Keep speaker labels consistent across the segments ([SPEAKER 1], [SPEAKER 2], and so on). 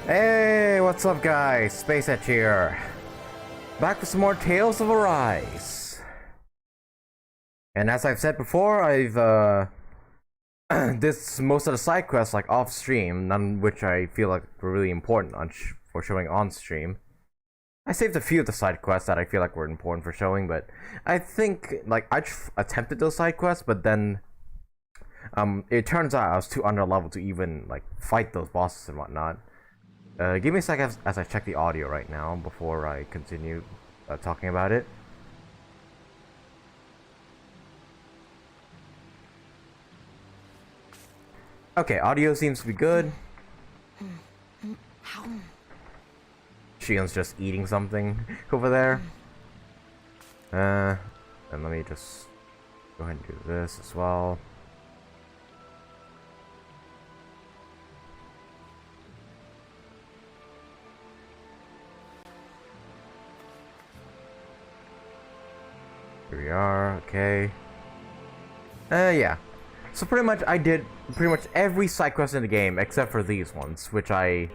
[SPEAKER 1] Hey, what's up guys? Space Edge here. Back with some more Tales of Arise. And as I've said before, I've did most of the side quests like off stream, none which I feel like were really important for showing on stream. I saved a few of the side quests that I feel like were important for showing, but I think like I attempted those side quests, but then it turns out I was too under level to even like fight those bosses and whatnot. Give me a second as I check the audio right now before I continue talking about it. Okay, audio seems to be good. Shion's just eating something over there. And let me just go ahead and do this as well. Here we are, okay. Yeah. So pretty much I did pretty much every side quest in the game except for these ones, which are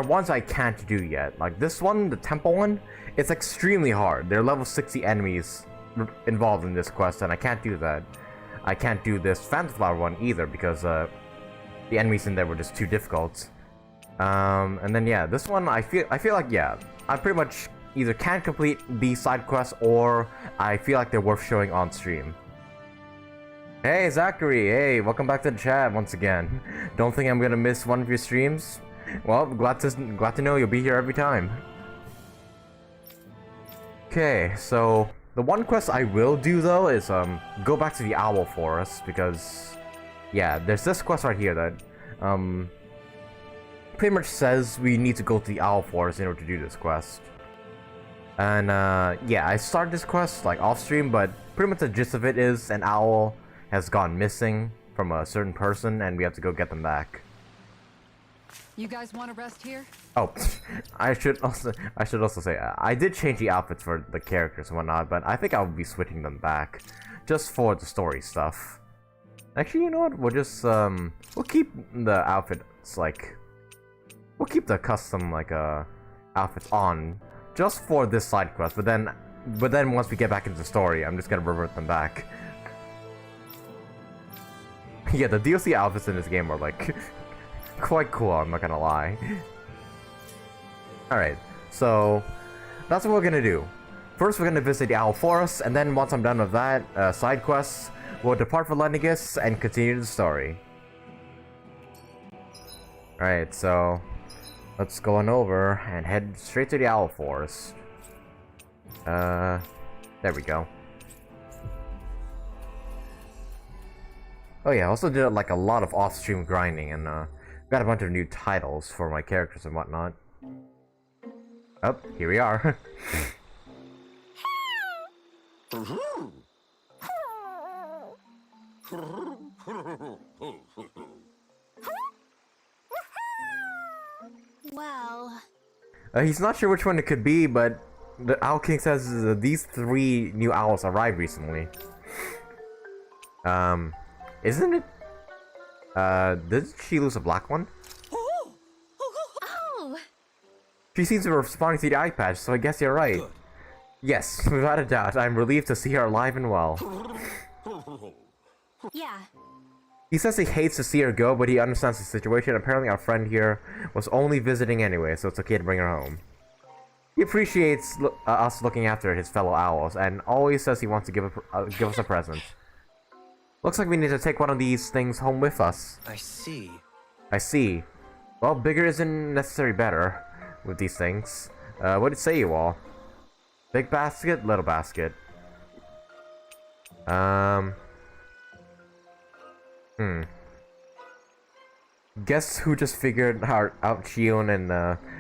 [SPEAKER 1] ones I can't do yet. Like this one, the temple one, it's extremely hard. There are level 60 enemies involved in this quest, and I can't do that. I can't do this Phantom Flower one either because the enemies in there were just too difficult. And then yeah, this one I feel like yeah, I pretty much either can't complete these side quests or I feel like they're worth showing on stream. Hey Zachary, hey, welcome back to the chat once again. Don't think I'm gonna miss one of your streams? Well, glad to know you'll be here every time. Okay, so the one quest I will do though is go back to the Owl Forest because yeah, there's this quest right here that pretty much says we need to go to the Owl Forest in order to do this quest. And yeah, I started this quest like off stream, but pretty much the gist of it is an owl has gone missing from a certain person and we have to go get them back.
[SPEAKER 2] You guys want to rest here?
[SPEAKER 1] Oh, I should also say I did change the outfits for the characters and whatnot, but I think I'll be switching them back just for the story stuff. Actually, you know what? We'll just we'll keep the outfits like we'll keep the custom like outfits on just for this side quest, but then once we get back into the story, I'm just gonna revert them back. Yeah, the DLC outfits in this game are like quite cool, I'm not gonna lie. Alright, so that's what we're gonna do. First we're gonna visit the Owl Forest, and then once I'm done with that side quests, we'll depart for Lenegis and continue the story. Alright, so let's go on over and head straight to the Owl Forest. There we go. Oh yeah, I also did like a lot of off-stream grinding and got a bunch of new titles for my characters and whatnot. Oh, here we are.
[SPEAKER 3] Well,
[SPEAKER 1] He's not sure which one it could be, but the Owl King says these 3 new owls arrived recently. Isn't it? Did she lose a black one?
[SPEAKER 3] oh,
[SPEAKER 1] She seems to be responding to the eye patch, so I guess you're right.
[SPEAKER 4] Good.
[SPEAKER 1] Yes, without a doubt, I'm relieved to see her alive and well.
[SPEAKER 3] yeah.
[SPEAKER 1] He says he hates to see her go, but he understands the situation. Apparently our friend here was only visiting anyway, so it's okay to bring her home. He appreciates us looking after his fellow owls, and always says he wants to give us a present. Looks like we need to take one of these things home with us.
[SPEAKER 4] I see.
[SPEAKER 1] I see. Well, bigger isn't necessarily better with these things. What did say you all? Big basket, little basket. Guess who just figured out Shion and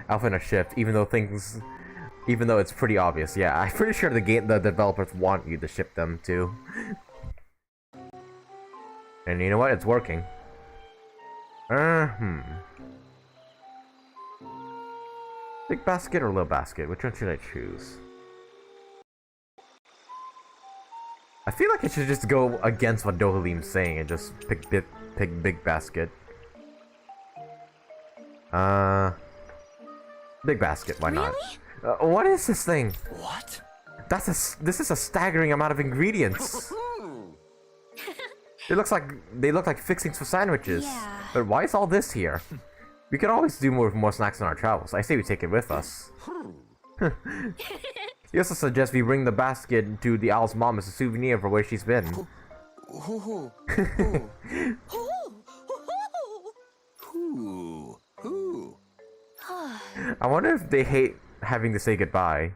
[SPEAKER 1] Alphen a shift, even though it's pretty obvious. Yeah, I'm pretty sure the developers want you to ship them too. And you know what? It's working. Big basket or little basket? Which one should I choose? I feel like I should just go against what Dohalim's saying and just pick big basket. Big basket, why not?
[SPEAKER 3] Really?
[SPEAKER 1] What is this thing?
[SPEAKER 4] What?
[SPEAKER 1] This is a staggering amount of ingredients. They look like fixings for sandwiches.
[SPEAKER 3] Yeah.
[SPEAKER 1] But why is all this here? We could always do more snacks on our travels. I say we take it with us. He also suggests we bring the basket to the owl's mom as a souvenir for where she's been. I wonder if they hate having to say goodbye.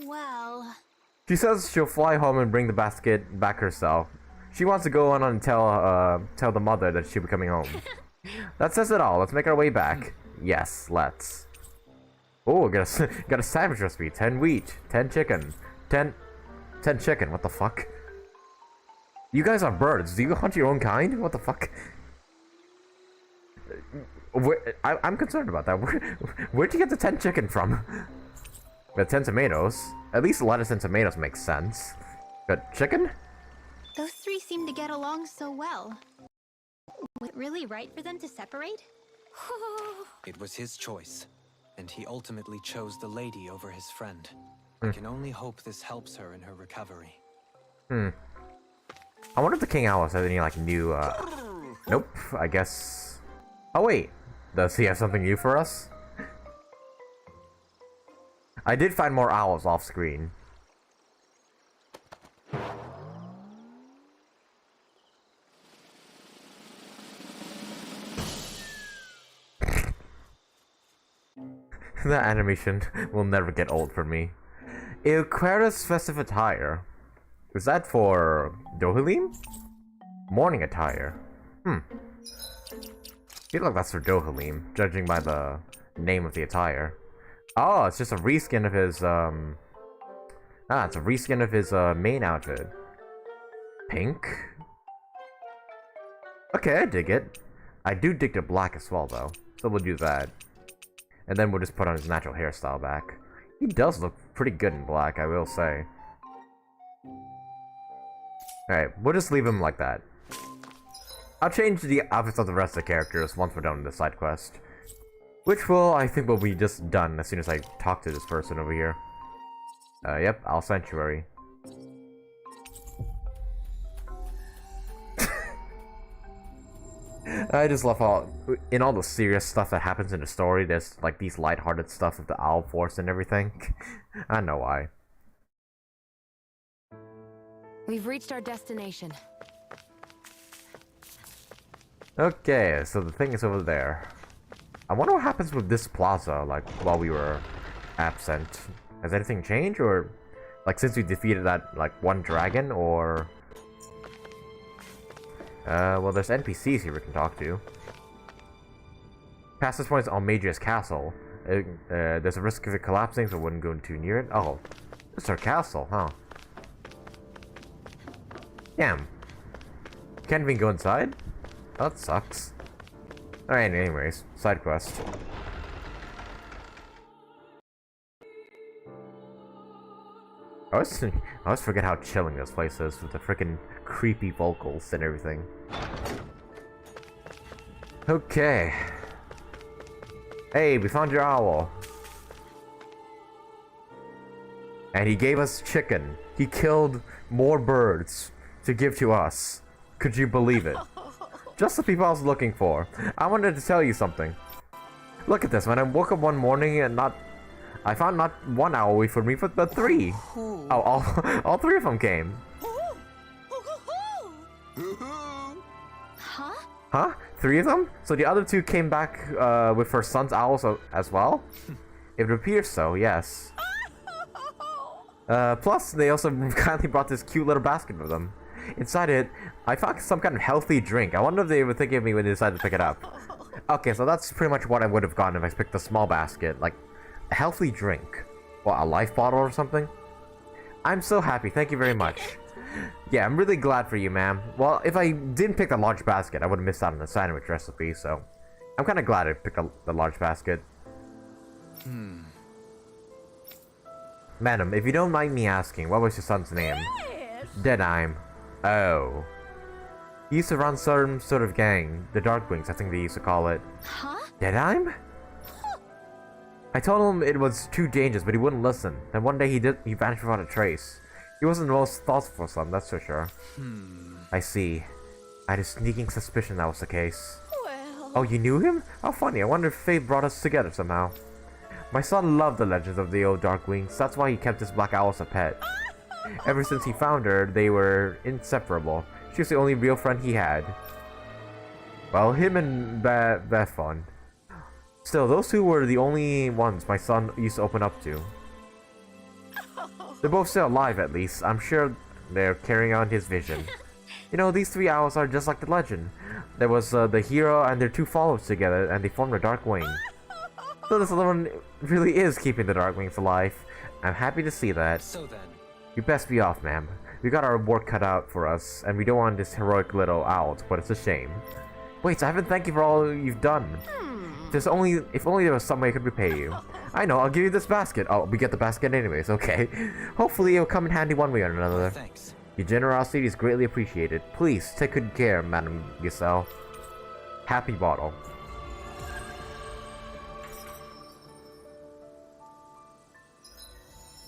[SPEAKER 3] Well...
[SPEAKER 1] She says she'll fly home and bring the basket back herself. She wants to go on and tell the mother that she'll be coming home. That says it all. Let's make our way back. Yes, let's. Oh, got a sandwich recipe. 10 wheat, 10 chicken, 10 chicken. What the fuck? You guys are birds. Do you hunt your own kind? What the fuck? I'm concerned about that. Where'd you get the 10 chicken from? The 10 tomatoes. At least lettuce and tomatoes make sense. But chicken?
[SPEAKER 3] Those three seem to get along so well. Was it really right for them to separate?
[SPEAKER 4] It was his choice, and he ultimately chose the lady over his friend. I can only hope this helps her in her recovery.
[SPEAKER 1] I wonder if the King Owl has any, like, new, Nope, I guess... Oh, wait. Does he have something new for us? I did find more owls off screen. That animation will never get old for me. Aquarius festive attire. Is that for Dohalim? Morning attire. I feel like that's for Dohalim, judging by the name of the attire. Oh, it's just a reskin of his, it's a reskin of his, main outfit. Pink? Okay, I dig it. I do dig the black as well, though. So we'll do that. And then we'll just put on his natural hairstyle back. He does look pretty good in black, I will say. Alright, we'll just leave him like that. I'll change the outfits of the rest of the characters once we're done with the side quest. Which I think will be just done as soon as I talk to this person over here. Yep, Owl Sanctuary. I just love how, in all the serious stuff that happens in the story, there's like these lighthearted stuff with the Owl Force and everything. I know why.
[SPEAKER 2] We've reached our destination.
[SPEAKER 1] Okay, so the thing is over there. I wonder what happens with this plaza, like, while we were absent. Has anything changed, or, like, since we defeated that, like, one dragon, or... well, there's NPCs here we can talk to. Past this point is Almedria's castle. There's a risk of it collapsing, so I wouldn't go too near it. Oh, it's our castle, huh? Damn. Can't even go inside? Oh, that sucks. Alright, anyways, side quest. I always forget how chilling this place is with the freaking creepy vocals and everything. Okay. Hey, we found your owl. And he gave us chicken. He killed more birds to give to us. Could you believe it? Just the people I was looking for. I wanted to tell you something. Look at this, when I woke up one morning and I found not one owl wait for me, but three. Oh, all three of them came.
[SPEAKER 3] Huh?
[SPEAKER 1] Huh? 3 of them? So the other 2 came back with her son's owls as well? It appears so, yes. Plus, they also kindly brought this cute little basket with them. Inside it, I found some kind of healthy drink. I wonder if they were thinking of me when they decided to pick it up. Okay, so that's pretty much what I would have gotten if I picked the small basket. Like, a healthy drink. What, a life bottle or something? I'm so happy, thank you very much. Yeah, I'm really glad for you, ma'am. Well, if I didn't pick the large basket, I would have missed out on the sandwich recipe, so... I'm kind of glad I picked the large basket. Madam, if you don't mind me asking, what was your son's name? Deadime. Oh. He used to run some sort of gang, the Darkwings, I think they used to call it.
[SPEAKER 3] Huh?
[SPEAKER 1] Did I? I told him it was too dangerous, but he wouldn't listen. Then one day he vanished without a trace. He wasn't the most thoughtful son, that's for sure. I see. I had a sneaking suspicion that was the case.
[SPEAKER 3] Well...
[SPEAKER 1] Oh, you knew him? How funny, I wonder if fate brought us together somehow. My son loved the legends of the old Darkwings, that's why he kept his black owl as a pet. Ever since he found her, they were inseparable. She was the only real friend he had. Well, him and Bethon. Still, those two were the only ones my son used to open up to. They're both still alive, at least. I'm sure they're carrying on his vision. You know, these three owls are just like the legend. There was the hero and their two followers together, and they formed a dark wing. So this little one really is keeping the Darkwings alive. I'm happy to see that.
[SPEAKER 4] So then,
[SPEAKER 1] You best be off, ma'am. We got our work cut out for us, and we don't want this heroic little owl, but it's a shame. Wait, so I haven't thanked you for all you've done. If only there was some way I could repay you. I know, I'll give you this basket. Oh, we get the basket anyways, okay. Hopefully it'll come in handy one way or another.
[SPEAKER 4] thanks.
[SPEAKER 1] Your generosity is greatly appreciated. Please, take good care, Madam Giselle. Happy bottle.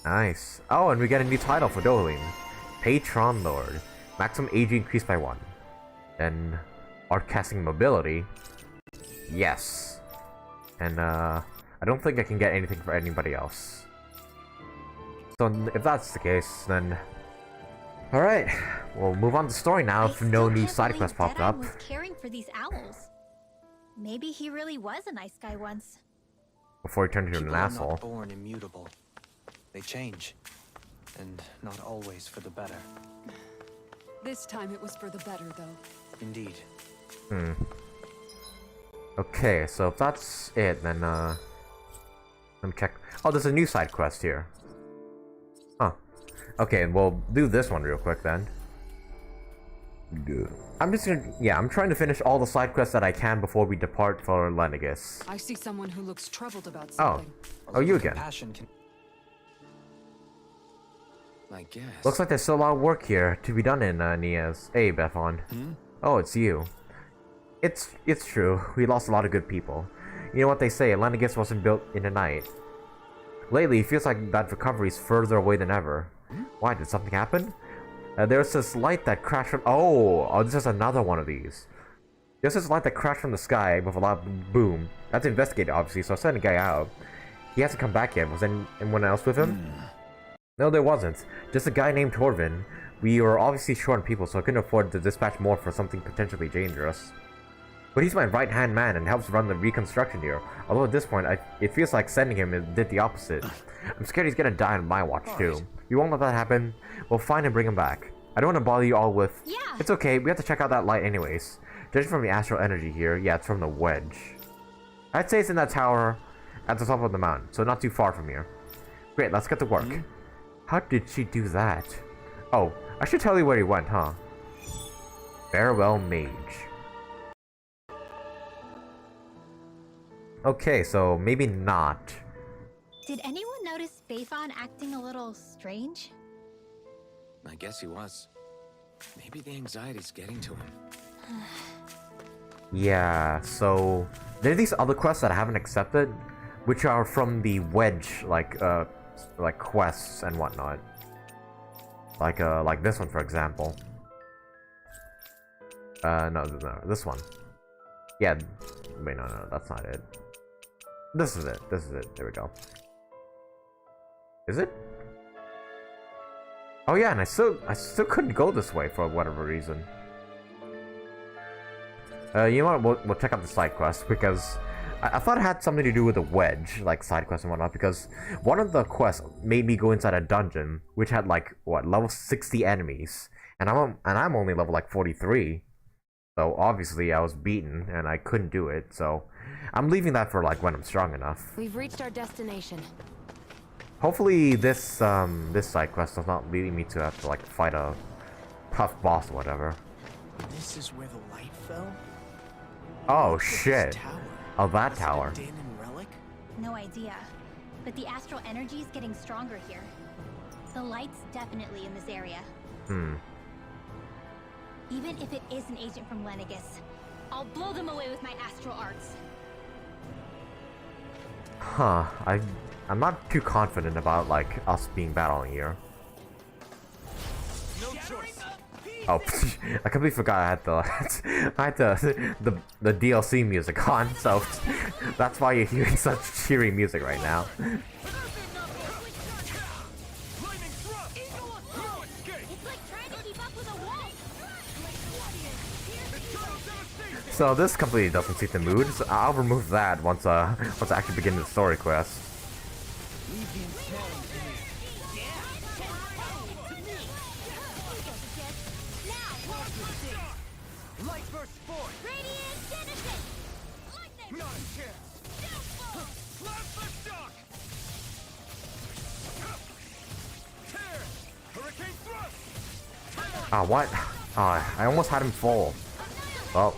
[SPEAKER 1] Nice. Oh, and we get a new title for Dolin. Patron Lord. Maximum age increased by 1. Then, art casting mobility. Yes. And, I don't think I can get anything for anybody else. So, if that's the case, then... Alright, we'll move on to the story now if no new side quest popped up.
[SPEAKER 3] Was caring for these owls. Maybe he really was a nice guy once.
[SPEAKER 1] Before he turned into an
[SPEAKER 4] People are
[SPEAKER 1] asshole.
[SPEAKER 4] not born immutable. They change. And not always for the better.
[SPEAKER 2] This time it was for the better, though.
[SPEAKER 4] Indeed.
[SPEAKER 1] Okay, so if that's it, then, let me check. Oh, there's a new side quest here. Huh. Okay, we'll do this one real quick then. I'm just gonna... Yeah, I'm trying to finish all the side quests that I can before we depart for Lenegis.
[SPEAKER 2] I see someone who looks troubled about something.
[SPEAKER 1] Oh, you again.
[SPEAKER 4] I guess.
[SPEAKER 1] Looks like there's still a lot of work here to be done in Nias. Hey, Bethon. Oh, it's you. It's true. We lost a lot of good people. You know what they say, Lenegis wasn't built in a night. Lately, it feels like that recovery is further away than ever. Why, did something happen? There's this light that crashed from... Oh, this is another one of these. There's this light that crashed from the sky with a loud boom. That's investigated, obviously, so I sent a guy out. He hasn't come back yet. Was anyone else with him? No, there wasn't. Just a guy named Torvin. We were obviously short on people, so I couldn't afford to dispatch more for something potentially dangerous. But he's my right-hand man and helps run the reconstruction here. Although at this point, it feels like sending him did the opposite. I'm scared he's gonna die on my watch, too. You won't let that happen? We'll find and bring him back. I don't want to bother you all with...
[SPEAKER 3] Yeah.
[SPEAKER 1] It's okay, we have to check out that light anyways. Judging from the astral energy here, yeah, it's from the wedge. I'd say it's in that tower at the top of the mountain, so not too far from here. Great, let's get to work. How did she do that? Oh, I should tell you where he went, huh? Farewell, mage. Okay, so maybe not.
[SPEAKER 3] Did anyone notice Bayfon acting a little strange?
[SPEAKER 5] I guess he was. Maybe the anxiety's getting to him.
[SPEAKER 1] Yeah, so there are these other quests that I haven't accepted, which are from the wedge, like quests and whatnot. Like this one, for example. No, this one. Yeah, wait, no, that's not it. This is it. There we go. Is it? Oh yeah, and I still couldn't go this way for whatever reason. You know what? We'll check out the side quest because I thought it had something to do with the wedge, like side quests and whatnot. Because one of the quests made me go inside a dungeon which had like what, level 60 enemies, and I'm only level like 43. So obviously I was beaten and I couldn't do it. So I'm leaving that for like when I'm strong enough.
[SPEAKER 2] We've reached our destination.
[SPEAKER 1] Hopefully this side quest does not lead me to have to like fight a tough boss or whatever.
[SPEAKER 6] This is where the light fell?
[SPEAKER 1] Oh
[SPEAKER 6] What's
[SPEAKER 1] shit!
[SPEAKER 6] this tower?
[SPEAKER 1] Oh, that
[SPEAKER 6] Was it a
[SPEAKER 1] tower.
[SPEAKER 6] Din and relic?
[SPEAKER 3] No idea. But the astral energy is getting stronger here. The light's definitely in this area. Even if it is an agent from Lenegis, I'll blow them away with my astral arts.
[SPEAKER 1] Huh, I'm not too confident about, like, us being battling here.
[SPEAKER 6] No choice.
[SPEAKER 1] Oh, I completely forgot I had the DLC music on, so that's why you're hearing such cheery music right now. So this completely doesn't suit the mood, so I'll remove that once I actually begin the story quest. Ah, what? Ah, I almost had him full. Well.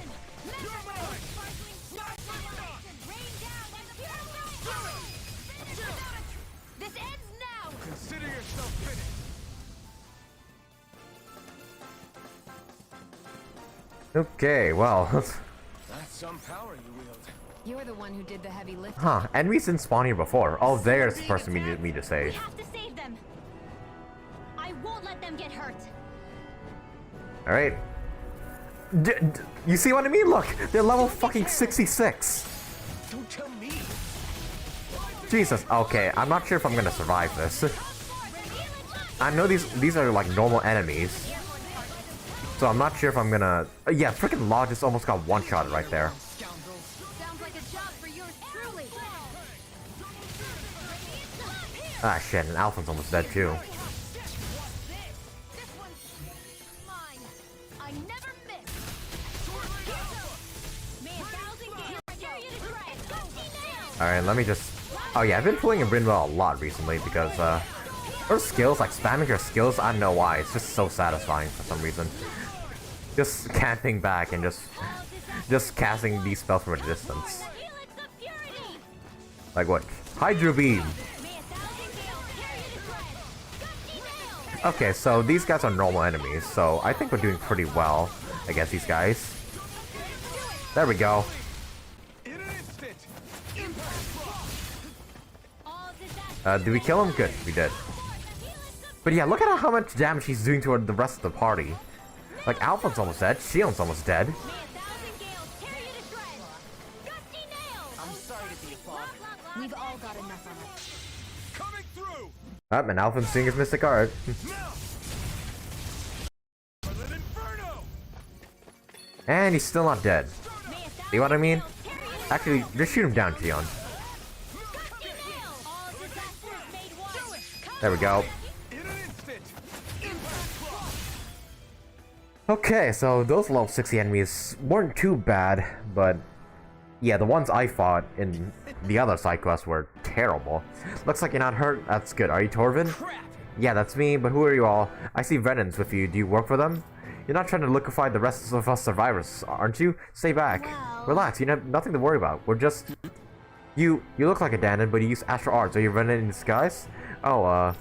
[SPEAKER 1] Okay, well.
[SPEAKER 6] That's some power you wield.
[SPEAKER 2] You're the one who did the heavy lifting.
[SPEAKER 1] Huh, enemies didn't spawn here before. Oh, there's the person we needed me to
[SPEAKER 3] We
[SPEAKER 1] save.
[SPEAKER 3] have to save them. I won't let them get hurt.
[SPEAKER 1] Alright. You see what I mean? Look, they're level fucking 66.
[SPEAKER 6] Don't tell me.
[SPEAKER 1] Jesus, okay, I'm not sure if I'm gonna survive this. I know these are like normal enemies. So I'm not sure if I'm gonna... yeah, freaking Law just almost got one-shot right there.
[SPEAKER 2] Sounds like a job for yours truly.
[SPEAKER 1] Ah shit, and Alphen's almost dead too. Alright, let me just... oh yeah, I've been playing in Brindle a lot recently because, her skills, like spamming her skills, I don't know why, it's just so satisfying for some reason. Just camping back and just casting these spells from a distance. Like what? Hydro Beam! Okay, so these guys are normal enemies, so I think we're doing pretty well against these guys. There we go. Did we kill him? Good, we did. But yeah, look at how much damage he's doing to the rest of the party. Like, Alphen's almost dead, Shion's almost dead.
[SPEAKER 2] We've all got enough of it.
[SPEAKER 6] Coming through.
[SPEAKER 1] And Alphen's seeing his mystic art. And he's still not dead. See what I mean? Actually, just shoot him down, Shion. There we go. Okay, so those level 60 enemies weren't too bad, but yeah, the ones I fought in the other side quests were terrible. Looks like you're not hurt. That's good. Are you Torvin? Yeah, that's me, but who are you all? I see Venons with you. Do you work for them? You're not trying to liquefy the rest of us survivors, aren't you? Stay back.
[SPEAKER 3] Well...
[SPEAKER 1] relax, you have nothing to worry about. We're just... You look like a Danon, but you use astral arts. Are you Venon in disguise? Oh,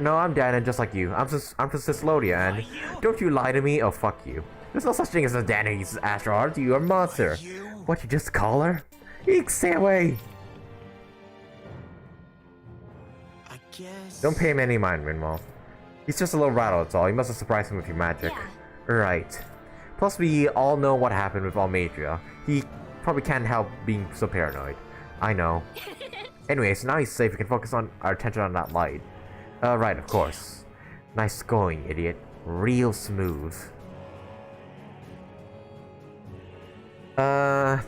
[SPEAKER 1] no, I'm Danon, just like you. I'm from Ciclodia, and don't you lie to me? Oh, fuck you. There's no such thing as a Danon who uses astral arts. You're a monster. What, you just call her? Eek, stay away!
[SPEAKER 6] I guess.
[SPEAKER 1] Don't pay him any mind, Rinwall. He's just a little rattle, that's all. You must have surprised him with your magic.
[SPEAKER 3] Yeah.
[SPEAKER 1] Right. Plus, we all know what happened with Almadria. He probably can't help being so paranoid. I know. Anyway, so now he's safe. We can focus on our attention on that light. Right, of course. Nice going, idiot. Real smooth. I'm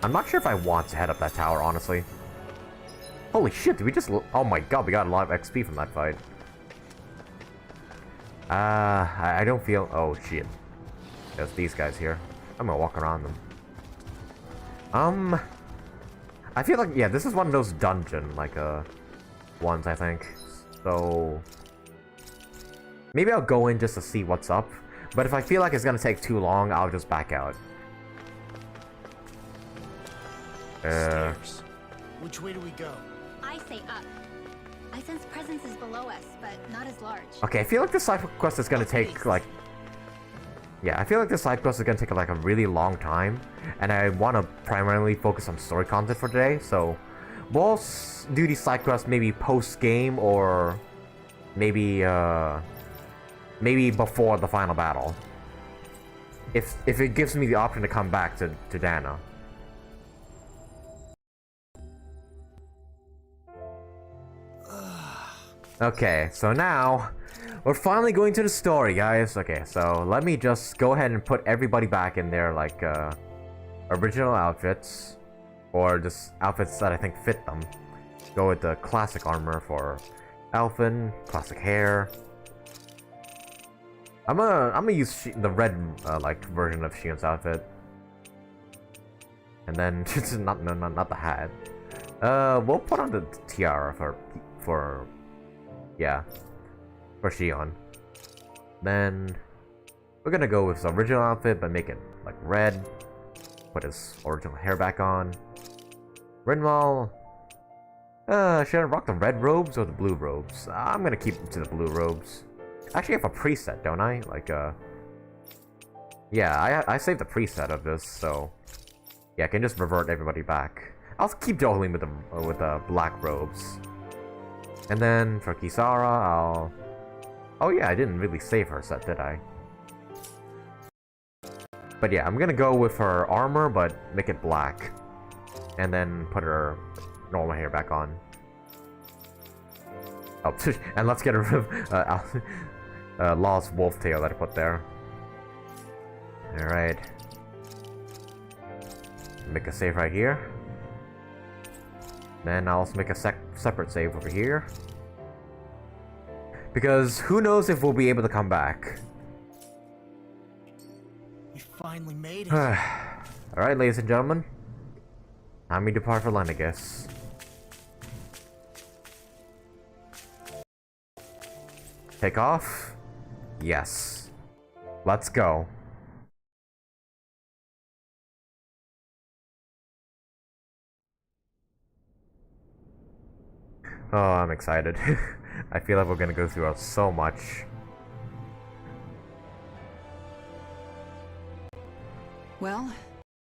[SPEAKER 1] not sure if I want to head up that tower, honestly. Holy shit, did we just... oh my god, we got a lot of XP from that fight. I don't feel... oh shit. There's these guys here. I'm gonna walk around them. I feel like, yeah, this is one of those dungeon, like, ones, I think. So... maybe I'll go in just to see what's up. But if I feel like it's gonna take too long, I'll just back out.
[SPEAKER 6] Stairs. Which way do we go?
[SPEAKER 3] I say up. I sense presences below us, but not as large.
[SPEAKER 1] Okay, I feel like this side quest is gonna take like... Yeah, I feel like this side quest is gonna take like a really long time, and I want to primarily focus on story content for today, so we'll do these side quests maybe post-game or maybe maybe before the final battle. If it gives me the option to come back to Dana. Okay, so now we're finally going to the story, guys. Okay, so let me just go ahead and put everybody back in their like original outfits, or just outfits that I think fit them. Go with the classic armor for Alphen, classic hair. I'm gonna use the red like version of Shion's outfit, and then just not the hat. We'll put on the tiara for Shion. Then we're gonna go with his original outfit, but make it like red. Put his original hair back on. Rinwell. Should I rock the red robes or the blue robes? I'm gonna keep it to the blue robes. I actually have a preset, don't I? Like, yeah, I saved the preset of this, so yeah, I can just revert everybody back. I'll keep Jolene with the black robes. And then for Kisara, I'll... Oh yeah, I didn't really save her set, did I? But yeah, I'm gonna go with her armor, but make it black. And then put her normal hair back on. Oh, and let's get rid of Law's wolf tail that I put there. Alright. Make a save right here. Then I'll also make a separate save over here. Because who knows if we'll be able to come back.
[SPEAKER 6] We finally made it.
[SPEAKER 1] Alright, ladies and gentlemen. Time we depart for Lenegis. Take off? Yes. Let's go. Oh, I'm excited. I feel like we're gonna go through so much.
[SPEAKER 7] Well,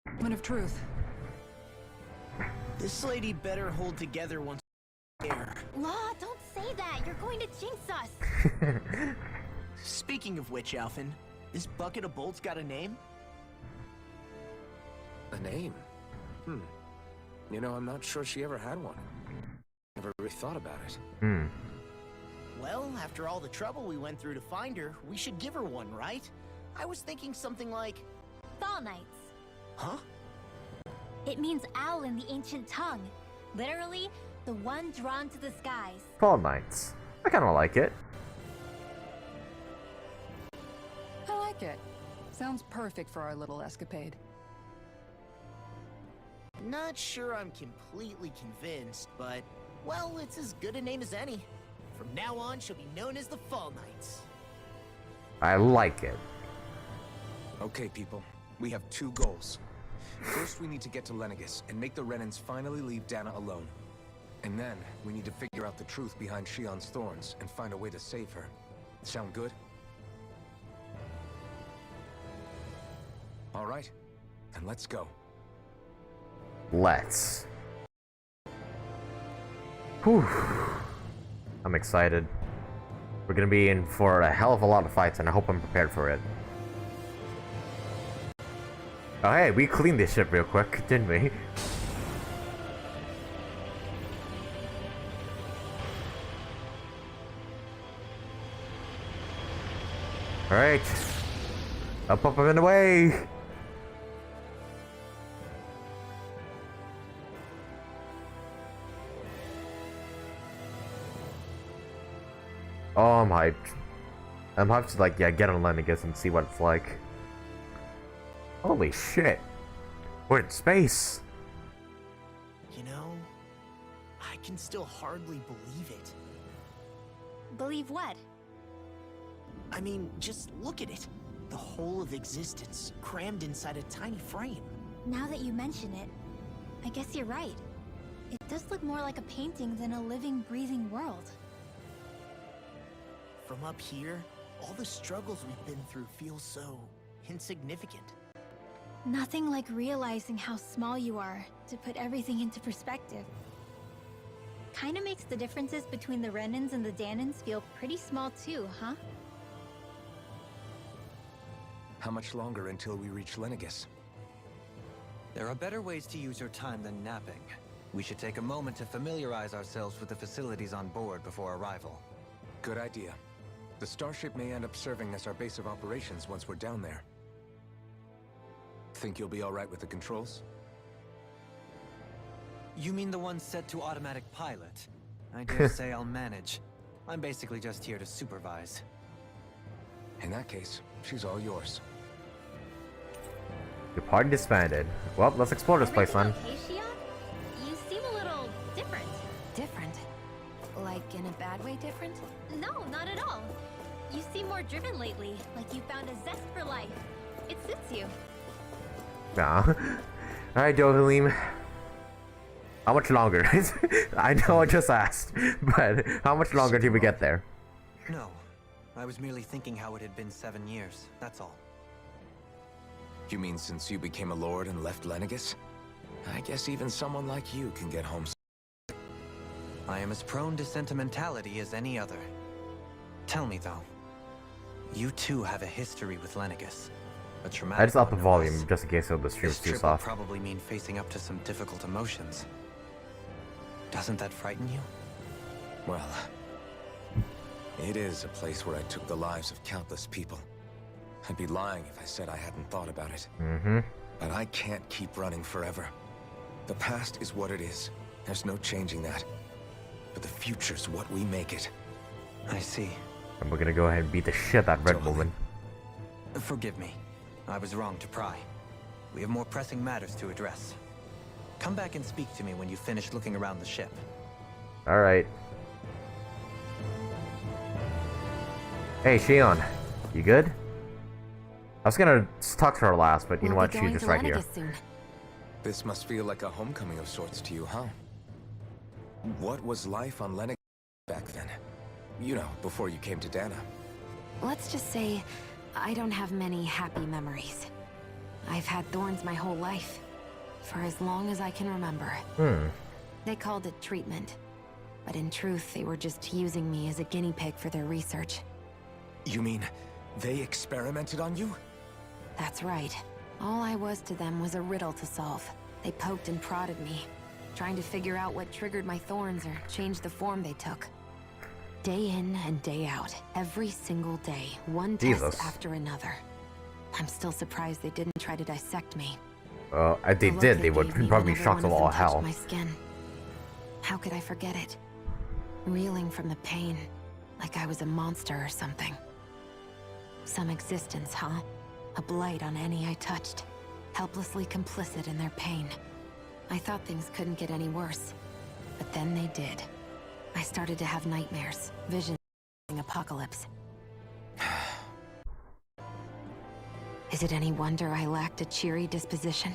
[SPEAKER 7] moment of truth.
[SPEAKER 6] This lady better hold together once there.
[SPEAKER 3] Law, don't say that. You're going to jinx us.
[SPEAKER 6] Speaking of which, Alphen, this bucket of bolts got a name?
[SPEAKER 5] A name? You know, I'm not sure she ever had one. Never really thought about it.
[SPEAKER 6] Well, after all the trouble we went through to find her, we should give her one, right? I was thinking something like...
[SPEAKER 3] Fall Knights.
[SPEAKER 6] Huh?
[SPEAKER 3] It means owl in the ancient tongue. Literally, the one drawn to the skies.
[SPEAKER 1] Fall Knights. I kinda like it.
[SPEAKER 7] I like it. Sounds perfect for our little escapade.
[SPEAKER 6] Not sure I'm completely convinced, but... Well, it's as good a name as any. From now on, she'll be known as the Fall Knights.
[SPEAKER 1] I like it.
[SPEAKER 8] Okay, people. We have two goals. First, we need to get to Lenegis and make the Renans finally leave Dana alone. And then, we need to figure out the truth behind Shion's thorns and find a way to save her. Sound good? All right. Then let's go.
[SPEAKER 1] Let's. Whew. I'm excited. We're gonna be in for a hell of a lot of fights, and I hope I'm prepared for it. Oh hey, we cleaned this ship real quick, didn't we? Alright. Up, and away! Oh, I'm hyped. I'm hyped to, like, yeah, get on Lenegis and see what it's like. Holy shit. We're in space.
[SPEAKER 6] You know, I can still hardly believe it.
[SPEAKER 3] Believe what?
[SPEAKER 6] I mean, just look at it. The whole of existence, crammed inside a tiny frame.
[SPEAKER 3] Now that you mention it, I guess you're right. It does look more like a painting than a living, breathing world.
[SPEAKER 6] From up here, all the struggles we've been through feel so insignificant.
[SPEAKER 3] Nothing like realizing how small you are to put everything into perspective. Kinda makes the differences between the Renans and the Danans feel pretty small too, huh?
[SPEAKER 8] How much longer until we reach Lenegis?
[SPEAKER 4] There are better ways to use your time than napping. We should take a moment to familiarize ourselves with the facilities on board before arrival.
[SPEAKER 8] Good idea. The starship may end up serving as our base of operations once we're down there. Think you'll be all right with the controls?
[SPEAKER 4] You mean the one set to automatic pilot? I dare say I'll manage. I'm basically just here to supervise.
[SPEAKER 8] In that case, she's all yours.
[SPEAKER 1] Your party disbanded. Well, let's explore this place, then.
[SPEAKER 3] Okay, Shion? You seem a little different.
[SPEAKER 2] Different? Like in a bad way different?
[SPEAKER 3] No, not at all. You seem more driven lately, like you found a zest for life. It suits you.
[SPEAKER 1] Nah. Alright, Dohalim. How much longer? I know I just asked, but how much longer till we get there?
[SPEAKER 4] No. I was merely thinking how it had been 7 years, that's all.
[SPEAKER 8] You mean since you became a lord and left Lenegis? I guess even someone like you can get home.
[SPEAKER 4] I am as prone to sentimentality as any other. Tell me though, you too have a history with Lenegis. A traumatic
[SPEAKER 1] I just up the
[SPEAKER 4] one, no
[SPEAKER 1] volume
[SPEAKER 4] less.
[SPEAKER 1] just in case the stream's
[SPEAKER 4] This
[SPEAKER 1] too
[SPEAKER 4] trip will
[SPEAKER 1] soft.
[SPEAKER 4] probably mean facing up to some difficult emotions. Doesn't that frighten you?
[SPEAKER 8] Well, it is a place where I took the lives of countless people. I'd be lying if I said I hadn't thought about it. But I can't keep running forever. The past is what it is. There's no changing that. But the future's what we make it.
[SPEAKER 4] I see.
[SPEAKER 1] And we're gonna go ahead and beat the shit out of Red
[SPEAKER 8] Totally.
[SPEAKER 1] Woman.
[SPEAKER 4] Forgive me. I was wrong to pry. We have more pressing matters to address. Come back and speak to me when you finish looking around the ship.
[SPEAKER 1] Alright. Hey, Shion. You good? I was gonna talk to her last, but you know what? She's just right here.
[SPEAKER 2] Soon.
[SPEAKER 8] This must feel like a homecoming of sorts to you, huh? What was life on Lenegis back then? You know, before you came to Dana.
[SPEAKER 2] Let's just say I don't have many happy memories. I've had thorns my whole life, for as long as I can remember. They called it treatment, but in truth, they were just using me as a guinea pig for their research.
[SPEAKER 8] You mean they experimented on you?
[SPEAKER 2] That's right. All I was to them was a riddle to solve. They poked and prodded me, trying to figure out what triggered my thorns or changed the form they took. Day in and day out, every single day, one
[SPEAKER 1] Jesus.
[SPEAKER 2] test after another. I'm still surprised they didn't try to dissect me.
[SPEAKER 1] If they
[SPEAKER 2] The look
[SPEAKER 1] did, they would
[SPEAKER 2] gave me
[SPEAKER 1] probably
[SPEAKER 2] whenever
[SPEAKER 1] shock
[SPEAKER 2] one
[SPEAKER 1] them
[SPEAKER 2] of
[SPEAKER 1] all
[SPEAKER 2] touched
[SPEAKER 1] hell.
[SPEAKER 2] My skin. How could I forget it? Reeling from the pain, like I was a monster or something. Some existence, huh? A blight on any I touched, helplessly complicit in their pain. I thought things couldn't get any worse, but then they did. I started to have nightmares, visions of apocalypse. Is it any wonder I lacked a cheery disposition?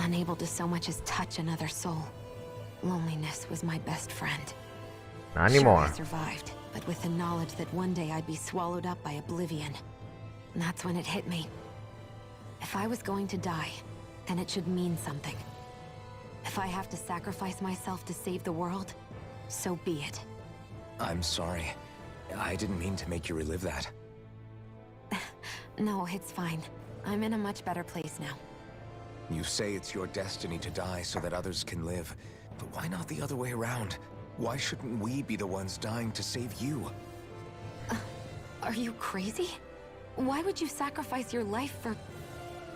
[SPEAKER 2] Unable to so much as touch another soul. Loneliness was my best friend.
[SPEAKER 1] Not
[SPEAKER 2] Sure,
[SPEAKER 1] anymore.
[SPEAKER 2] I survived, but with the knowledge that one day I'd be swallowed up by oblivion. And that's when it hit me. If I was going to die, then it should mean something. If I have to sacrifice myself to save the world, so be it.
[SPEAKER 8] I'm sorry. I didn't mean to make you relive that.
[SPEAKER 2] No, it's fine. I'm in a much better place now.
[SPEAKER 8] You say it's your destiny to die so that others can live. But why not the other way around? Why shouldn't we be the ones dying to save you?
[SPEAKER 2] Are you crazy? Why would you sacrifice your life for...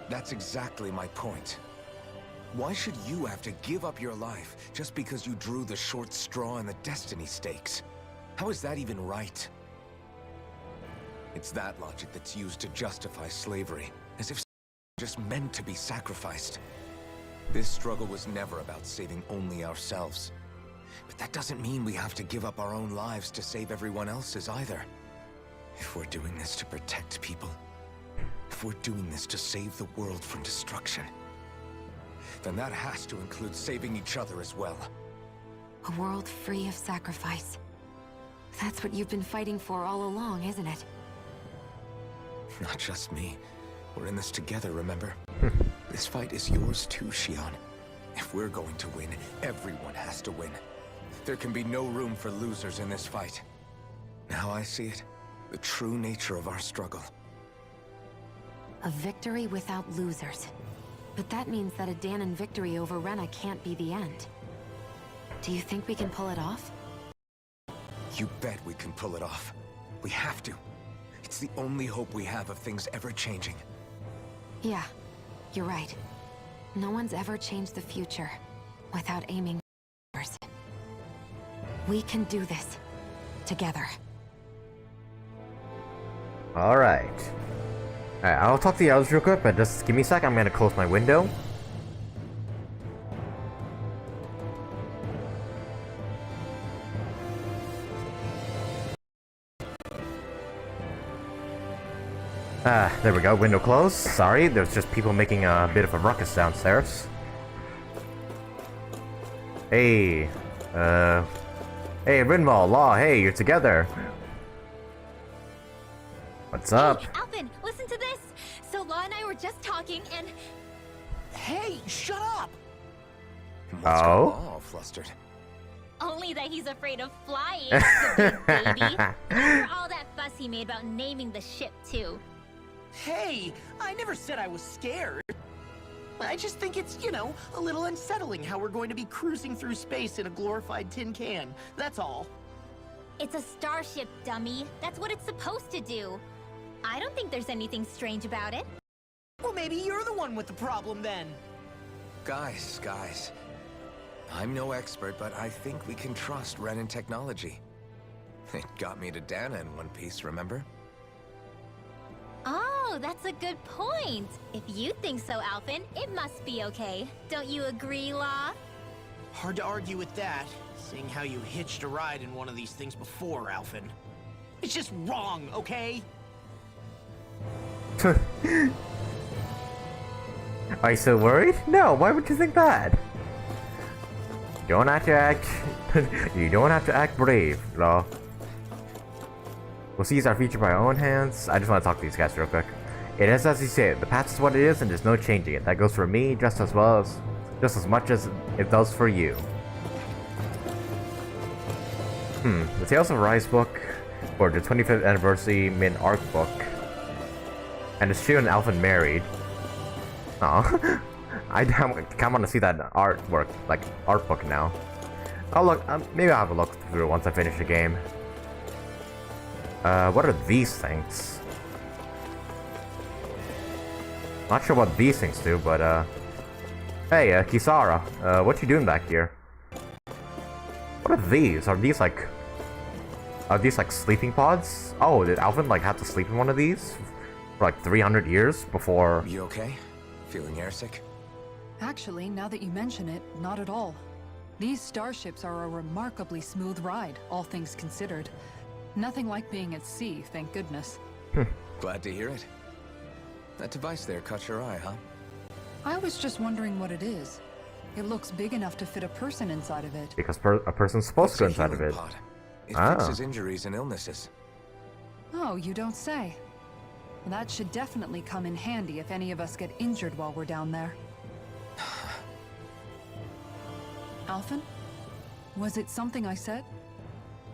[SPEAKER 8] That's exactly my point. Why should you have to give up your life just because you drew the short straw in the destiny stakes? How is that even right? It's that logic that's used to justify slavery, as if just meant to be sacrificed. This struggle was never about saving only ourselves. But that doesn't mean we have to give up our own lives to save everyone else's either. If we're doing this to protect people, if we're doing this to save the world from destruction, then that has to include saving each other as well.
[SPEAKER 2] A world free of sacrifice. That's what you've been fighting for all along, isn't it?
[SPEAKER 8] Not just me. We're in this together, remember? This fight is yours too, Shion. If we're going to win, everyone has to win. There can be no room for losers in this fight. Now I see it. The true nature of our struggle.
[SPEAKER 2] A victory without losers. But that means that a Danon victory over Rena can't be the end. Do you think we can pull it off?
[SPEAKER 8] You bet we can pull it off. We have to. It's the only hope we have of things ever changing.
[SPEAKER 2] Yeah, you're right. No one's ever changed the future without aiming first. We can do this together.
[SPEAKER 1] Alright. Alright, I'll talk to the others real quick, but just give me a sec, I'm gonna close my window. There we go, window closed. Sorry, there's just people making a bit of a ruckus downstairs. Hey, hey, Rinval, Law, hey, you're together. What's up?
[SPEAKER 3] Hey, Alphen, listen to this! So Law and I were just talking and...
[SPEAKER 6] Hey, shut up!
[SPEAKER 8] What's got
[SPEAKER 1] Oh?
[SPEAKER 8] Law all flustered?
[SPEAKER 3] Only that he's afraid of flying, the big baby. After all that fuss he made about naming the ship, too.
[SPEAKER 6] Hey, I never said I was scared. I just think it's, you know, a little unsettling how we're going to be cruising through space in a glorified tin can. That's all.
[SPEAKER 3] It's a starship, dummy. That's what it's supposed to do. I don't think there's anything strange about it.
[SPEAKER 6] Well, maybe you're the one with the problem then.
[SPEAKER 8] Guys. I'm no expert, but I think we can trust Renin technology. It got me to Dana in one piece, remember?
[SPEAKER 3] Oh, that's a good point. If you think so, Alphen, it must be okay. Don't you agree, Law?
[SPEAKER 6] Hard to argue with that, seeing how you hitched a ride in one of these things before, Alphen. It's just wrong, okay?
[SPEAKER 1] Are you still worried? No, why would you think that? You don't have to act... you don't have to act brave, Law. We'll seize our future by our own hands. I just want to talk to these guys real quick. It is as you say, the past is what it is and there's no changing it. That goes for me just as much as it does for you. The Tales of Arise book for the 25th anniversary mid-arc book. And it's Shio and Alphen married. Aw. I kind of want to see that artwork, like art book now. I'll look, maybe I'll have a look through it once I finish the game. What are these things? Not sure what these things do, but hey, Kisara, what you doing back here? What are these? Are these like sleeping pods? Oh, did Alphen like have to sleep in one of these for like 300 years before?
[SPEAKER 8] You okay? Feeling airsick?
[SPEAKER 7] Actually, now that you mention it, not at all. These starships are a remarkably smooth ride, all things considered. Nothing like being at sea, thank goodness.
[SPEAKER 8] Glad to hear it. That device there caught your eye, huh?
[SPEAKER 7] I was just wondering what it is. It looks big enough to fit a person inside of it.
[SPEAKER 1] Because a person's supposed to go inside of it.
[SPEAKER 8] Pod. It fixes injuries and illnesses.
[SPEAKER 7] Oh, you don't say. That should definitely come in handy if any of us get injured while we're down there. Alphen? Was it something I said?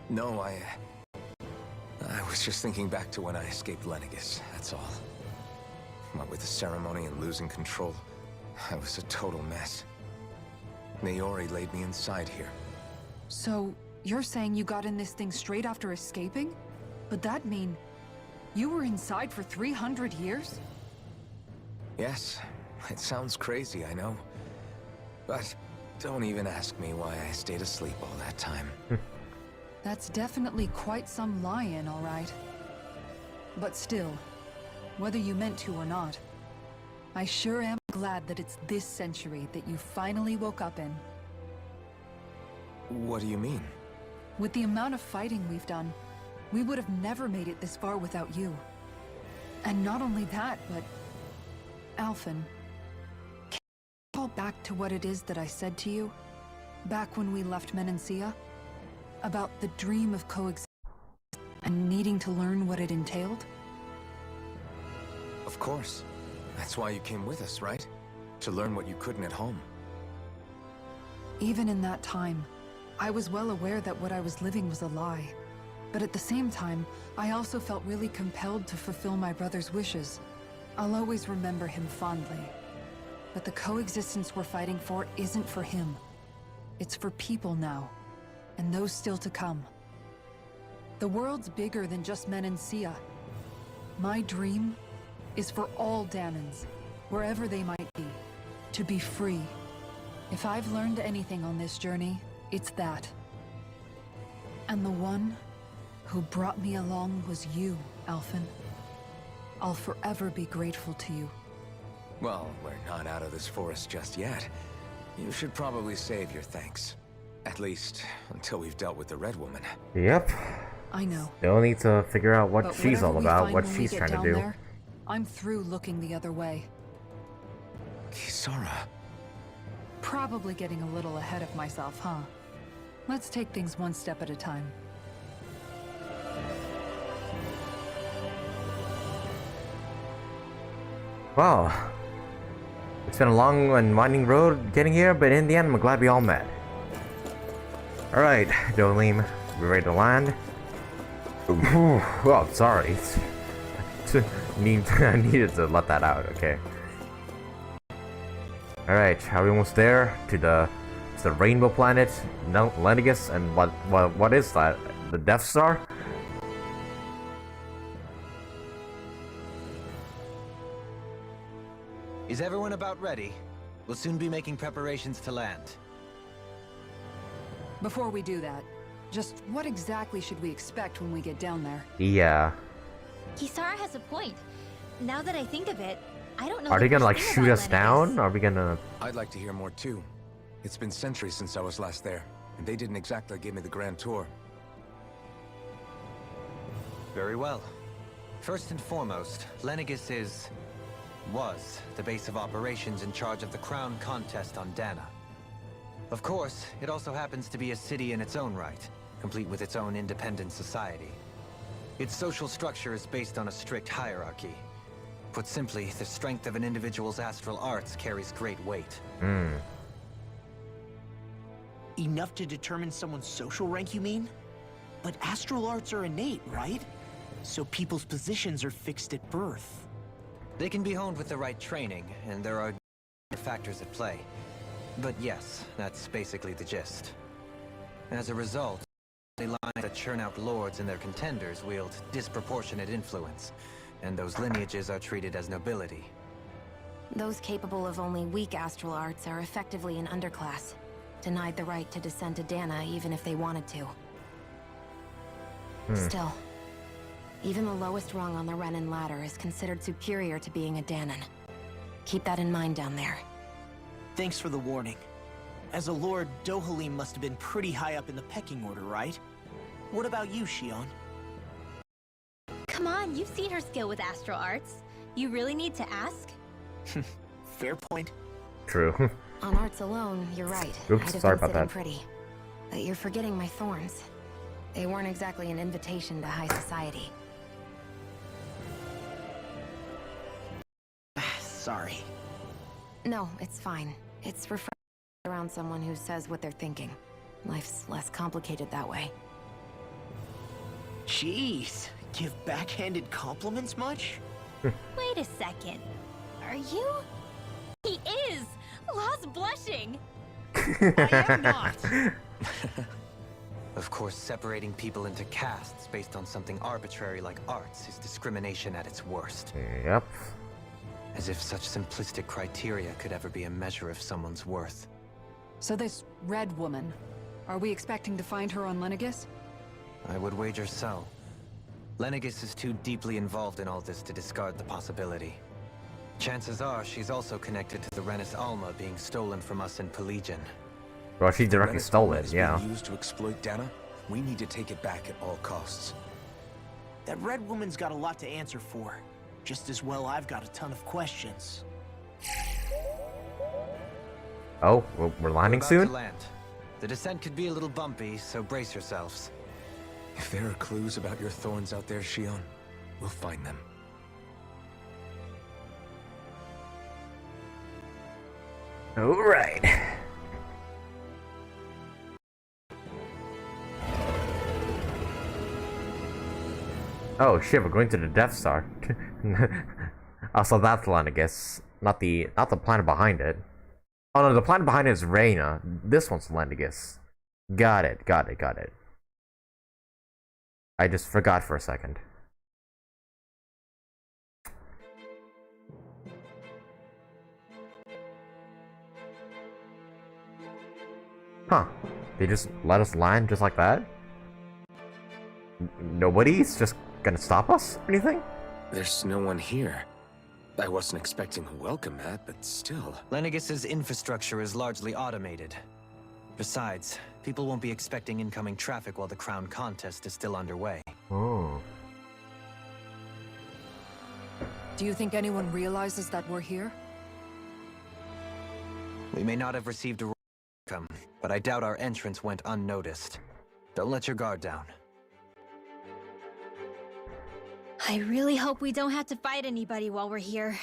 [SPEAKER 8] No, I was just thinking back to when I escaped Lenegis, that's all. What with the ceremony and losing control, I was a total mess. Naori laid me inside here.
[SPEAKER 7] So, you're saying you got in this thing straight after escaping? But that mean you were inside for 300 years?
[SPEAKER 8] Yes, it sounds crazy, I know. But don't even ask me why I stayed asleep all that time.
[SPEAKER 7] That's definitely quite some lie-in, all right. But still, whether you meant to or not, I sure am glad that it's this century that you finally woke up in.
[SPEAKER 8] What do you mean?
[SPEAKER 7] With the amount of fighting we've done, we would have never made it this far without you. And not only that, but... Alphen, can you call back to what it is that I said to you? Back when we left Menancia? About the dream of coexistence and needing to learn what it entailed?
[SPEAKER 8] Of course. That's why you came with us, right? To learn what you couldn't at home.
[SPEAKER 7] Even in that time, I was well aware that what I was living was a lie. But at the same time, I also felt really compelled to fulfill my brother's wishes. I'll always remember him fondly. But the coexistence we're fighting for isn't for him. It's for people now, and those still to come. The world's bigger than just Menancia. My dream is for all Danans, wherever they might be, to be free. If I've learned anything on this journey, it's that. And the one who brought me along was you, Alphen. I'll forever be grateful to you.
[SPEAKER 8] Well, we're not out of this forest just yet. You should probably save your thanks. At least, until we've dealt with the Red Woman.
[SPEAKER 1] Yep.
[SPEAKER 7] I know.
[SPEAKER 1] Still need to figure out what
[SPEAKER 7] But
[SPEAKER 1] she's all
[SPEAKER 7] whatever we
[SPEAKER 1] about,
[SPEAKER 7] find
[SPEAKER 1] what
[SPEAKER 7] when we
[SPEAKER 1] she's
[SPEAKER 7] get
[SPEAKER 1] trying to
[SPEAKER 7] down
[SPEAKER 1] do.
[SPEAKER 7] there, I'm through looking the other way.
[SPEAKER 8] Kisara.
[SPEAKER 7] Probably getting a little ahead of myself, huh? Let's take things one step at a time.
[SPEAKER 1] Well, it's been a long and winding road getting here, but in the end, I'm glad we all met. Alright, Jolene, we ready to land? Oh, sorry. I needed to let that out, okay. Alright, are we almost there? To the rainbow planet, Lenegis, and what is that? The Death Star?
[SPEAKER 4] Is everyone about ready? We'll soon be making preparations to land.
[SPEAKER 7] Before we do that, just what exactly should we expect when we get down there?
[SPEAKER 1] Yeah.
[SPEAKER 3] Kisara has a point. Now that I think of it, I don't know.
[SPEAKER 1] Are they
[SPEAKER 3] the
[SPEAKER 1] gonna like
[SPEAKER 3] first
[SPEAKER 1] shoot
[SPEAKER 3] thing
[SPEAKER 1] us
[SPEAKER 3] about Lenegis.
[SPEAKER 1] down? Are we gonna...
[SPEAKER 8] I'd like to hear more too. It's been centuries since I was last there, and they didn't exactly give me the grand tour.
[SPEAKER 4] Very well. First and foremost, Lenegis was the base of operations in charge of the crown contest on Dana. Of course, it also happens to be a city in its own right, complete with its own independent society. Its social structure is based on a strict hierarchy. Put simply, the strength of an individual's astral arts carries great weight.
[SPEAKER 6] Enough to determine someone's social rank, you mean? But astral arts are innate, right? So people's positions are fixed at birth.
[SPEAKER 4] They can be honed with the right training, and there are factors at play. But yes, that's basically the gist. As a result, the lines that churn out lords and their contenders wield disproportionate influence, and those lineages are treated as nobility.
[SPEAKER 2] Those capable of only weak astral arts are effectively an underclass, denied the right to descend to Dana even if they wanted to. Still, even the lowest rung on the Renin ladder is considered superior to being a Danan. Keep that in mind down there.
[SPEAKER 6] Thanks for the warning. As a lord, Dohalim must have been pretty high up in the pecking order, right? What about you, Shion?
[SPEAKER 3] Come on, you've seen her skill with astral arts. You really need to ask?
[SPEAKER 6] Fair point.
[SPEAKER 1] True.
[SPEAKER 2] On arts alone, you're right.
[SPEAKER 1] Oops,
[SPEAKER 2] I'd have
[SPEAKER 1] sorry
[SPEAKER 2] been
[SPEAKER 1] about
[SPEAKER 2] sitting
[SPEAKER 1] that.
[SPEAKER 2] pretty. But you're forgetting my thorns. They weren't exactly an invitation to high society.
[SPEAKER 6] Sorry.
[SPEAKER 2] No, it's fine. It's refreshing around someone who says what they're thinking. Life's less complicated that way.
[SPEAKER 6] Jeez, give backhanded compliments much?
[SPEAKER 3] Wait a second. Are you? He is! Law's blushing!
[SPEAKER 6] I am not!
[SPEAKER 4] Of course, separating people into castes based on something arbitrary like arts is discrimination at its worst.
[SPEAKER 1] Yep.
[SPEAKER 4] As if such simplistic criteria could ever be a measure of someone's worth.
[SPEAKER 7] So this Red Woman, are we expecting to find her on Lenegis?
[SPEAKER 4] I would wager so. Lenegis is too deeply involved in all this to discard the possibility. Chances are she's also connected to the Renis Alma being stolen from us in Pelagian.
[SPEAKER 1] Well, she directly
[SPEAKER 8] Renis
[SPEAKER 1] stole
[SPEAKER 8] Alma
[SPEAKER 1] it,
[SPEAKER 8] is
[SPEAKER 1] yeah.
[SPEAKER 8] being used to exploit Dana. We need to take it back at all costs.
[SPEAKER 6] That red woman's got a lot to answer for. Just as well I've got a ton of questions.
[SPEAKER 1] Oh, we're landing
[SPEAKER 4] We're about
[SPEAKER 1] soon?
[SPEAKER 4] to land. The descent could be a little bumpy, so brace yourselves.
[SPEAKER 8] If there are clues about your thorns out there, Shion, we'll find them.
[SPEAKER 1] Alright. Oh shit, we're going to the Death Star. Also, that's Lenegis, not the planet behind it. Oh no, the planet behind it is Reina. This one's Lenegis. Got it. I just forgot for a second. Huh. They just let us land just like that? Nobody's just gonna stop us or anything?
[SPEAKER 5] There's no one here. I wasn't expecting a welcome mat, but still.
[SPEAKER 4] Lenegis's infrastructure is largely automated. Besides, people won't be expecting incoming traffic while the crown contest is still underway.
[SPEAKER 1] Oh.
[SPEAKER 7] Do you think anyone realizes that we're here?
[SPEAKER 4] We may not have received a welcome, but I doubt our entrance went unnoticed. Don't let your guard down.
[SPEAKER 3] I really hope we don't have to fight anybody while we're here.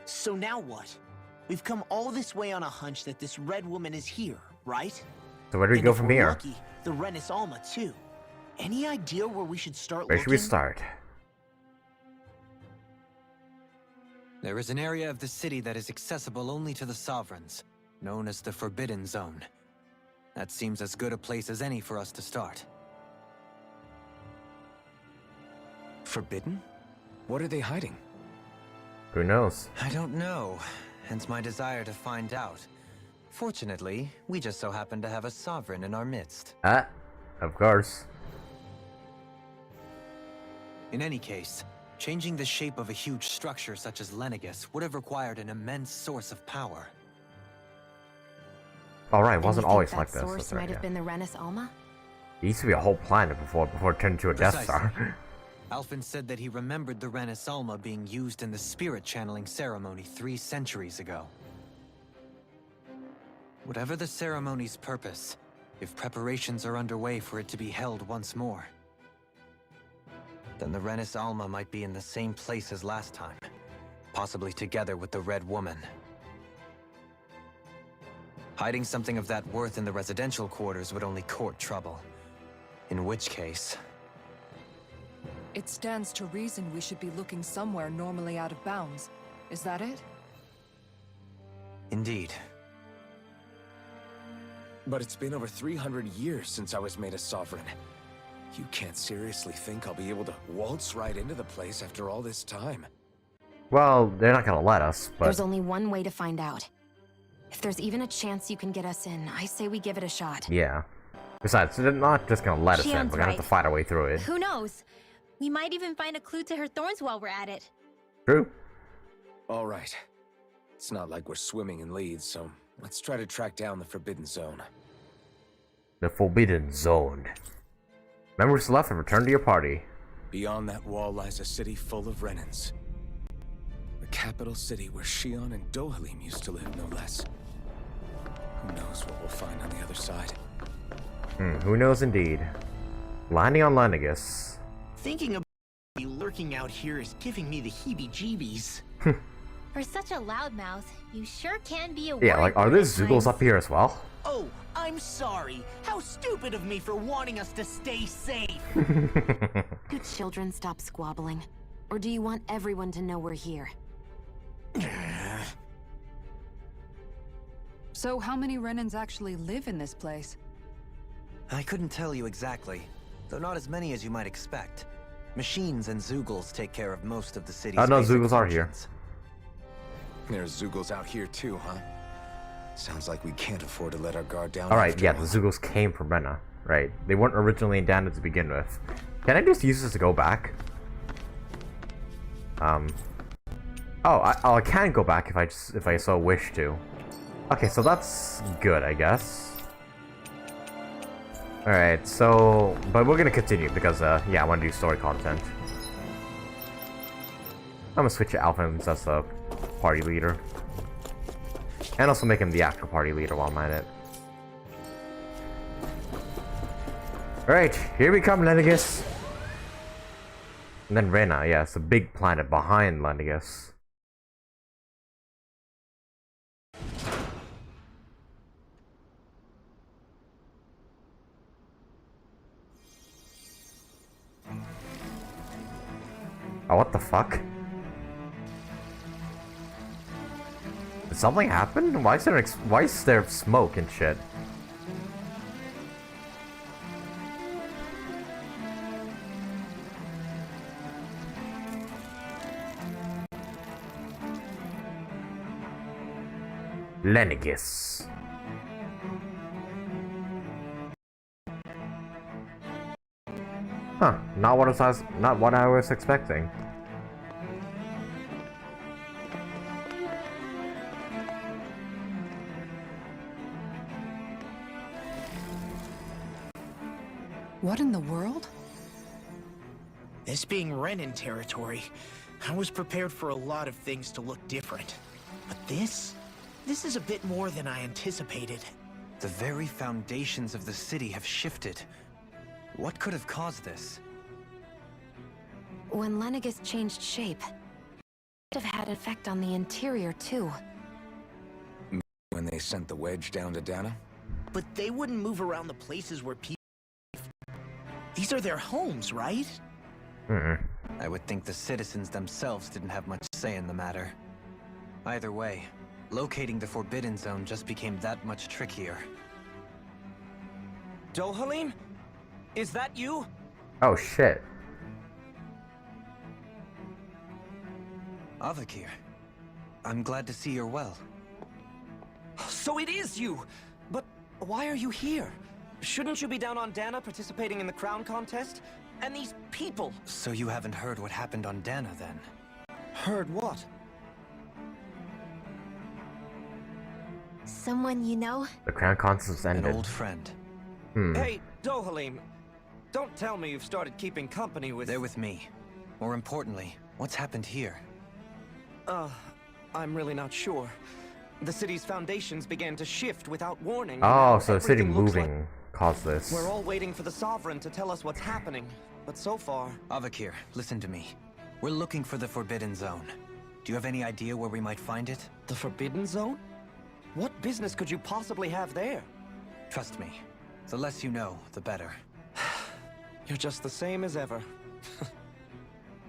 [SPEAKER 6] So now what? We've come all this way on a hunch that this red woman is here, right?
[SPEAKER 1] So where do we
[SPEAKER 6] And
[SPEAKER 1] go
[SPEAKER 6] if
[SPEAKER 1] from
[SPEAKER 6] we're
[SPEAKER 1] here?
[SPEAKER 6] Lucky, the Renis Alma too. Any idea where we should start
[SPEAKER 1] Where
[SPEAKER 6] looking?
[SPEAKER 1] should we start?
[SPEAKER 4] There is an area of the city that is accessible only to the Sovereigns, known as the Forbidden Zone. That seems as good a place as any for us to start.
[SPEAKER 8] Forbidden? What are they hiding?
[SPEAKER 1] Who knows?
[SPEAKER 4] I don't know, hence my desire to find out. Fortunately, we just so happen to have a Sovereign in our midst.
[SPEAKER 1] Ah, of course.
[SPEAKER 4] In any case, changing the shape of a huge structure such as Lenegis would have required an immense source of power.
[SPEAKER 1] Alright, it
[SPEAKER 2] And
[SPEAKER 1] wasn't
[SPEAKER 2] you think
[SPEAKER 1] always
[SPEAKER 2] that
[SPEAKER 1] like this.
[SPEAKER 2] source
[SPEAKER 1] That's right,
[SPEAKER 2] might have
[SPEAKER 1] yeah.
[SPEAKER 2] been the Renis Alma?
[SPEAKER 1] It used to be a whole planet before it turned into a Death Star.
[SPEAKER 4] Alphen said that he remembered the Renis Alma being used in the spirit channeling ceremony 3 centuries ago. Whatever the ceremony's purpose, if preparations are underway for it to be held once more, then the Renis Alma might be in the same place as last time, possibly together with the Red Woman. Hiding something of that worth in the residential quarters would only court trouble. In which case...
[SPEAKER 7] It stands to reason we should be looking somewhere normally out of bounds. Is that it?
[SPEAKER 4] Indeed.
[SPEAKER 8] But it's been over 300 years since I was made a sovereign. You can't seriously think I'll be able to waltz right into the place after all this time.
[SPEAKER 1] Well, they're not gonna let us, but...
[SPEAKER 2] There's only one way to find out. If there's even a chance you can get us in, I say we give it a shot.
[SPEAKER 1] Yeah. Besides, they're not just gonna let us in.
[SPEAKER 3] Shion's
[SPEAKER 1] We're gonna have to fight our way through it.
[SPEAKER 3] Who knows? We might even find a clue to her thorns while we're at it.
[SPEAKER 1] True.
[SPEAKER 8] All right. It's not like we're swimming in leads, so let's try to track down the Forbidden Zone.
[SPEAKER 1] The Forbidden Zone. Members left and return to your party.
[SPEAKER 8] Beyond that wall lies a city full of Renins. The capital city where Shion and Dohalim used to live, no less. Who knows what we'll find on the other side?
[SPEAKER 1] Who knows indeed. Landing on Lenegis.
[SPEAKER 6] Thinking about me lurking out here is giving me the heebie-jeebies.
[SPEAKER 3] For such a loudmouth, you sure can be a
[SPEAKER 1] Yeah, like, are there
[SPEAKER 3] worrywart at
[SPEAKER 1] Zoogles
[SPEAKER 3] times.
[SPEAKER 1] up here as well?
[SPEAKER 6] Oh, I'm sorry. How stupid of me for wanting us to stay safe.
[SPEAKER 2] Do children stop squabbling? Or do you want everyone to know we're here?
[SPEAKER 7] So how many Renins actually live in this place?
[SPEAKER 4] I couldn't tell you exactly, though not as many as you might expect. Machines and Zoogles take care of most of the city's
[SPEAKER 1] Oh, no,
[SPEAKER 4] basic
[SPEAKER 1] Zoogles are here.
[SPEAKER 4] functions.
[SPEAKER 8] There's Zoogles out here too, huh? Sounds like we can't afford to let our guard down.
[SPEAKER 1] Alright,
[SPEAKER 8] after
[SPEAKER 1] yeah,
[SPEAKER 8] all.
[SPEAKER 1] the Zoogles came from Rena. Right. They weren't originally in Dana to begin with. Can I just use this to go back? Oh, I can go back if I so wish to. Okay, so that's good, I guess. Alright, so... But we're gonna continue because, yeah, I want to do story content. I'm gonna switch to Alphen as the party leader. And also make him the actual party leader while I'm at it. Alright, here we come, Lenegis. And then Rena, yeah, it's the big planet behind Lenegis. Oh, what the fuck? Did something happen? Why is there smoke and shit? Lenegis. Huh, not what I was expecting.
[SPEAKER 7] What in the world?
[SPEAKER 6] This being Renin territory, I was prepared for a lot of things to look different. But this is a bit more than I anticipated.
[SPEAKER 4] The very foundations of the city have shifted. What could have caused this?
[SPEAKER 2] When Lenegis changed shape, it have had effect on the interior too.
[SPEAKER 8] When they sent the wedge down to Dana?
[SPEAKER 6] But they wouldn't move around the places where people... These are their homes, right?
[SPEAKER 4] I would think the citizens themselves didn't have much say in the matter. Either way, locating the Forbidden Zone just became that much trickier.
[SPEAKER 9] Dohalim? Is that you?
[SPEAKER 1] Oh shit.
[SPEAKER 4] Avakir, I'm glad to see you're well.
[SPEAKER 9] So it is you! But why are you here? Shouldn't you be down on Dana participating in the crown contest? And these people!
[SPEAKER 4] So you haven't heard what happened on Dana, then?
[SPEAKER 9] Heard what?
[SPEAKER 2] Someone you know?
[SPEAKER 1] The crown contest
[SPEAKER 4] An
[SPEAKER 1] ended.
[SPEAKER 4] old friend.
[SPEAKER 9] Hey, Dohalim, don't tell me you've started keeping company with...
[SPEAKER 4] They're with me. More importantly, what's happened here?
[SPEAKER 9] I'm really not sure. The city's foundations began to shift without warning.
[SPEAKER 1] Oh, so the city
[SPEAKER 9] Everything looks like-
[SPEAKER 1] moving caused this.
[SPEAKER 9] We're all waiting for the Sovereign to tell us what's happening. But so far...
[SPEAKER 4] Avakir, listen to me. We're looking for the Forbidden Zone. Do you have any idea where we might find it?
[SPEAKER 9] The Forbidden Zone? What business could you possibly have there?
[SPEAKER 4] Trust me. The less you know, the better.
[SPEAKER 9] You're just the same as ever.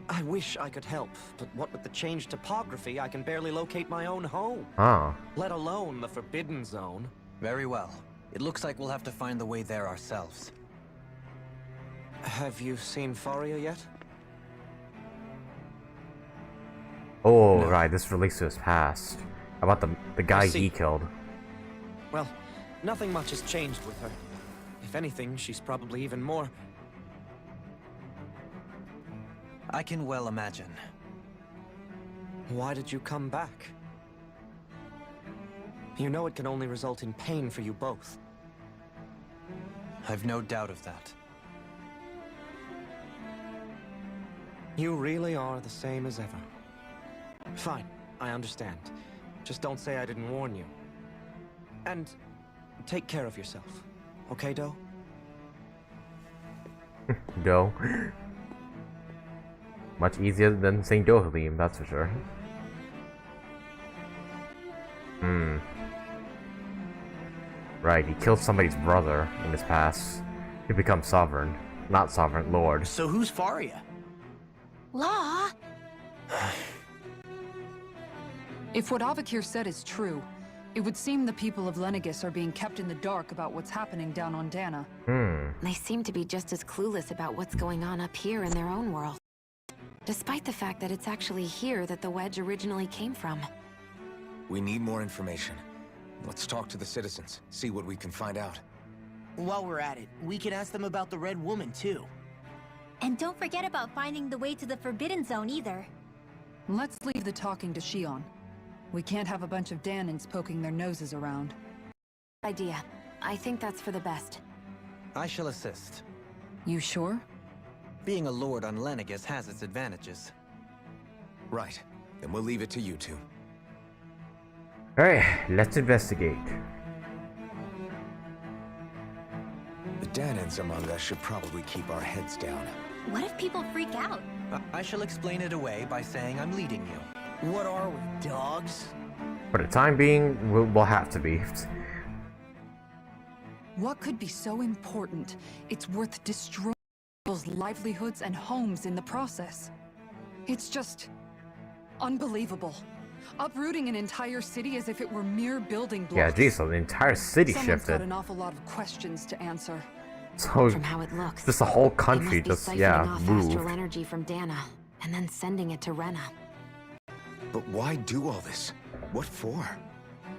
[SPEAKER 9] I wish I could help, but what with the changed topography, I can barely locate my own home.
[SPEAKER 1] Ah.
[SPEAKER 9] Let alone the Forbidden Zone.
[SPEAKER 4] Very well. It looks like we'll have to find the way there ourselves.
[SPEAKER 9] Have you seen Faria yet?
[SPEAKER 1] Oh,
[SPEAKER 9] No.
[SPEAKER 1] right, this relates to his past. About the guy
[SPEAKER 9] see.
[SPEAKER 1] he killed.
[SPEAKER 9] Well, nothing much has changed with her. If anything, she's probably even more...
[SPEAKER 4] I can well imagine.
[SPEAKER 9] Why did you come back? You know it can only result in pain for you both.
[SPEAKER 4] I've no doubt of that.
[SPEAKER 9] You really are the same as ever. Fine, I understand. Just don't say I didn't warn you. And take care of yourself, okay, Doe?
[SPEAKER 1] Doe. Much easier than saying Dohalim, that's for sure. Right, he killed somebody's brother in his past. He becomes sovereign. Not sovereign, lord.
[SPEAKER 6] So who's Faria?
[SPEAKER 2] Law?
[SPEAKER 7] If what Avakir said is true, it would seem the people of Lenegis are being kept in the dark about what's happening down on Dana.
[SPEAKER 2] They seem to be just as clueless about what's going on up here in their own world. Despite the fact that it's actually here that the wedge originally came from.
[SPEAKER 8] We need more information. Let's talk to the citizens, see what we can find out.
[SPEAKER 6] While we're at it, we can ask them about the Red Woman, too.
[SPEAKER 3] And don't forget about finding the way to the Forbidden Zone either.
[SPEAKER 7] Let's leave the talking to Shion. We can't have a bunch of Danans poking their noses around.
[SPEAKER 2] Idea. I think that's for the best.
[SPEAKER 4] I shall assist.
[SPEAKER 7] You sure?
[SPEAKER 4] Being a lord on Lenegis has its advantages.
[SPEAKER 8] Right. Then we'll leave it to you two.
[SPEAKER 1] Alright, let's investigate.
[SPEAKER 8] The Danans among us should probably keep our heads down.
[SPEAKER 3] What if people freak out?
[SPEAKER 4] I shall explain it away by saying I'm leading you.
[SPEAKER 6] What are we, dogs?
[SPEAKER 1] For the time being, we'll have to be.
[SPEAKER 7] What could be so important? It's worth destroying people's livelihoods and homes in the process. It's just unbelievable. Uprooting an entire city as if it were mere building blocks.
[SPEAKER 1] Yeah, geez, so the entire city
[SPEAKER 7] Someone's
[SPEAKER 1] shifted.
[SPEAKER 7] got an awful lot of questions to answer.
[SPEAKER 1] So
[SPEAKER 2] From how it looks,
[SPEAKER 1] just the whole
[SPEAKER 2] they
[SPEAKER 1] country
[SPEAKER 2] must be
[SPEAKER 1] just, yeah,
[SPEAKER 2] siphoning off
[SPEAKER 1] moved.
[SPEAKER 2] astral energy from Dana, and then sending it to Rena.
[SPEAKER 8] But why do all this? What for?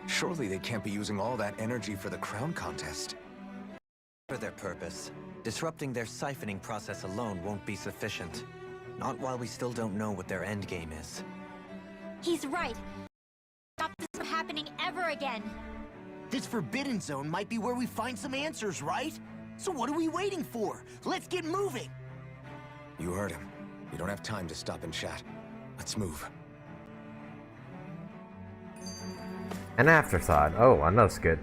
[SPEAKER 8] Surely they can't be using all that energy for the crown contest.
[SPEAKER 4] For their purpose, disrupting their siphoning process alone won't be sufficient. Not while we still don't know what their endgame is.
[SPEAKER 3] He's right. Stop this from happening ever again.
[SPEAKER 6] This Forbidden Zone might be where we find some answers, right? So what are we waiting for? Let's get moving!
[SPEAKER 8] You heard him. We don't have time to stop and chat. Let's move.
[SPEAKER 1] An afterthought. Oh, I know it's good.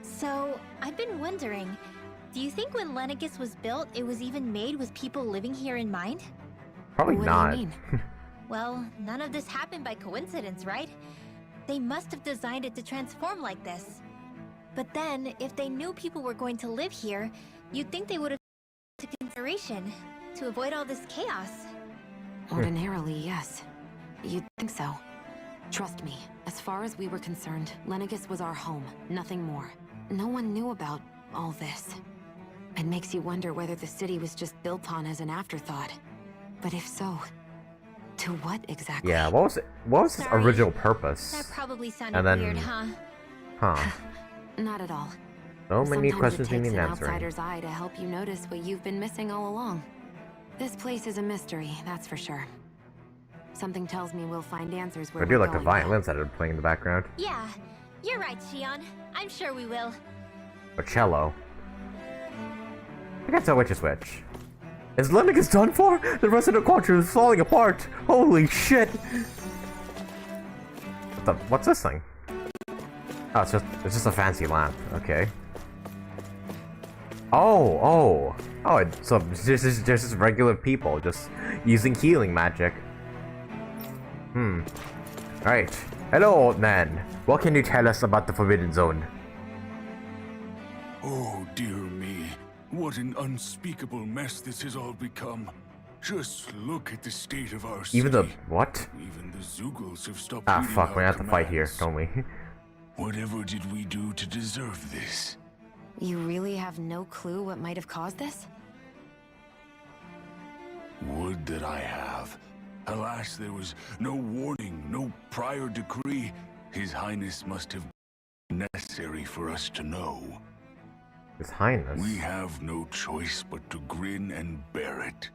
[SPEAKER 3] So, I've been wondering, do you think when Lenegis was built, it was even made with people living here in mind?
[SPEAKER 1] Probably
[SPEAKER 2] What
[SPEAKER 1] not.
[SPEAKER 2] do you mean?
[SPEAKER 3] Well, none of this happened by coincidence, right? They must have designed it to transform like this. But then, if they knew people were going to live here, you'd think they would have taken consideration to avoid all this chaos.
[SPEAKER 2] Ordinarily, yes. You'd think so. Trust me, as far as we were concerned, Lenegis was our home, nothing more. No one knew about all this. It makes you wonder whether the city was just built on as an afterthought. But if so, to what exactly?
[SPEAKER 1] Yeah, what was it? What was its
[SPEAKER 3] Sorry.
[SPEAKER 1] original purpose?
[SPEAKER 3] That probably sounded
[SPEAKER 1] And then-
[SPEAKER 3] weird, huh?
[SPEAKER 1] Huh.
[SPEAKER 2] Not at all.
[SPEAKER 1] So many
[SPEAKER 2] Sometimes
[SPEAKER 1] questions
[SPEAKER 2] it
[SPEAKER 1] we
[SPEAKER 2] takes
[SPEAKER 1] need
[SPEAKER 2] an
[SPEAKER 1] answering.
[SPEAKER 2] outsider's eye to help you notice what you've been missing all along. This place is a mystery, that's for sure. Something tells me we'll find answers where
[SPEAKER 1] I do
[SPEAKER 2] we're
[SPEAKER 1] like the
[SPEAKER 2] going
[SPEAKER 1] violins that are playing in the background.
[SPEAKER 3] Yeah, you're right, Shion. I'm sure we will.
[SPEAKER 1] Or cello. I can't tell which is which. Is Lenegis done for? The rest of the culture is falling apart. Holy shit! What's this thing? Oh, it's just a fancy lamp. Okay. Oh. So there's just regular people just using healing magic. Alright. Hello, old man. What can you tell us about the Forbidden Zone?
[SPEAKER 10] Oh, dear me. What an unspeakable mess this has all become. Just look at the state of our city.
[SPEAKER 1] Even the what?
[SPEAKER 10] Even the Zugals have stopped
[SPEAKER 1] Ah,
[SPEAKER 10] heeding
[SPEAKER 1] fuck. We
[SPEAKER 10] our
[SPEAKER 1] have to fight here,
[SPEAKER 10] commands.
[SPEAKER 1] don't we?
[SPEAKER 10] Whatever did we do to deserve this?
[SPEAKER 2] You really have no clue what might have caused this?
[SPEAKER 10] Would that I have. Alas, there was no warning, no prior decree. His Highness must have been necessary for us to know.
[SPEAKER 1] His Highness.
[SPEAKER 10] We have no choice but to grin and bear it.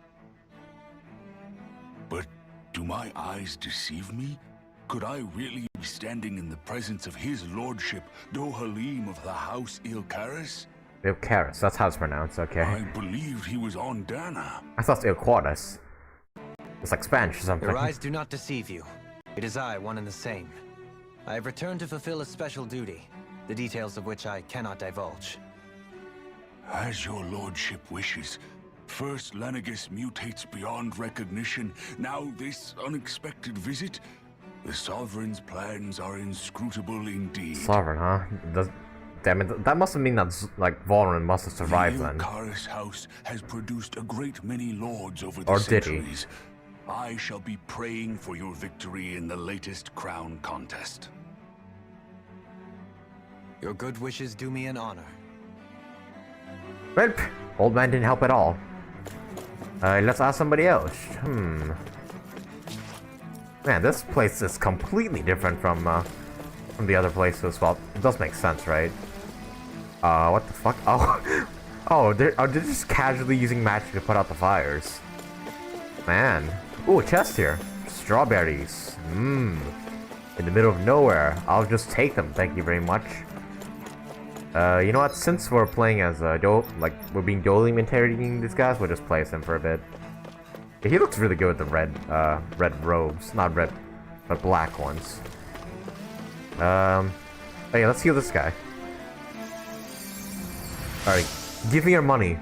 [SPEAKER 10] But do my eyes deceive me? Could I really be standing in the presence of his lordship, Dohalim of the House Ilkaris?
[SPEAKER 1] Ilkaris, that's how it's pronounced, okay.
[SPEAKER 10] I believed he was on Dana.
[SPEAKER 1] I thought it's Ilquaris. It's like Spanish or something.
[SPEAKER 4] Your eyes do not deceive you. It is I, one and the same. I have returned to fulfill a special duty, the details of which I cannot divulge.
[SPEAKER 10] As your lordship wishes. First Lenegis mutates beyond recognition, now this unexpected visit. The Sovereign's plans are inscrutable indeed.
[SPEAKER 1] Sovereign, huh? Damn it, that must mean that, like, Volrin must have survived
[SPEAKER 10] the
[SPEAKER 1] then.
[SPEAKER 10] Ilkaris house has produced a great many lords over the
[SPEAKER 1] Or did he?
[SPEAKER 10] centuries. I shall be praying for your victory in the latest crown contest.
[SPEAKER 4] Your good wishes do me an honor.
[SPEAKER 1] Well, old man didn't help at all. Let's ask somebody else. Man, this place is completely different from the other places. Well, it does make sense, right? What the fuck? Oh, they're just casually using magic to put out the fires. Man. Ooh, a chest here. Strawberries. In the middle of nowhere. I'll just take them, thank you very much. You know what? Since we're playing as we're being dueling interrogating these guys, we'll just play as him for a bit. Yeah, he looks really good with the red robes, not red, but black ones. Oh yeah, let's heal this guy. Alright, give me your money.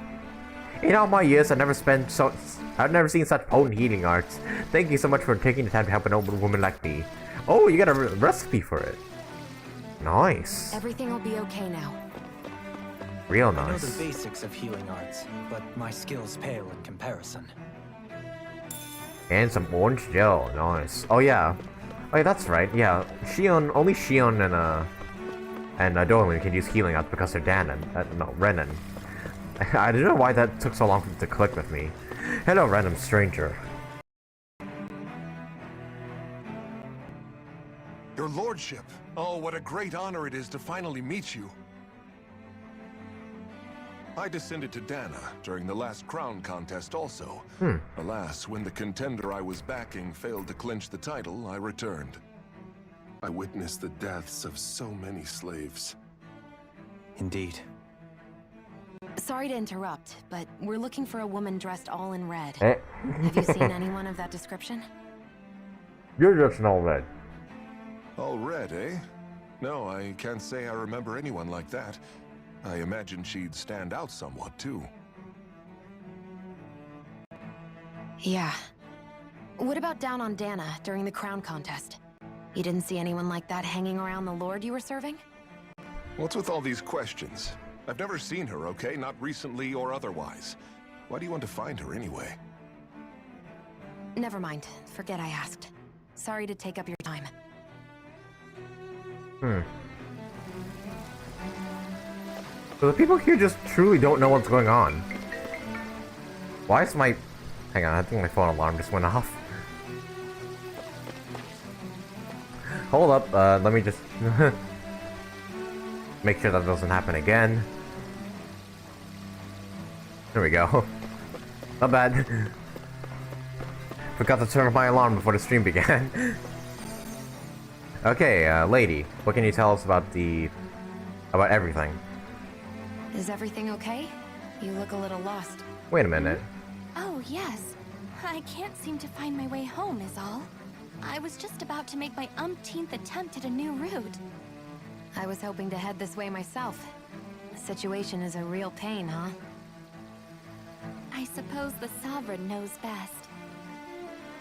[SPEAKER 1] In all my years, I've never seen such potent healing arts. Thank you so much for taking the time to help an old woman like me. Oh, you got a recipe for it. Nice.
[SPEAKER 2] Everything will be okay now.
[SPEAKER 1] Real
[SPEAKER 4] I know
[SPEAKER 1] nice.
[SPEAKER 4] the basics of healing arts, but my skills pale in comparison.
[SPEAKER 1] And some orange gel. Nice. Oh yeah. Oh yeah, that's right. Yeah, only Shion and Dorlin can use healing arts because they're Danon. No, Renan. I don't know why that took so long for it to click with me. Hello, random stranger.
[SPEAKER 11] Your lordship. Oh, what a great honor it is to finally meet you. I descended to Dana during the last crown contest also. Alas, when the contender I was backing failed to clinch the title, I returned. I witnessed the deaths of so many slaves.
[SPEAKER 4] Indeed.
[SPEAKER 2] Sorry to interrupt, but we're looking for a woman dressed all in red.
[SPEAKER 1] Eh?
[SPEAKER 2] Have you seen anyone of that description?
[SPEAKER 1] You're just all red.
[SPEAKER 11] All red, eh? No, I can't say I remember anyone like that. I imagine she'd stand out somewhat, too.
[SPEAKER 2] Yeah. What about down on Dana during the crown contest? You didn't see anyone like that hanging around the lord you were serving?
[SPEAKER 11] What's with all these questions? I've never seen her, okay? Not recently or otherwise. Why do you want to find her anyway?
[SPEAKER 2] Never mind. Forget I asked. Sorry to take up your time.
[SPEAKER 1] So the people here just truly don't know what's going on. Why is my... Hang on, I think my phone alarm just went off. Hold up, let me just... make sure that doesn't happen again. There we go. Not bad. Forgot to turn off my alarm before the stream began. Okay, lady, what can you tell us about about everything?
[SPEAKER 2] Is everything okay? You look a little lost.
[SPEAKER 1] Wait a minute.
[SPEAKER 3] Oh, yes. I can't seem to find my way home, is all. I was just about to make my umpteenth attempt at a new route.
[SPEAKER 2] I was hoping to head this way myself. The situation is a real pain, huh?
[SPEAKER 3] I suppose the Sovereign knows best.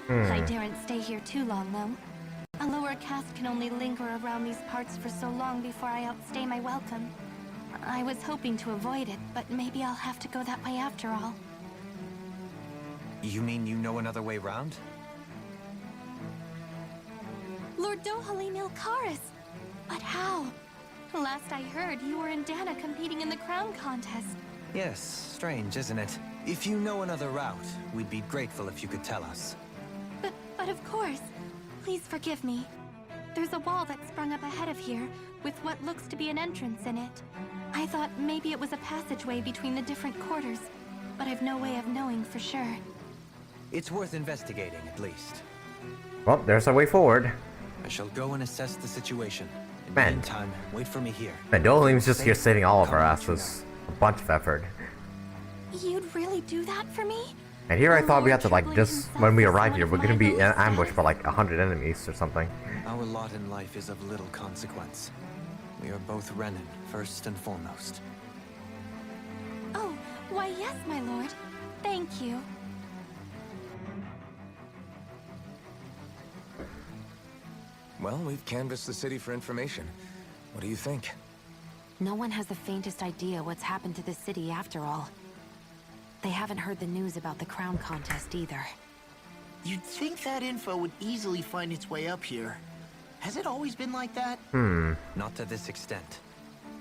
[SPEAKER 3] I daren't stay here too long, though. A lower caste can only linger around these parts for so long before I outstay my welcome. I was hoping to avoid it, but maybe I'll have to go that way after all.
[SPEAKER 4] You mean you know another way round?
[SPEAKER 3] Lord Dohalim Ilkaris! But how? Last I heard, you were in Dana competing in the crown contest.
[SPEAKER 4] Yes, strange, isn't it? If you know another route, we'd be grateful if you could tell us.
[SPEAKER 3] But of course. Please forgive me. There's a wall that sprung up ahead of here, with what looks to be an entrance in it. I thought maybe it was a passageway between the different quarters, but I've no way of knowing for sure.
[SPEAKER 4] It's worth investigating, at least.
[SPEAKER 1] Well, there's a way forward.
[SPEAKER 4] I shall go and assess the situation. In
[SPEAKER 1] Man.
[SPEAKER 4] the meantime, wait for me here.
[SPEAKER 1] Man, Dolim's just here saving all of our asses. A bunch of effort.
[SPEAKER 3] You'd really do that for me?
[SPEAKER 1] And here I thought we had to like just, when we arrive here, we're gonna be ambushed by like 100 enemies or something.
[SPEAKER 4] Our lot in life is of little consequence. We are both Renan, first and foremost.
[SPEAKER 3] Oh, why yes, my lord. Thank you.
[SPEAKER 8] Well, we've canvassed the city for information. What do you think?
[SPEAKER 2] No one has the faintest idea what's happened to the city after all. They haven't heard the news about the crown contest either.
[SPEAKER 6] You'd think that info would easily find its way up here. Has it always been like that?
[SPEAKER 4] Not to this extent.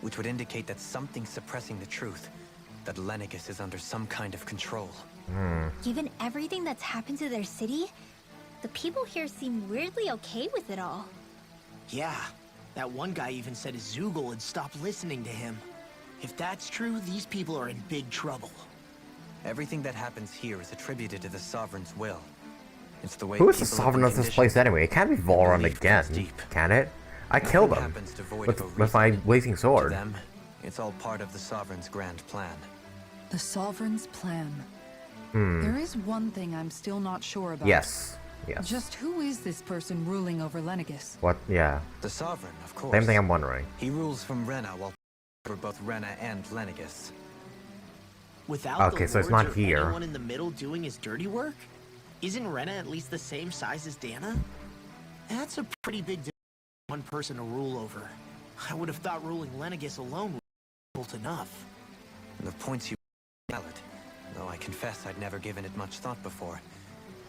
[SPEAKER 4] Which would indicate that something's suppressing the truth. That Lenegis is under some kind of control.
[SPEAKER 3] Given everything that's happened to their city, the people here seem weirdly okay with it all.
[SPEAKER 6] Yeah. That one guy even said his Zoogle had stopped listening to him. If that's true, these people are in big trouble.
[SPEAKER 4] Everything that happens here is attributed to the Sovereign's will. It's the way
[SPEAKER 1] Who is the
[SPEAKER 4] people have
[SPEAKER 1] sovereign
[SPEAKER 4] been
[SPEAKER 1] of this
[SPEAKER 4] conditioned.
[SPEAKER 1] place anyway? It can't be Volrun
[SPEAKER 4] Belief
[SPEAKER 1] again,
[SPEAKER 4] goes deep.
[SPEAKER 1] can it? I killed
[SPEAKER 4] Nothing
[SPEAKER 1] him
[SPEAKER 4] happens devoid of a
[SPEAKER 1] with my
[SPEAKER 4] reason.
[SPEAKER 1] blazing
[SPEAKER 4] To
[SPEAKER 1] sword.
[SPEAKER 4] them, it's all part of the Sovereign's grand plan.
[SPEAKER 7] The Sovereign's plan. There is one thing I'm still not sure about.
[SPEAKER 1] Yes. Yes.
[SPEAKER 7] Just who is this person ruling over Lenegis?
[SPEAKER 1] What? Yeah.
[SPEAKER 4] The Sovereign, of course.
[SPEAKER 1] Same thing I'm wondering.
[SPEAKER 4] He rules from Rena while for both Rena and Lenegis.
[SPEAKER 6] Without
[SPEAKER 1] Okay,
[SPEAKER 6] the
[SPEAKER 1] so it's
[SPEAKER 6] lords
[SPEAKER 1] not
[SPEAKER 6] or
[SPEAKER 1] here.
[SPEAKER 6] anyone in the middle doing his dirty work? Isn't Rena at least the same size as Dana? That's a pretty big deal for one person to rule over. I would have thought ruling Lenegis alone would be difficult enough.
[SPEAKER 4] The points you valid, though I confess I'd never given it much thought before.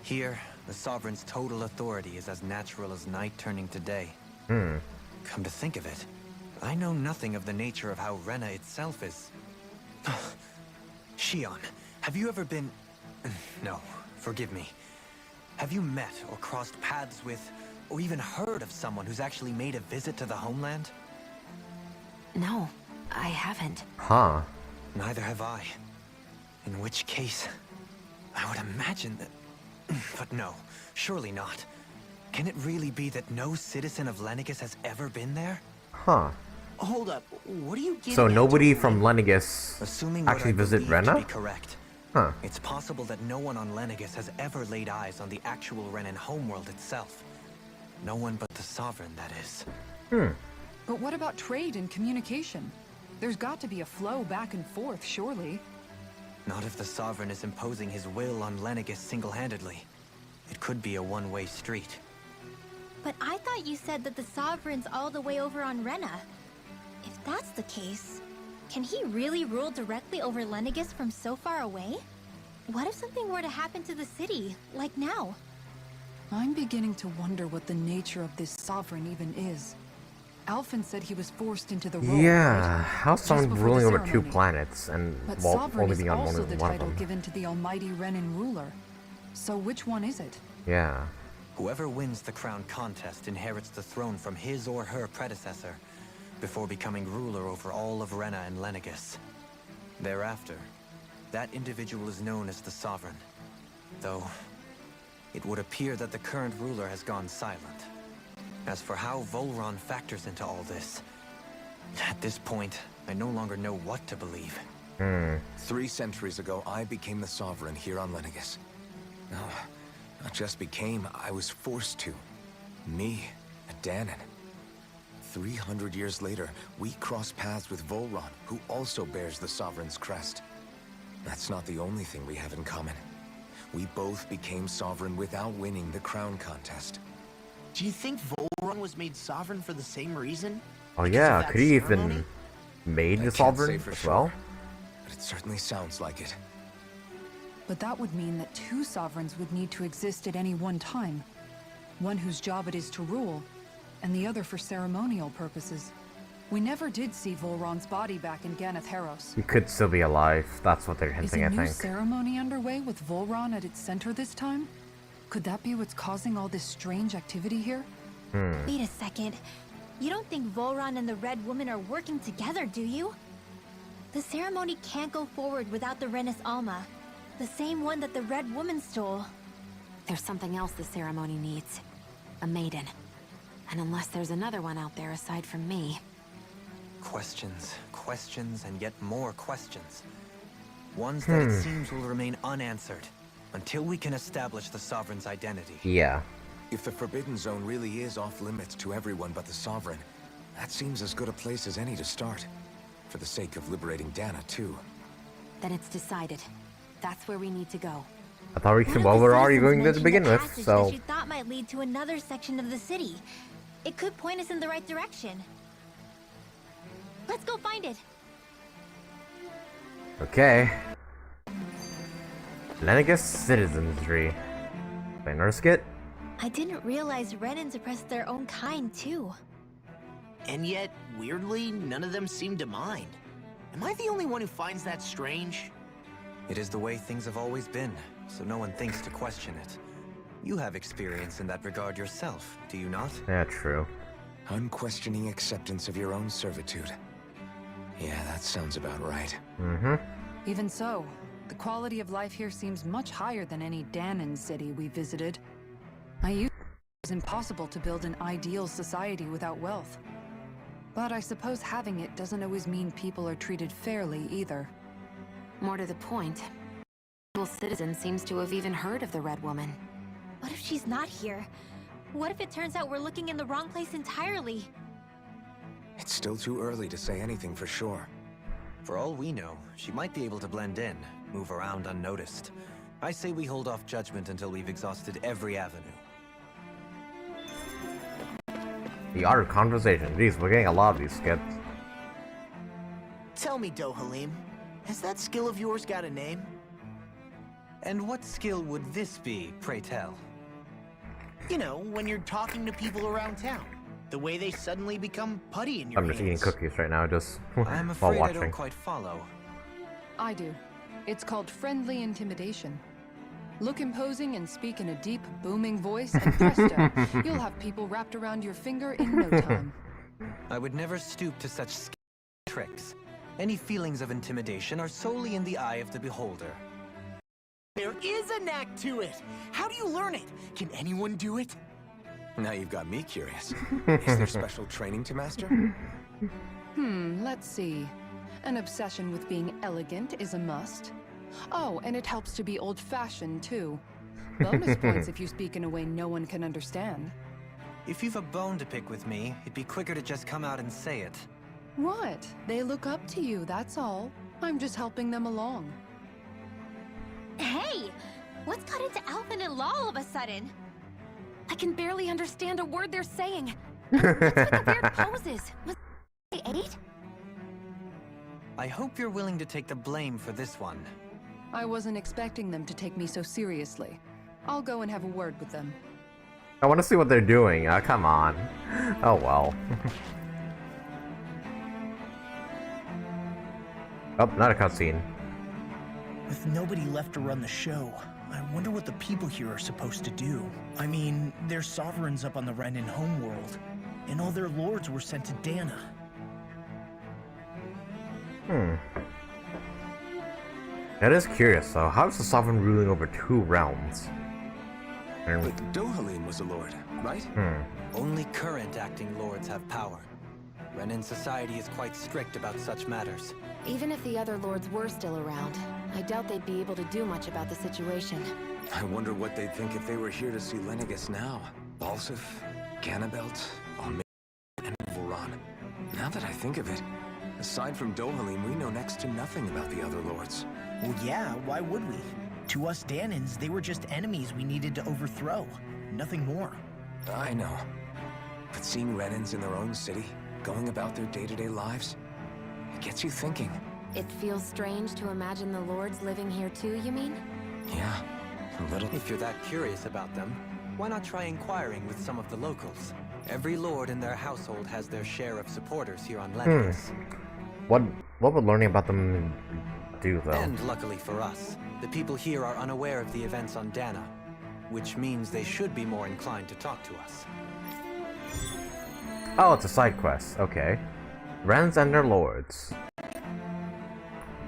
[SPEAKER 4] Here, the Sovereign's total authority is as natural as night turning to day. Come to think of it, I know nothing of the nature of how Rena itself is. Shion, have you ever been... No, forgive me. Have you met or crossed paths with, or even heard of someone who's actually made a visit to the homeland?
[SPEAKER 2] No, I haven't.
[SPEAKER 1] Huh.
[SPEAKER 4] Neither have I. In which case, I would imagine that... But no, surely not. Can it really be that no citizen of Lenegis has ever been there?
[SPEAKER 1] Huh.
[SPEAKER 6] Hold up, what are you getting
[SPEAKER 1] So
[SPEAKER 6] at,
[SPEAKER 1] nobody
[SPEAKER 6] Totally?
[SPEAKER 1] from Lenegis
[SPEAKER 4] Assuming
[SPEAKER 1] actually
[SPEAKER 4] what I
[SPEAKER 1] visit
[SPEAKER 4] believe
[SPEAKER 1] Rena?
[SPEAKER 4] to be correct,
[SPEAKER 1] Huh.
[SPEAKER 4] it's possible that no one on Lenegis has ever laid eyes on the actual Renan homeworld itself. No one but the Sovereign, that is.
[SPEAKER 7] But what about trade and communication? There's got to be a flow back and forth, surely.
[SPEAKER 4] Not if the Sovereign is imposing his will on Lenegis single-handedly. It could be a one-way street.
[SPEAKER 3] But I thought you said that the Sovereign's all the way over on Rena. If that's the case, can he really rule directly over Lenegis from so far away? What if something were to happen to the city, like now?
[SPEAKER 7] I'm beginning to wonder what the nature of this sovereign even is. Alphen said he was forced into the role,
[SPEAKER 1] Yeah,
[SPEAKER 7] right?
[SPEAKER 1] how's
[SPEAKER 7] Just
[SPEAKER 1] someone
[SPEAKER 7] before
[SPEAKER 1] ruling
[SPEAKER 7] the
[SPEAKER 1] over two
[SPEAKER 7] ceremony.
[SPEAKER 1] planets and
[SPEAKER 7] But
[SPEAKER 1] well,
[SPEAKER 7] sovereign
[SPEAKER 1] only
[SPEAKER 7] is
[SPEAKER 1] being on
[SPEAKER 7] also
[SPEAKER 1] one
[SPEAKER 7] the
[SPEAKER 1] of
[SPEAKER 7] title
[SPEAKER 1] them?
[SPEAKER 7] given to the almighty Renan ruler. So which one is it?
[SPEAKER 1] Yeah.
[SPEAKER 4] Whoever wins the crown contest inherits the throne from his or her predecessor, before becoming ruler over all of Rena and Lenegis. Thereafter, that individual is known as the Sovereign, though it would appear that the current ruler has gone silent. As for how Volron factors into all this, at this point, I no longer know what to believe.
[SPEAKER 8] 3 centuries ago, I became the Sovereign here on Lenegis. No, not just became, I was forced to. Me, a Danon. 300 years later, we cross paths with Volron, who also bears the Sovereign's crest. That's not the only thing we have in common. We both became Sovereign without winning the crown contest.
[SPEAKER 6] Do you think Volron was made sovereign for the same reason?
[SPEAKER 1] Oh
[SPEAKER 6] Because
[SPEAKER 1] yeah,
[SPEAKER 6] of that
[SPEAKER 1] could he
[SPEAKER 6] ceremony?
[SPEAKER 1] even made
[SPEAKER 8] I
[SPEAKER 1] the
[SPEAKER 8] can't
[SPEAKER 1] sovereign
[SPEAKER 8] say for
[SPEAKER 1] as
[SPEAKER 8] sure,
[SPEAKER 1] well?
[SPEAKER 8] but it certainly sounds like it.
[SPEAKER 7] But that would mean that 2 sovereigns would need to exist at any one time. One whose job it is to rule, and the other for ceremonial purposes. We never did see Volron's body back in Ganeth Haros.
[SPEAKER 1] He could still be alive. That's what they're
[SPEAKER 7] Is
[SPEAKER 1] hinting,
[SPEAKER 7] a
[SPEAKER 1] I
[SPEAKER 7] new
[SPEAKER 1] think.
[SPEAKER 7] ceremony underway with Volron at its center this time? Could that be what's causing all this strange activity here?
[SPEAKER 3] Wait a second. You don't think Volron and the Red Woman are working together, do you? The ceremony can't go forward without the Renis Alma. The same one that the Red Woman stole.
[SPEAKER 2] There's something else the ceremony needs. A maiden. And unless there's another one out there aside from me...
[SPEAKER 4] Questions, questions, and yet more questions. Ones that it seems will remain unanswered, until we can establish the Sovereign's identity.
[SPEAKER 1] Yeah.
[SPEAKER 8] If the Forbidden Zone really is off-limits to everyone but the Sovereign, that seems as good a place as any to start. For the sake of liberating Dana, too.
[SPEAKER 2] Then it's decided. That's where we need to go.
[SPEAKER 1] I thought we
[SPEAKER 3] One
[SPEAKER 1] should,
[SPEAKER 3] of
[SPEAKER 1] well,
[SPEAKER 3] the
[SPEAKER 1] we're already
[SPEAKER 3] citizens
[SPEAKER 1] going there to
[SPEAKER 3] mentioned
[SPEAKER 1] begin
[SPEAKER 3] a
[SPEAKER 1] with,
[SPEAKER 3] passage
[SPEAKER 1] so...
[SPEAKER 3] that you thought might lead to another section of the city. It could point us in the right direction. Let's go find it.
[SPEAKER 1] Okay. Lenegis citizenry. By Nurskit?
[SPEAKER 3] I didn't realize Renans oppressed their own kind, too.
[SPEAKER 6] And yet, weirdly, none of them seem to mind. Am I the only one who finds that strange?
[SPEAKER 4] It is the way things have always been, so no one thinks to question it. You have experience in that regard yourself, do you not?
[SPEAKER 1] Yeah, true.
[SPEAKER 8] Unquestioning acceptance of your own servitude. Yeah, that sounds about right.
[SPEAKER 7] Even so, the quality of life here seems much higher than any Danon city we visited. I used to think it was impossible to build an ideal society without wealth. But I suppose having it doesn't always mean people are treated fairly either.
[SPEAKER 2] More to the point, the citizen seems to have even heard of the Red Woman.
[SPEAKER 3] What if she's not here? What if it turns out we're looking in the wrong place entirely?
[SPEAKER 8] It's still too early to say anything for sure.
[SPEAKER 4] For all we know, she might be able to blend in, move around unnoticed. I say we hold off judgment until we've exhausted every avenue.
[SPEAKER 1] The art of conversation. Jeez, we're getting a lot of these skits.
[SPEAKER 6] Tell me, Dohalim, has that skill of yours got a name?
[SPEAKER 4] And what skill would this be, pray tell?
[SPEAKER 6] You know, when you're talking to people around town. The way they suddenly become putty in your
[SPEAKER 1] I'm just eating
[SPEAKER 6] hands.
[SPEAKER 1] cookies right now, just
[SPEAKER 4] I'm
[SPEAKER 1] while
[SPEAKER 4] afraid I
[SPEAKER 1] watching.
[SPEAKER 4] don't quite follow.
[SPEAKER 7] I do. It's called friendly intimidation. Look imposing and speak in a deep, booming voice, and presto, you'll have people wrapped around your finger in no time.
[SPEAKER 4] I would never stoop to such tricks. Any feelings of intimidation are solely in the eye of the beholder.
[SPEAKER 6] There is a knack to it. How do you learn it? Can anyone do it?
[SPEAKER 8] Now you've got me curious. Is there special training to master?
[SPEAKER 7] Let's see. An obsession with being elegant is a must. Oh, and it helps to be old-fashioned, too. Bonus points if you speak in a way no one can understand.
[SPEAKER 4] If you've a bone to pick with me, it'd be quicker to just come out and say it.
[SPEAKER 7] What? They look up to you, that's all. I'm just helping them along.
[SPEAKER 3] Hey! What's got into Alphen and Law all of a sudden?
[SPEAKER 2] I can barely understand a word they're saying. What's with the weird poses? Was they 8?
[SPEAKER 4] I hope you're willing to take the blame for this one.
[SPEAKER 7] I wasn't expecting them to take me so seriously. I'll go and have a word with them.
[SPEAKER 1] I want to see what they're doing. Come on. Oh well. Oh, not a cutscene.
[SPEAKER 6] With nobody left to run the show, I wonder what the people here are supposed to do. I mean, their sovereigns up on the Renin homeworld, and all their lords were sent to Dana.
[SPEAKER 1] That is curious, though. How is the sovereign ruling over 2 realms?
[SPEAKER 8] But Dohalim was a lord, right?
[SPEAKER 4] Only current acting lords have power. Renin society is quite strict about such matters.
[SPEAKER 2] Even if the other lords were still around, I doubt they'd be able to do much about the situation.
[SPEAKER 8] I wonder what they'd think if they were here to see Lenegis now. Balsif, Ganabelt, Alme, and Voran. Now that I think of it, aside from Dohalim, we know next to nothing about the other lords.
[SPEAKER 6] Well, yeah, why would we? To us Danans, they were just enemies we needed to overthrow. Nothing more.
[SPEAKER 8] I know. But seeing Renins in their own city, going about their day-to-day lives, it gets you thinking.
[SPEAKER 2] It feels strange to imagine the lords living here too, you mean?
[SPEAKER 8] Yeah, a little.
[SPEAKER 4] If you're that curious about them, why not try inquiring with some of the locals? Every lord in their household has their share of supporters here on Lenegis.
[SPEAKER 1] What would learning about them do, though?
[SPEAKER 4] And luckily for us, the people here are unaware of the events on Dana, which means they should be more inclined to talk to us.
[SPEAKER 1] Oh, it's a side quest. Okay. Rens and their lords.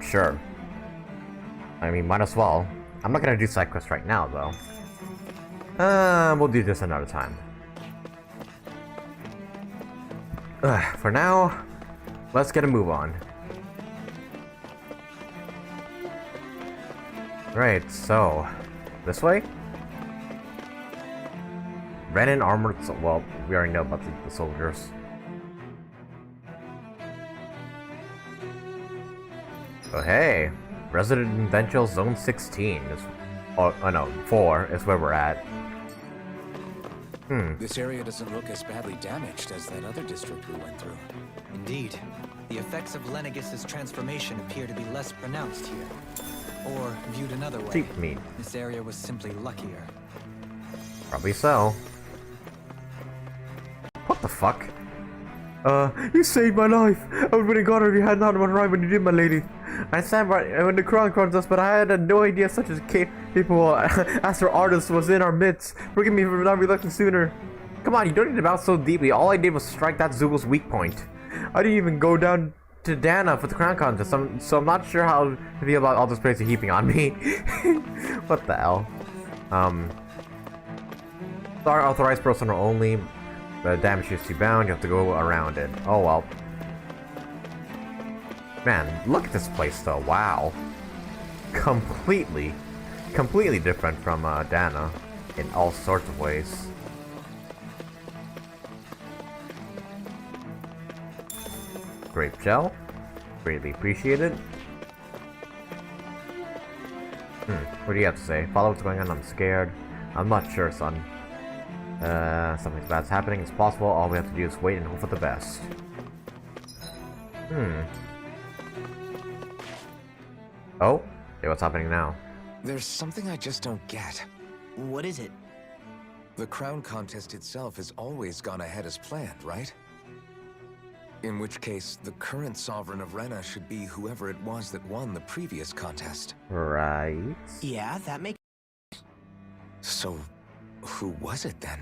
[SPEAKER 1] Sure. I mean, might as well. I'm not gonna do side quests right now, though. We'll do this another time. For now, let's get a move on. Right, so this way? Renin armored. Well, we already know about the soldiers. Oh hey, Residential Zone 16 is. Oh no, 4 is where we're at.
[SPEAKER 8] This area doesn't look as badly damaged as that other district we went through.
[SPEAKER 4] Indeed. The effects of Lenegis' transformation appear to be less pronounced here. Or, viewed another way,
[SPEAKER 1] Cheap meat.
[SPEAKER 4] this area was simply luckier.
[SPEAKER 1] Probably so. What the fuck? You saved my life! I would have got her if you had not arrived when you did, my lady. I stand right when the crown crowns us, but I had no idea such as capable as artist was in our midst. Forgive me for not relucting sooner. Come on, you don't need to bow so deeply. All I did was strike that Zoogle's weak point. I didn't even go down to Dana for the crown contest, so I'm not sure how to feel about all this praise you're heaping on me. What the hell? Sorry, authorized personnel only. The damage is too bound, you have to go around it. Oh well. Man, look at this place though, wow. Completely different from Dana. in all sorts of ways. Grape gel. Greatly appreciated. What do you have to say? Follow what's going on, I'm scared. I'm not sure, son. Something bad's happening, it's possible. All we have to do is wait and hope for the best. Oh? Hey, what's happening now?
[SPEAKER 8] There's something I just don't get.
[SPEAKER 6] What is it?
[SPEAKER 8] The crown contest itself has always gone ahead as planned, right? In which case, the current sovereign of Rena should be whoever it was that won the previous contest.
[SPEAKER 1] Right.
[SPEAKER 6] Yeah, that makes...
[SPEAKER 8] So, who was it then?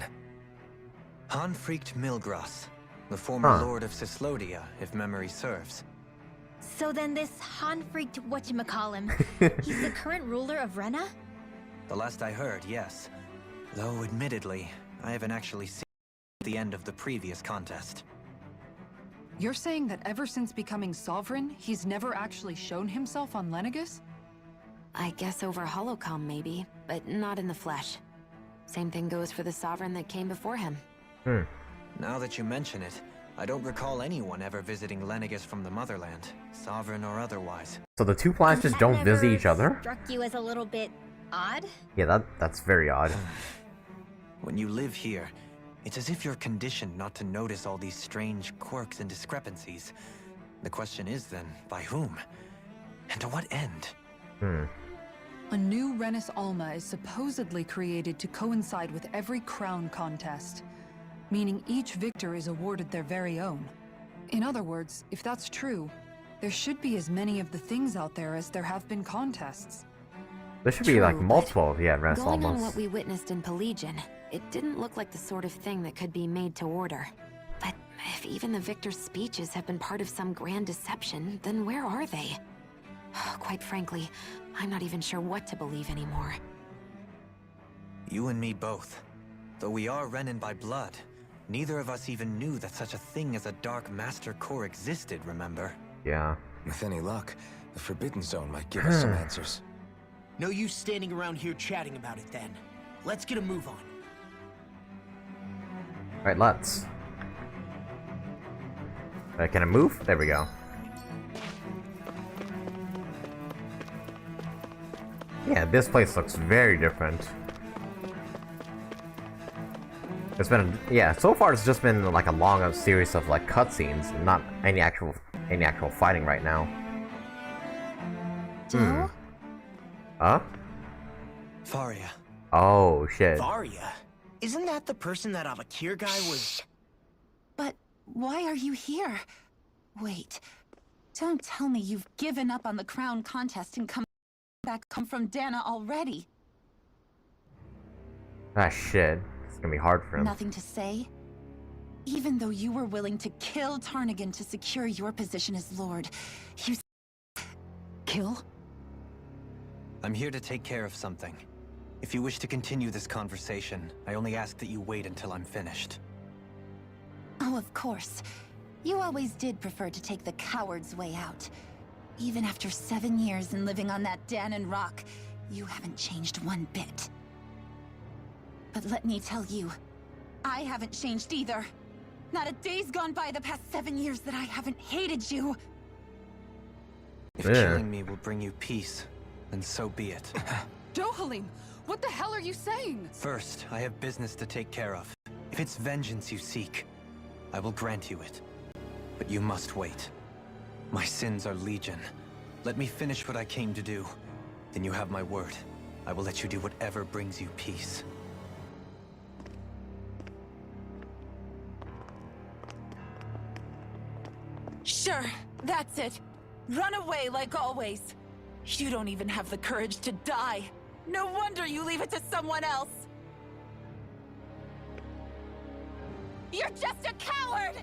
[SPEAKER 4] Hanfried Milgras, the former lord of Cislodia, if memory serves.
[SPEAKER 3] So then this Hanfried whatchamacallem, he's the current ruler of Rena?
[SPEAKER 4] The last I heard, yes. Though, admittedly, I haven't actually seen the end of the previous contest.
[SPEAKER 7] You're saying that ever since becoming sovereign, he's never actually shown himself on Lenegis?
[SPEAKER 2] I guess over holocom maybe, but not in the flesh. Same thing goes for the sovereign that came before him.
[SPEAKER 4] Now that you mention it, I don't recall anyone ever visiting Lenegis from the motherland, sovereign or otherwise.
[SPEAKER 1] So the two planets just don't visit each other?
[SPEAKER 3] Struck you as a little bit odd?
[SPEAKER 1] Yeah, that's very odd.
[SPEAKER 4] When you live here, it's as if you're conditioned not to notice all these strange quirks and discrepancies. The question is then, by whom? And to what end?
[SPEAKER 7] A new Renis Alma is supposedly created to coincide with every crown contest, meaning each victor is awarded their very own. In other words, if that's true, there should be as many of the things out there as there have been contests.
[SPEAKER 1] There should be like multiple, yeah, Renis
[SPEAKER 2] Going on
[SPEAKER 1] Almas.
[SPEAKER 2] what we witnessed in Pelagian, it didn't look like the sort of thing that could be made to order. But if even the victor's speeches have been part of some grand deception, then where are they? Quite frankly, I'm not even sure what to believe anymore.
[SPEAKER 4] You and me both. Though we are Renin by blood, neither of us even knew that such a thing as a Dark Master Core existed, remember?
[SPEAKER 1] Yeah.
[SPEAKER 8] With any luck, the Forbidden Zone might give us some answers.
[SPEAKER 6] No use standing around here chatting about it then. Let's get a move on.
[SPEAKER 1] Right, let's. Can I move? There we go. Yeah, this place looks very different. It's been, yeah, so far it's just been like a long series of like cutscenes, not any actual fighting right now.
[SPEAKER 3] Joe?
[SPEAKER 1] Huh?
[SPEAKER 4] Faria.
[SPEAKER 1] Oh shit.
[SPEAKER 6] Varia? Isn't that the person that Avakir guy was...
[SPEAKER 12] But why are you here? Wait, don't tell me you've given up on the crown contest and come from Dana already.
[SPEAKER 1] Ah shit. It's gonna be hard for him.
[SPEAKER 12] Nothing to say? Even though you were willing to kill Tarnigan to secure your position as Lord, you... Kill?
[SPEAKER 4] I'm here to take care of something. If you wish to continue this conversation, I only ask that you wait until I'm finished.
[SPEAKER 12] Oh, of course. You always did prefer to take the coward's way out. Even after 7 years and living on that Danon rock, you haven't changed one bit. But let me tell you, I haven't changed either. Not a day's gone by the past 7 years that I haven't hated you.
[SPEAKER 4] If killing me will bring you peace, then so be it.
[SPEAKER 7] Dohalim, what the hell are you saying?
[SPEAKER 4] First, I have business to take care of. If it's vengeance you seek, I will grant you it. But you must wait. My sins are legion. Let me finish what I came to do. Then you have my word. I will let you do whatever brings you peace.
[SPEAKER 12] Sure, that's it. Run away like always. You don't even have the courage to die. No wonder you leave it to someone else. You're just a coward!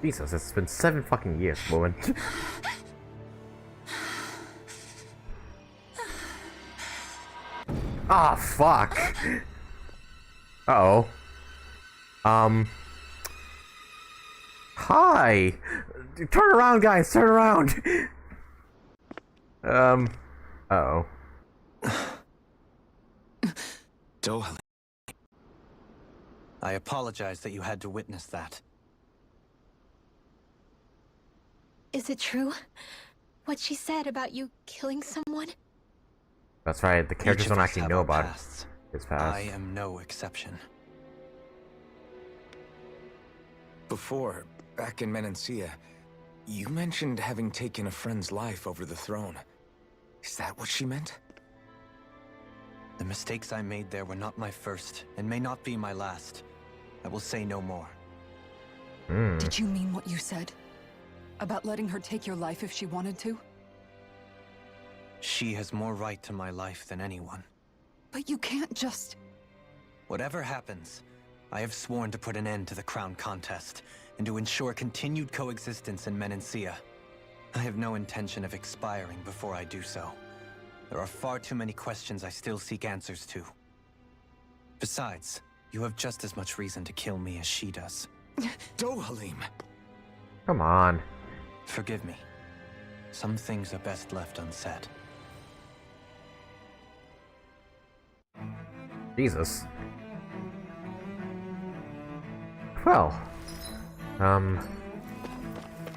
[SPEAKER 1] Jesus, it's been 7 fucking years, woman. Ah, fuck. Uh-oh. Hi! Turn around, guys, turn around! Uh-oh.
[SPEAKER 5] Dohalim.
[SPEAKER 4] I apologize that you had to witness that.
[SPEAKER 3] Is it true? What she said about you killing someone?
[SPEAKER 1] That's right, the characters
[SPEAKER 4] Each of
[SPEAKER 1] don't
[SPEAKER 4] us
[SPEAKER 1] actually
[SPEAKER 4] have
[SPEAKER 1] know
[SPEAKER 4] our
[SPEAKER 1] about
[SPEAKER 4] pasts.
[SPEAKER 1] his past.
[SPEAKER 4] I am no exception.
[SPEAKER 8] Before, back in Menancia, you mentioned having taken a friend's life over the throne. Is that what she meant?
[SPEAKER 4] The mistakes I made there were not my first, and may not be my last. I will say no more.
[SPEAKER 7] Did you mean what you said? About letting her take your life if she wanted to?
[SPEAKER 4] She has more right to my life than anyone.
[SPEAKER 7] But you can't just...
[SPEAKER 4] Whatever happens, I have sworn to put an end to the crown contest, and to ensure continued coexistence in Menancia. I have no intention of expiring before I do so. There are far too many questions I still seek answers to. Besides, you have just as much reason to kill me as she does.
[SPEAKER 8] Dohalim!
[SPEAKER 1] Come on.
[SPEAKER 4] Forgive me. Some things are best left unsaid.
[SPEAKER 1] Jesus. Well.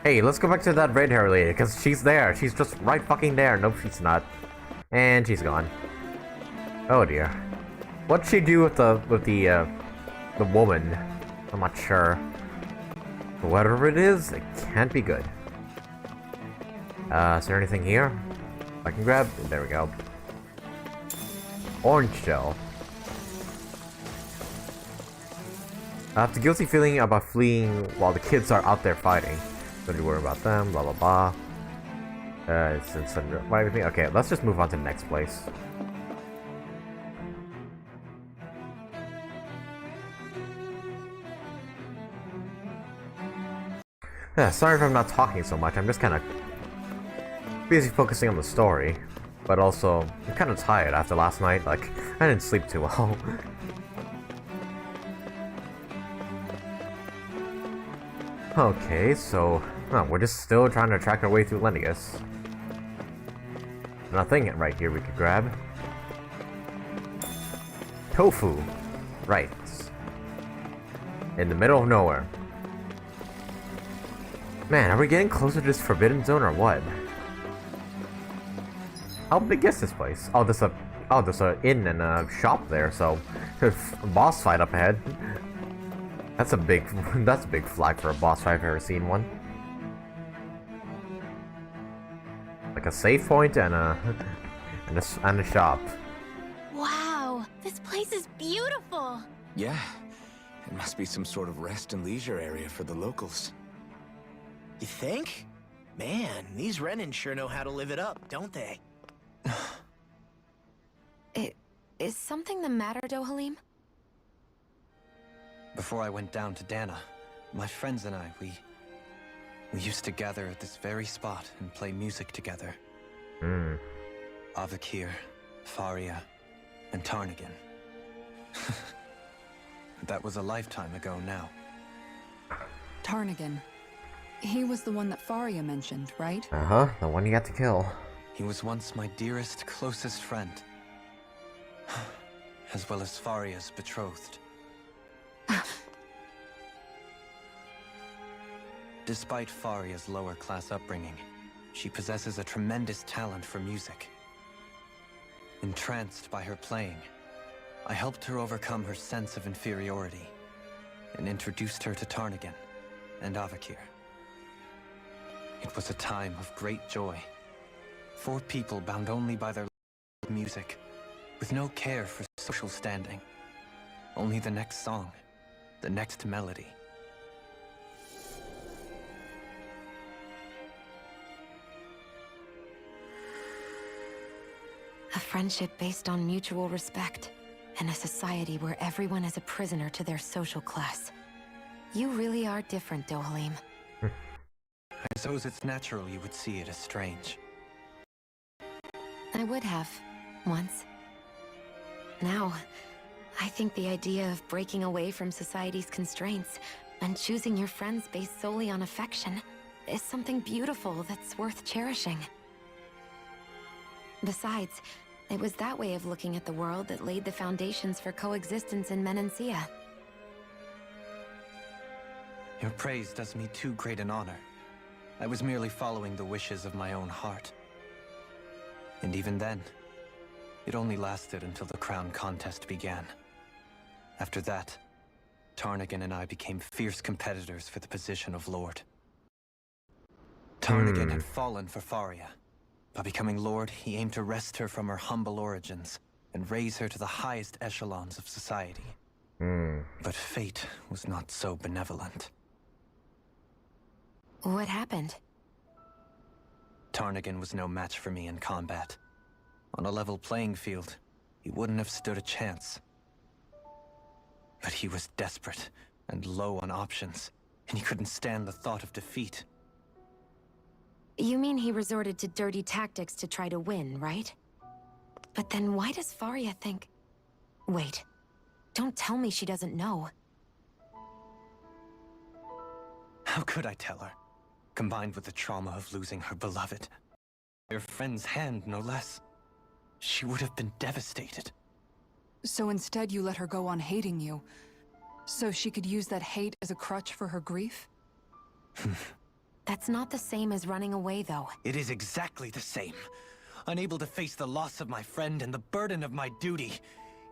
[SPEAKER 1] Hey, let's go back to that red-haired lady, because she's there. She's just right fucking there. Nope, she's not. And she's gone. Oh dear. What'd she do with the woman? I'm not sure. But whatever it is, it can't be good. Is there anything here I can grab? There we go. Orange gel. I have the guilty feeling about fleeing while the kids are out there fighting. Don't you worry about them, blah blah blah. Everything. Okay, let's just move on to the next place. Yeah, sorry if I'm not talking so much. I'm just kind of busy focusing on the story, but also I'm kind of tired after last night. Like, I didn't sleep too well. Okay, so we're just still trying to track our way through Lenegis. Nothing right here we could grab. Tofu. Right. In the middle of nowhere. Man, are we getting closer to this forbidden zone or what? How big is this place? Oh, there's a inn and a shop there, so there's a boss fight up ahead. That's a big flag for a boss fight if I've ever seen one. Like a save point and a shop.
[SPEAKER 3] Wow, this place is beautiful.
[SPEAKER 8] Yeah, it must be some sort of rest and leisure area for the locals.
[SPEAKER 6] You think? Man, these Renan sure know how to live it up, don't they?
[SPEAKER 2] Is something the matter, Dohalim?
[SPEAKER 4] Before I went down to Dana, my friends and I, we used to gather at this very spot and play music together. Avakir, Faria, and Tarnigan. That was a lifetime ago now.
[SPEAKER 7] Tarnigan. He was the one that Faria mentioned, right?
[SPEAKER 1] Uh-huh, the one you got to kill.
[SPEAKER 4] He was once my dearest, closest friend. As well as Faria's betrothed. Despite Faria's lower-class upbringing, she possesses a tremendous talent for music. Entranced by her playing, I helped her overcome her sense of inferiority and introduced her to Tarnigan and Avakir. It was a time of great joy. 4 people bound only by their love of music, with no care for social standing. Only the next song, the next melody.
[SPEAKER 2] A friendship based on mutual respect, and a society where everyone is a prisoner to their social class. You really are different, Dohalim.
[SPEAKER 4] I suppose it's natural you would see it as strange.
[SPEAKER 2] I would have, once. Now, I think the idea of breaking away from society's constraints and choosing your friends based solely on affection is something beautiful that's worth cherishing. Besides, It was that way of looking at the world that laid the foundations for coexistence in Menancia.
[SPEAKER 4] Your praise does me too great an honor. I was merely following the wishes of my own heart. And even then, it only lasted until the crown contest began. After that, Tarnagin and I became fierce competitors for the position of Lord. Tarnagin had fallen for Faria. By becoming Lord, he aimed to wrest her from her humble origins and raise her to the highest echelons of society. But fate was not so benevolent.
[SPEAKER 2] What happened?
[SPEAKER 4] Tarnagin was no match for me in combat. On a level playing field, he wouldn't have stood a chance. But he was desperate and low on options, and he couldn't stand the thought of defeat.
[SPEAKER 2] You mean he resorted to dirty tactics to try to win, right? But then why does Faria think... Wait. Don't tell me she doesn't know.
[SPEAKER 4] How could I tell her? Combined with the trauma of losing her beloved. Her friend's hand, no less. She would have been devastated.
[SPEAKER 7] So instead you let her go on hating you, so she could use that hate as a crutch for her grief?
[SPEAKER 2] That's not the same as running away, though.
[SPEAKER 4] It is exactly the same. Unable to face the loss of my friend and the burden of my duty.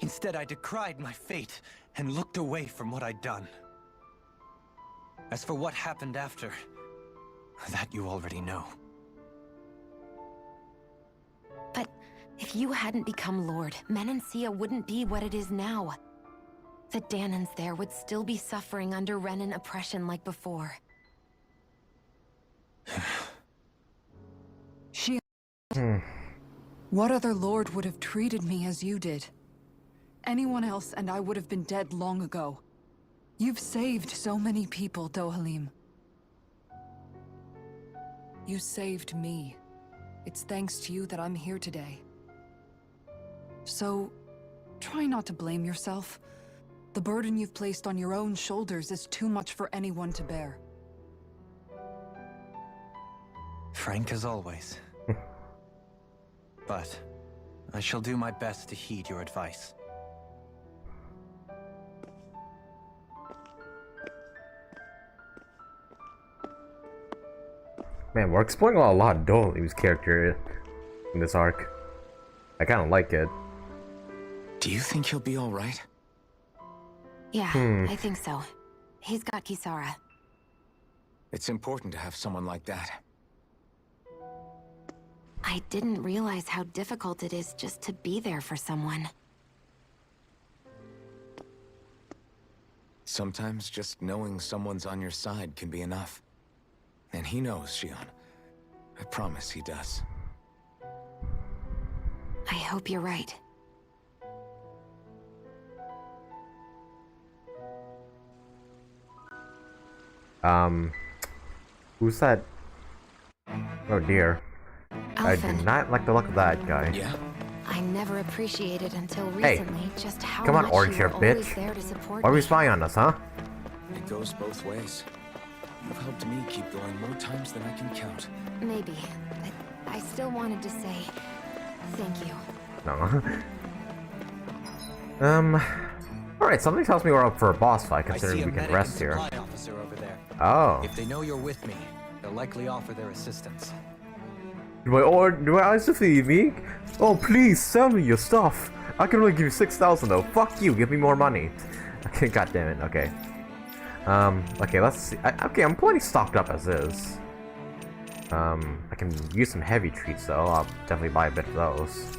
[SPEAKER 4] Instead, I decried my fate and looked away from what I'd done. As for what happened after, that you already know.
[SPEAKER 2] But if you hadn't become Lord, Menancia wouldn't be what it is now. The Danans there would still be suffering under Renan oppression like before.
[SPEAKER 7] She... What other lord would have treated me as you did? Anyone else and I would have been dead long ago. You've saved so many people, Dohalim. You saved me. It's thanks to you that I'm here today. So, try not to blame yourself. The burden you've placed on your own shoulders is too much for anyone to bear.
[SPEAKER 4] Frank as always. But I shall do my best to heed your advice.
[SPEAKER 1] Man, we're exploring a lot of Dohalim's character in this arc. I kind of like it.
[SPEAKER 5] Do you think he'll be all right?
[SPEAKER 2] Yeah, I think so. He's got Kisara.
[SPEAKER 5] It's important to have someone like that.
[SPEAKER 2] I didn't realize how difficult it is just to be there for someone.
[SPEAKER 5] Sometimes just knowing someone's on your side can be enough. And he knows, Shion. I promise he does.
[SPEAKER 2] I hope you're right.
[SPEAKER 1] Who's that? Oh dear. I do
[SPEAKER 2] Alphen.
[SPEAKER 1] not like the look of that guy.
[SPEAKER 5] Yeah?
[SPEAKER 2] I never appreciated until
[SPEAKER 1] Hey,
[SPEAKER 2] recently just how
[SPEAKER 1] come on,
[SPEAKER 2] much
[SPEAKER 1] orange
[SPEAKER 2] you were
[SPEAKER 1] hair,
[SPEAKER 2] always
[SPEAKER 1] bitch.
[SPEAKER 2] there to support
[SPEAKER 1] Why are we
[SPEAKER 2] me.
[SPEAKER 1] spying on us, huh?
[SPEAKER 5] It goes both ways. You've helped me keep going more times than I can count.
[SPEAKER 2] Maybe, but I still wanted to say thank you.
[SPEAKER 1] No. Alright, something tells me we're up for a boss fight, considering we can rest here.
[SPEAKER 4] Officer over there.
[SPEAKER 1] Oh.
[SPEAKER 4] If they know you're with me, they'll likely offer their assistance.
[SPEAKER 1] Do I eyes defeat me? Oh, please, sell me your stuff. I can only give you 6,000 though. Fuck you, give me more money. Okay, god damn it, okay. Okay, let's see. Okay, I'm plenty stocked up as is. I can use some heavy treats though. I'll definitely buy a bit of those.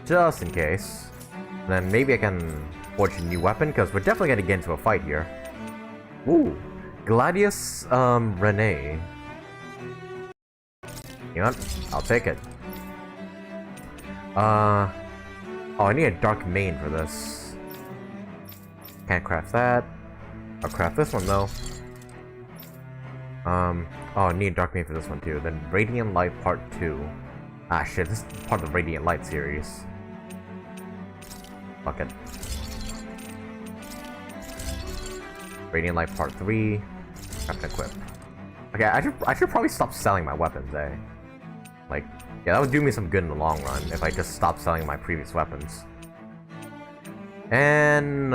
[SPEAKER 1] Just in case. And then maybe I can forge a new weapon, because we're definitely gonna get into a fight here. Ooh. Gladius, Renee. You know what? I'll take it. Oh, I need a dark mane for this. Can't craft that. I'll craft this one though. Oh, I need a dark mane for this one too. Then Radiant Light Part 2. Ah shit, this is part of the Radiant Light series. Fuck it. Radiant Light Part 3. Craft and equip. Okay, I should probably stop selling my weapons, eh? Like, yeah, that would do me some good in the long run if I just stopped selling my previous weapons. And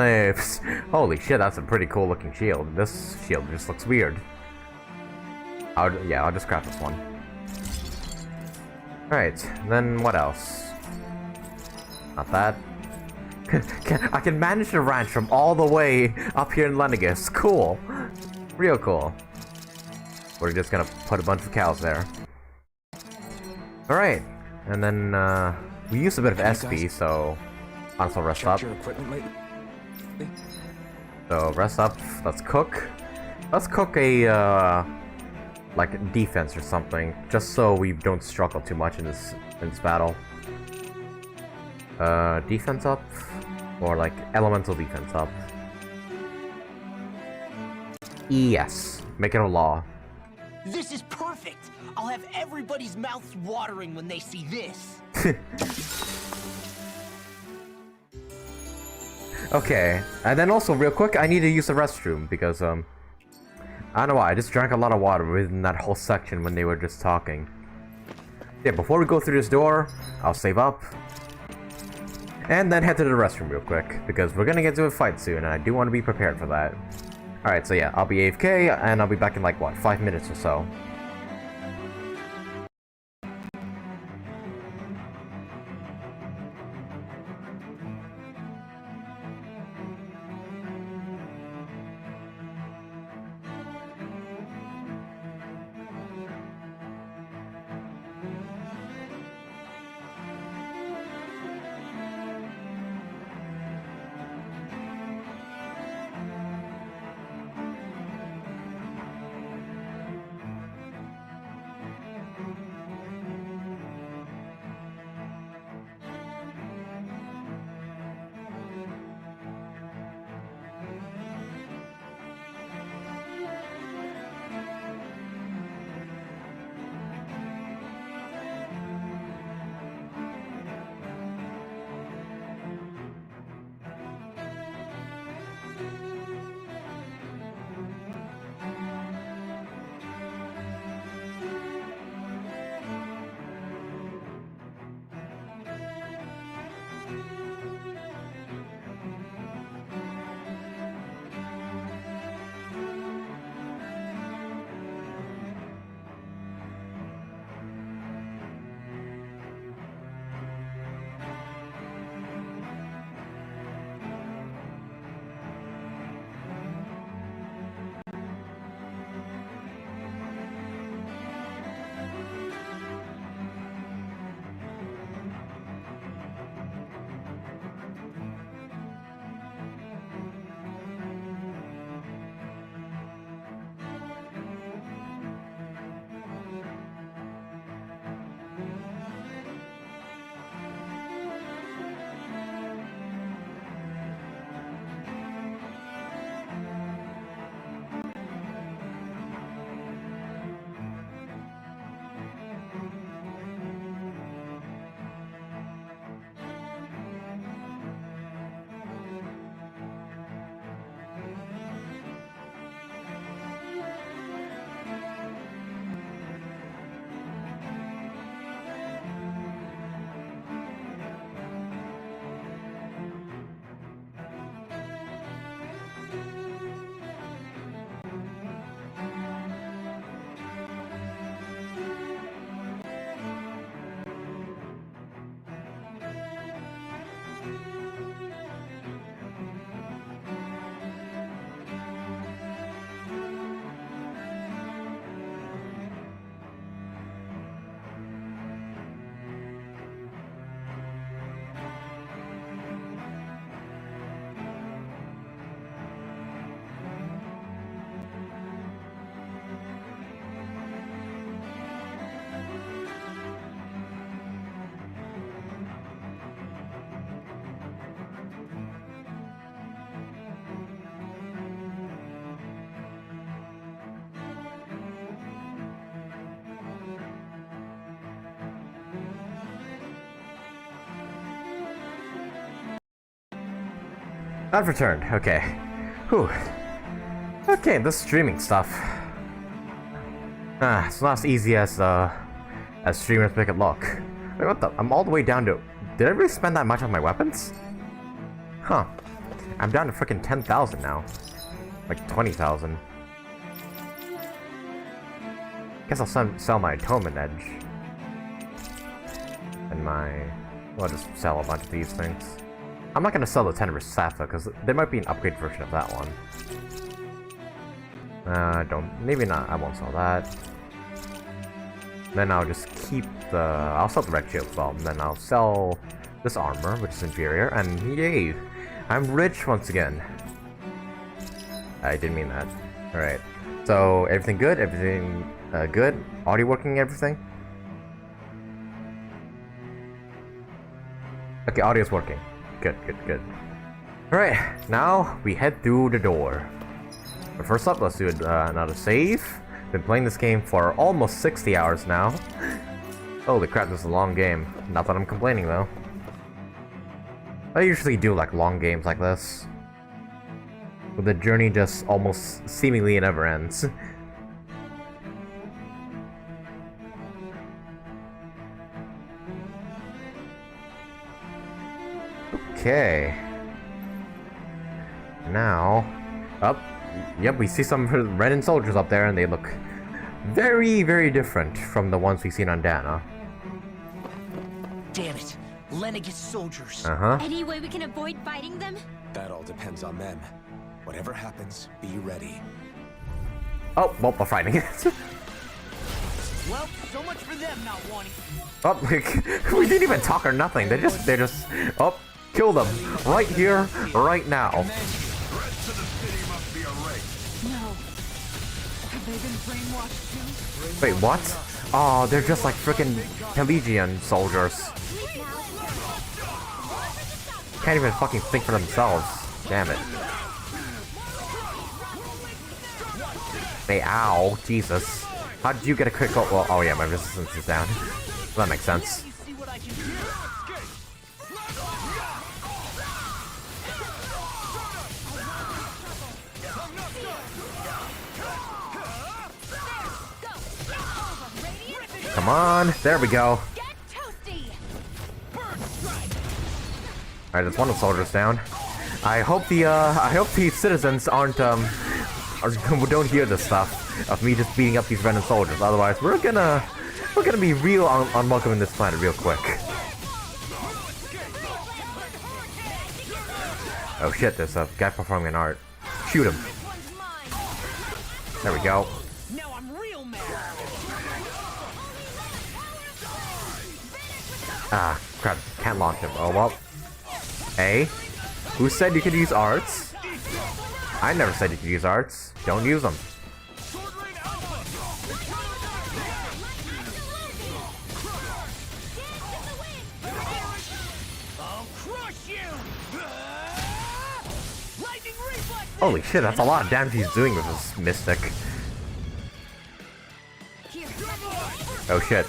[SPEAKER 1] holy shit, that's a pretty cool looking shield. This shield just looks weird. I'll just craft this one. Alright, then what else? Not that. I can manage the ranch from all the way up here in Lenegis. Cool. Real cool. We're just gonna put a bunch of cows there. Alright. And then, we used a bit of SP, so also rest up. So rest up. Let's cook. Let's cook a, like defense or something, just so we don't struggle too much in this battle. Defense up, or like elemental defense up. Yes, make it a law.
[SPEAKER 6] This is perfect! I'll have everybody's mouths watering when they see this.
[SPEAKER 1] Okay, and then also real quick, I need to use the restroom because I don't know why, I just drank a lot of water within that whole section when they were just talking. Yeah, before we go through this door, I'll save up. And then head to the restroom real quick, because we're gonna get to a fight soon, and I do want to be prepared for that. Alright, so yeah, I'll be AFK, and I'll be back in like, what, 5 minutes or so. I've returned. Okay. Whew. Okay, this streaming stuff. It's not as easy as as streamers make it look. Wait, what the? I'm all the way down to... Did I really spend that much on my weapons? Huh. I'm down to freaking 10,000 now. Like 20,000. Guess I'll sell my Atonement Edge. And my... Well, I'll just sell a bunch of these things. I'm not gonna sell the Tenebrous Staff though, because there might be an upgrade version of that one. Maybe not, I won't sell that. Then I'll just keep the... I'll sell the Red Shield as well, and then I'll sell this armor, which is inferior, and yay! I'm rich once again. I didn't mean that. Alright. So, everything good? Everything good? Audio working, everything? Okay, audio's working. Good, good, good. Alright, now we head through the door. But first up, let's do another save. Been playing this game for almost 60 hours now. Holy crap, this is a long game. Not that I'm complaining though. I usually do like long games like this, where the journey just almost seemingly never ends. Okay. Now, up. Yep, we see some Renin soldiers up there, and they look very, very different from the ones we've seen on Dana.
[SPEAKER 6] Damn it. Lenegis soldiers.
[SPEAKER 3] Any way we can avoid fighting them?
[SPEAKER 8] That all depends on them. Whatever happens, be ready.
[SPEAKER 1] Oh, well, we're fighting it.
[SPEAKER 6] Well, so much for them not wanting.
[SPEAKER 1] Oh, we didn't even talk or nothing. They just, oh, kill them right here, right now.
[SPEAKER 7] No. Have they been brainwashed too?
[SPEAKER 1] Wait, what? Oh, they're just like freaking Pelagian soldiers. Can't even fucking think for themselves. Damn it. Hey, ow, Jesus. How did you get a critical? Well, oh yeah, my resistance is down. That makes sense. Come on, there we go. Alright, that's one of the soldiers down. I hope the citizens aren't don't hear this stuff of me just beating up these random soldiers. Otherwise, we're gonna be real unwelcome in this planet real quick. Oh shit, there's a guy performing an art. Shoot him. There we go. Ah, crap. Can't launch him. Oh well. Hey, who said you could use arts? I never said you could use arts. Don't use them. Holy shit, that's a lot of damage he's doing with this Mystic. Oh shit.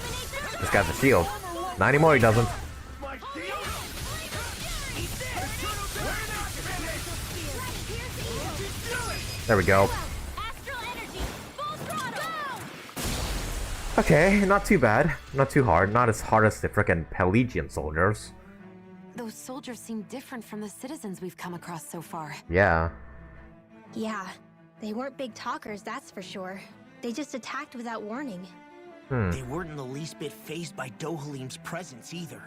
[SPEAKER 1] This guy's a shield. Not anymore, he doesn't. There we go. Okay, not too bad. Not too hard. Not as hard as the frickin' Pelagian soldiers.
[SPEAKER 2] Those soldiers seem different from the citizens we've come across so far.
[SPEAKER 1] Yeah.
[SPEAKER 3] Yeah, they weren't big talkers, that's for sure. They just attacked without warning.
[SPEAKER 6] They weren't in the least bit fazed by Dohalim's presence either.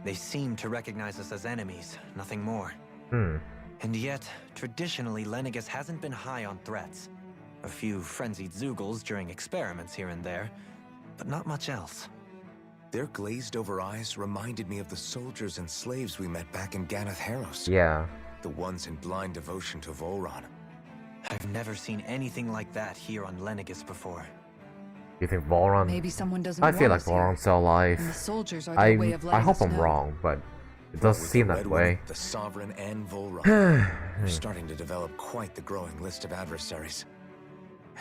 [SPEAKER 4] They seem to recognize us as enemies, nothing more. And yet, traditionally, Lenegis hasn't been high on threats. A few frenzied Zeugles during experiments here and there, but not much else.
[SPEAKER 8] Their glazed-over eyes reminded me of the soldiers and slaves we met back in Ganath Haros.
[SPEAKER 1] Yeah.
[SPEAKER 8] The ones in blind devotion to Volron.
[SPEAKER 4] I've never seen anything like that here on Lenegis before.
[SPEAKER 1] You think Volron?
[SPEAKER 7] Maybe someone doesn't.
[SPEAKER 1] I feel like Volron's still alive.
[SPEAKER 7] And the soldiers are their way of letting
[SPEAKER 1] I hope
[SPEAKER 7] us
[SPEAKER 1] I'm
[SPEAKER 7] know.
[SPEAKER 1] wrong, but it does seem that way.
[SPEAKER 8] The Sovereign and Volron. We're starting to develop quite the growing list of adversaries.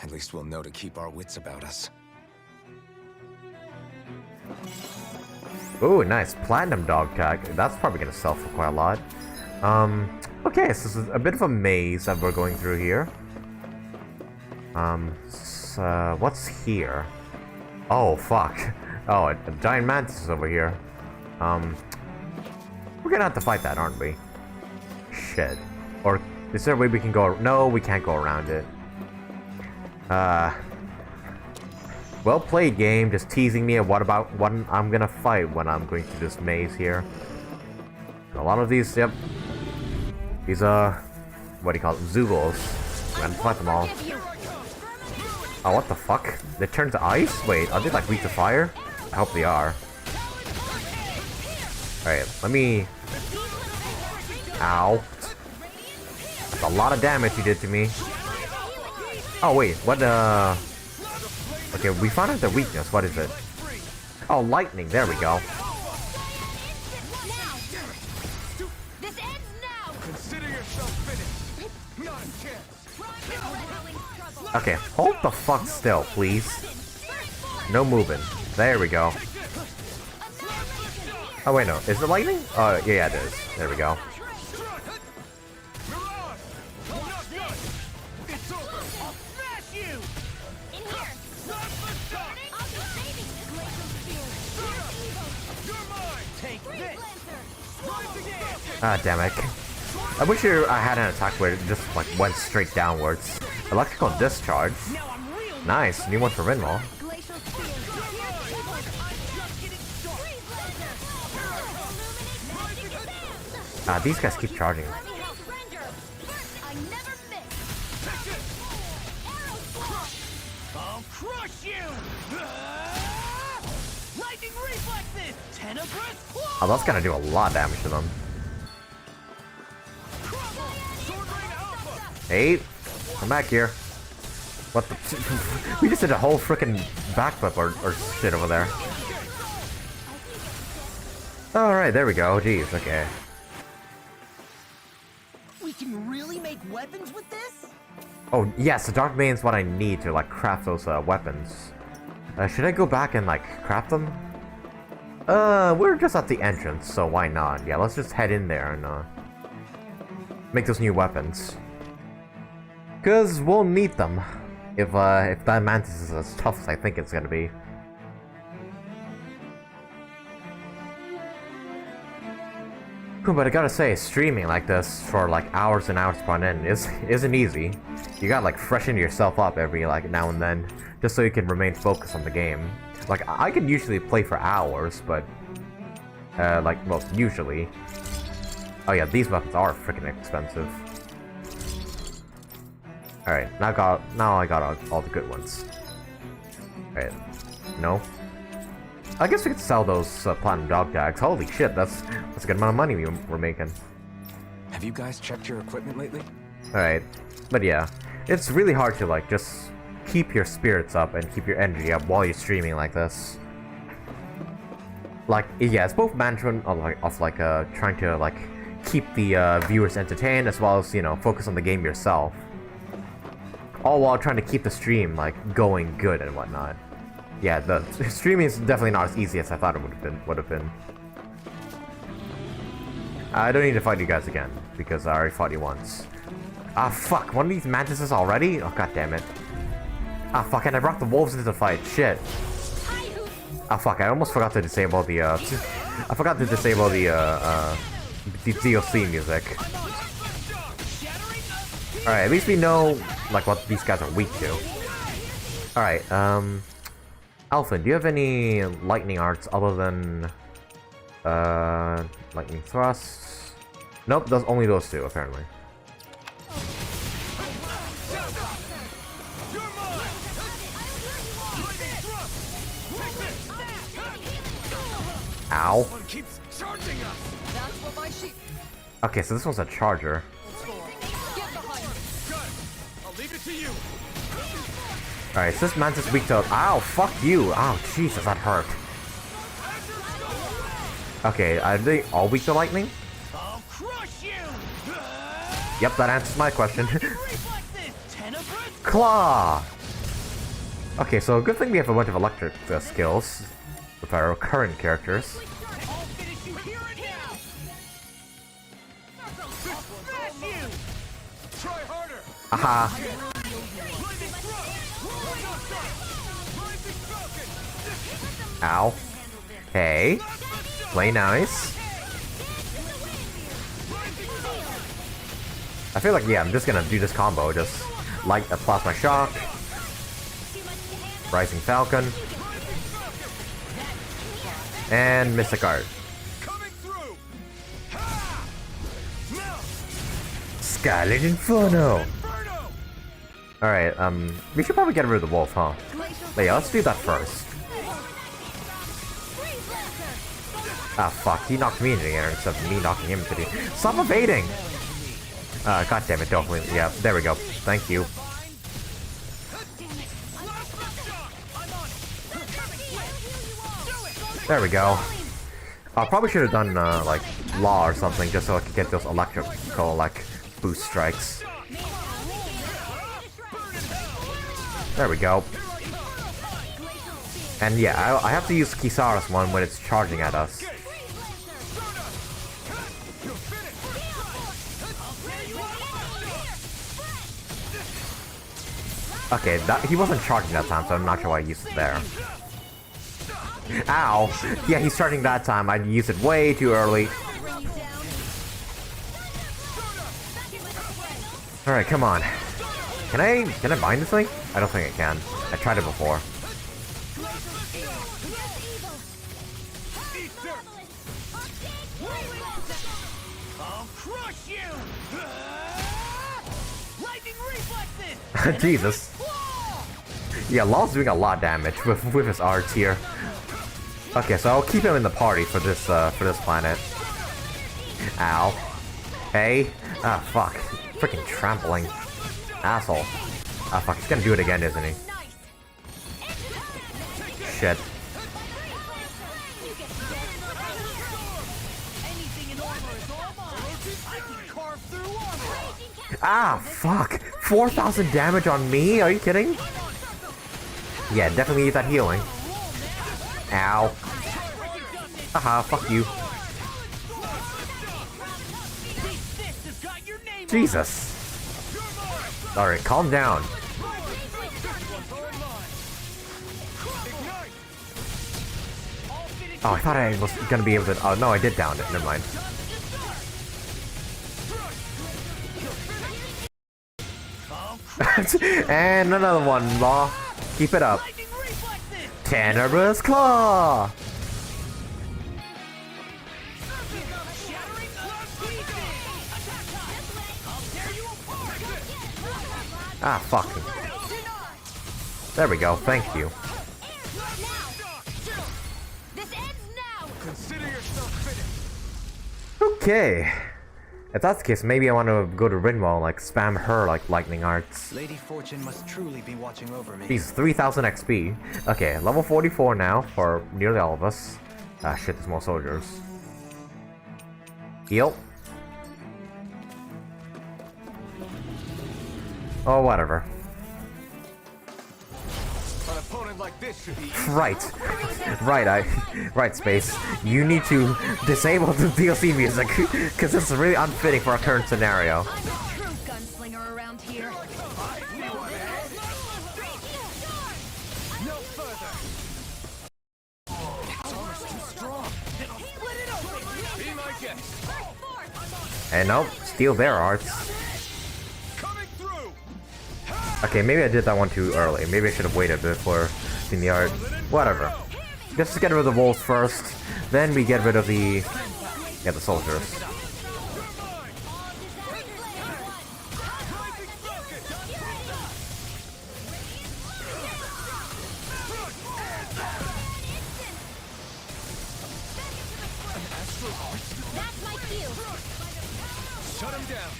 [SPEAKER 8] At least we'll know to keep our wits about us.
[SPEAKER 1] Ooh, nice platinum dog tag. That's probably gonna sell for quite a lot. Okay, so this is a bit of a maze that we're going through here. So what's here? Oh, fuck. Oh, a giant mantis is over here. We're gonna have to fight that, aren't we? Shit. Or is there a way we can go? No, we can't go around it. Well played, game. Just teasing me of what I'm gonna fight when I'm going through this maze here. A lot of these, yep. These, what do you call it? Zugos. I'm gonna fight them all. Oh, what the fuck? They turn to ice? Wait, are they like weak to fire? I hope they are. Alright, let me... Ow. That's a lot of damage you did to me. Oh, wait, what, Okay, we found out their weakness. What is it? Oh, lightning. There we go. Okay, hold the fuck still, please. No moving. There we go. Oh, wait, no. Is it lightning? Oh, yeah, it is. There we go. Ah, damn it. I wish I had an attack where it just like went straight downwards. Electrical discharge. Nice, new one for Rinwall. Ah, these guys keep charging.
[SPEAKER 6] I'll crush you! Lightning reflexes!
[SPEAKER 1] Oh, that's gonna do a lot of damage to them. Hey, come back here. What the? We just did a whole freaking backflip or shit over there. Alright, there we go. Jeez, okay.
[SPEAKER 6] We can really make weapons with this?
[SPEAKER 1] Oh, yes, the Dark Mane's what I need to, like, craft those weapons. Should I go back and, like, craft them? We're just at the entrance, so why not? Yeah, let's just head in there and, make those new weapons. Because we'll need them if that mantis is as tough as I think it's gonna be. But I gotta say, streaming like this for like hours and hours upon end isn't easy. You gotta like freshen yourself up every like now and then, just so you can remain focused on the game. Like I can usually play for hours, but like well usually. Oh yeah, these weapons are freaking expensive. All right, now I got all the good ones. All right, no. I guess we could sell those platinum dog tags. Holy shit, that's a good amount of money we're making.
[SPEAKER 8] Have you guys checked your equipment lately?
[SPEAKER 1] Alright, but yeah, it's really hard to like just keep your spirits up and keep your energy up while you're streaming like this. Like, yeah, it's both management of like trying to like keep the viewers entertained as well as, you know, focus on the game yourself. All while trying to keep the stream like going good and whatnot. Yeah, the streaming is definitely not as easy as I thought it would have been. I don't need to fight you guys again, because I already fought you once. Ah, fuck, one of these mantises already? Oh, god damn it. Ah, fuck, and I brought the wolves into the fight, shit. Ah, fuck, I almost forgot to disable the, I forgot to disable the DLC music. Alright, at least we know, like, what these guys are weak to. Alright, Alphen, do you have any lightning arts other than lightning thrusts? Nope, there's only those two apparently. Ow. Okay, so this one's a charger. Alright, so this mantis weak to- Ow, fuck you! Ow, Jesus, that hurt. Okay, are they all weak to lightning? Yep, that answers my question. Claw! Okay, so good thing we have a bunch of electric skills with our current characters. Aha! Ow. Hey. Play nice. I feel like, yeah, I'm just gonna do this combo. Just light a plasma shock. Rising Falcon. And Mystic Art. Scarlet Inferno! Alright, we should probably get rid of the wolf, huh? But yeah, let's do that first. Ah, fuck, he knocked me into the air instead of me knocking him into the... Stop evading! God damn it, don't. Yeah, there we go. Thank you. There we go. I probably should have done, like, Law or something, just so I could get those electrical, like, boost strikes. There we go. And yeah, I have to use Kisara's one when it's charging at us. Okay, he wasn't charging that time, so I'm not sure why I used it there. Ow! Yeah, he's charging that time. I used it way too early. Alright, come on. Can I bind this thing? I don't think I can. I tried it before. Jesus. Yeah, Law's doing a lot of damage with his arts here. Okay, so I'll keep him in the party for this planet. Ow. Hey. Ah, fuck. Freaking trampling. Asshole. Ah, fuck. He's gonna do it again, isn't he? Shit. Ah, fuck. 4,000 damage on me? Are you kidding? Yeah, definitely need that healing. Ow. Haha, fuck you. Jesus. Alright, calm down. Oh, I thought I was gonna be able to... Oh, no, I did down it. Never mind. And another one, Law. Keep it up. Tenebrous Claw! Ah, fuck. There we go, thank you. Okay. If that's the case, maybe I want to go to Rinwell and like spam her like lightning arts.
[SPEAKER 4] Lady Fortune must truly be watching over me.
[SPEAKER 1] She's 3,000 XP. Okay, level 44 now for nearly all of us. Ah shit, there's more soldiers. Heal. Oh, whatever.
[SPEAKER 8] An opponent like this should be
[SPEAKER 1] Right. Right, Space. You need to disable the DLC music, because this is really unfitting for our current scenario.
[SPEAKER 12] True gunslinger around here.
[SPEAKER 8] no further. Armor's too strong. Split it open. Be my guest.
[SPEAKER 1] And nope, steal their arts. Okay, maybe I did that one too early. Maybe I should have waited before seeing the art. Whatever. Let's just get rid of the wolves first. Then we get rid of the... yeah, the soldiers.
[SPEAKER 8] Shut him down.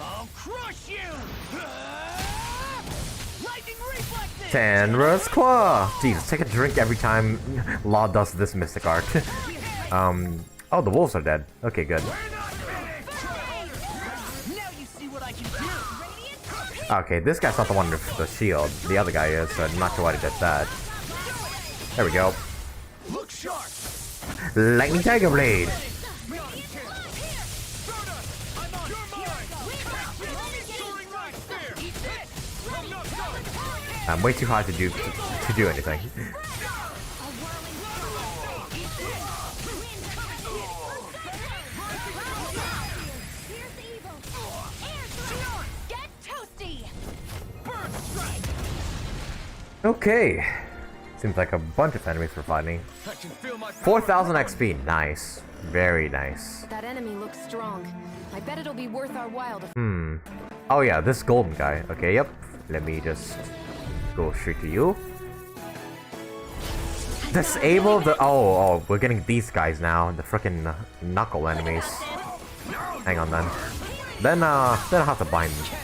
[SPEAKER 6] I'll crush you! Lightning reflexes!
[SPEAKER 1] Tenebrous Claw! Jesus, take a drink every time Law does this mystic art. Oh, the wolves are dead. Okay, good. Okay, this guy's not the one with the shield. The other guy is, so I'm not sure why he did that. There we go.
[SPEAKER 8] Look sharp.
[SPEAKER 1] Lightning Tiger Blade! I'm way too high to do anything. Okay. Seems like a bunch of enemies we're fighting. 4,000 XP. Nice. Very nice.
[SPEAKER 2] That enemy looks strong. I bet it'll be worth our while to...
[SPEAKER 1] Oh yeah, this golden guy. Okay, yep. Let me just go straight to you. Disable the... Oh, we're getting these guys now. The frickin' knuckle enemies. Hang on then. Then I'll have to bind them.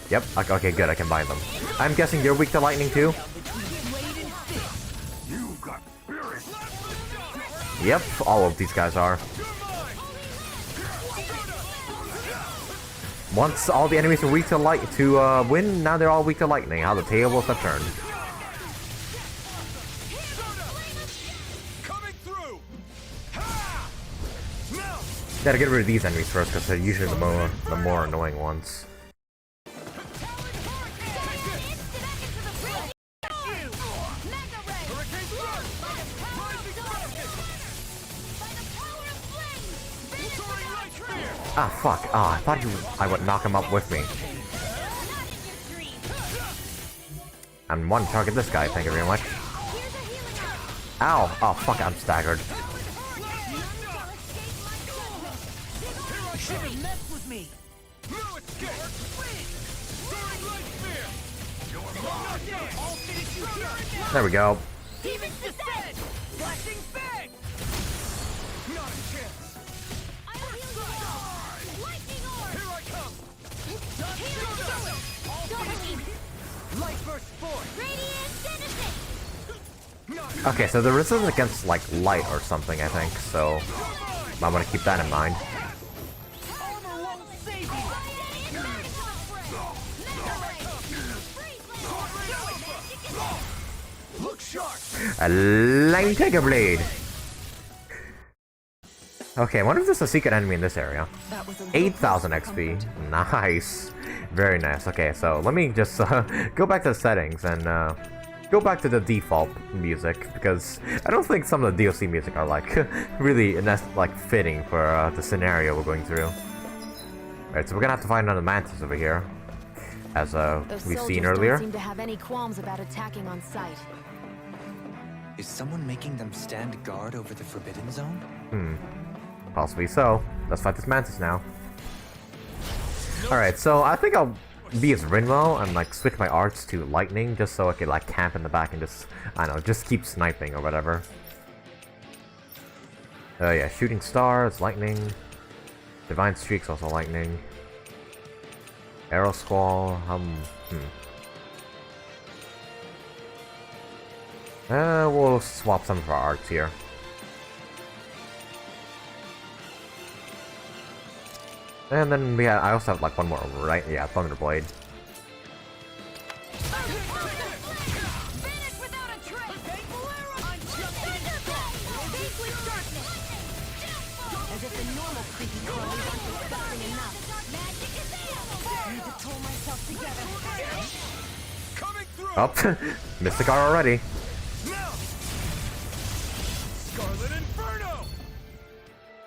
[SPEAKER 1] Yep, okay, good, I can bind them. I'm guessing you're weak to lightning too? Yep, all of these guys are. Once all the enemies are weak to wind, now they're all weak to lightning. How the tables have turned. Gotta get rid of these enemies first, because they're usually the more annoying ones. Ah, fuck. Ah, I thought I would knock him up with me. I'm one target this guy, thank you very much. Ow! Oh, fuck, I'm staggered. There we go. Okay, so the resistance against like light or something, I think, so I want to keep that in mind. A Lightning Tiger Blade! Okay, I wonder if there's a secret enemy in this area. 8,000 XP. Nice. Very nice. Okay, so let me just go back to the settings and go back to the default music, because I don't think some of the DLC music are like really like fitting for the scenario we're going through. Alright, so we're gonna have to find another mantis over here, as we've seen earlier.
[SPEAKER 2] Don't seem to have any qualms about attacking on sight.
[SPEAKER 4] Is someone making them stand guard over the Forbidden Zone?
[SPEAKER 1] Possibly so. Let's fight this mantis now. Alright, so I think I'll be as Rinwell and like switch my arts to lightning just so I could like camp in the back and just, I don't know, just keep sniping or whatever. Yeah, shooting star is lightning. Divine streak's also lightning. Arrow squall, we'll swap some of our arts here. And then I also have like one more, right? Yeah, Thunderblade. Up, Mystic R already.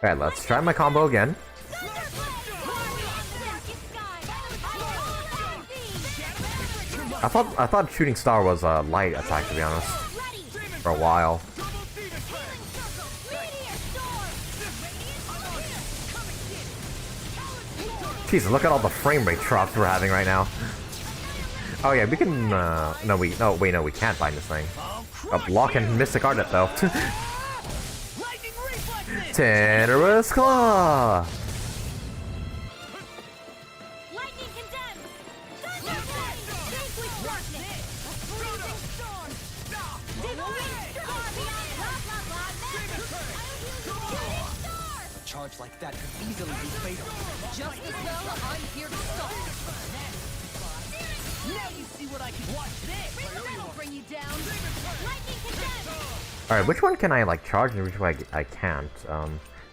[SPEAKER 1] Alright, let's try my combo again. I thought shooting star was a light attack, to be honest, for a while. Jesus, look at all the frame rate drops we're having right now. Oh yeah, we can. No, we can't find this thing. Block and Mystic Art it though. Tenorous Claw.
[SPEAKER 4] Charge like that could easily be fatal.
[SPEAKER 7] Just as well, I'm here to stop. Now you see what I can watch this. That'll bring you down.
[SPEAKER 1] Alright, which one can I like charge and which one I can't?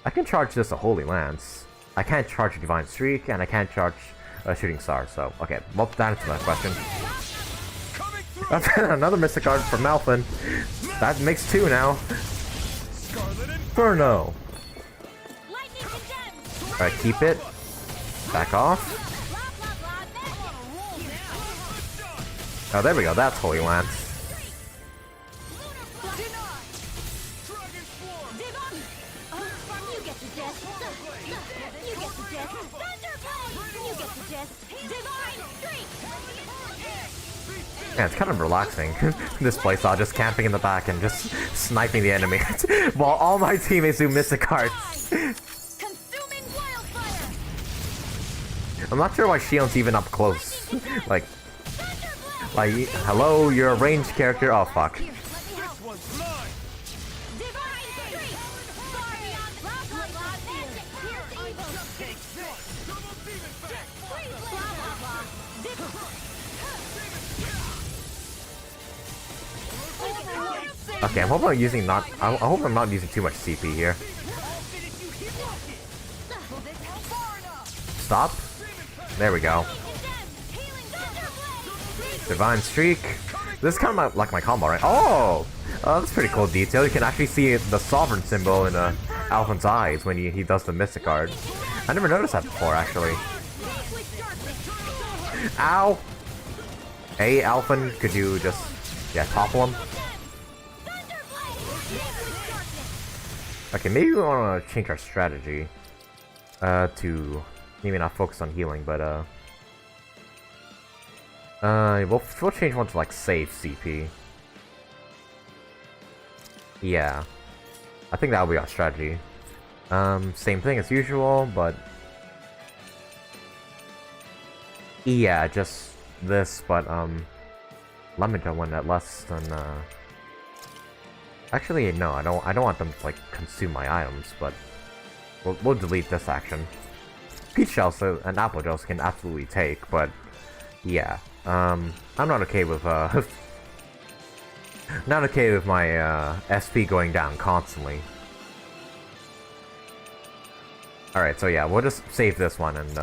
[SPEAKER 1] I can charge this a Holy Lance. I can't charge a Divine Streak and I can't charge a Shooting Star, so okay, well that's my question. Another Mystic Card from Alphen. That makes 2 now. Inferno. Alright, keep it. Back off. Oh, there we go. That's Holy Lance. Yeah, it's kind of relaxing. This playstyle, just camping in the back and just sniping the enemy while all my teammates do Mystic Cards. I'm not sure why Shion's even up close. like, hello, you're a ranged character. Oh fuck. Okay, I hope I'm not using too much CP here. Stop. There we go. Divine Streak. This is kind of like my combo, right? Oh! That's pretty cool detail. You can actually see the Sovereign symbol in Alphen's eyes when he does the Mystic card. I never noticed that before, actually. Ow! Hey, Alphen, could you just, topple him? Okay, maybe we want to change our strategy. To maybe not focus on healing, but we'll change one to like save CP. Yeah, I think that'll be our strategy. Same thing as usual, but yeah, just this. But Lemon went at less than. Actually, no, I don't want them to like consume my items, but we'll delete this action. Peach shells and apple gels can absolutely take, but yeah, I'm not okay with not okay with my SP going down constantly. All right, so yeah, we'll just save this one and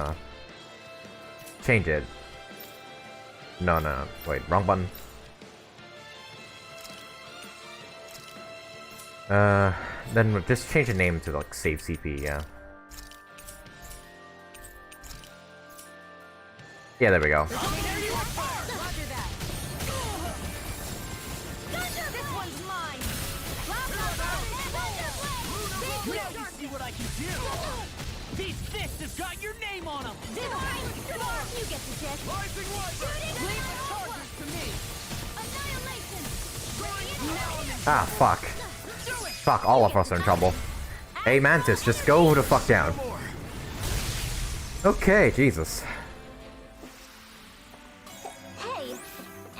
[SPEAKER 1] change it. No, wait, wrong button. Then we'll just change the name to like save CP, yeah. Yeah, there we go.
[SPEAKER 13] These fists have got your name on them. You get the gist.
[SPEAKER 1] Ah, fuck. Fuck, all of us are in trouble. Hey, Mantis, just go the fuck down. Okay, Jesus.
[SPEAKER 3] Hey,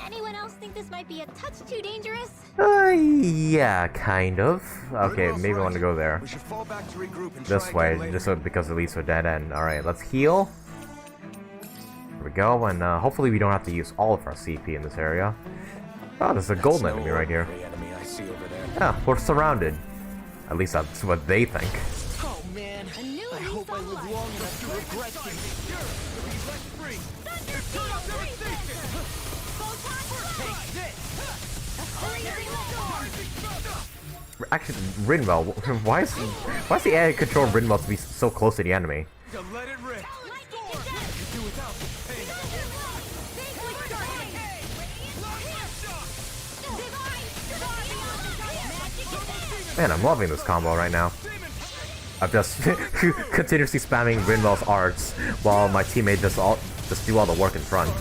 [SPEAKER 3] anyone else think this might be a touch too dangerous?
[SPEAKER 1] Yeah, kind of. Okay, maybe I want to go there. This way, just so because at least we're dead end. Alright, let's heal. There we go, and hopefully we don't have to use all of our CP in this area. Oh, there's a golden enemy right here. Yeah, we're surrounded. At least that's what they think.
[SPEAKER 13] Oh man, I hope I live long enough to regret this.
[SPEAKER 1] Actually, Rinwell, why is the AI control Rinwell to be so close to the enemy?
[SPEAKER 13] Let it rip.
[SPEAKER 1] Man, I'm loving this combo right now. I'm just continuously spamming Rinwell's arts while my teammate just do all the work in front.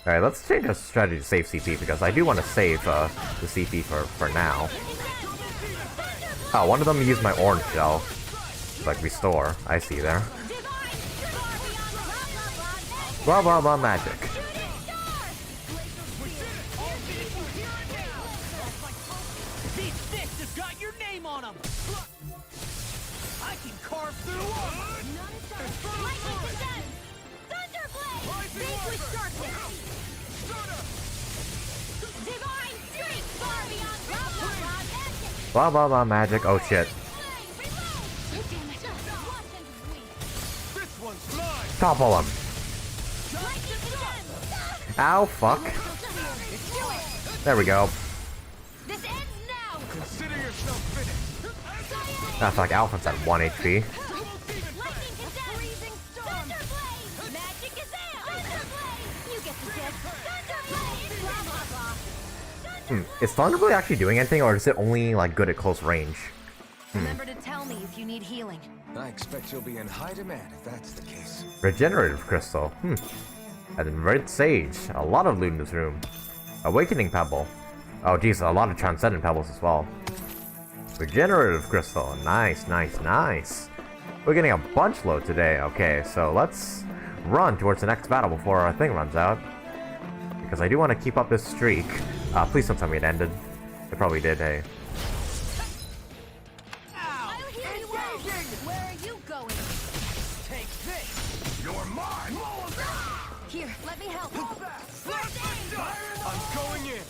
[SPEAKER 1] Alright, let's change our strategy to save CP because I do want to save the CP for now. Oh, one of them used my orange shell. Like restore. I see there. Blah blah blah magic.
[SPEAKER 13] I can carve through
[SPEAKER 1] Blah blah blah magic. Oh shit. Topple him. Ow, fuck. There we go.
[SPEAKER 3] This ends now.
[SPEAKER 8] Consider yourself finished.
[SPEAKER 1] Ah, fuck, Alphen's at 1 HP.
[SPEAKER 3] Lightning condemn. Freezing storm. Thunderblade. Magic is out. Thunderblade. You get the gist. Thunderblade. Blah blah blah.
[SPEAKER 1] Is Thunderblade actually doing anything, or is it only, like, good at close range?
[SPEAKER 2] Remember to tell me if you need healing.
[SPEAKER 5] I expect you'll be in high demand if that's the case.
[SPEAKER 1] Regenerative Crystal. An inverted Sage. A lot of loot in this room. Awakening Pebble. Oh, geez, a lot of Transcendent Pebbles as well. Regenerative Crystal. Nice, nice, nice. We're getting a bunch load today. Okay, so let's run towards the next battle before our thing runs out. Because I do want to keep up this streak. Please don't tell me it ended. It probably did, hey.
[SPEAKER 3] I'll heal you out. Where are you going?
[SPEAKER 8] Take this. You're mine.
[SPEAKER 2] Here, let me help.
[SPEAKER 8] I'm going in.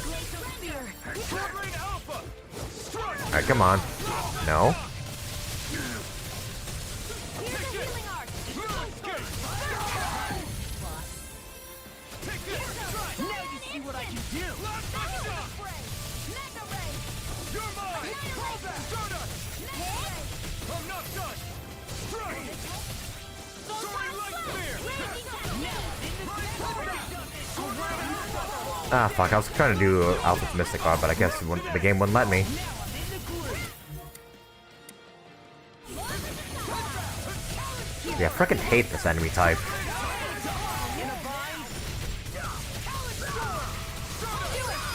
[SPEAKER 3] Glacial spear.
[SPEAKER 8] Covering Alpha. Strike.
[SPEAKER 1] Alright, come on. No.
[SPEAKER 3] Here's a healing arc.
[SPEAKER 8] Take this.
[SPEAKER 13] Now you see what I can do.
[SPEAKER 3] Mega ray.
[SPEAKER 8] You're mine. Hold that. Stardust. I'm not done. Strike. Soaring light spear.
[SPEAKER 1] Ah, fuck, I was trying to do Alpha's Mystic Art, but I guess the game wouldn't let me. Yeah, I frickin' hate this enemy type.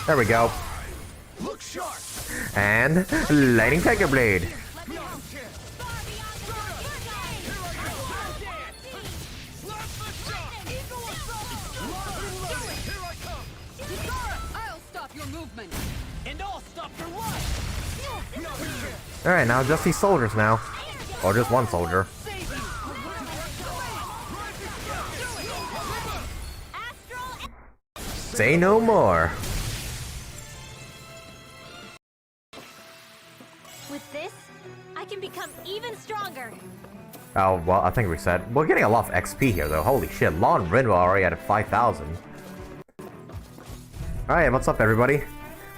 [SPEAKER 1] There we go.
[SPEAKER 8] Look sharp.
[SPEAKER 1] And Lightning Tiger Blade.
[SPEAKER 7] I'll stop your movement.
[SPEAKER 13] And I'll stop your run.
[SPEAKER 1] Alright, now just these soldiers now. Or just one soldier. Say no more.
[SPEAKER 3] With this, I can become even stronger.
[SPEAKER 1] Oh, well, I think we said. We're getting a lot of XP here, though. Holy shit. Law and Rin were already at 5,000. Alright, what's up, everybody?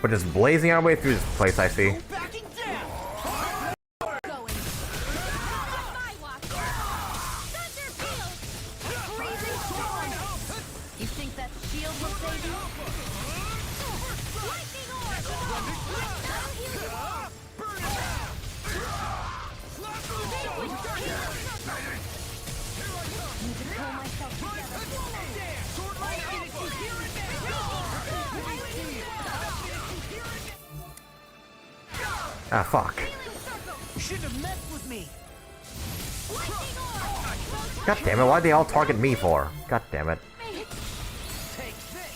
[SPEAKER 1] We're just blazing our way through this place, I see.
[SPEAKER 13] Backing down.
[SPEAKER 3] Going. My watch. Thunder field. Freezing storm. You think that shield will save you? Lightning orb. That'll heal you all. Need to pull myself together.
[SPEAKER 1] Ah, fuck.
[SPEAKER 13] You shouldn't have messed with me.
[SPEAKER 1] God damn it, why'd they all target me for? God damn it.
[SPEAKER 13] Take this.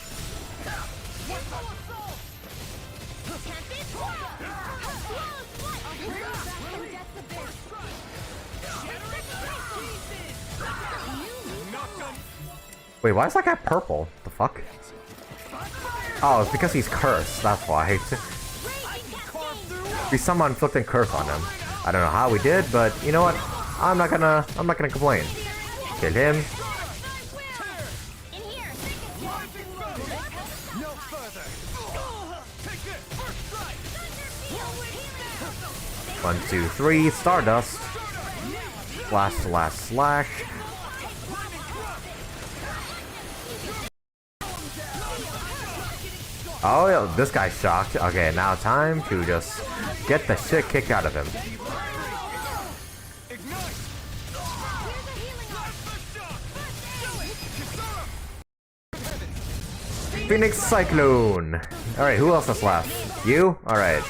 [SPEAKER 1] Wait, why is that guy purple? The fuck? Oh, it's because he's cursed, that's why. We somehow inflicted curse on him. I don't know how we did, but you know what? I'm not gonna complain. Kill him. One, two, three, Stardust. Slash, slash, slash. Oh, yeah, this guy's shocked. Okay, now time to just get the shit kicked out of him. Phoenix Cyclone. Alright, who else is left? You? Alright.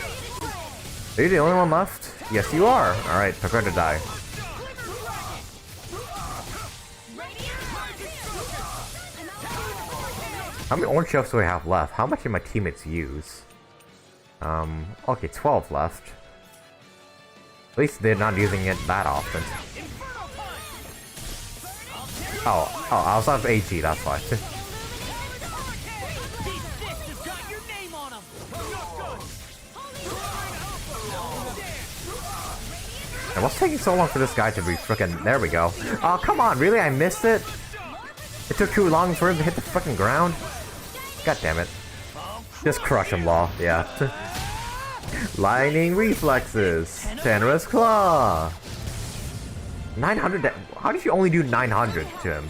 [SPEAKER 1] Are you the only one left? Yes, you are. Alright, prepare to die. How many orange shells do I have left? How much did my teammates use? Okay, 12 left. At least they're not using it that often. Oh, I was out of AG, that's why. And what's taking so long for this guy to be frickin'... There we go. Oh, come on, really? I missed it? It took too long for him to hit the fucking ground. God damn it. Just crush him, Law. Yeah. Lightning reflexes. Tenorous claw. 900. How did you only do 900 to him?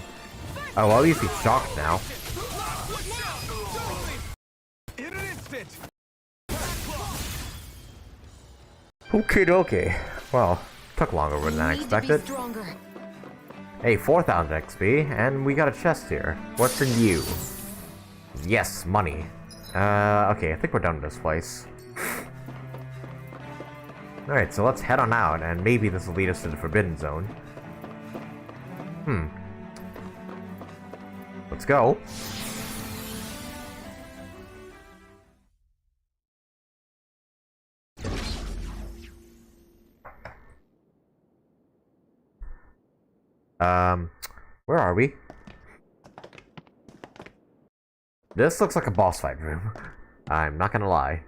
[SPEAKER 1] Oh, well, at least he's shocked now. Okay, okay. Well, took longer than I expected. Hey, 4,000 XP, and we got a chest here. What's in you? Yes, money. Okay, I think we're done with this place. Alright, so let's head on out, and maybe this will lead us to the Forbidden Zone. Let's go. Where are we? This looks like a boss fight room. I'm not gonna lie.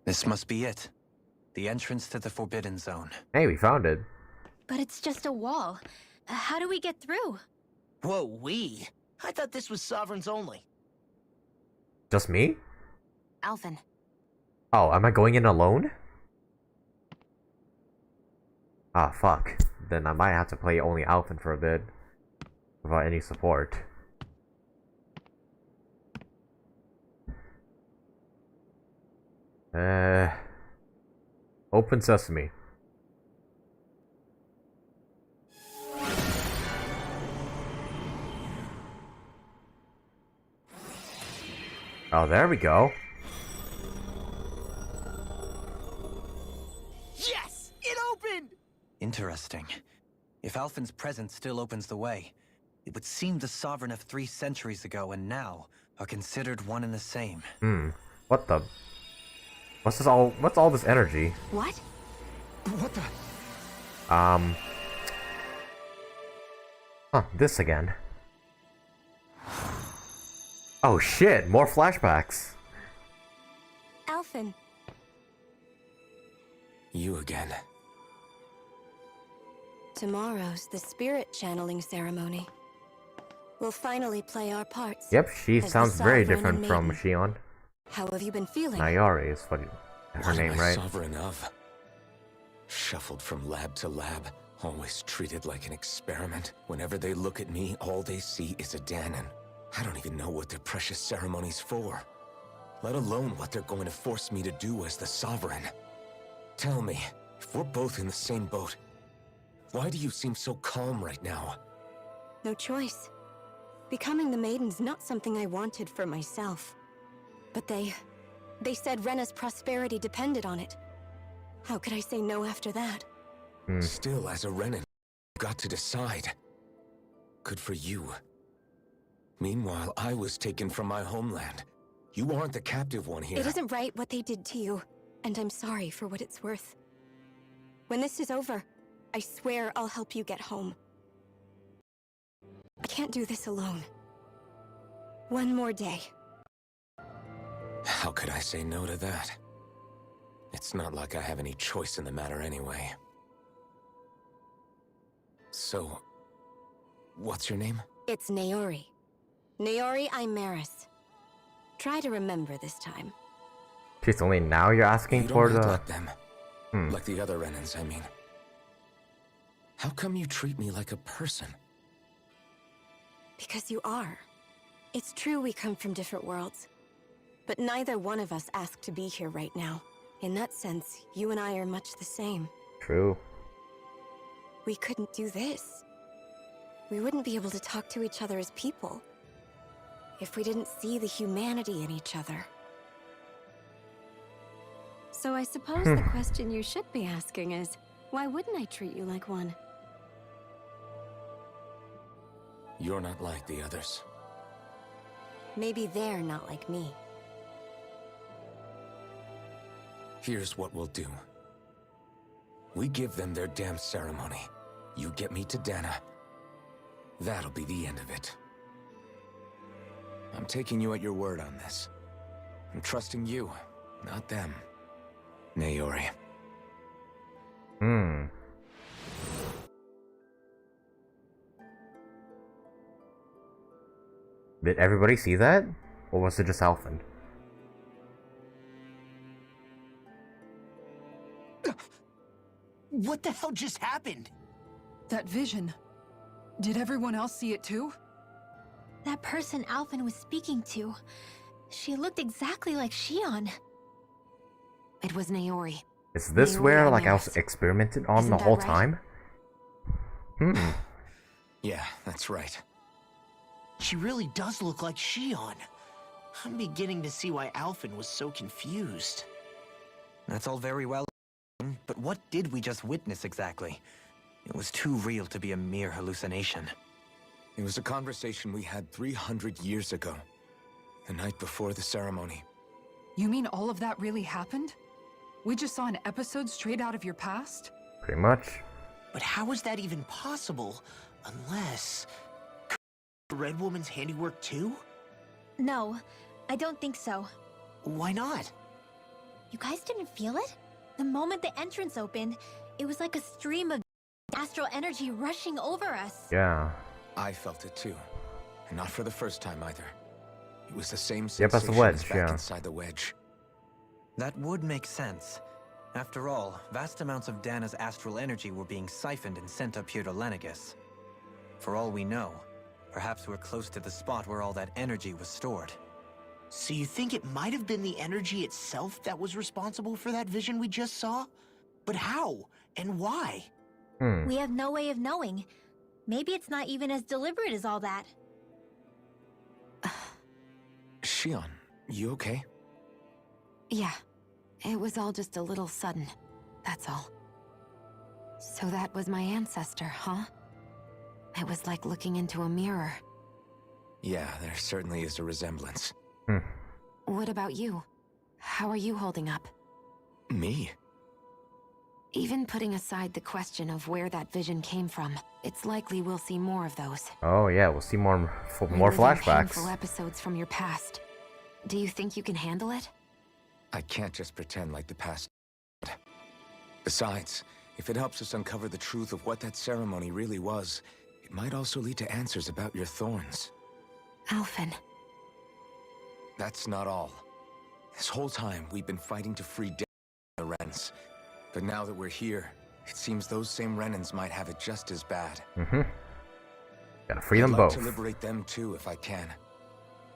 [SPEAKER 4] This must be it. The entrance to the Forbidden Zone.
[SPEAKER 1] Hey, we found it.
[SPEAKER 3] But it's just a wall. How do we get through?
[SPEAKER 6] Whoa, we? I thought this was Sovereigns only.
[SPEAKER 1] Just me?
[SPEAKER 2] Alphen.
[SPEAKER 1] Oh, am I going in alone? Ah, fuck. Then I might have to play only Alphen for a bit. Without any support. Open sesame. Oh, there we go.
[SPEAKER 6] Yes! It opened!
[SPEAKER 4] Interesting. If Alphen's presence still opens the way, it would seem the Sovereign of 3 centuries ago and now are considered one and the same.
[SPEAKER 1] What the? What's this all? What's all this energy?
[SPEAKER 2] What?
[SPEAKER 8] What the?
[SPEAKER 1] This again. Oh shit, more flashbacks.
[SPEAKER 2] Alphen.
[SPEAKER 5] You again.
[SPEAKER 2] Tomorrow's the spirit channeling ceremony. We'll finally play our parts.
[SPEAKER 1] Yep, she
[SPEAKER 2] as the
[SPEAKER 1] sounds very
[SPEAKER 2] Sovereign
[SPEAKER 1] different
[SPEAKER 2] and
[SPEAKER 1] from
[SPEAKER 2] Maiden.
[SPEAKER 1] Shion.
[SPEAKER 2] How have you been feeling?
[SPEAKER 1] Nayari is what her
[SPEAKER 5] What
[SPEAKER 1] name,
[SPEAKER 5] am I
[SPEAKER 1] right?
[SPEAKER 5] sovereign of? Shuffled from lab to lab, always treated like an experiment. Whenever they look at me, all they see is a Danon. I don't even know what their precious ceremony's for, let alone what they're going to force me to do as the Sovereign. Tell me, if we're both in the same boat, why do you seem so calm right now?
[SPEAKER 2] No choice. Becoming the Maiden's not something I wanted for myself. But they said Rena's prosperity depended on it. How could I say no after that?
[SPEAKER 5] Still, as a Renan, you've got to decide. Good for you. Meanwhile, I was taken from my homeland. You aren't the captive one here.
[SPEAKER 2] It isn't right what they did to you, and I'm sorry for what it's worth. When this is over, I swear I'll help you get home. I can't do this alone. One more day.
[SPEAKER 5] How could I say no to that? It's not like I have any choice in the matter anyway. So, what's your name?
[SPEAKER 2] It's Naori. Naori Imaris. Try to remember this time.
[SPEAKER 1] Jeez, only now you're asking
[SPEAKER 5] You
[SPEAKER 1] for
[SPEAKER 5] don't act
[SPEAKER 1] the...
[SPEAKER 5] like them. Like the other Renans, I mean. How come you treat me like a person?
[SPEAKER 2] Because you are. It's true we come from different worlds. But neither one of us asked to be here right now. In that sense, you and I are much the same.
[SPEAKER 1] True.
[SPEAKER 2] We couldn't do this. We wouldn't be able to talk to each other as people. If we didn't see the humanity in each other. So I suppose the question you should be asking is, why wouldn't I treat you like one?
[SPEAKER 5] You're not like the others.
[SPEAKER 2] Maybe they're not like me.
[SPEAKER 5] Here's what we'll do. We give them their damn ceremony. You get me to Dana. That'll be the end of it. I'm taking you at your word on this. I'm trusting you, not them. Naori.
[SPEAKER 1] Did everybody see that? Or was it just Alphen?
[SPEAKER 6] What the hell just happened?
[SPEAKER 7] That vision. Did everyone else see it too?
[SPEAKER 3] That person Alphen was speaking to, she looked exactly like Shion.
[SPEAKER 2] It was Naori.
[SPEAKER 1] Is this
[SPEAKER 2] Naori
[SPEAKER 1] where, like, I was
[SPEAKER 2] Omeras.
[SPEAKER 1] experimented on
[SPEAKER 2] Isn't
[SPEAKER 1] the
[SPEAKER 2] that
[SPEAKER 1] whole
[SPEAKER 2] right?
[SPEAKER 1] time?
[SPEAKER 8] Yeah, that's right.
[SPEAKER 6] She really does look like Shion. I'm beginning to see why Alphen was so confused.
[SPEAKER 4] That's all very well, but what did we just witness exactly? It was too real to be a mere hallucination.
[SPEAKER 8] It was a conversation we had 300 years ago. The night before the ceremony.
[SPEAKER 7] You mean all of that really happened? We just saw an episode straight out of your past?
[SPEAKER 1] Pretty much.
[SPEAKER 6] But how is that even possible? Unless... the Red Woman's handiwork too?
[SPEAKER 3] No, I don't think so.
[SPEAKER 6] Why not?
[SPEAKER 3] You guys didn't feel it? The moment the entrance opened, it was like a stream of astral energy rushing over us.
[SPEAKER 1] Yeah.
[SPEAKER 8] I felt it too. And not for the first time either. It was the same
[SPEAKER 1] Yep, that's
[SPEAKER 8] sensation
[SPEAKER 1] the wedge,
[SPEAKER 8] as back
[SPEAKER 1] yeah.
[SPEAKER 8] inside the wedge.
[SPEAKER 4] That would make sense. After all, vast amounts of Dana's astral energy were being siphoned and sent up here to Lenegis. For all we know, perhaps we're close to the spot where all that energy was stored.
[SPEAKER 6] So you think it might have been the energy itself that was responsible for that vision we just saw? But how? And why?
[SPEAKER 3] We have no way of knowing. Maybe it's not even as deliberate as all that.
[SPEAKER 8] Shion, you okay?
[SPEAKER 2] Yeah. It was all just a little sudden. That's all. So that was my ancestor, huh? It was like looking into a mirror.
[SPEAKER 8] Yeah, there certainly is a resemblance.
[SPEAKER 2] What about you? How are you holding up?
[SPEAKER 8] Me?
[SPEAKER 2] Even putting aside the question of where that vision came from, it's likely we'll see more of those.
[SPEAKER 1] Oh yeah, we'll see more
[SPEAKER 2] Reliving
[SPEAKER 1] flashbacks.
[SPEAKER 2] painful episodes from your past. Do you think you can handle it?
[SPEAKER 8] I can't just pretend like the past. Besides, if it helps us uncover the truth of what that ceremony really was, it might also lead to answers about your thorns.
[SPEAKER 2] Alphen.
[SPEAKER 8] That's not all. This whole time, we've been fighting to free the Renans. But now that we're here, it seems those same Renans might have it just as bad.
[SPEAKER 1] Gotta free them
[SPEAKER 8] I'd like
[SPEAKER 1] both.
[SPEAKER 8] to liberate them too, if I can.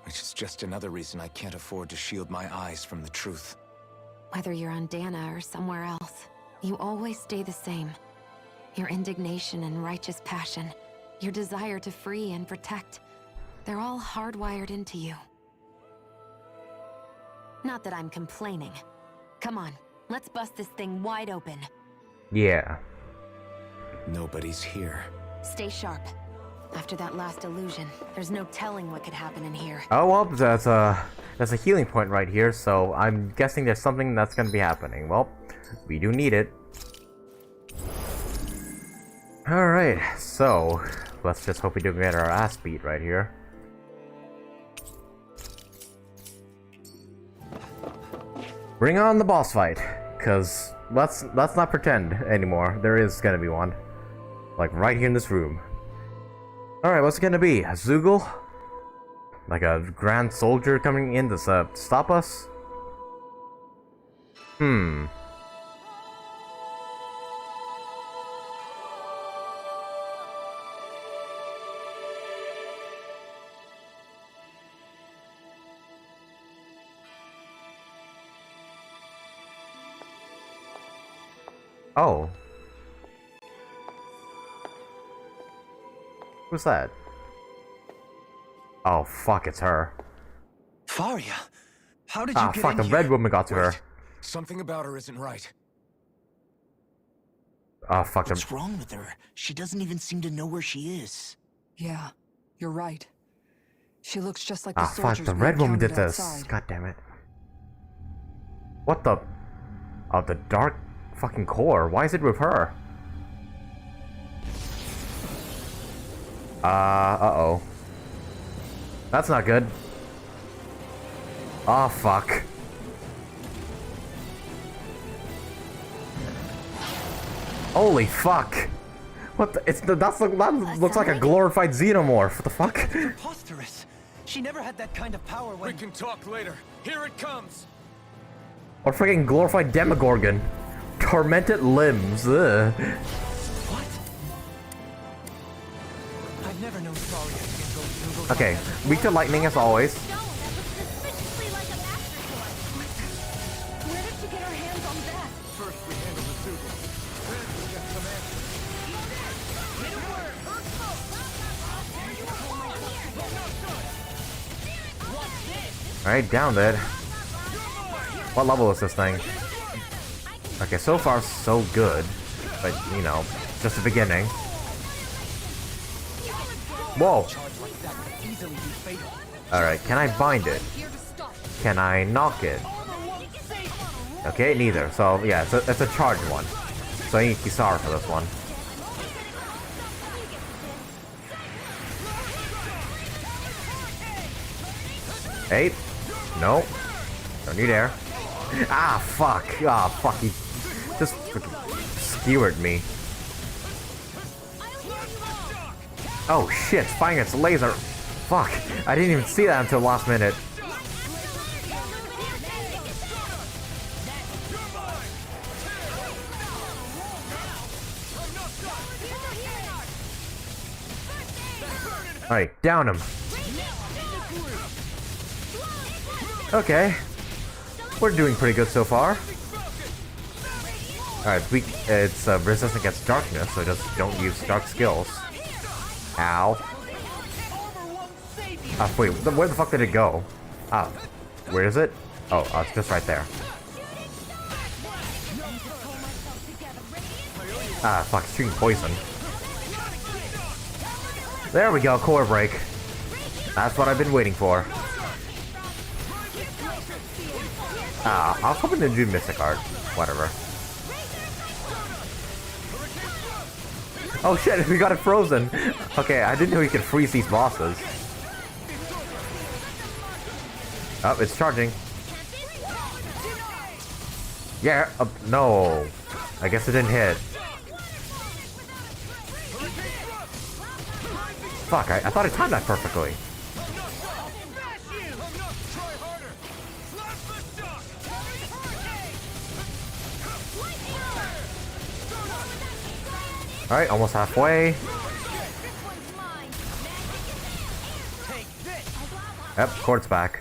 [SPEAKER 8] Which is just another reason I can't afford to shield my eyes from the truth.
[SPEAKER 2] Whether you're on Dana or somewhere else, you always stay the same. Your indignation and righteous passion, your desire to free and protect, they're all hardwired into you. Not that I'm complaining. Come on, let's bust this thing wide open.
[SPEAKER 1] Yeah.
[SPEAKER 8] Nobody's here.
[SPEAKER 2] Stay sharp. After that last illusion, there's no telling what could happen in here.
[SPEAKER 1] Oh well, that's a healing point right here, so I'm guessing there's something that's gonna be happening. Well, we do need it. Alright, so let's just hope we don't get our ass beat right here. Bring on the boss fight, cause let's not pretend anymore. There is gonna be one. Like right here in this room. Alright, what's it gonna be? A Zoogle? Like a grand soldier coming in to stop us? Oh. Who's that? Oh fuck, it's her.
[SPEAKER 4] Faria, how did you
[SPEAKER 1] Ah
[SPEAKER 4] get
[SPEAKER 1] fuck,
[SPEAKER 4] in
[SPEAKER 1] the
[SPEAKER 4] here?
[SPEAKER 1] red woman got to her.
[SPEAKER 8] Something about her isn't right.
[SPEAKER 1] Oh fuck,
[SPEAKER 6] What's wrong with her? She doesn't even seem to know where she is.
[SPEAKER 7] Yeah, you're right. She looks just like the
[SPEAKER 1] ah fuck,
[SPEAKER 7] soldiers
[SPEAKER 1] the
[SPEAKER 7] we
[SPEAKER 1] red woman did
[SPEAKER 7] encountered
[SPEAKER 1] this.
[SPEAKER 7] outside.
[SPEAKER 1] God damn it. What the? Oh, the dark fucking core. Why is it with her? Uh-oh. That's not good. Oh, fuck. Holy fuck. What the? That looks like a glorified xenomorph. What the fuck?
[SPEAKER 4] Preposterous.
[SPEAKER 9] She never had that kind of power when...
[SPEAKER 8] We can talk later. Here it comes!
[SPEAKER 1] Or freaking glorified Demogorgon. Tormented limbs, ugh.
[SPEAKER 9] What? I've never known Saria to go through those...
[SPEAKER 1] Okay, weak to lightning as always.
[SPEAKER 7] Where did she get her hands on that?
[SPEAKER 8] First we handle the Zoogle. Then we get some answers.
[SPEAKER 1] Alright, down there. What level is this thing? Okay, so far so good. But, you know, just the beginning. Whoa! Alright, can I bind it? Can I knock it? Okay, neither. So, yeah, it's a charged one. So I need Kisara for this one. Hey! No. Don't need air. Ah, fuck. Ah, fuck. He just freaking skewered me. Oh, shit. Firing its laser. Fuck. I didn't even see that until last minute. Alright, down him. Okay. We're doing pretty good so far. Alright, it's resistant against darkness, so just don't use dark skills. Ow. Ah, wait, where the fuck did it go? Ah, where is it? Oh, it's just right there. Ah, fuck, it's shooting poison. There we go, core break. That's what I've been waiting for. Ah, I was hoping to do Mystic Art. Whatever. Oh shit, we got it frozen! Okay, I didn't know you could freeze these bosses. Oh, it's charging. Yeah, no. I guess it didn't hit. Fuck, I thought I timed that perfectly. Alright, almost halfway. Yep, Cord's back.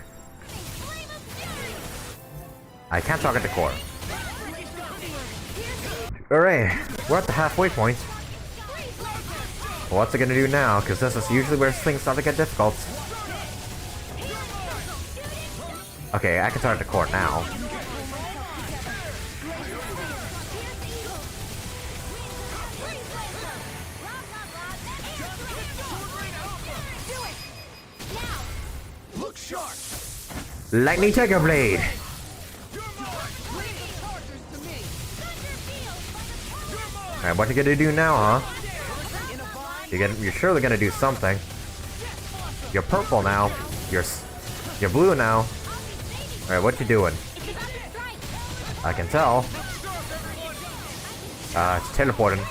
[SPEAKER 1] I can't target the core. Alright, we're at the halfway point. What's it gonna do now? Because this is usually where things start to get difficult. Okay, I can target the core now. Lightning Tiger Blade! Alright, what you gonna do now, huh? You're surely gonna do something. You're purple now. You're blue now. Alright, what you doing? I can tell. It's teleporting.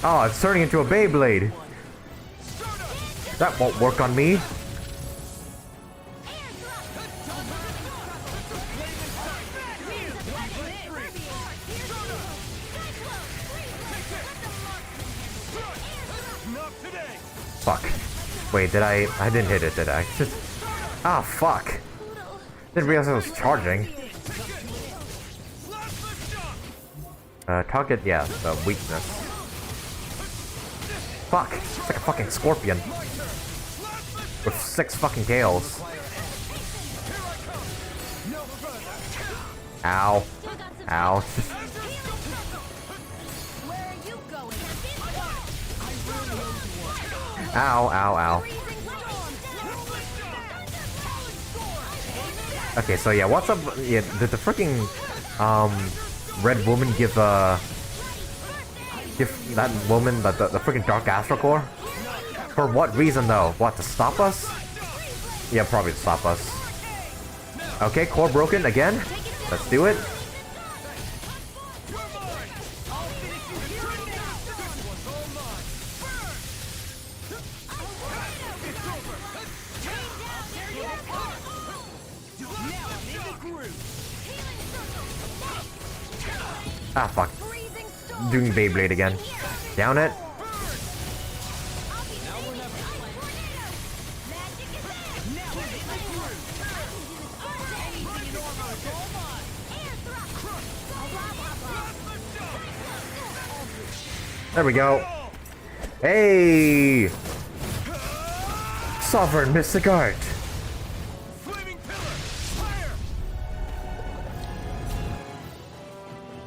[SPEAKER 1] Oh, it's turning into a Beyblade. That won't work on me. Fuck. Wait, I didn't hit it, did I? Ah, fuck. Didn't realize it was charging. Target, yeah, weakness. Fuck, it's like a fucking scorpion. With 6 fucking tails. Ow. Ow. Ow, ow, ow. Okay, so yeah, what's up? Yeah, did the freaking red woman give that woman the freaking dark astral core? For what reason though? What, to stop us? Yeah, probably to stop us. Okay, core broken again. Let's do it. Ah, fuck. Doing Beyblade again. Down it. There we go. Hey! Sovereign Mystic Art.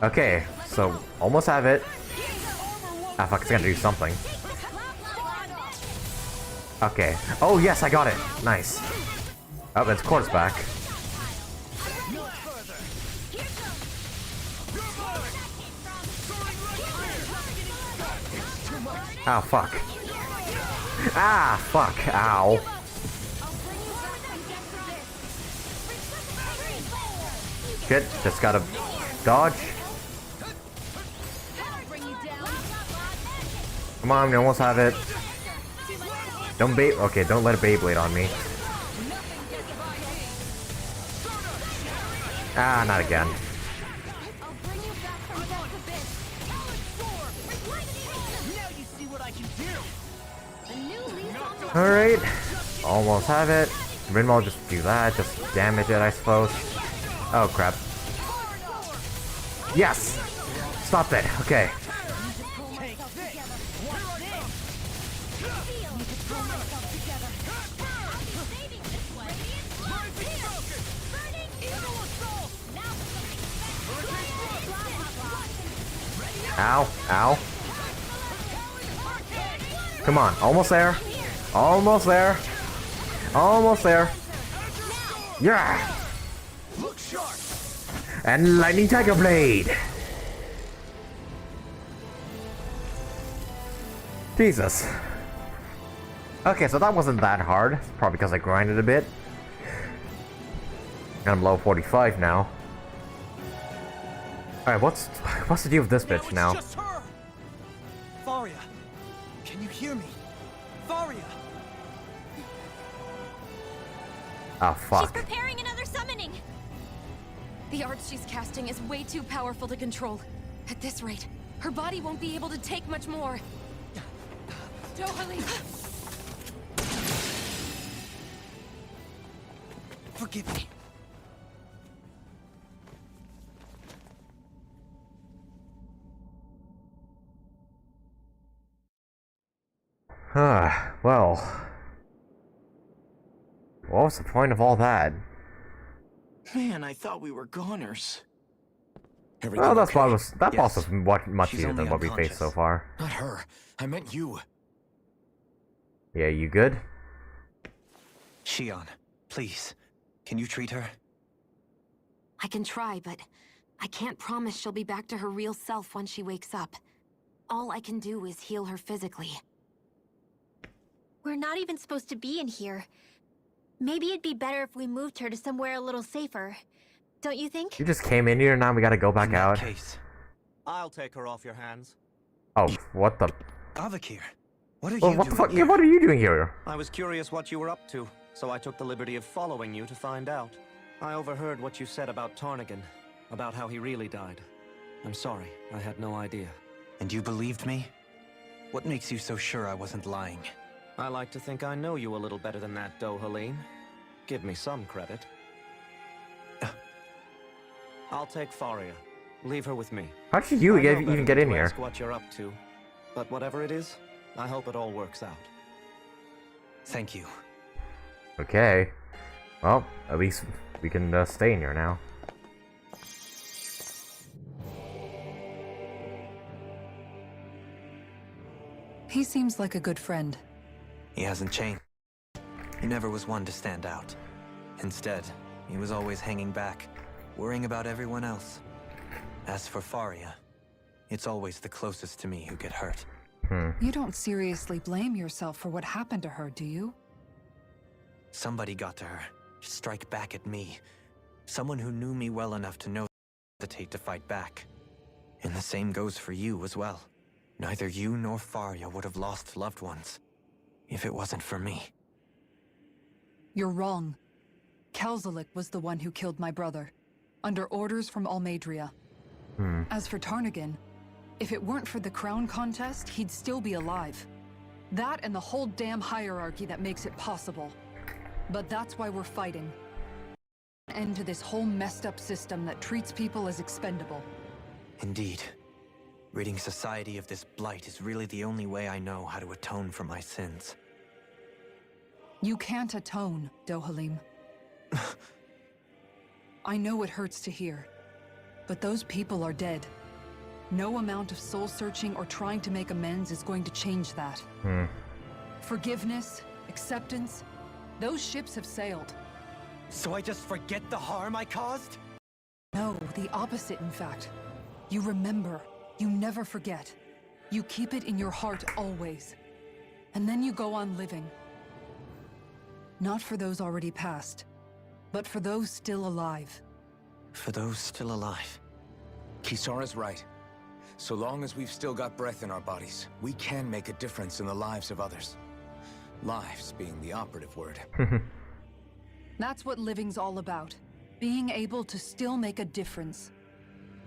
[SPEAKER 1] Okay, so almost have it. Ah, fuck, it's gonna do something. Okay. Oh, yes, I got it. Nice. Oh, it's quarters back. Oh, fuck. Ah, fuck. Ow. Shit, just gotta dodge. Come on, we almost have it. Don't okay, don't let a Beyblade on me. Ah, not again. Alright, almost have it. Rin will just do that, just damage it, I suppose. Oh, crap. Yes! Stop it, okay. Ow, ow. Come on, almost there. Almost there. Almost there. Yeah! And Lightning Tiger Blade! Jesus. Okay, so that wasn't that hard. Probably because I grinded a bit. I'm low 45 now. Alright, what's the deal with this bitch now?
[SPEAKER 13] It's just her. Faria, can you hear me? Faria!
[SPEAKER 1] Oh, fuck.
[SPEAKER 3] She's preparing another summoning!
[SPEAKER 2] The art she's casting is way too powerful to control. At this rate, her body won't be able to take much more. Dohalee!
[SPEAKER 13] Forgive me.
[SPEAKER 1] Well. What was the point of all that?
[SPEAKER 6] Man, I thought we were goners.
[SPEAKER 1] Well, that boss
[SPEAKER 8] Yes.
[SPEAKER 1] was much
[SPEAKER 8] She's
[SPEAKER 1] easier
[SPEAKER 8] only
[SPEAKER 1] than what we faced
[SPEAKER 8] unconscious.
[SPEAKER 1] so far.
[SPEAKER 8] Not her. I meant you.
[SPEAKER 1] Yeah, you good?
[SPEAKER 4] Shion, please, can you treat her?
[SPEAKER 2] I can try, but I can't promise she'll be back to her real self when she wakes up. All I can do is heal her physically.
[SPEAKER 3] We're not even supposed to be in here. Maybe it'd be better if we moved her to somewhere a little safer. Don't you think?
[SPEAKER 1] You just came in here, now we gotta go back out.
[SPEAKER 4] Case.
[SPEAKER 9] I'll take her off your hands.
[SPEAKER 1] Oh, what the?
[SPEAKER 4] Avakir, what are
[SPEAKER 1] Well,
[SPEAKER 4] you
[SPEAKER 1] what
[SPEAKER 4] doing
[SPEAKER 1] the fuck?
[SPEAKER 4] here?
[SPEAKER 1] Yeah, what are you doing here?
[SPEAKER 9] I was curious what you were up to, so I took the liberty of following you to find out. I overheard what you said about Tarnigan, about how he really died. I'm sorry, I had no idea.
[SPEAKER 4] And you believed me? What makes you so sure I wasn't lying?
[SPEAKER 9] I like to think I know you a little better than that, Dohaleen. Give me some credit. I'll take Faria. Leave her with me.
[SPEAKER 1] How did you
[SPEAKER 9] I know
[SPEAKER 1] even
[SPEAKER 9] better
[SPEAKER 1] get
[SPEAKER 9] than
[SPEAKER 1] in
[SPEAKER 9] to
[SPEAKER 1] here?
[SPEAKER 9] ask what you're up to, but whatever it is, I hope it all works out.
[SPEAKER 4] Thank you.
[SPEAKER 1] Okay. Well, at least we can stay in here now.
[SPEAKER 7] He seems like a good friend.
[SPEAKER 4] He hasn't changed. He never was one to stand out. Instead, he was always hanging back, worrying about everyone else. As for Faria, it's always the closest to me who get hurt.
[SPEAKER 7] You don't seriously blame yourself for what happened to her, do you?
[SPEAKER 4] Somebody got to her, to strike back at me. Someone who knew me well enough to know I hesitate to fight back. And the same goes for you as well. Neither you nor Faria would have lost loved ones, if it wasn't for me.
[SPEAKER 7] You're wrong. Kelzelik was the one who killed my brother. under orders from Almadria. As for Tarnagan, if it weren't for the crown contest, he'd still be alive. That and the whole damn hierarchy that makes it possible. But that's why we're fighting. An end to this whole messed up system that treats people as expendable.
[SPEAKER 9] Indeed. Ridding society of this blight is really the only way I know how to atone for my sins.
[SPEAKER 7] You can't atone, Dohalim. I know it hurts to hear, but those people are dead. No amount of soul-searching or trying to make amends is going to change that. Forgiveness, acceptance, those ships have sailed.
[SPEAKER 9] So I just forget the harm I caused?
[SPEAKER 7] No, the opposite, in fact. You remember. You never forget. You keep it in your heart always. And then you go on living. Not for those already past, but for those still alive.
[SPEAKER 9] For those still alive.
[SPEAKER 8] Kisara's right. So long as we've still got breath in our bodies, we can make a difference in the lives of others. Lives being the operative word.
[SPEAKER 7] That's what living's all about. Being able to still make a difference.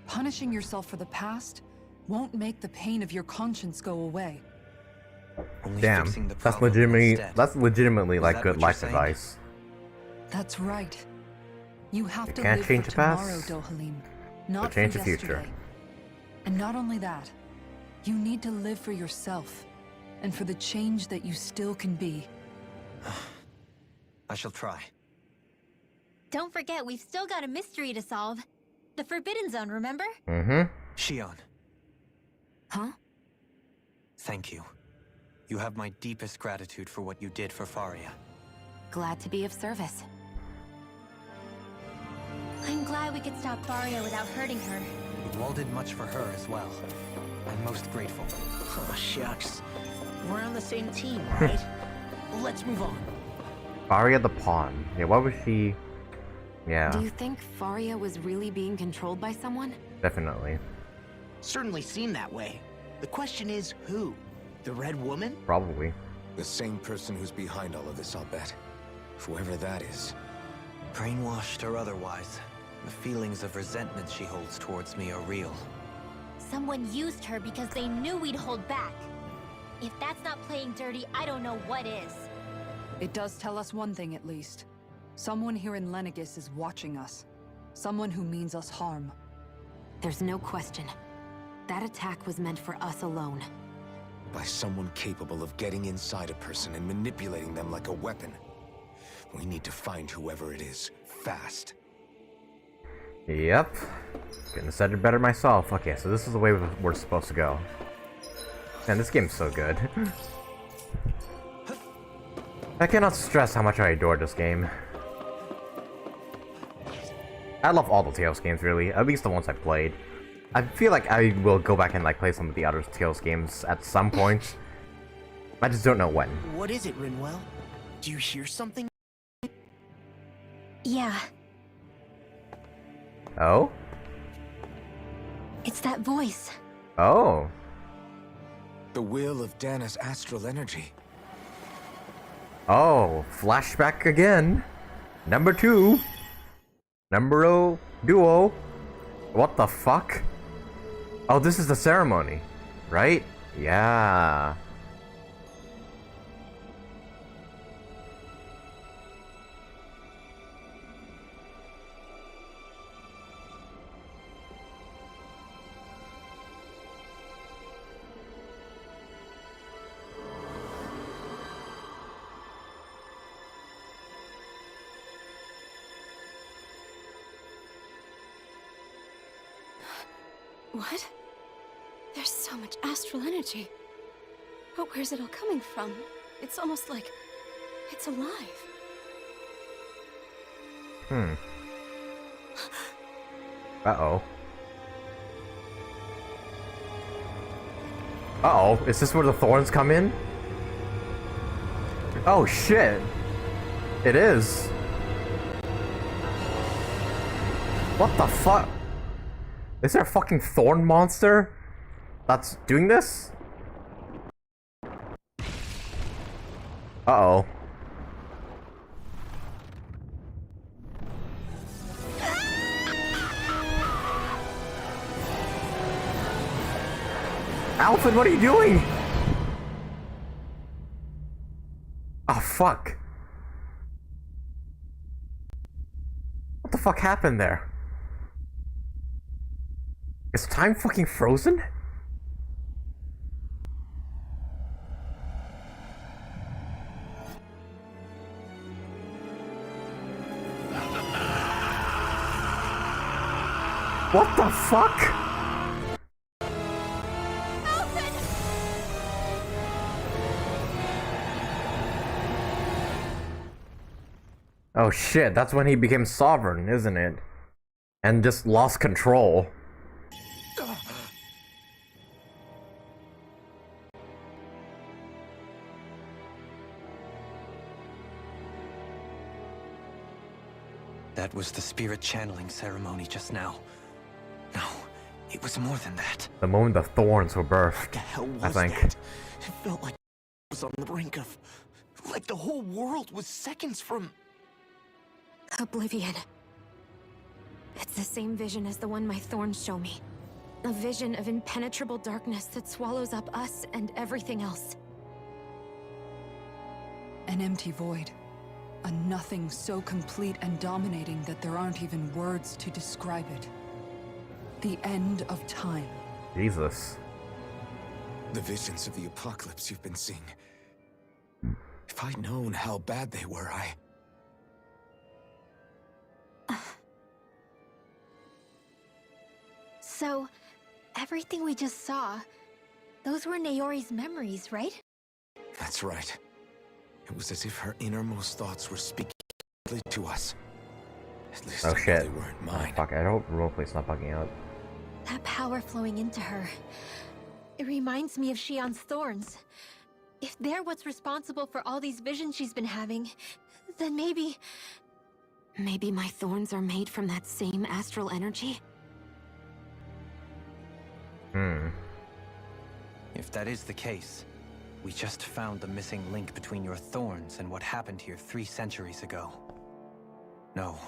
[SPEAKER 7] Punishing yourself for the past won't make the pain of your conscience go away.
[SPEAKER 9] Only
[SPEAKER 1] Damn,
[SPEAKER 9] fixing the
[SPEAKER 1] that's
[SPEAKER 9] problem
[SPEAKER 1] legitimately
[SPEAKER 9] Is
[SPEAKER 1] like
[SPEAKER 9] that
[SPEAKER 1] good
[SPEAKER 9] what you're
[SPEAKER 1] life
[SPEAKER 9] saying?
[SPEAKER 1] advice.
[SPEAKER 7] That's right. You have to
[SPEAKER 1] can't
[SPEAKER 7] live
[SPEAKER 1] change
[SPEAKER 7] for
[SPEAKER 1] the past,
[SPEAKER 7] tomorrow, Dohalim. Not
[SPEAKER 1] but change
[SPEAKER 7] for
[SPEAKER 1] the future.
[SPEAKER 7] yesterday. And not only that, you need to live for yourself, and for the change that you still can be.
[SPEAKER 9] I shall try.
[SPEAKER 3] Don't forget, we've still got a mystery to solve. The Forbidden Zone, remember?
[SPEAKER 9] Shion,
[SPEAKER 2] Huh?
[SPEAKER 9] thank you. You have my deepest gratitude for what you did for Faria.
[SPEAKER 2] Glad to be of service.
[SPEAKER 3] I'm glad we could stop Faria without hurting her.
[SPEAKER 9] You all did much for her as well. I'm most grateful.
[SPEAKER 6] Oh, shucks. We're on the same team, right? Let's move on.
[SPEAKER 1] Faria the Pawn. Yeah, what was she? Yeah,
[SPEAKER 2] Do you think Faria was really being controlled by someone?
[SPEAKER 1] definitely.
[SPEAKER 6] Certainly seemed that way. The question is, who? The Red Woman?
[SPEAKER 1] Probably.
[SPEAKER 8] The same person who's behind all of this, I'll bet. Whoever that is.
[SPEAKER 9] Brainwashed or otherwise, the feelings of resentment she holds towards me are real.
[SPEAKER 3] Someone used her because they knew we'd hold back. If that's not playing dirty, I don't know what is.
[SPEAKER 7] It does tell us one thing at least. Someone here in Lenegis is watching us. Someone who means us harm.
[SPEAKER 2] There's no question. That attack was meant for us alone.
[SPEAKER 8] By someone capable of getting inside a person and manipulating them like a weapon. We need to find whoever it is, fast.
[SPEAKER 1] Yep. Couldn't have said it better myself. Okay, so this is the way we're supposed to go. Man, this game's so good. I cannot stress how much I adore this game. I love all the Tales games, really. At least the ones I played. I feel like I will go back and like play some of the other Tales games at some point. I just don't know when.
[SPEAKER 6] What is it, Rinwell? Do you hear something?
[SPEAKER 3] Yeah,
[SPEAKER 1] Oh?
[SPEAKER 3] it's that voice.
[SPEAKER 1] Oh.
[SPEAKER 8] The will of Dana's astral energy.
[SPEAKER 1] Oh, flashback again. Number 2. Numero duo. What the fuck? Oh, this is the ceremony, right? Yeah.
[SPEAKER 14] What? There's so much astral energy. But where's it all coming from? It's almost like it's alive.
[SPEAKER 1] Uh-oh. Uh-oh, is this where the thorns come in? Oh shit. It is. What the fuck? Is there a fucking thorn monster that's doing this? Uh-oh. Alphen, what are you doing? Oh, fuck. What the fuck happened there? Is time fucking frozen? What the fuck? Oh shit, that's when he became sovereign, isn't it? And just lost control.
[SPEAKER 4] That was the spirit channeling ceremony just now. No, it was more than that.
[SPEAKER 1] The moment the thorns were birthed,
[SPEAKER 6] What the hell was
[SPEAKER 1] I think.
[SPEAKER 6] that? It felt like I was on the brink of... like the whole world was seconds from...
[SPEAKER 2] Oblivion. It's the same vision as the one my thorns show me. A vision of impenetrable darkness that swallows up us and everything else.
[SPEAKER 7] An empty void. A nothing so complete and dominating that there aren't even words to describe it. The end of time.
[SPEAKER 1] Jesus.
[SPEAKER 5] The visions of the apocalypse you've been seeing. If I'd known how bad they were,
[SPEAKER 3] So, everything we just saw, those were Naori's memories, right?
[SPEAKER 5] That's right. It was as if her innermost thoughts were speaking to us. At least
[SPEAKER 1] Oh
[SPEAKER 5] I know
[SPEAKER 1] shit.
[SPEAKER 5] they weren't mine.
[SPEAKER 1] Fuck, I hope roleplay's not bugging out.
[SPEAKER 3] That power flowing into her. It reminds me of Shion's thorns. If they're what's responsible for all these visions she's been having, then maybe...
[SPEAKER 2] Maybe my thorns are made from that same astral energy?
[SPEAKER 4] If that is the case, we just found the missing link between your thorns and what happened here 3 centuries ago. No,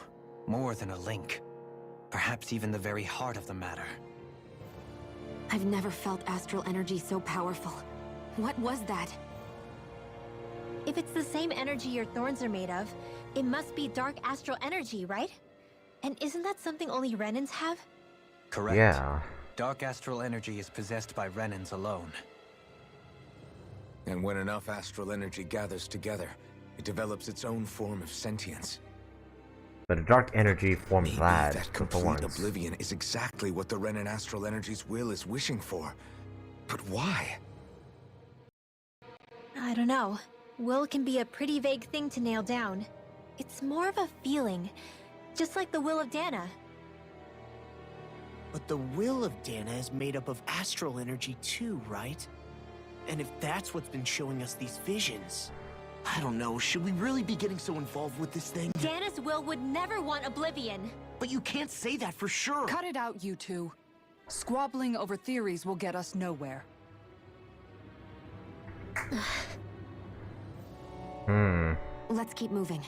[SPEAKER 4] more than a link. Perhaps even the very heart of the matter.
[SPEAKER 2] I've never felt astral energy so powerful. What was that?
[SPEAKER 3] If it's the same energy your thorns are made of, it must be dark astral energy, right? And isn't that something only Renans have?
[SPEAKER 4] Correct.
[SPEAKER 1] Yeah.
[SPEAKER 4] Dark astral energy is possessed by Renans alone.
[SPEAKER 5] And when enough astral energy gathers together, it develops its own form of sentience.
[SPEAKER 1] But the dark energy forms
[SPEAKER 5] Maybe
[SPEAKER 1] that,
[SPEAKER 5] that
[SPEAKER 1] the
[SPEAKER 5] complete
[SPEAKER 1] thorns.
[SPEAKER 5] oblivion is exactly what the Renan astral energy's will is wishing for. But why?
[SPEAKER 3] I don't know. Will can be a pretty vague thing to nail down. It's more of a feeling, just like the will of Dana.
[SPEAKER 6] But the will of Dana is made up of astral energy too, right? And if that's what's been showing us these visions... I don't know, should we really be getting so involved with this thing?
[SPEAKER 3] Dana's will would never want oblivion.
[SPEAKER 6] But you can't say that for sure!
[SPEAKER 7] Cut it out, you two. Squabbling over theories will get us nowhere.
[SPEAKER 2] Let's keep moving.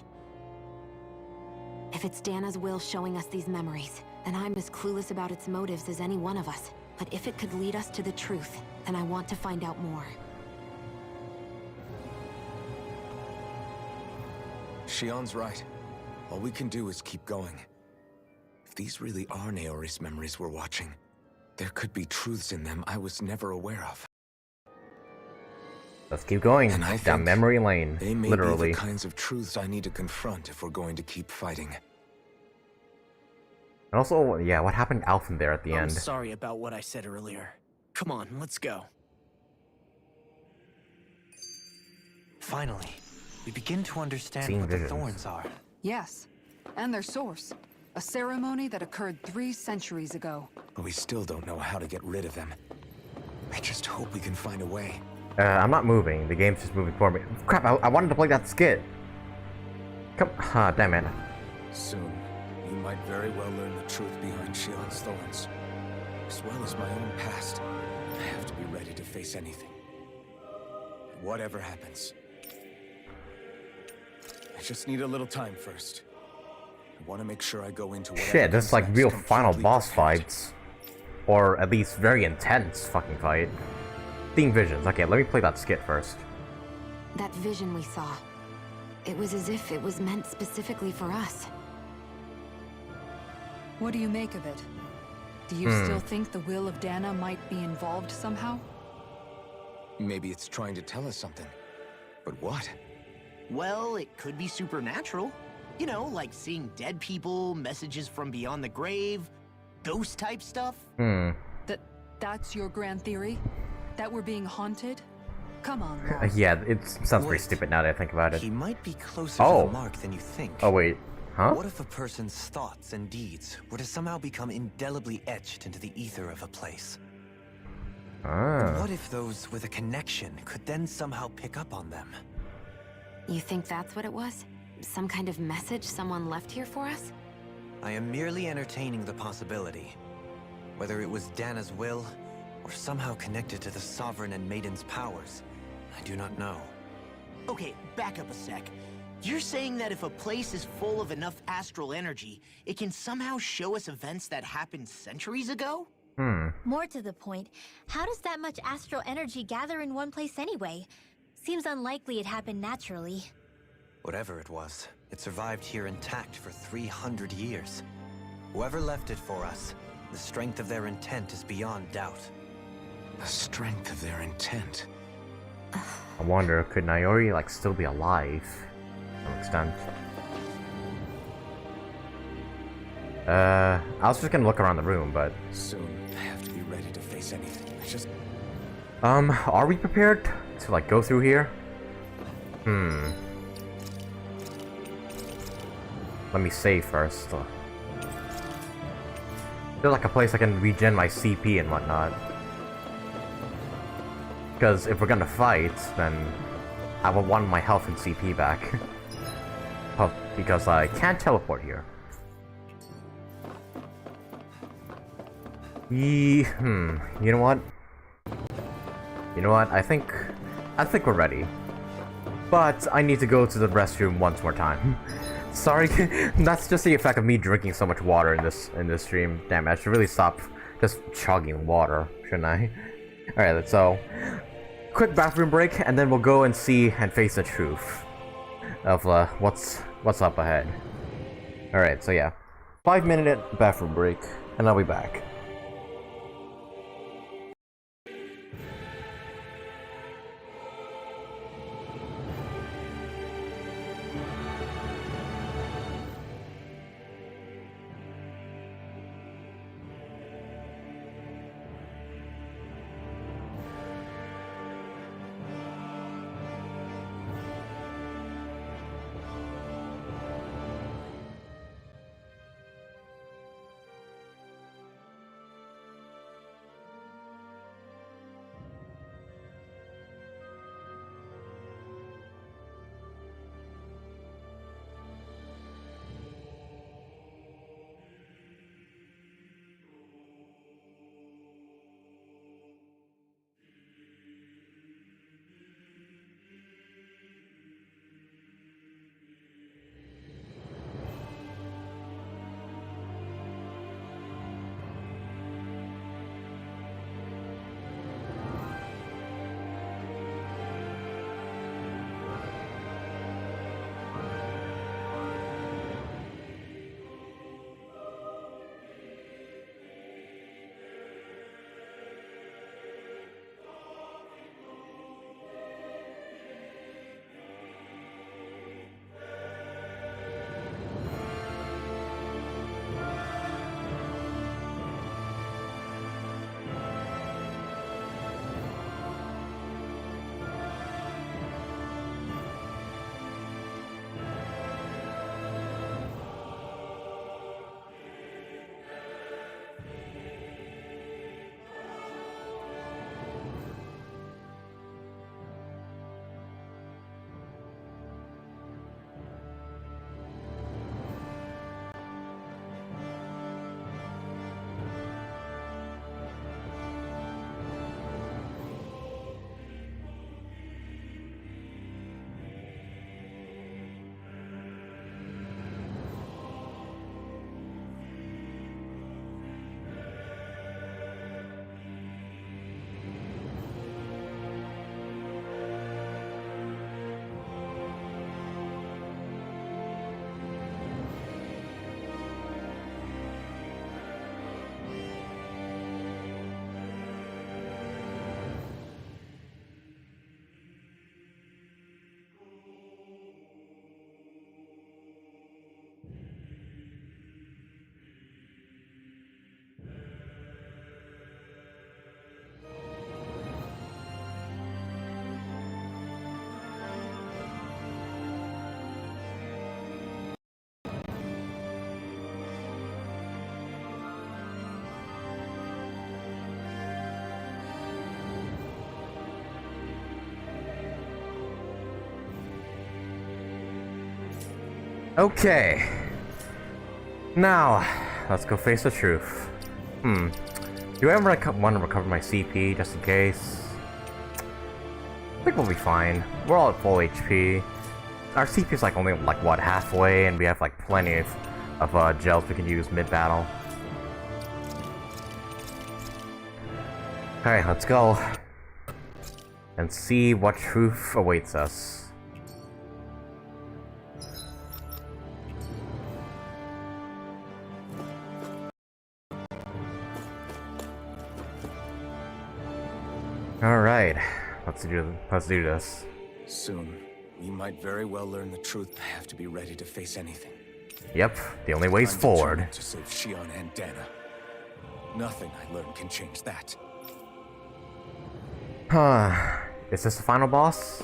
[SPEAKER 2] If it's Dana's will showing us these memories, then I'm as clueless about its motives as any one of us. But if it could lead us to the truth, then I want to find out more.
[SPEAKER 5] Shion's right. All we can do is keep going. If these really are Naori's memories we're watching, there could be truths in them I was never aware of.
[SPEAKER 1] Let's keep going
[SPEAKER 5] And I
[SPEAKER 1] down
[SPEAKER 5] think
[SPEAKER 1] memory lane,
[SPEAKER 5] they may
[SPEAKER 1] literally.
[SPEAKER 5] be the kinds of truths I need to confront if we're going to keep fighting.
[SPEAKER 1] And also, yeah, what happened to Alphen there at the
[SPEAKER 6] I'm
[SPEAKER 1] end?
[SPEAKER 6] sorry about what I said earlier. Come on, let's go.
[SPEAKER 4] Finally, we begin to understand
[SPEAKER 1] Seeing
[SPEAKER 4] what
[SPEAKER 1] visions.
[SPEAKER 4] the thorns are.
[SPEAKER 7] Yes, and their source. A ceremony that occurred 3 centuries ago.
[SPEAKER 5] But we still don't know how to get rid of them. I just hope we can find a way.
[SPEAKER 1] I'm not moving. The game's just moving for me. Crap, I wanted to play that skit. Come, damn it.
[SPEAKER 5] Soon, you might very well learn the truth behind Shion's thorns. As well as my own past. I have to be ready to face anything. Whatever happens. I just need a little time first. I want to make sure I go into whatever
[SPEAKER 1] Shit, this is like
[SPEAKER 5] comes
[SPEAKER 1] real
[SPEAKER 5] next
[SPEAKER 1] final
[SPEAKER 5] completely
[SPEAKER 1] boss
[SPEAKER 5] prepared.
[SPEAKER 1] fights. Or at least very intense fucking fight. theme visions. Okay, let me play that skit first.
[SPEAKER 2] That vision we saw. It was as if it was meant specifically for us.
[SPEAKER 7] What do you make of it? Do you still think the will of Dana might be involved somehow?
[SPEAKER 8] Maybe it's trying to tell us something. But what?
[SPEAKER 6] Well, it could be supernatural. You know, like seeing dead people, messages from beyond the grave, ghost-type stuff.
[SPEAKER 7] That's your grand theory? That we're being haunted? Come on, Ross.
[SPEAKER 1] Yeah, it sounds pretty stupid now that I think about it.
[SPEAKER 4] He might be closer to the mark than you think.
[SPEAKER 1] Oh, wait. Huh?
[SPEAKER 4] What if a person's thoughts and deeds were to somehow become indelibly etched into the ether of a place? And what if those with a connection could then somehow pick up on them?
[SPEAKER 2] You think that's what it was? Some kind of message someone left here for us?
[SPEAKER 4] I am merely entertaining the possibility. Whether it was Dana's will, or somehow connected to the Sovereign and Maiden's powers, I do not know.
[SPEAKER 6] Okay, back up a sec. You're saying that if a place is full of enough astral energy, it can somehow show us events that happened centuries ago?
[SPEAKER 3] More to the point, how does that much astral energy gather in one place anyway? Seems unlikely it happened naturally.
[SPEAKER 4] Whatever it was, it survived here intact for 300 years. Whoever left it for us, the strength of their intent is beyond doubt.
[SPEAKER 5] The strength of their intent.
[SPEAKER 1] I wonder, could Nayori, like, still be alive? To some extent. I was just gonna look around the room, but...
[SPEAKER 5] Soon, I have to be ready to face anything. I just...
[SPEAKER 1] are we prepared to, like, go through here? Let me save first. There's like a place I can regen my CP and whatnot. Because if we're gonna fight, then I will want my health and CP back. Oh, because I can't teleport here. You know what? You know what? I think we're ready. But I need to go to the restroom once more time. Sorry, that's just the effect of me drinking so much water in this stream. Damn, I should really stop just chugging water, shouldn't I? Alright, so quick bathroom break, and then we'll go and see and face the truth of what's up ahead. Alright, so yeah. 5-minute bathroom break, and I'll be back. Okay. Now, let's go face the truth. Do I ever want to recover my CP just in case? I think we'll be fine. We're all at full HP. Our CP is like only like what, halfway, and we have like plenty of gels we can use mid-battle. Alright, let's go. And see what truth awaits us. Alright, let's do this.
[SPEAKER 5] Soon, we might very well learn the truth. I have to be ready to face anything.
[SPEAKER 1] Yep, the only way's forward.
[SPEAKER 5] To save Shion and Dana. Nothing I learn can change that.
[SPEAKER 1] Is this the final boss?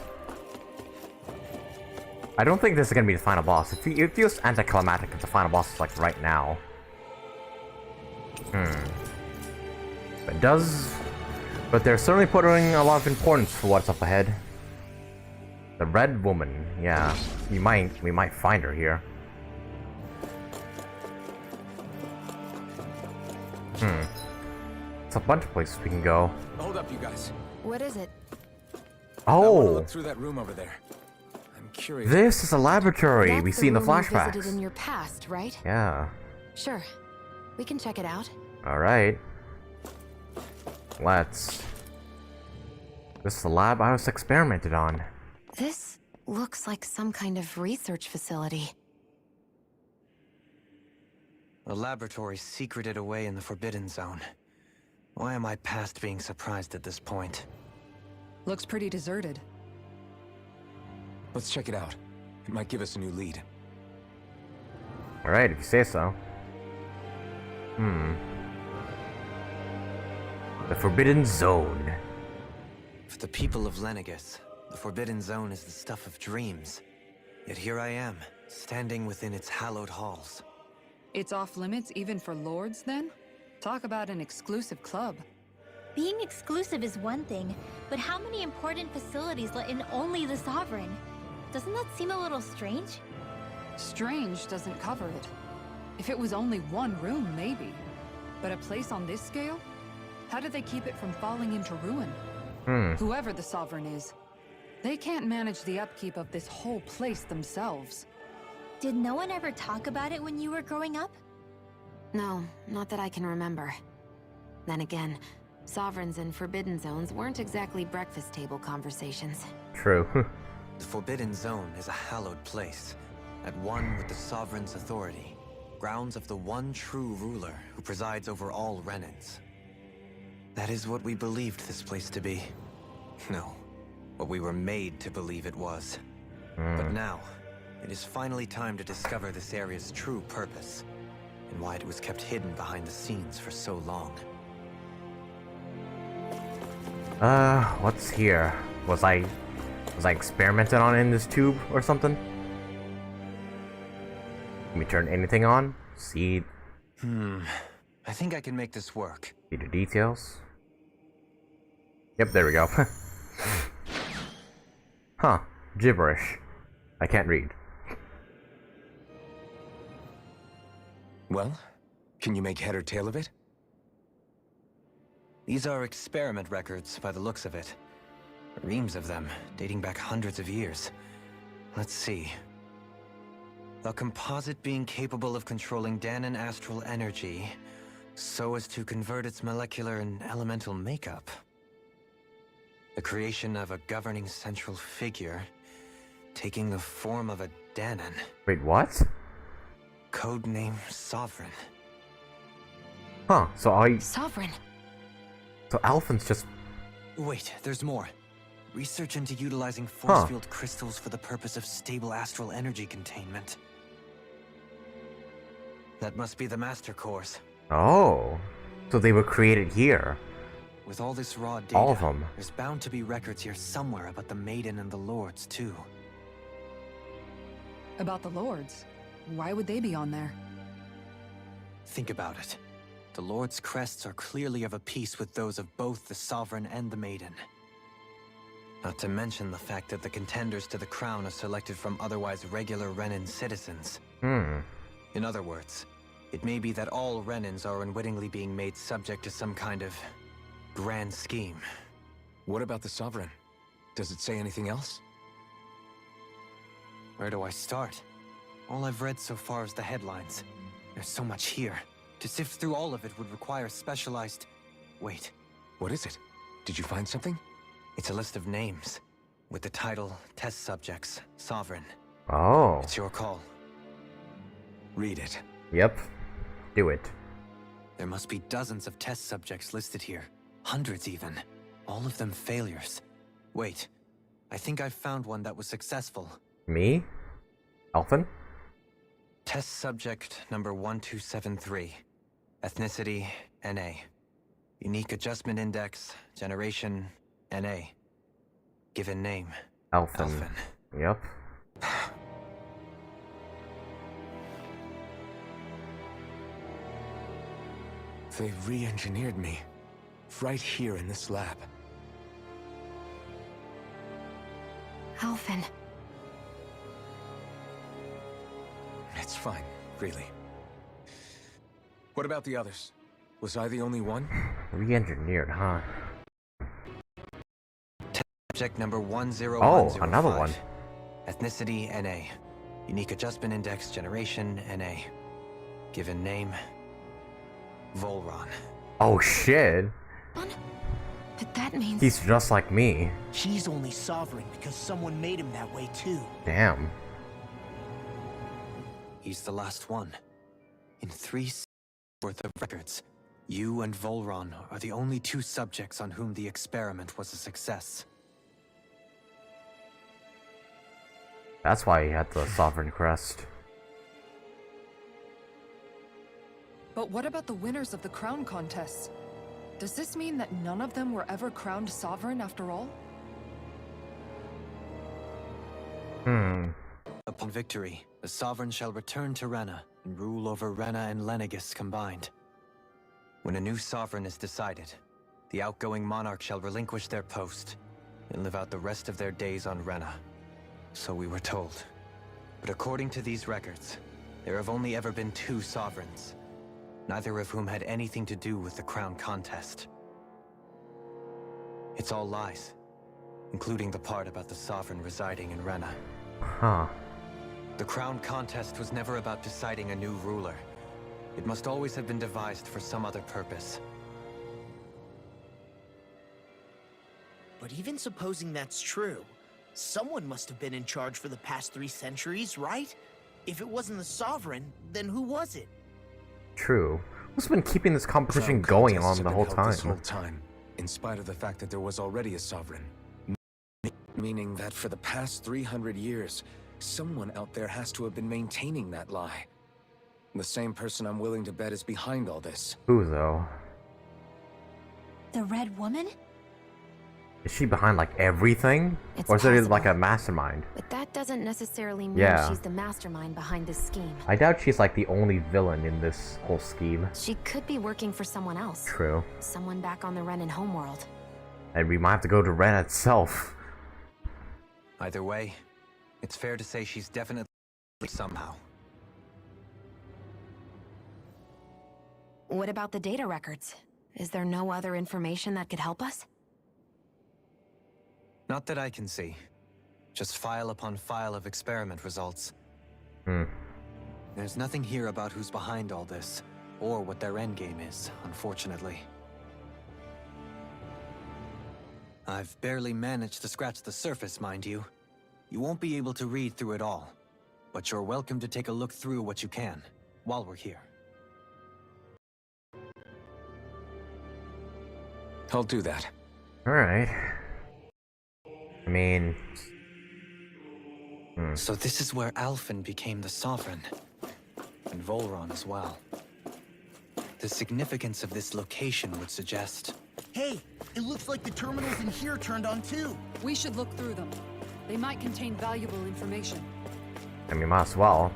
[SPEAKER 1] I don't think this is gonna be the final boss. It feels anticlimactic if the final boss is like right now. But they're certainly putting a lot of importance for what's up ahead. The Red Woman, yeah. We might find her here. It's a bunch of places we can go.
[SPEAKER 5] Hold up, you guys.
[SPEAKER 2] What is it?
[SPEAKER 1] Oh!
[SPEAKER 5] Look through that room over there. I'm curious.
[SPEAKER 1] This is a laboratory
[SPEAKER 2] That's
[SPEAKER 1] we see in the
[SPEAKER 2] room you
[SPEAKER 1] flashbacks.
[SPEAKER 2] visited in your past, right?
[SPEAKER 1] Yeah.
[SPEAKER 2] Sure. We can check it out.
[SPEAKER 1] Alright. Let's. This is the lab I was experimented on.
[SPEAKER 2] This looks like some kind of research facility.
[SPEAKER 4] A laboratory secreted away in the Forbidden Zone. Why am I past being surprised at this point?
[SPEAKER 7] Looks pretty deserted.
[SPEAKER 5] Let's check it out. It might give us a new lead.
[SPEAKER 1] Alright, if you say so. The Forbidden Zone.
[SPEAKER 4] For the people of Lenegis, the Forbidden Zone is the stuff of dreams. Yet here I am, standing within its hallowed halls.
[SPEAKER 7] It's off limits even for lords, then? Talk about an exclusive club.
[SPEAKER 3] Being exclusive is one thing, but how many important facilities let in only the Sovereign? Doesn't that seem a little strange?
[SPEAKER 7] Strange doesn't cover it. If it was only one room, maybe. But a place on this scale? How did they keep it from falling into ruin? Whoever the Sovereign is, they can't manage the upkeep of this whole place themselves.
[SPEAKER 3] Did no one ever talk about it when you were growing up?
[SPEAKER 2] No, not that I can remember. Then again, Sovereigns and Forbidden Zones weren't exactly breakfast table conversations.
[SPEAKER 1] True.
[SPEAKER 4] The Forbidden Zone is a hallowed place, at one with the Sovereign's authority, grounds of the one true ruler who presides over all Renans. That is what we believed this place to be. No, what we were made to believe it was. But now, it is finally time to discover this area's true purpose, and why it was kept hidden behind the scenes for so long.
[SPEAKER 1] What's here? Was I experimented on in this tube or something? Can we turn anything on? See?
[SPEAKER 4] I think I can make this work.
[SPEAKER 1] See the details? Yep, there we go. Huh. Gibberish. I can't read.
[SPEAKER 5] Well, can you make head or tail of it?
[SPEAKER 4] These are experiment records by the looks of it. Reams of them, dating back hundreds of years. Let's see. A composite being capable of controlling Danan astral energy, so as to convert its molecular and elemental makeup. The creation of a governing central figure, taking the form of a Danan.
[SPEAKER 1] Wait, what?
[SPEAKER 4] Codename Sovereign.
[SPEAKER 1] Huh,
[SPEAKER 2] Sovereign?
[SPEAKER 1] So Alphen's just...
[SPEAKER 4] Wait, there's more. Research into utilizing force field crystals for the purpose of stable astral energy containment. That must be the master cores.
[SPEAKER 1] Oh. So they were created here.
[SPEAKER 4] With all this raw data,
[SPEAKER 1] all of them.
[SPEAKER 4] There's bound to be records here somewhere about the Maiden and the Lords, too.
[SPEAKER 7] About the Lords? Why would they be on there?
[SPEAKER 4] Think about it. The Lord's crests are clearly of a piece with those of both the Sovereign and the Maiden. Not to mention the fact that the contenders to the crown are selected from otherwise regular Renan citizens. In other words, it may be that all Renans are unwittingly being made subject to some kind of grand scheme.
[SPEAKER 8] What about the Sovereign? Does it say anything else?
[SPEAKER 4] Where do I start? All I've read so far is the headlines. There's so much here. To sift through all of it would require specialized... Wait.
[SPEAKER 8] What is it? Did you find something?
[SPEAKER 4] It's a list of names, with the title, Test Subjects, Sovereign.
[SPEAKER 1] Oh.
[SPEAKER 4] It's your call.
[SPEAKER 8] Read it.
[SPEAKER 1] Yep. Do it.
[SPEAKER 4] There must be dozens of test subjects listed here. Hundreds even. All of them failures. Wait. I think I found one that was successful.
[SPEAKER 1] Me? Alphen?
[SPEAKER 4] Test subject number 1273. Ethnicity, NA. Unique adjustment index, generation, NA. Given name,
[SPEAKER 1] Alphen. Yep.
[SPEAKER 8] They re-engineered me. Right here in this lab.
[SPEAKER 2] Alphen.
[SPEAKER 8] It's fine, really. What about the others? Was I the only one?
[SPEAKER 1] Re-engineered, huh?
[SPEAKER 4] Subject number 10105.
[SPEAKER 1] Oh, another one.
[SPEAKER 4] Ethnicity, NA. Unique adjustment index, generation, NA. Given name, Volron.
[SPEAKER 1] Oh shit.
[SPEAKER 2] But that means...
[SPEAKER 1] He's just like me.
[SPEAKER 6] He's only sovereign because someone made him that way too.
[SPEAKER 1] Damn.
[SPEAKER 4] He's the last one. In 3 worth of records, you and Volron are the only 2 subjects on whom the experiment was a success.
[SPEAKER 1] That's why he had the Sovereign crest.
[SPEAKER 7] But what about the winners of the crown contests? Does this mean that none of them were ever crowned sovereign after all?
[SPEAKER 4] Upon victory, the Sovereign shall return to Rena and rule over Rena and Lenegis combined. When a new Sovereign is decided, the outgoing monarch shall relinquish their post and live out the rest of their days on Rena. So we were told. But according to these records, there have only ever been 2 Sovereigns, neither of whom had anything to do with the crown contest. It's all lies, including the part about the Sovereign residing in Rena.
[SPEAKER 1] Huh.
[SPEAKER 4] The crown contest was never about deciding a new ruler. It must always have been devised for some other purpose.
[SPEAKER 6] But even supposing that's true, someone must have been in charge for the past 3 centuries, right? If it wasn't the Sovereign, then who was it?
[SPEAKER 1] True. Who's been keeping this competition
[SPEAKER 8] Crown
[SPEAKER 1] going
[SPEAKER 8] contests
[SPEAKER 1] on
[SPEAKER 8] have
[SPEAKER 1] the
[SPEAKER 8] been
[SPEAKER 1] whole
[SPEAKER 8] held
[SPEAKER 1] time?
[SPEAKER 8] This whole time, in spite of the fact that there was already a Sovereign. Meaning that for the past 300 years, someone out there has to have been maintaining that lie. The same person I'm willing to bet is behind all this.
[SPEAKER 1] Who though?
[SPEAKER 12] The Red Woman?
[SPEAKER 1] Is she behind like everything?
[SPEAKER 2] It's
[SPEAKER 1] Or is it like
[SPEAKER 2] possible.
[SPEAKER 1] a mastermind?
[SPEAKER 2] But that doesn't necessarily mean
[SPEAKER 1] Yeah.
[SPEAKER 2] she's the mastermind behind this scheme.
[SPEAKER 1] I doubt she's like the only villain in this whole scheme.
[SPEAKER 2] She could be working for someone else.
[SPEAKER 1] True.
[SPEAKER 2] Someone back on the Renan homeworld.
[SPEAKER 1] And we might have to go to Ren itself.
[SPEAKER 4] Either way, it's fair to say she's definitely somehow.
[SPEAKER 2] What about the data records? Is there no other information that could help us?
[SPEAKER 4] Not that I can see. Just file upon file of experiment results. There's nothing here about who's behind all this, or what their endgame is, unfortunately. I've barely managed to scratch the surface, mind you. You won't be able to read through it all, but you're welcome to take a look through what you can, while we're here.
[SPEAKER 8] I'll do that.
[SPEAKER 1] Alright. I mean...
[SPEAKER 4] So this is where Alphen became the Sovereign, and Volron as well. The significance of this location would suggest...
[SPEAKER 6] Hey, it looks like the terminals in here turned on too.
[SPEAKER 7] We should look through them. They might contain valuable information.
[SPEAKER 1] I mean, might as well.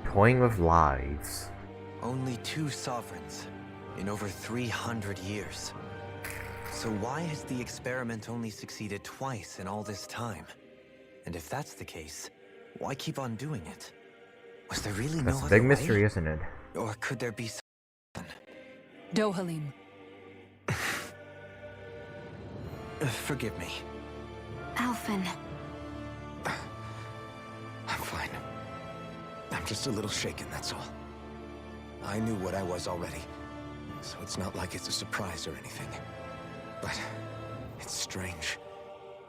[SPEAKER 1] Toying with lives.
[SPEAKER 4] Only 2 Sovereigns in over 300 years. So why has the experiment only succeeded twice in all this time? And if that's the case, why keep on doing it? Was there really no other way?
[SPEAKER 1] That's a big mystery, isn't it?
[SPEAKER 4] Or could there be something?
[SPEAKER 7] Dohalim.
[SPEAKER 4] Forgive me.
[SPEAKER 2] Alphen.
[SPEAKER 5] I'm fine. I'm just a little shaken, that's all. I knew what I was already, so it's not like it's a surprise or anything. But it's strange.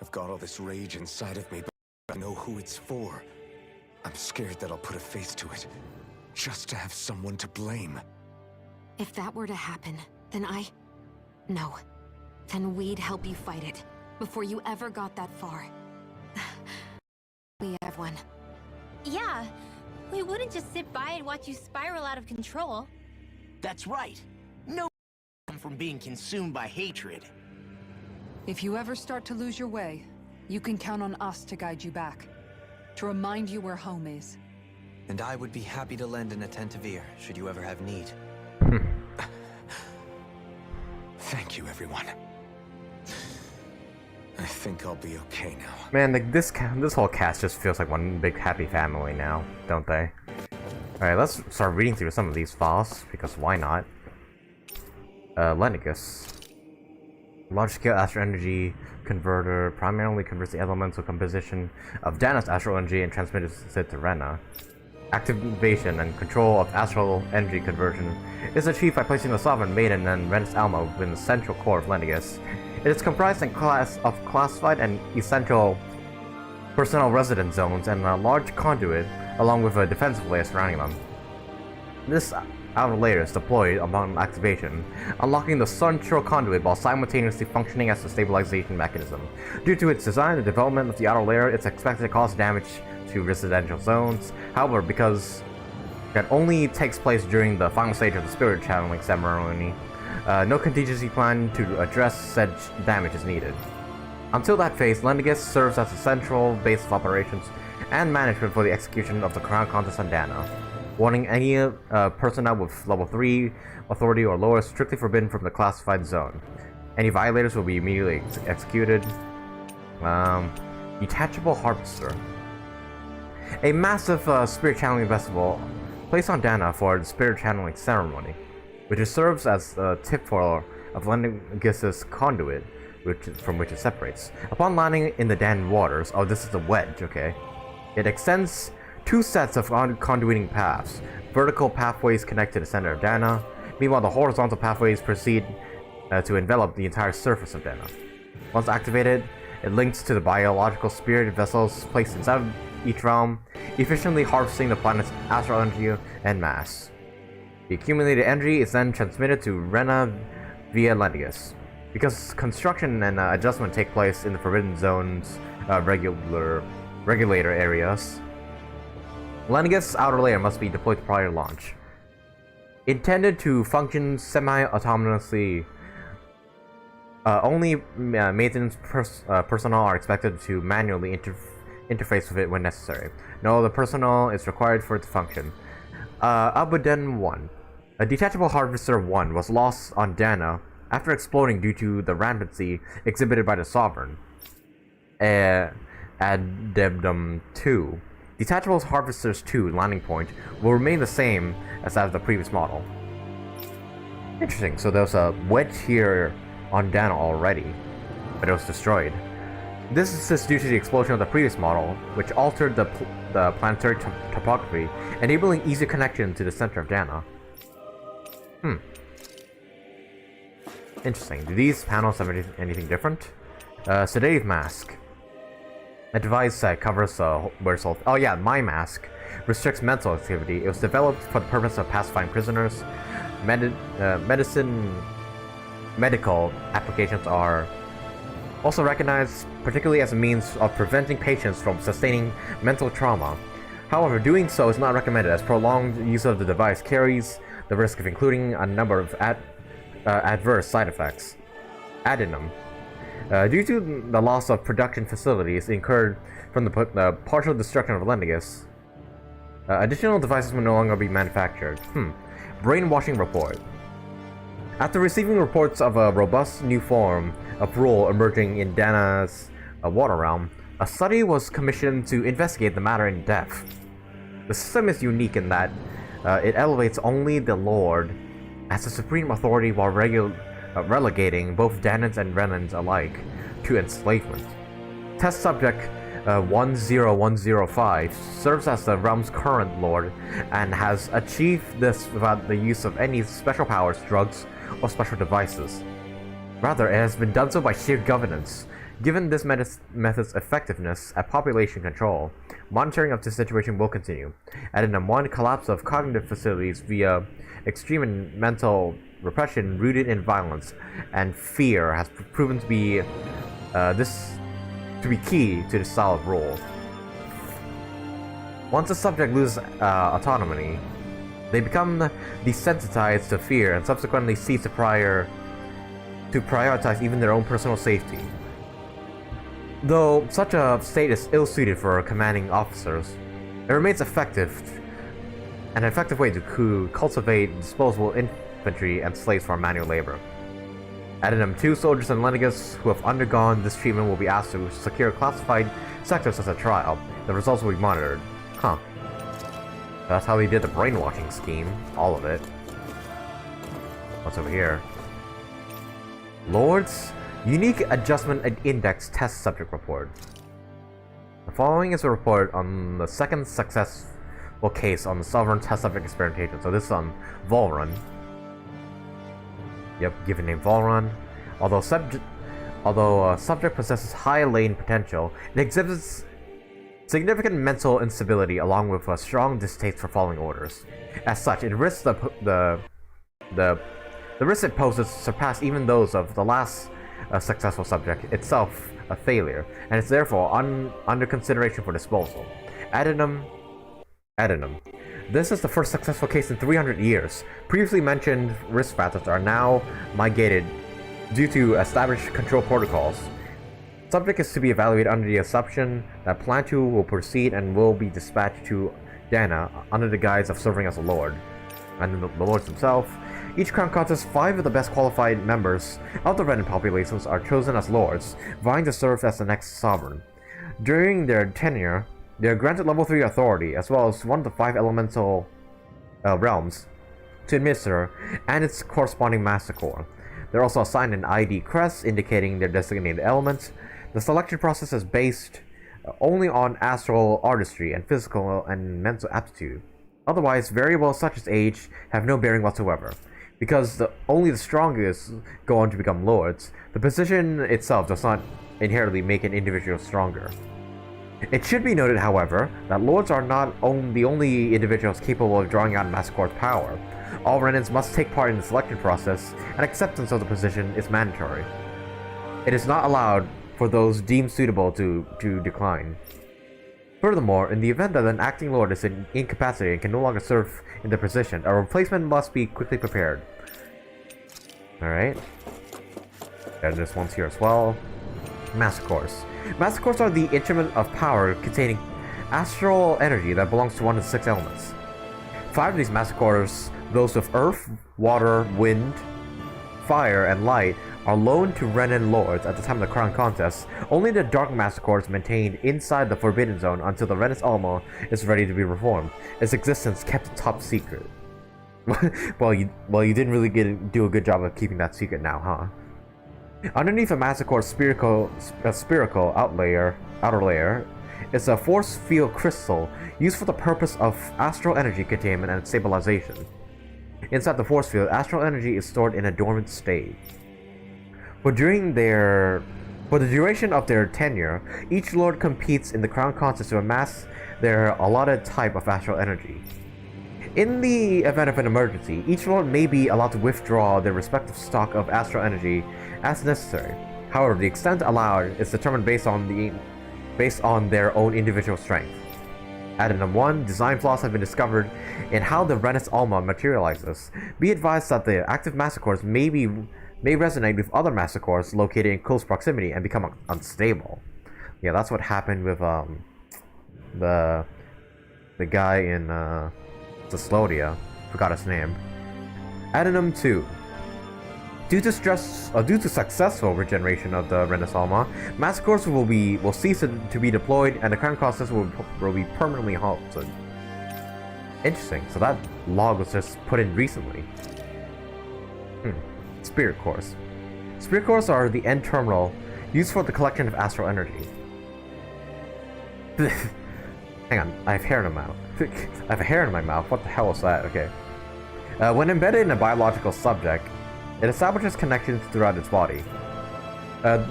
[SPEAKER 5] I've got all this rage inside of me, but I know who it's for. I'm scared that I'll put a face to it, just to have someone to blame.
[SPEAKER 2] If that were to happen, then No. Then we'd help you fight it, before you ever got that far. We have one.
[SPEAKER 3] Yeah, we wouldn't just sit by and watch you spiral out of control.
[SPEAKER 6] That's right. No from being consumed by hatred.
[SPEAKER 7] If you ever start to lose your way, you can count on us to guide you back. To remind you where home is.
[SPEAKER 4] And I would be happy to lend an attentive ear, should you ever have need.
[SPEAKER 5] Thank you, everyone. I think I'll be okay now.
[SPEAKER 1] Man, this whole cast just feels like one big happy family now, don't they? Alright, let's start reading through some of these files, because why not? Lenegis. Large-scale astral energy converter primarily converts the elemental composition of Dana's astral energy and transmits it to Rena. Activation and control of astral energy conversion is achieved by placing the Sovereign Maiden and Rena's Alma within the central core of Lenegis. It is comprised of classified and essential personnel residence zones and a large conduit, along with a defensive layer surrounding them. This outer layer is deployed upon activation, unlocking the central conduit while simultaneously functioning as a stabilization mechanism. Due to its design, the development of the outer layer is expected to cause damage to residential zones. However, because that only takes place during the final stage of the spirit channeling ceremony, no contingency plan to address said damage is needed. Until that phase, Lenegis serves as a central base of operations and management for the execution of the Crown Contest on Dana. Warning: any personnel with level 3 authority or lower is strictly forbidden from the classified zone. Any violators will be immediately executed. Detachable Harvester. A massive spirit channeling festival placed on Dana for the spirit channeling ceremony, which serves as the tip for of Lenegis' conduit, from which it separates. Upon landing in the Dan waters, oh, this is the wedge, okay. It extends 2 sets of conduiting paths. Vertical pathways connect to the center of Dana. Meanwhile, the horizontal pathways proceed to envelop the entire surface of Dana. Once activated, it links to the biological spirit vessels placed inside of each realm, efficiently harvesting the planet's astral energy and mass. The accumulated energy is then transmitted to Rena via Lenegis. Because construction and adjustment take place in the Forbidden Zone's regulator areas, Lenegis' outer layer must be deployed prior to launch. Intended to function semi-autonomously, only maintenance personnel are expected to manually interface with it when necessary. No other personnel is required for it to function. Abaddon 1. A detachable Harvester 1 was lost on Dana after exploding due to the rampancy exhibited by the Sovereign. Addendum 2. Detachable Harvesters 2 landing point will remain the same as that of the previous model. Interesting, so there's a wedge here on Dana already, but it was destroyed. This is due to the explosion of the previous model, which altered the planetary topography, enabling easy connection to the center of Dana. Interesting. Do these panels have anything different? Sedative Mask. A device that covers wearer's oh yeah, my mask restricts mental activity. It was developed for the purpose of pacifying prisoners. Medical applications are also recognized, particularly as a means of preventing patients from sustaining mental trauma. However, doing so is not recommended, as prolonged use of the device carries the risk of including a number of adverse side effects. Addendum. Due to the loss of production facilities incurred from the partial destruction of Lenegis, additional devices will no longer be manufactured. Brainwashing report. After receiving reports of a robust new form of rule emerging in Dana's water realm, a study was commissioned to investigate the matter in depth. The system is unique in that it elevates only the Lord as the supreme authority while relegating both Danans and Renans alike to enslavement. Test subject 10105 serves as the realm's current lord and has achieved this without the use of any special powers, drugs, or special devices. Rather, it has been done so by sheer governance. Given this method's effectiveness at population control, monitoring of the situation will continue. Addendum 1, collapse of cognitive facilities via extreme mental repression rooted in violence and fear has proven to be key to this style of rule. Once a subject loses autonomy, they become desensitized to fear and subsequently cease to prioritize even their own personal safety. Though such a state is ill-suited for commanding officers, it remains an effective way to cultivate disposable infantry and slaves for manual labor. Addendum 2, soldiers and Lenegis who have undergone this treatment will be asked to secure classified sectors as a trial. The results will be monitored. Huh. That's how they did the brainwashing scheme. All of it. What's over here? Lords, Unique Adjustment Index Test Subject Report. The following is a report on the second successful case on the Sovereign Test Subject Experimentation. So this is on Volrun. Yep, given name Volrun. Although subject possesses high lane potential, it exhibits significant mental instability along with a strong distaste for following orders. As such, it risks the risks it poses surpass even those of the last successful subject, itself a failure, and is therefore under consideration for disposal. Addendum. This is the first successful case in 300 years. Previously mentioned risk factors are now mitigated due to established control protocols. Subject is to be evaluated under the assumption that Plan 2 will proceed and will be dispatched to Dana under the guise of serving as a lord. And the lords themselves. Each crown contest, 5 of the best qualified members of the Renan populations are chosen as lords, vying to serve as the next sovereign. During their tenure, they are granted level 3 authority, as well as one of the 5 elemental realms to administer, and its corresponding master core. They're also assigned an ID crest indicating their designated element. The selection process is based only on astral artistry and physical and mental aptitude. Otherwise, variables such as age have no bearing whatsoever. Because only the strongest go on to become lords, the position itself does not inherently make an individual stronger. It should be noted, however, that lords are not the only individuals capable of drawing out Massacre's power. All Renans must take part in the selection process, and acceptance of the position is mandatory. It is not allowed for those deemed suitable to decline. Furthermore, in the event that an acting lord is incapacitated and can no longer serve in the position, a replacement must be quickly prepared. Alright. And this one's here as well. Massacres. Massacres are the instrument of power containing astral energy that belongs to one of the 6 elements. 5 of these massacres, those of earth, water, wind, fire, and light, are loaned to Renan lords at the time of the crown contest. Only the dark massacres maintained inside the forbidden zone until the Renan's Alma is ready to be reformed. Its existence kept top secret. well, you didn't really do a good job of keeping that secret now, huh? Underneath a massacre's spherical outer layer is a force field crystal used for the purpose of astral energy containment and stabilization. Inside the force field, astral energy is stored in a dormant state. For the duration of their tenure, each lord competes in the crown contest to amass their allotted type of astral energy. In the event of an emergency, each lord may be allowed to withdraw their respective stock of astral energy as necessary. However, the extent allowed is determined based on their own individual strength. Addendum 1, design flaws have been discovered in how the Renan's Alma materializes. Be advised that the active massacres may resonate with other massacres located in close proximity and become unstable. Yeah, that's what happened with the guy in Thessalonia. Forgot his name. Addendum 2. Due to successful regeneration of the Renaissance, massacres will cease to be deployed, and the current process will be permanently halted. Interesting. So that log was just put in recently. Spirit cores. Spirit cores are the end terminal used for the collection of astral energy. Hang on, I have hair in my mouth. I have a hair in my mouth. What the hell is that? Okay. When embedded in a biological subject, it establishes connections throughout its body.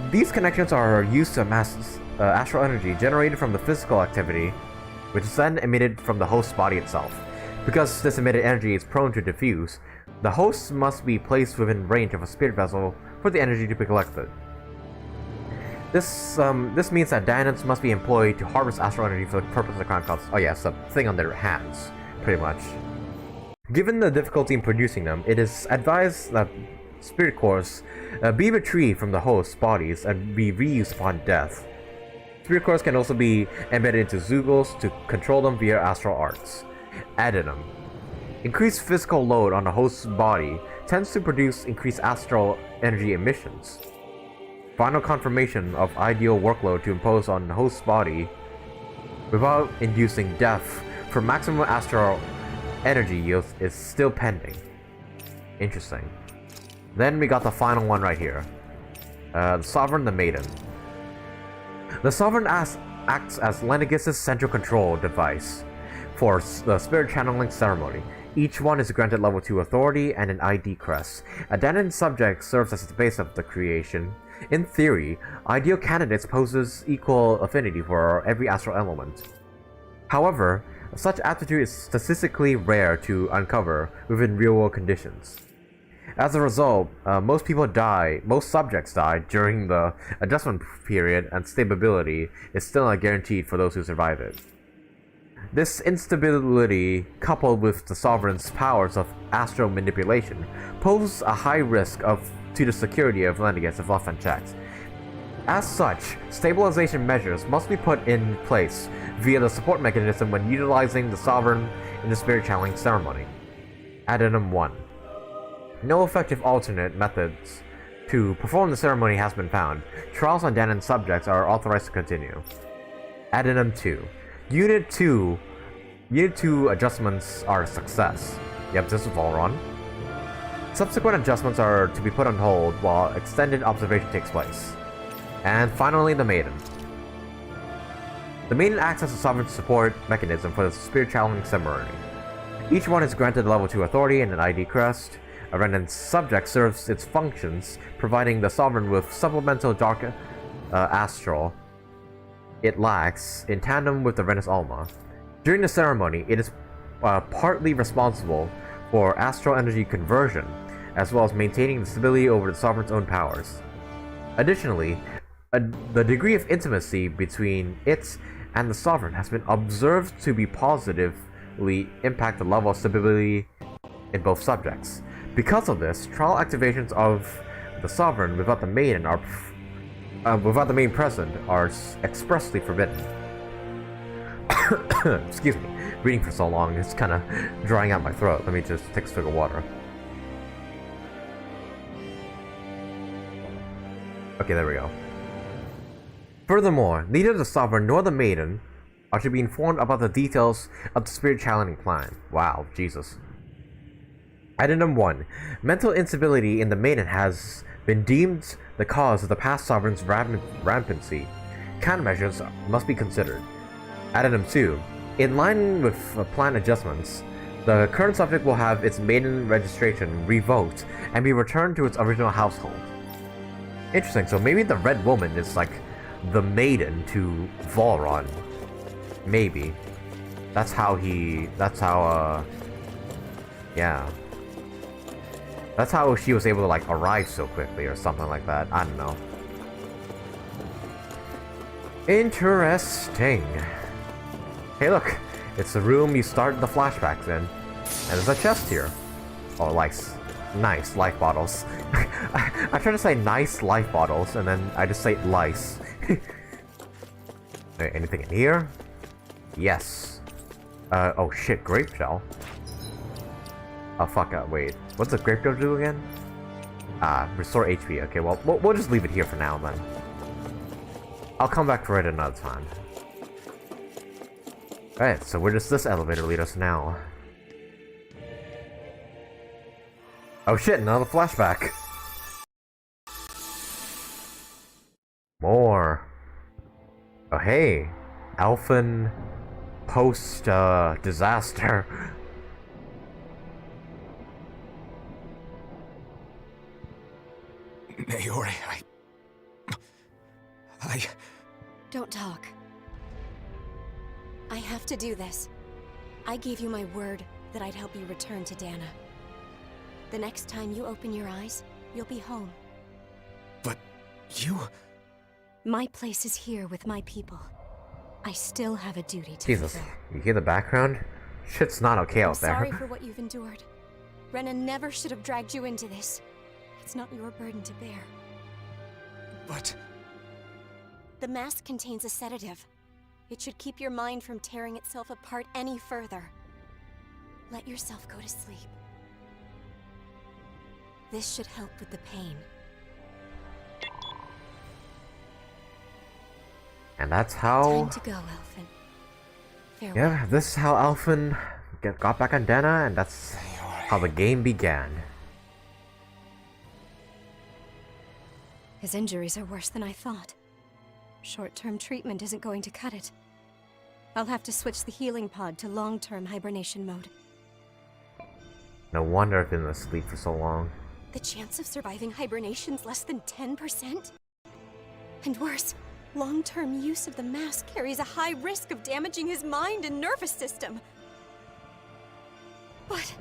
[SPEAKER 1] These connections are used to amass astral energy generated from the physical activity, which is then emitted from the host's body itself. Because this emitted energy is prone to diffuse, the host must be placed within range of a spirit vessel for the energy to be collected. This means that Daenons must be employed to harvest astral energy for the purpose of the crown costs. Oh yes, a thing on their hands, pretty much. Given the difficulty in producing them, it is advised that spirit cores be retrieved from the host's bodies and be reused upon death. Spirit cores can also be embedded into Zeugles to control them via astral arts. Addendum. Increased physical load on the host's body tends to produce increased astral energy emissions. Final confirmation of ideal workload to impose on the host's body without inducing death for maximum astral energy yield is still pending. Interesting. Then we got the final one right here. The Sovereign, the Maiden. The Sovereign acts as Lenegis' central control device for the spirit channeling ceremony. Each one is granted level 2 authority and an ID crest. A Daenon subject serves as the base of the creation. In theory, ideal candidates poses equal affinity for every astral element. However, such aptitude is statistically rare to uncover within real-world conditions. As a result, most subjects die during the adjustment period, and stability is still not guaranteed for those who survive it. This instability, coupled with the Sovereign's powers of astral manipulation, pose a high risk to the security of Lenegis if left unchecked. As such, stabilization measures must be put in place via the support mechanism when utilizing the Sovereign in the spirit channeling ceremony. Addendum 1. No effective alternate methods to perform the ceremony has been found. Trials on Daenon subjects are authorized to continue. Addendum 2. Unit 2 adjustments are a success. Yep, this is Volron. Subsequent adjustments are to be put on hold while extended observation takes place. And finally, the Maiden. The Maiden acts as a sovereign support mechanism for the spirit channeling ceremony. Each one is granted level 2 authority and an ID crest. A Renan subject serves its functions, providing the sovereign with supplemental dark astral it lacks, in tandem with the Renus Alma. During the ceremony, it is partly responsible for astral energy conversion, as well as maintaining the stability over the sovereign's own powers. Additionally, the degree of intimacy between it and the sovereign has been observed to be positively impact the level of stability in both subjects. Because of this, trial activations of the sovereign without the maiden present are expressly forbidden. Excuse me, reading for so long, it's kind of drying out my throat. Let me just take a swig of water. Okay, there we go. Furthermore, neither the sovereign nor the maiden are to be informed about the details of the spirit channeling plan. Wow, Jesus. Addendum 1. Mental instability in the maiden has been deemed the cause of the past sovereign's rampancy. Countermeasures must be considered. Addendum 2. In line with plan adjustments, the current subject will have its maiden registration revoked and be returned to its original household. Interesting, so maybe the Red Woman is like the maiden to Volron. Maybe. Yeah. That's how she was able to like arrive so quickly or something like that. I don't know. Interesting. Hey look, it's the room you start the flashbacks in. And there's a chest here. Oh, nice life bottles. I try to say nice life bottles and then I just say lice. Anything in here? Yes. Oh shit, grape shell. Oh fuck, wait. What's the grape shell do again? Restore HP. Okay, well, we'll just leave it here for now, then. I'll come back for it another time. Alright, so where does this elevator lead us now? Oh shit, another flashback! More! Oh hey! Alphen post-disaster.
[SPEAKER 5] Naori, I...
[SPEAKER 14] Don't talk. I have to do this. I gave you my word that I'd help you return to Dana. The next time you open your eyes, you'll be home.
[SPEAKER 5] But you...
[SPEAKER 14] My place is here with my people. I still have a duty to
[SPEAKER 1] Jesus,
[SPEAKER 14] fulfill.
[SPEAKER 1] you hear the background? Shit's not okay
[SPEAKER 14] I'm
[SPEAKER 1] out there.
[SPEAKER 14] sorry for what you've endured. Rena never should have dragged you into this. It's not your burden to bear.
[SPEAKER 5] But...
[SPEAKER 14] The mask contains a sedative. It should keep your mind from tearing itself apart any further. Let yourself go to sleep. This should help with the pain.
[SPEAKER 1] And that's how...
[SPEAKER 14] Time to go, Alphen. Farewell.
[SPEAKER 1] Yeah, this is how Alphen got back on Dana, and that's how the game began.
[SPEAKER 14] His injuries are worse than I thought. Short-term treatment isn't going to cut it. I'll have to switch the healing pod to long-term hibernation mode.
[SPEAKER 1] No wonder I've been asleep for so long.
[SPEAKER 14] The chance of surviving hibernation's less than 10%? And worse, long-term use of the mask carries a high risk of damaging his mind and nervous system. But...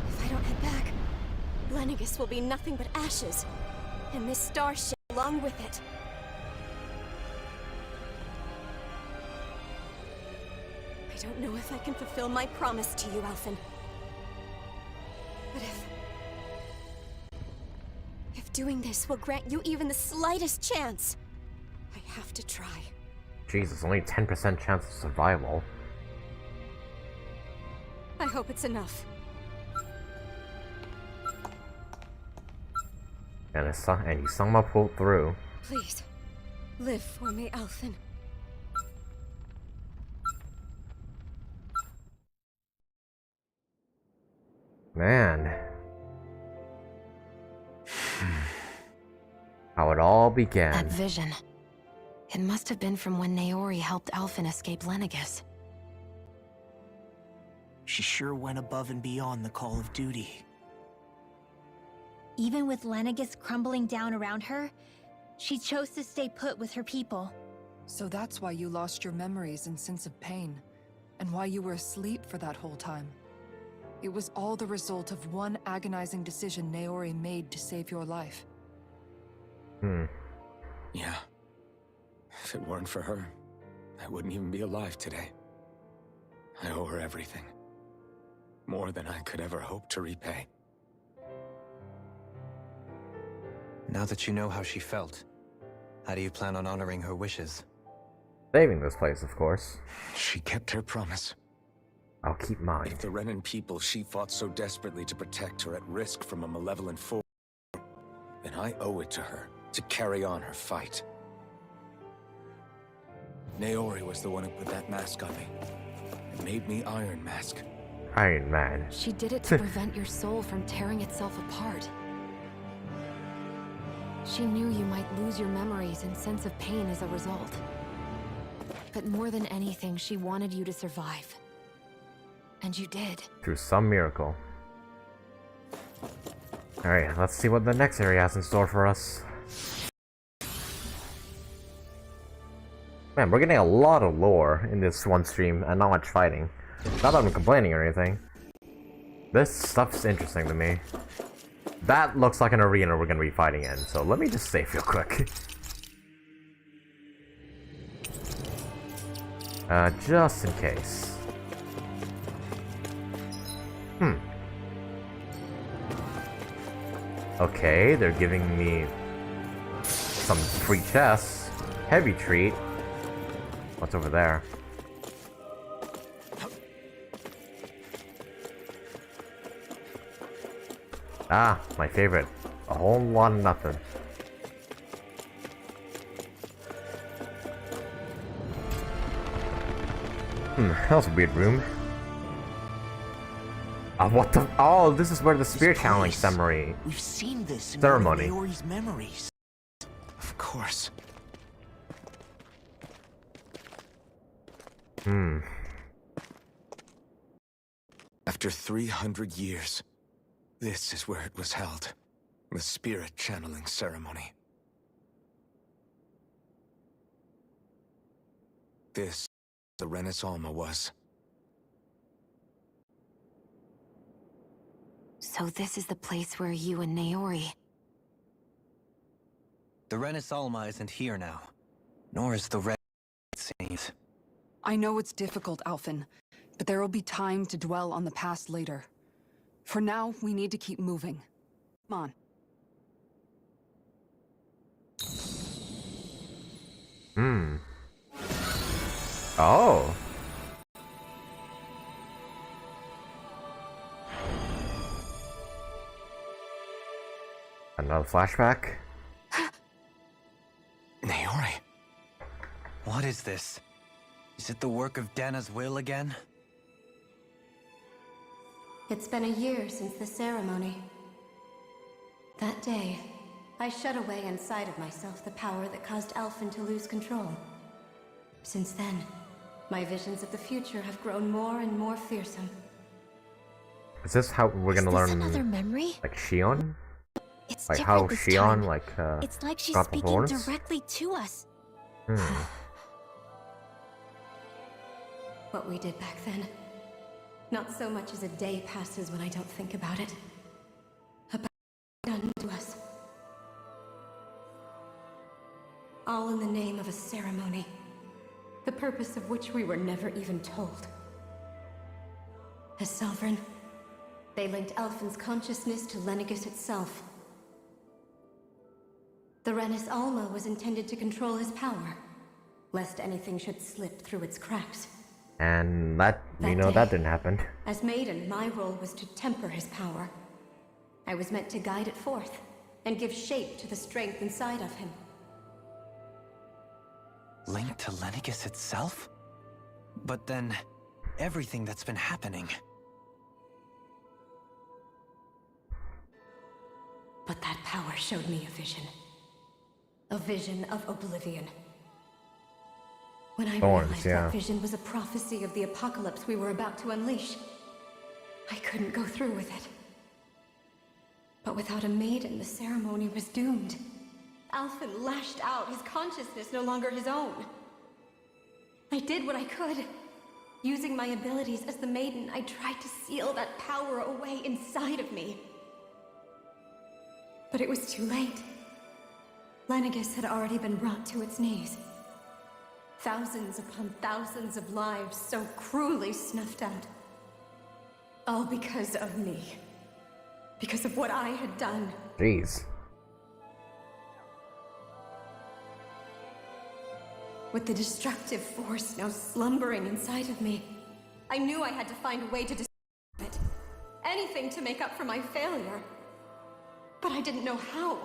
[SPEAKER 14] If I don't head back, Lenegis will be nothing but ashes, and this starship along with it. I don't know if I can fulfill my promise to you, Alphen. But if doing this will grant you even the slightest chance, I have to try.
[SPEAKER 1] Jesus, only 10% chance of survival.
[SPEAKER 14] I hope it's enough.
[SPEAKER 1] And you somehow pulled through.
[SPEAKER 14] Please, live for me, Alphen.
[SPEAKER 1] Man. How it all began.
[SPEAKER 2] That vision. It must have been from when Naori helped Alphen escape Lenegis.
[SPEAKER 6] She sure went above and beyond the call of duty.
[SPEAKER 3] Even with Lenegis crumbling down around her, she chose to stay put with her people.
[SPEAKER 7] So that's why you lost your memories and sense of pain, and why you were asleep for that whole time. It was all the result of one agonizing decision Naori made to save your life.
[SPEAKER 5] Yeah. If it weren't for her, I wouldn't even be alive today. I owe her everything. More than I could ever hope to repay.
[SPEAKER 4] Now that you know how she felt, how do you plan on honoring her wishes?
[SPEAKER 1] Saving this place, of course.
[SPEAKER 5] She kept her promise.
[SPEAKER 1] I'll keep mine.
[SPEAKER 5] If the Renan people she fought so desperately to protect are at risk from a malevolent foe, then I owe it to her to carry on her fight. Naori was the one who put that mask on me. It made me Iron Mask.
[SPEAKER 1] Iron Man.
[SPEAKER 2] She did it to prevent your soul from tearing itself apart. She knew you might lose your memories and sense of pain as a result. But more than anything, she wanted you to survive. And you did.
[SPEAKER 1] Through some miracle. Alright, let's see what the next area has in store for us. Man, we're getting a lot of lore in this one stream and not much fighting. Not that I'm complaining or anything. This stuff's interesting to me. That looks like an arena we're gonna be fighting in, so let me just save real quick. Just in case. Okay, they're giving me some free chests. Heavy treat. What's over there? Ah, my favorite. A whole lot of nothing. That was a weird room. What the? Oh, this is where the spirit channeling ceremony.
[SPEAKER 6] We've seen this in
[SPEAKER 1] ceremony.
[SPEAKER 6] one of Maori's memories. Of course.
[SPEAKER 5] After 300 years, this is where it was held. The spirit channeling ceremony. This, the Renis Alma was.
[SPEAKER 2] So this is the place where you and Naori...
[SPEAKER 4] The Renis Alma isn't here now. Nor is the Red, it seems.
[SPEAKER 7] I know it's difficult, Alphen, but there will be time to dwell on the past later. For now, we need to keep moving. Come on.
[SPEAKER 1] Oh. Another flashback?
[SPEAKER 5] Naori.
[SPEAKER 4] What is this? Is it the work of Dana's will again?
[SPEAKER 14] It's been a year since the ceremony. That day, I shut away inside of myself the power that caused Alphen to lose control. Since then, my visions of the future have grown more and more fearsome.
[SPEAKER 1] Is this how we're gonna learn?
[SPEAKER 3] Another memory?
[SPEAKER 1] Like Shion?
[SPEAKER 3] It's
[SPEAKER 1] Like
[SPEAKER 3] different
[SPEAKER 1] how
[SPEAKER 3] this
[SPEAKER 1] Shion,
[SPEAKER 3] time.
[SPEAKER 1] like,
[SPEAKER 3] It's like she's
[SPEAKER 1] got the
[SPEAKER 3] speaking
[SPEAKER 1] horns?
[SPEAKER 3] directly to us.
[SPEAKER 14] What we did back then. Not so much as a day passes when I don't think about it. About what done to us. All in the name of a ceremony. The purpose of which we were never even told. As Sovereign, they linked Alphen's consciousness to Lenegis itself. The Renis Alma was intended to control his power, lest anything should slip through its cracks.
[SPEAKER 1] And that, we know that didn't happen.
[SPEAKER 14] As Maiden, my role was to temper his power. I was meant to guide it forth, and give shape to the strength inside of him.
[SPEAKER 4] Linked to Lenegis itself? But then, everything that's been happening...
[SPEAKER 14] But that power showed me a vision. A vision of oblivion. When I realized that vision was a prophecy of the apocalypse we were about to unleash, I couldn't go through with it. But without a maiden, the ceremony was doomed. Alphen lashed out, his consciousness no longer his own. I did what I could. Using my abilities as the maiden, I tried to seal that power away inside of me. But it was too late. Lenegis had already been brought to its knees. Thousands upon thousands of lives so cruelly snuffed out. All because of me. Because of what I had done.
[SPEAKER 1] Jeez.
[SPEAKER 14] With the destructive force now slumbering inside of me, I knew I had to find a way to destroy it. Anything to make up for my failure. But I didn't know how.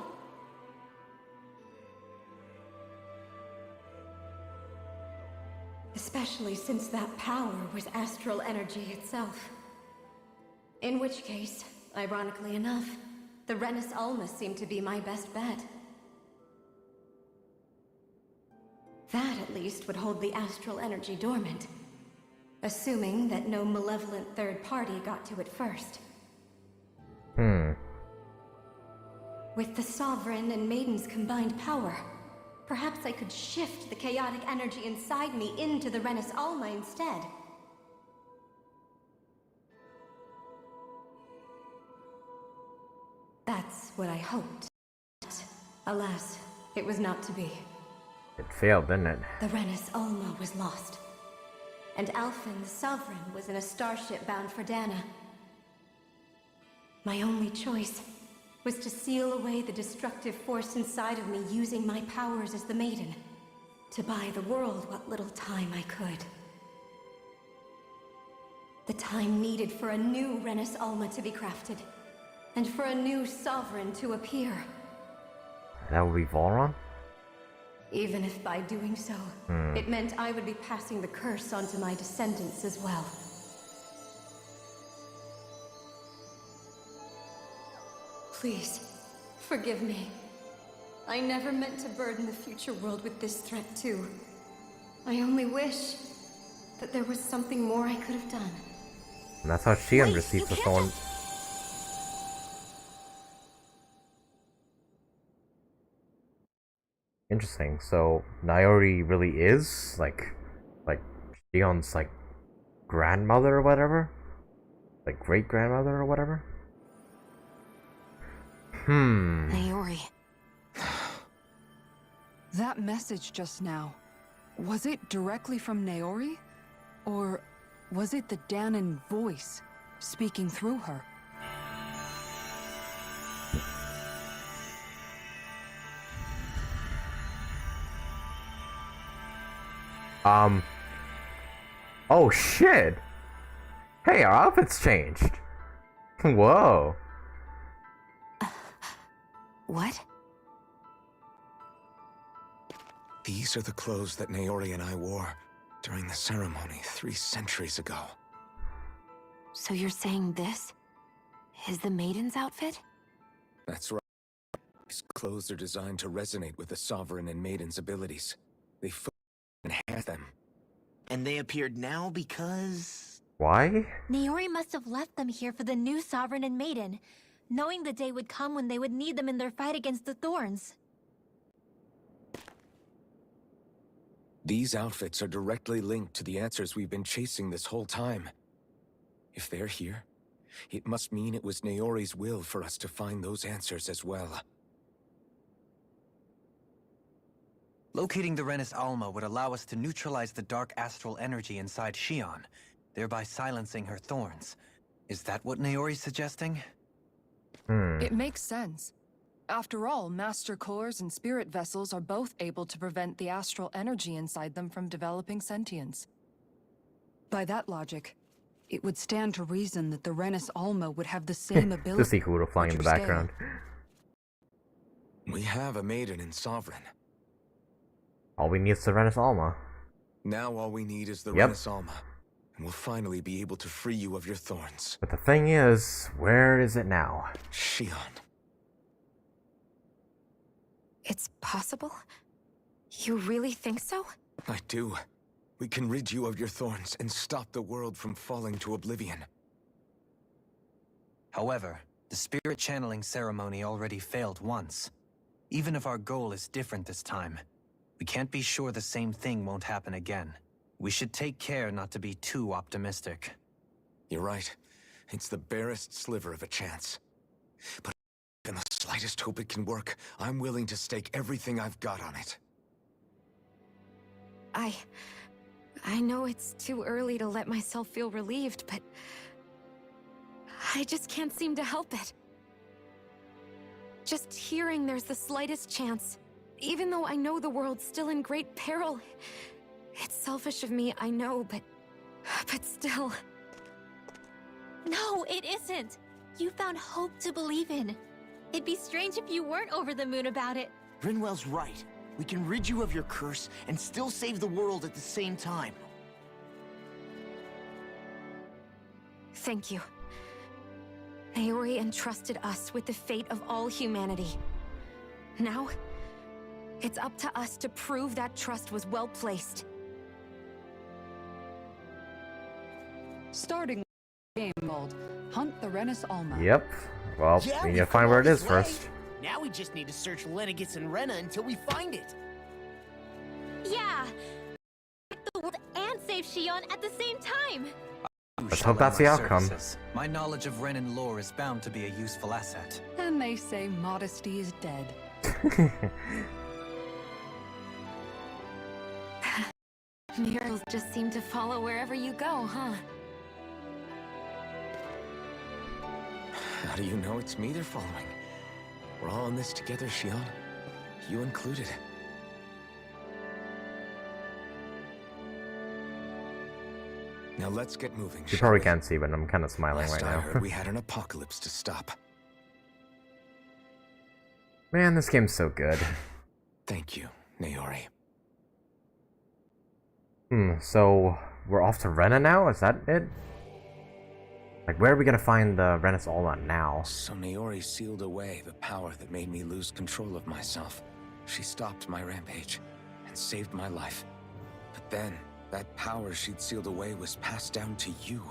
[SPEAKER 14] Especially since that power was astral energy itself. In which case, ironically enough, the Renis Alma seemed to be my best bet. That, at least, would hold the astral energy dormant. Assuming that no malevolent third party got to it first. With the Sovereign and Maiden's combined power, perhaps I could shift the chaotic energy inside me into the Renis Alma instead. That's what I hoped. Alas, it was not to be.
[SPEAKER 1] It failed, didn't it?
[SPEAKER 14] The Renis Alma was lost. And Alphen, the Sovereign, was in a starship bound for Dana. My only choice was to seal away the destructive force inside of me using my powers as the Maiden, to buy the world what little time I could. The time needed for a new Renis Alma to be crafted. and for a new sovereign to appear.
[SPEAKER 1] That would be Volron?
[SPEAKER 14] Even if by doing so, it meant I would be passing the curse onto my descendants as well. Please, forgive me. I never meant to burden the future world with this threat too. I only wish that there was something more I could have done.
[SPEAKER 1] And that's how Shion received the thorn. Interesting. So Naori really is like Shion's like grandmother or whatever, like great grandmother or whatever.
[SPEAKER 2] Naori.
[SPEAKER 7] That message just now, was it directly from Naori? Or was it the Danon voice speaking through her?
[SPEAKER 1] Oh shit! Hey, our outfit's changed. Whoa.
[SPEAKER 2] What?
[SPEAKER 5] These are the clothes that Naori and I wore during the ceremony 3 centuries ago.
[SPEAKER 2] So you're saying this is the maiden's outfit?
[SPEAKER 5] That's right. These clothes are designed to resonate with the Sovereign and Maiden's abilities. They fully enhance them.
[SPEAKER 6] And they appeared now because...
[SPEAKER 1] Why?
[SPEAKER 3] Naori must have left them here for the new Sovereign and Maiden, knowing the day would come when they would need them in their fight against the Thorns.
[SPEAKER 5] These outfits are directly linked to the answers we've been chasing this whole time. If they're here, it must mean it was Naori's will for us to find those answers as well.
[SPEAKER 4] Locating the Renis Alma would allow us to neutralize the dark astral energy inside Shion, thereby silencing her thorns. Is that what Naori's suggesting?
[SPEAKER 7] It makes sense. After all, Master Cores and Spirit Vessels are both able to prevent the astral energy inside them from developing sentience. By that logic, it would stand to reason that the Renis Alma would have the same ability.
[SPEAKER 1] Just see Huro flying in the background.
[SPEAKER 5] We have a Maiden and Sovereign.
[SPEAKER 1] All we need is the Renis Alma.
[SPEAKER 5] Now all we need is the Renis Alma, and we'll finally be able to free you of your thorns.
[SPEAKER 1] But the thing is, where is it now?
[SPEAKER 5] Shion.
[SPEAKER 2] It's possible? You really think so?
[SPEAKER 5] I do. We can rid you of your thorns and stop the world from falling to oblivion.
[SPEAKER 4] However, the spirit channeling ceremony already failed once. Even if our goal is different this time, we can't be sure the same thing won't happen again. We should take care not to be too optimistic.
[SPEAKER 5] You're right. It's the barest sliver of a chance. But in the slightest hope it can work, I'm willing to stake everything I've got on it.
[SPEAKER 2] I know it's too early to let myself feel relieved, but I just can't seem to help it. Just hearing there's the slightest chance, even though I know the world's still in great peril. It's selfish of me, I know, but still.
[SPEAKER 3] No, it isn't. You found hope to believe in. It'd be strange if you weren't over the moon about it.
[SPEAKER 6] Rinwell's right. We can rid you of your curse and still save the world at the same time.
[SPEAKER 2] Thank you. Naori entrusted us with the fate of all humanity. Now, it's up to us to prove that trust was well placed.
[SPEAKER 7] Starting with the game called Hunt the Renis Alma.
[SPEAKER 1] Yep. Well, we need to find where it is first.
[SPEAKER 6] Now we just need to search Lenegis and Rena until we find it.
[SPEAKER 3] Yeah! The world and save Shion at the same time!
[SPEAKER 1] Let's hope that's the outcome.
[SPEAKER 4] My knowledge of Renin lore is bound to be a useful asset.
[SPEAKER 7] And they say modesty is dead.
[SPEAKER 2] Miracles just seem to follow wherever you go, huh?
[SPEAKER 5] How do you know it's me they're following? We're all in this together, Shion. You included. Now let's get moving.
[SPEAKER 1] You probably can't see, but I'm kind of smiling
[SPEAKER 5] Last
[SPEAKER 1] right
[SPEAKER 5] I
[SPEAKER 1] now.
[SPEAKER 5] heard we had an apocalypse to stop.
[SPEAKER 1] Man, this game's so good.
[SPEAKER 5] Thank you, Naori.
[SPEAKER 1] So we're off to Rena now? Is that it? Like, where are we gonna find the Rena's Alma now?
[SPEAKER 5] So Naori sealed away the power that made me lose control of myself. She stopped my rampage and saved my life. But then, that power she'd sealed away was passed down to you.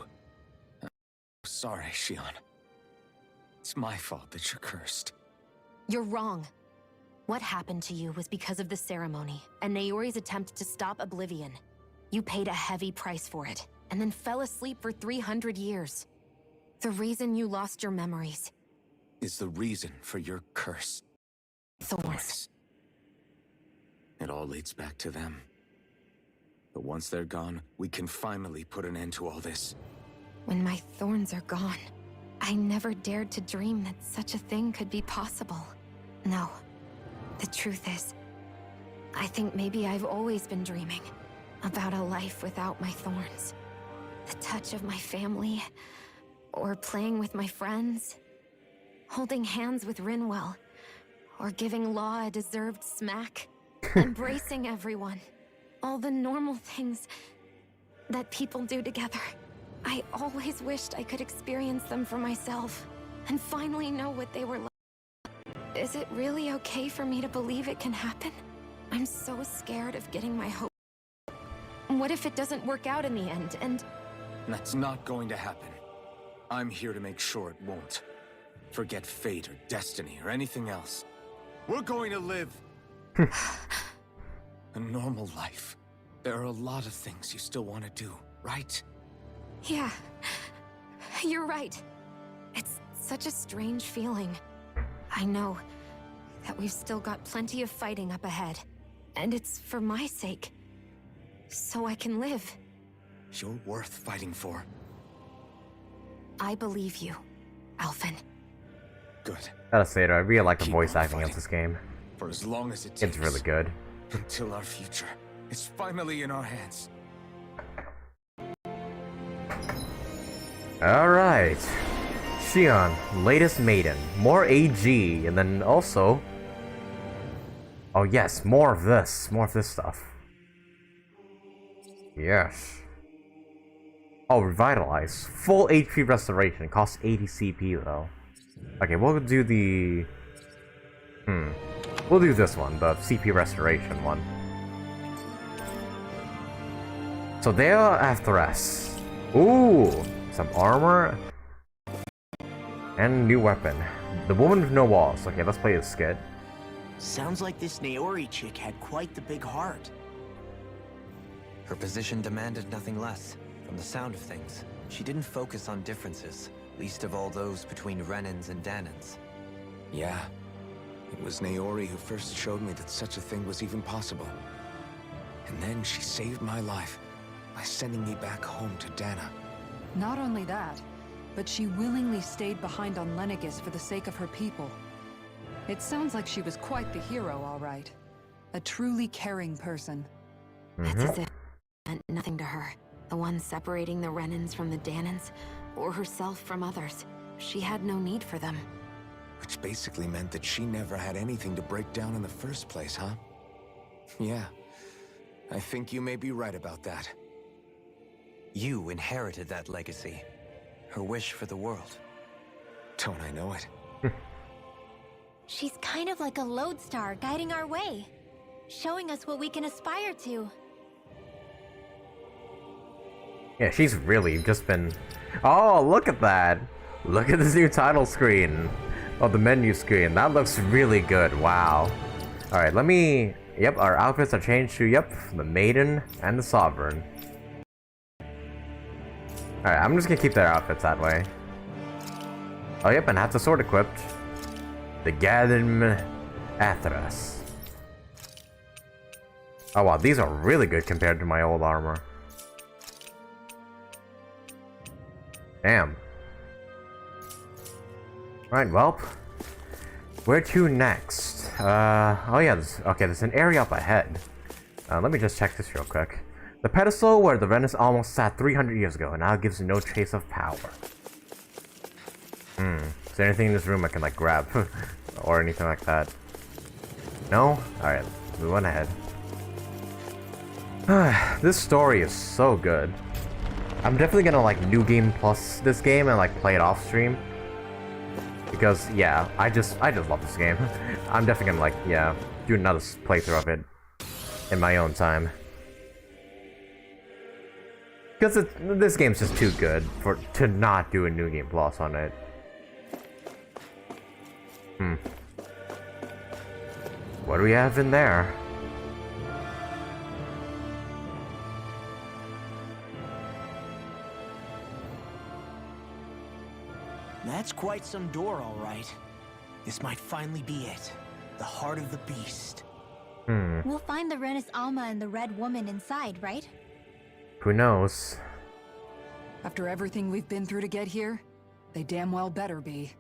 [SPEAKER 5] I'm sorry, Shion. It's my fault that you're cursed.
[SPEAKER 2] You're wrong. What happened to you was because of the ceremony, and Naori's attempt to stop Oblivion. You paid a heavy price for it, and then fell asleep for 300 years. The reason you lost your memories
[SPEAKER 5] Is the reason for your curse.
[SPEAKER 2] Thorns.
[SPEAKER 5] It all leads back to them. But once they're gone, we can finally put an end to all this.
[SPEAKER 2] When my thorns are gone, I never dared to dream that such a thing could be possible. No. The truth is, I think maybe I've always been dreaming about a life without my thorns. The touch of my family, or playing with my friends, holding hands with Rinwell, or giving Law a deserved smack, embracing everyone. All the normal things that people do together. I always wished I could experience them for myself, and finally know what they were like. Is it really okay for me to believe it can happen? I'm so scared of getting my hope. What if it doesn't work out in the end, and...
[SPEAKER 5] That's not going to happen. I'm here to make sure it won't. Forget fate or destiny or anything else. We're going to live a normal life. There are a lot of things you still want to do, right?
[SPEAKER 2] Yeah, you're right. It's such a strange feeling. I know that we've still got plenty of fighting up ahead, and it's for my sake, so I can live.
[SPEAKER 5] You're worth fighting for.
[SPEAKER 2] I believe you, Alphen.
[SPEAKER 5] Good.
[SPEAKER 1] Gotta say though, I really like the
[SPEAKER 5] Keep
[SPEAKER 1] voice
[SPEAKER 5] on
[SPEAKER 1] acting of
[SPEAKER 5] fighting.
[SPEAKER 1] this game.
[SPEAKER 5] For as long as it takes.
[SPEAKER 1] It's really good.
[SPEAKER 5] Until our future is finally in our hands.
[SPEAKER 1] Alright. Shion, latest maiden. More AG, and then also... Oh yes, more of this. More of this stuff. Yes. Oh, revitalize. Full HP restoration. Costs 80 CP though. Okay, we'll do the... We'll do this one, the CP restoration one. So they are after us. Ooh! Some armor. And new weapon. The woman with no walls. Okay, let's play this skit.
[SPEAKER 6] Sounds like this Naori chick had quite the big heart.
[SPEAKER 4] Her position demanded nothing less. From the sound of things, she didn't focus on differences, least of all those between Renans and Danans.
[SPEAKER 5] Yeah. It was Naori who first showed me that such a thing was even possible. And then she saved my life by sending me back home to Dana.
[SPEAKER 7] Not only that, but she willingly stayed behind on Lenegis for the sake of her people. It sounds like she was quite the hero, all right. A truly caring person.
[SPEAKER 2] That's as if it meant nothing to her. The one separating the Renans from the Danans, or herself from others. She had no need for them.
[SPEAKER 5] Which basically meant that she never had anything to break down in the first place, huh? Yeah. I think you may be right about that.
[SPEAKER 4] You inherited that legacy. Her wish for the world.
[SPEAKER 5] Don't I know it?
[SPEAKER 3] She's kind of like a lodestar guiding our way, showing us what we can aspire to.
[SPEAKER 1] Yeah, she's really just been... Oh, look at that! Look at this new title screen. Oh, the menu screen. That looks really good. Wow. Alright, let me... Yep, our outfits are changed to, yep, the Maiden and the Sovereign. Alright, I'm just gonna keep their outfits that way. Oh, yep, and have the sword equipped. The Gathim Athras. Oh wow, these are really good compared to my old armor. Damn. Right, well, where to next? Oh yeah, there's an area up ahead. Let me just check this real quick. The pedestal where the Renas almost sat 300 years ago, and now gives no trace of power. Is there anything in this room I can, like, grab? Or anything like that? No? Alright, move on ahead. This story is so good. I'm definitely gonna like New Game Plus this game and like play it off stream. Because yeah, I just love this game. I'm definitely gonna like, yeah, do another playthrough of it in my own time. Because this game's just too good to not do a New Game Plus on it. What do we have in there?
[SPEAKER 6] That's quite some door, all right. This might finally be it. The heart of the beast.
[SPEAKER 3] We'll find the Renis Alma and the Red Woman inside, right?
[SPEAKER 1] Who knows?
[SPEAKER 7] After everything we've been through to get here, they damn well better be.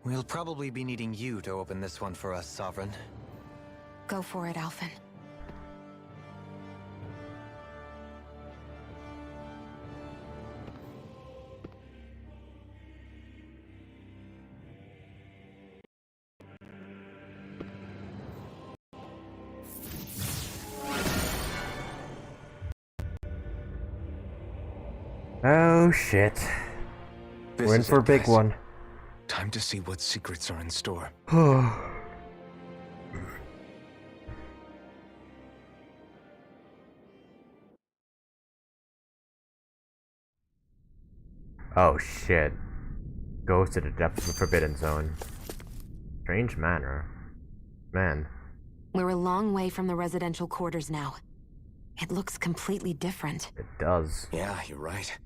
[SPEAKER 4] We'll probably be needing you to open this one for us, Sovereign.
[SPEAKER 2] Go for it, Alphen.
[SPEAKER 1] Oh shit. We're in for a big one.
[SPEAKER 5] Time to see what secrets are in store.
[SPEAKER 1] Oh shit. Goes to the depths of the Forbidden Zone. Strange manner. Man.
[SPEAKER 2] We're a long way from the residential quarters now. It looks completely different.
[SPEAKER 1] It does.
[SPEAKER 5] Yeah, you're right.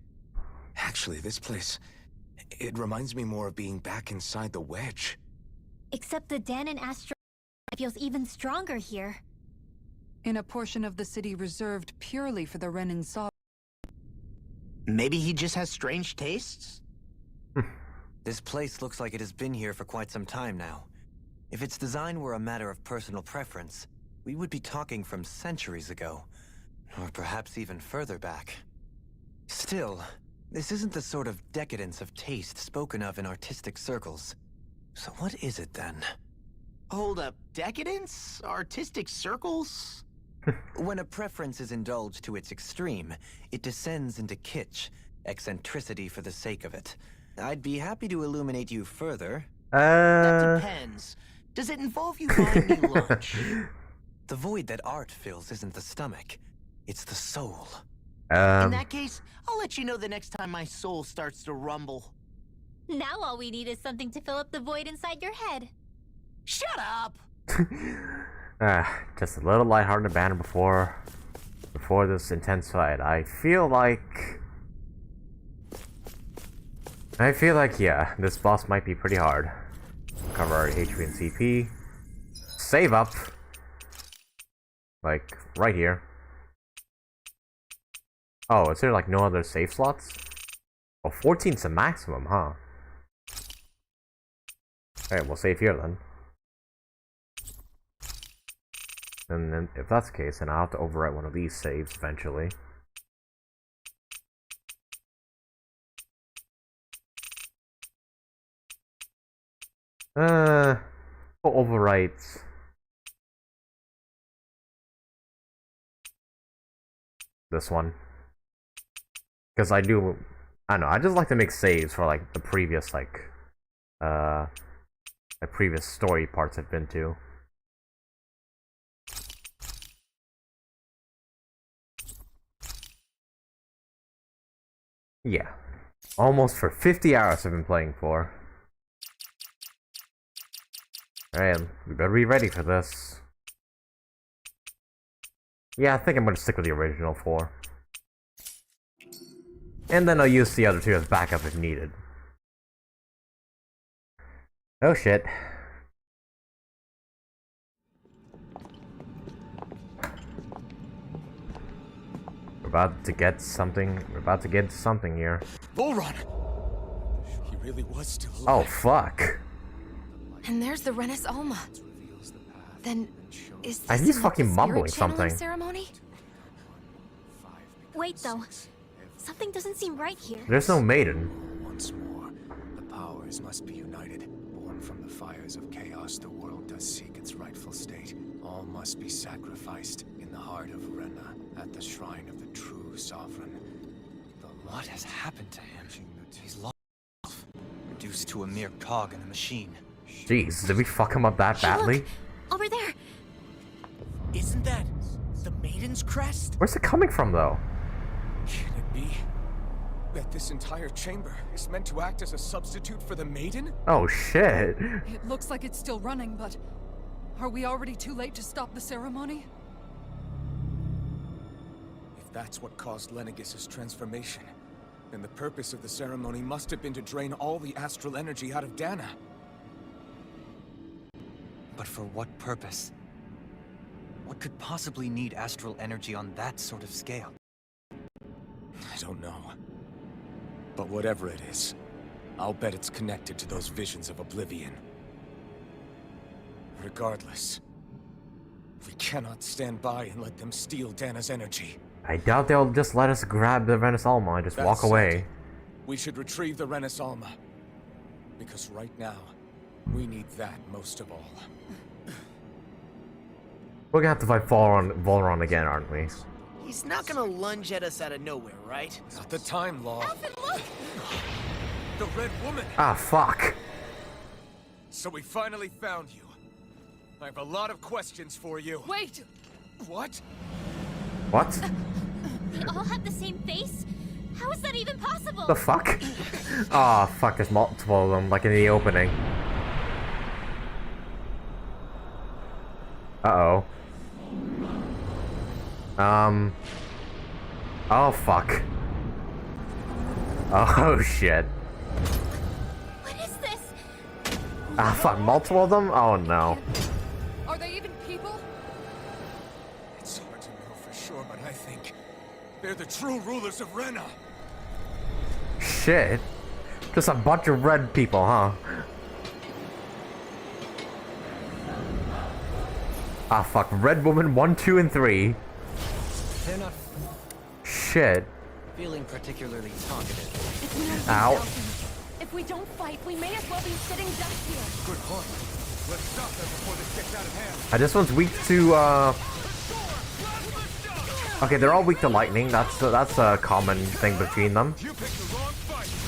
[SPEAKER 5] Actually, this place... it reminds me more of being back inside the wedge.
[SPEAKER 3] Except the Danon astro feels even stronger here.
[SPEAKER 7] In a portion of the city reserved purely for the Renin Sovereign.
[SPEAKER 6] Maybe he just has strange tastes?
[SPEAKER 4] This place looks like it has been here for quite some time now. If its design were a matter of personal preference, we would be talking from centuries ago. Or perhaps even further back. Still, this isn't the sort of decadence of taste spoken of in artistic circles. So what is it then?
[SPEAKER 6] Hold up, decadence? Artistic circles?
[SPEAKER 4] When a preference is indulged to its extreme, it descends into kitsch, eccentricity for the sake of it. I'd be happy to illuminate you further.
[SPEAKER 6] That depends. Does it involve you buying me lunch?
[SPEAKER 4] The void that art fills isn't the stomach, it's the soul.
[SPEAKER 6] In that case, I'll let you know the next time my soul starts to rumble.
[SPEAKER 3] Now all we need is something to fill up the void inside your head.
[SPEAKER 6] Shut up!
[SPEAKER 1] Just a little lighthearted banner before this intense fight. I feel like, yeah, this boss might be pretty hard. Cover our HP and CP. Save up. Like, right here. Oh, is there like no other save slots? Oh, 14's the maximum, huh? Alright, we'll save here then. And then, if that's the case, then I'll have to overwrite one of these saves eventually. Overwrites. This one. Because I don't know, I just like to make saves for like the previous, like, the previous story parts I've been to. Yeah. Almost for 50 hours I've been playing for. Alright, we better be ready for this. Yeah, I think I'm gonna stick with the original 4. And then I'll use the other 2 as backup if needed. Oh shit. We're about to get something. We're about to get something here.
[SPEAKER 5] Bull Run! He really was still alive.
[SPEAKER 1] Oh fuck.
[SPEAKER 2] And there's the Renis Alma. Then, is this
[SPEAKER 1] And he's
[SPEAKER 2] an
[SPEAKER 1] fucking
[SPEAKER 2] spirit
[SPEAKER 1] mumbling
[SPEAKER 2] channeling
[SPEAKER 1] something.
[SPEAKER 2] ceremony?
[SPEAKER 3] Wait though, something doesn't seem right here.
[SPEAKER 1] There's no maiden.
[SPEAKER 5] Once more, the powers must be united, born
[SPEAKER 8] from the fires of chaos, the world does seek its rightful state. All must be sacrificed in the heart of Rena, at the shrine of the true sovereign.
[SPEAKER 4] What has happened to him? He's lost, reduced to a mere cog in a machine.
[SPEAKER 1] Jeez, did we fuck him up that badly?
[SPEAKER 3] Look, over there.
[SPEAKER 6] Isn't that the Maiden's crest?
[SPEAKER 1] Where's it coming from, though?
[SPEAKER 8] Can it be that this entire chamber is meant to act as a substitute for the Maiden?
[SPEAKER 1] Oh, shit.
[SPEAKER 7] It looks like it's still running, but are we already too late to stop the ceremony?
[SPEAKER 8] If that's what caused Lenegis' transformation, then the purpose of the ceremony must have been to drain all the astral energy out of Dana.
[SPEAKER 4] But for what purpose? What could possibly need astral energy on that sort of scale?
[SPEAKER 8] I don't know. But whatever it is, I'll bet it's connected to those visions of oblivion. Regardless, we cannot stand by and let them steal Dana's energy.
[SPEAKER 1] I doubt they'll just let us grab the Renis Alma and just walk away.
[SPEAKER 8] We should retrieve the Renis Alma. Because right now, we need that most of all.
[SPEAKER 1] We're gonna have to fight Volron again, aren't we?
[SPEAKER 6] He's not gonna lunge at us out of nowhere, right?
[SPEAKER 8] Not the time, Law.
[SPEAKER 3] Alphen, look!
[SPEAKER 8] The Red Woman!
[SPEAKER 1] Ah, fuck.
[SPEAKER 8] So we finally found you. I have a lot of questions for you.
[SPEAKER 7] Wait!
[SPEAKER 8] What?
[SPEAKER 1] What?
[SPEAKER 3] They all have the same face? How is that even possible?
[SPEAKER 1] The fuck? Ah, fuck, there's multiple of them, like in the opening. Uh-oh. Oh, fuck. Oh, shit.
[SPEAKER 3] What is this?
[SPEAKER 1] Ah, fuck, multiple of them? Oh, no.
[SPEAKER 7] Are they even people?
[SPEAKER 8] It's hard to know for sure, but I think they're the true rulers of Rena.
[SPEAKER 1] Shit. Just a bunch of red people, huh? Ah, fuck. Red Woman 1, 2, and 3.
[SPEAKER 4] They're not
[SPEAKER 1] Shit.
[SPEAKER 4] feeling particularly talkative.
[SPEAKER 14] It's no
[SPEAKER 1] Ow.
[SPEAKER 14] use, Alphen. If we don't fight, we may as well be sitting ducks here.
[SPEAKER 8] Good point. Let's stop them before this gets out of hand.
[SPEAKER 1] This one's weak to, Okay, they're all weak to lightning. That's a common thing between them.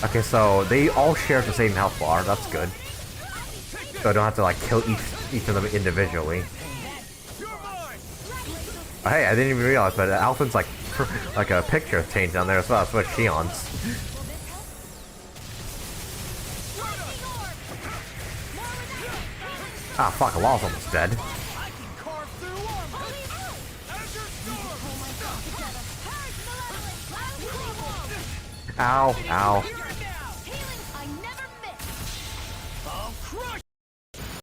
[SPEAKER 1] Okay, so they all share the same health bar. That's good. So I don't have to, like, kill each of them individually. Hey, I didn't even realize, but Alphen's like a picture changed down there as well. That's what Shion's. Ah, fuck, Law's almost dead. Ow, ow.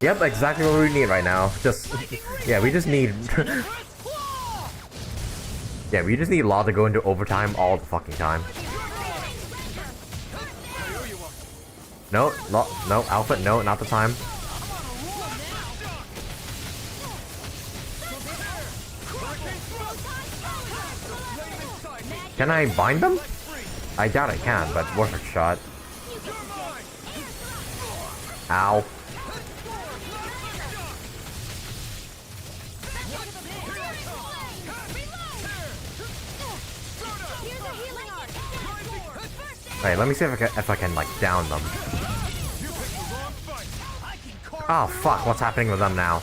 [SPEAKER 1] Yep, exactly what we need right now. Just, yeah, we just need... yeah, we just need Law to go into overtime all the fucking time. No, no, Alpha, no, not the time. Can I bind them? I doubt I can, but worth a shot. Ow. Alright, let me see if I can like down them. Oh fuck, what's happening with them now?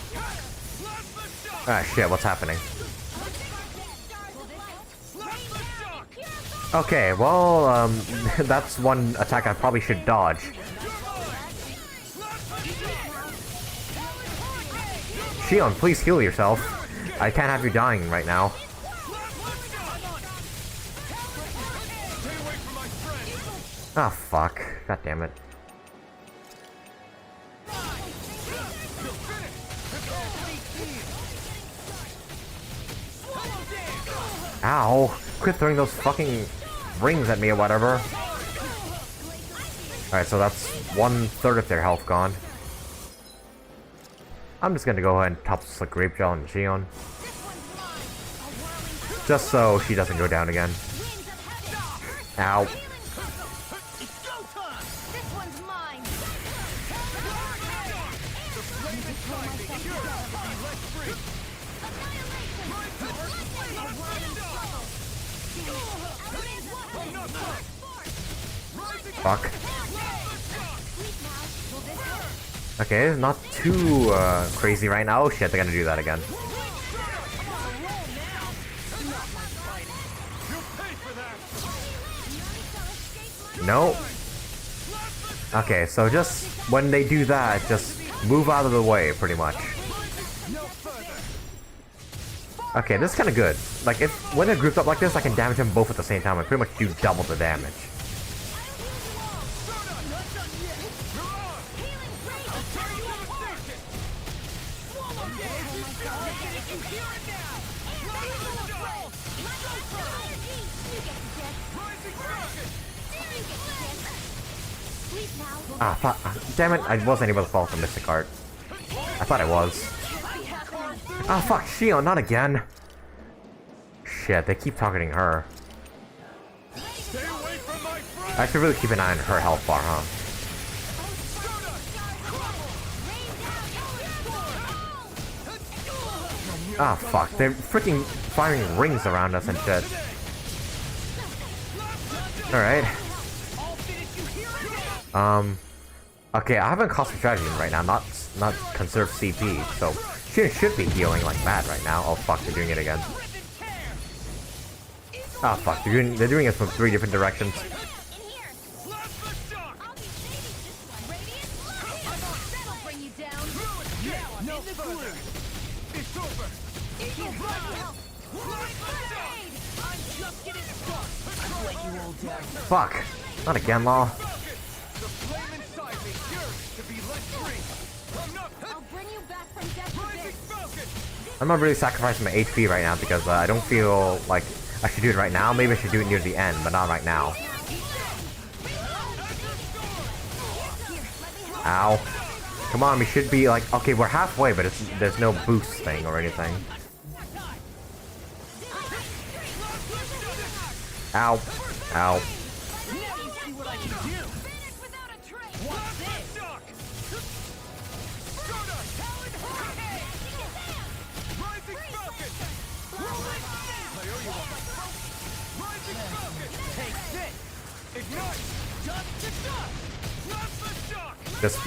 [SPEAKER 1] Ah shit, what's happening? Okay, well, that's one attack I probably should dodge. Shion, please heal yourself. I can't have you dying right now. Ah, fuck. God damn it. Ow! Quit throwing those fucking rings at me or whatever. Alright, so that's 1/3 of their health gone. I'm just gonna go ahead and toss the grape gel on Shion. Just so she doesn't go down again. Ow. Fuck. Okay, not too crazy right now. Oh shit, they're gonna do that again. No. Okay, so just when they do that, just move out of the way, pretty much. Okay, this is kind of good. Like, when they're grouped up like this, I can damage them both at the same time. I pretty much do double the damage. Ah, fuck. Damn it, I wasn't able to fall from Mystic Heart. I thought I was. Ah, fuck, Shion, not again. Shit, they keep targeting her. I should really keep an eye on her health bar, huh? Ah, fuck, they're freaking firing rings around us and shit. Alright. Okay, I haven't costed strategy right now, not conserve CP, so she should be healing like mad right now. Oh fuck, they're doing it again. Ah fuck, they're doing it from 3 different directions. Fuck, not again, Law. I'm not really sacrificing my HP right now because I don't feel like I should do it right now. Maybe I should do it near the end, but not right now. Ow. Come on, we should be like... Okay, we're halfway, but there's no boost thing or anything. Ow. Ow.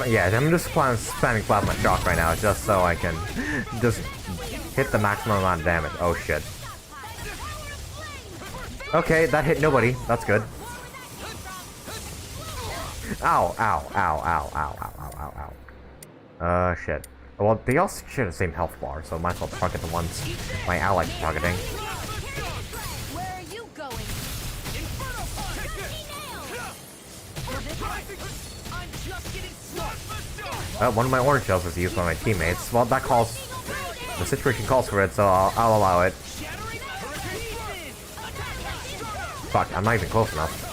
[SPEAKER 1] Yeah, I'm just spamming Plasma Shock right now, just so I can just hit the maximum amount of damage. Oh shit. Okay, that hit nobody. That's good. Ow, ow, ow, ow, ow, ow, ow, ow, ow. Shit. Well, they all share the same health bar, so might as well target the ones my allies are targeting.
[SPEAKER 3] Where are you going?
[SPEAKER 1] One of my orange shells was used by my teammates. Well, that calls... The situation calls for it, so I'll allow it. Fuck, I'm not even close enough.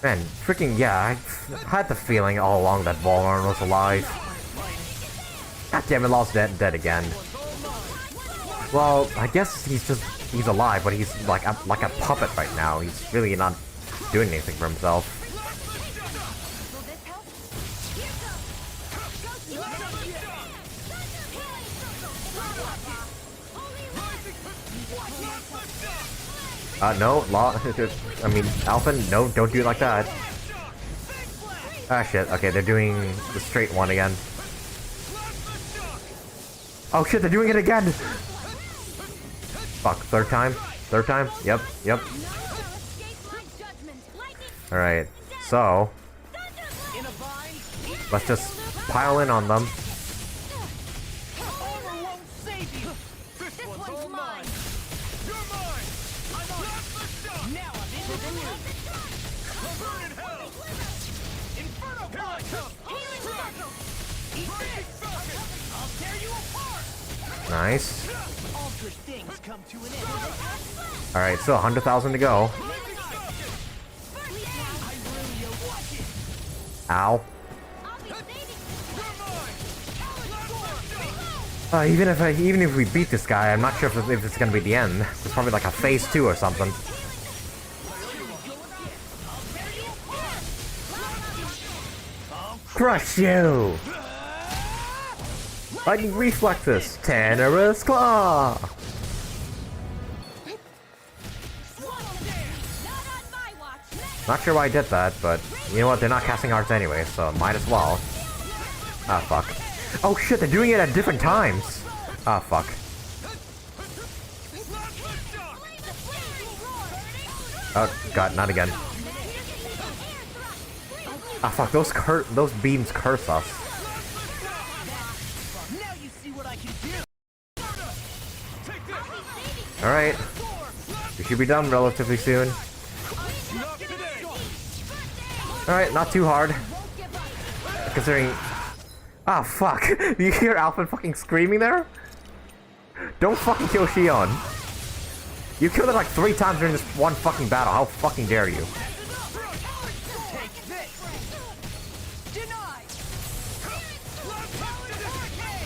[SPEAKER 1] Man, freaking yeah, I had the feeling all along that Volrun was alive. God damn it, Law's dead again. Well, I guess he's alive, but he's like a puppet right now. He's really not doing anything for himself. No, Law, I mean, Alphen, no, don't do it like that. Ah, shit, okay, they're doing the straight one again. Oh shit, they're doing it again! Fuck, third time? Third time? Yep, yep. Alright, so... let's just pile in on them. Nice. Alright, still 100,000 to go. Ow. Even if we beat this guy, I'm not sure if it's gonna be the end. It's probably like a phase 2 or something. Crush you! Lightning reflexes! Tenorous claw! Not sure why I did that, but you know what? They're not casting arts anyway, so might as well. Ah, fuck. Oh shit, they're doing it at different times! Ah, fuck. Oh, god, not again. Ah, fuck, those beams curse us. Alright. We should be done relatively soon. Alright, not too hard. Considering... Ah, fuck. Do you hear Alphen fucking screaming there? Don't fucking kill Shion. You killed it like 3 times during this one fucking battle. How fucking dare you?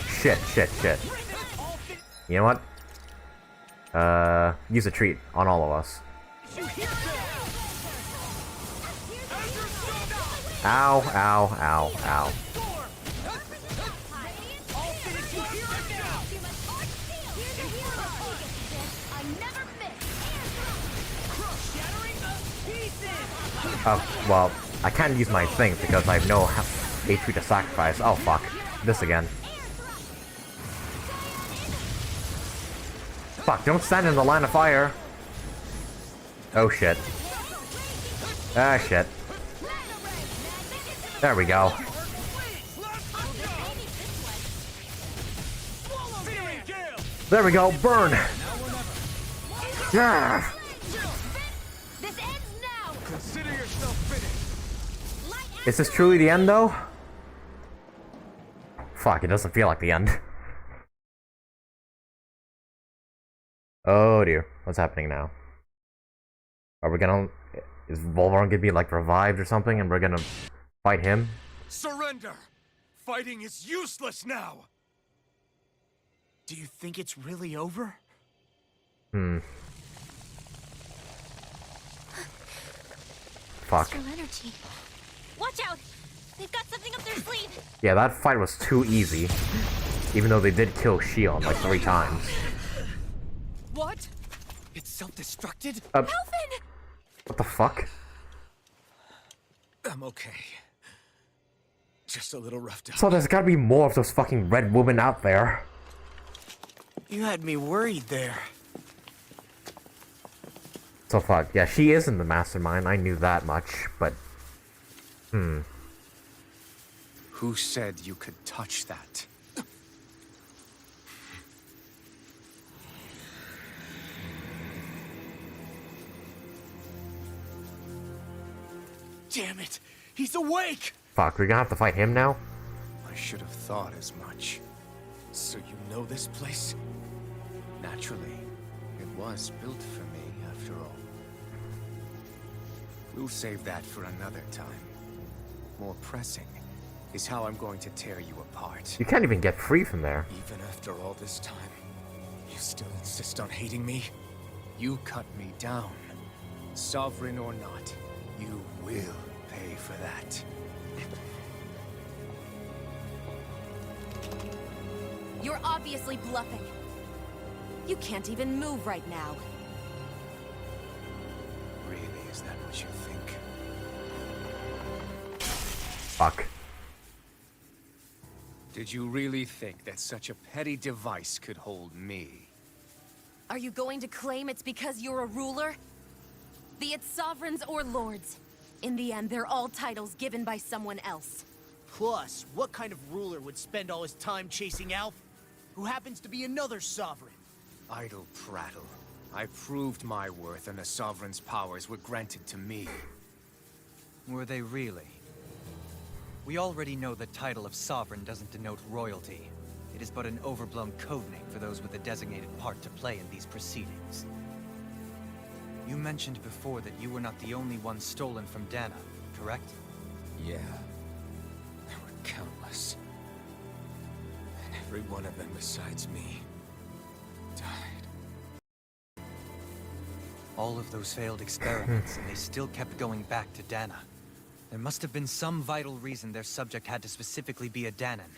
[SPEAKER 1] Shit, shit, shit. You know what? Use a treat on all of us. Ow, ow, ow, ow. Oh, well, I can't use my thing because I have no HP to sacrifice. Oh, fuck. This again. Fuck, don't stand in the line of fire. Oh, shit. Ah, shit. There we go. There we go, burn! Yeah! Is this truly the end, though? Fuck, it doesn't feel like the end. Oh dear, what's happening now? Are we gonna... Is Volvaron gonna be, like, revived or something, and we're gonna fight him?
[SPEAKER 8] Surrender! Fighting is useless now!
[SPEAKER 6] Do you think it's really over?
[SPEAKER 1] Fuck.
[SPEAKER 3] Energy. Watch out! They've got something up their sleeve!
[SPEAKER 1] Yeah, that fight was too easy. Even though they did kill Shion like 3 times.
[SPEAKER 8] What? It's self-destructed?
[SPEAKER 3] Alphen!
[SPEAKER 1] What the fuck?
[SPEAKER 8] I'm okay. Just a little roughed up.
[SPEAKER 1] So there's gotta be more of those fucking red women out there.
[SPEAKER 6] You had me worried there.
[SPEAKER 1] So fuck, yeah, she isn't the mastermind, I knew that much, but...
[SPEAKER 8] Who said you could touch that?
[SPEAKER 6] Damn it! He's awake!
[SPEAKER 1] Fuck, we're gonna have to fight him now?
[SPEAKER 8] I should have thought as much. So you know this place? Naturally, it was built for me, after all. We'll save that for another time. More pressing is how I'm going to tear you apart.
[SPEAKER 1] You can't even get free from there.
[SPEAKER 8] Even after all this time, you still insist on hating me? You cut me down. Sovereign or not, you will pay for that.
[SPEAKER 15] You're obviously bluffing. You can't even move right now.
[SPEAKER 8] Really, is that what you think?
[SPEAKER 1] Fuck.
[SPEAKER 8] Did you really think that such a petty device could hold me?
[SPEAKER 15] Are you going to claim it's because you're a ruler? Be it sovereigns or lords. In the end, they're all titles given by someone else.
[SPEAKER 6] Plus, what kind of ruler would spend all his time chasing Alphen, who happens to be another sovereign?
[SPEAKER 8] Idle prattle. I proved my worth and the Sovereign's powers were granted to me.
[SPEAKER 4] Were they really? We already know the title of Sovereign doesn't denote royalty. It is but an overblown codename for those with a designated part to play in these proceedings. You mentioned before that you were not the only one stolen from Dana, correct?
[SPEAKER 8] Yeah. There were countless. And every one of them besides me died.
[SPEAKER 4] All of those failed experiments, and they still kept going back to Dana. There must have been some vital reason their subject had to specifically be a Danon.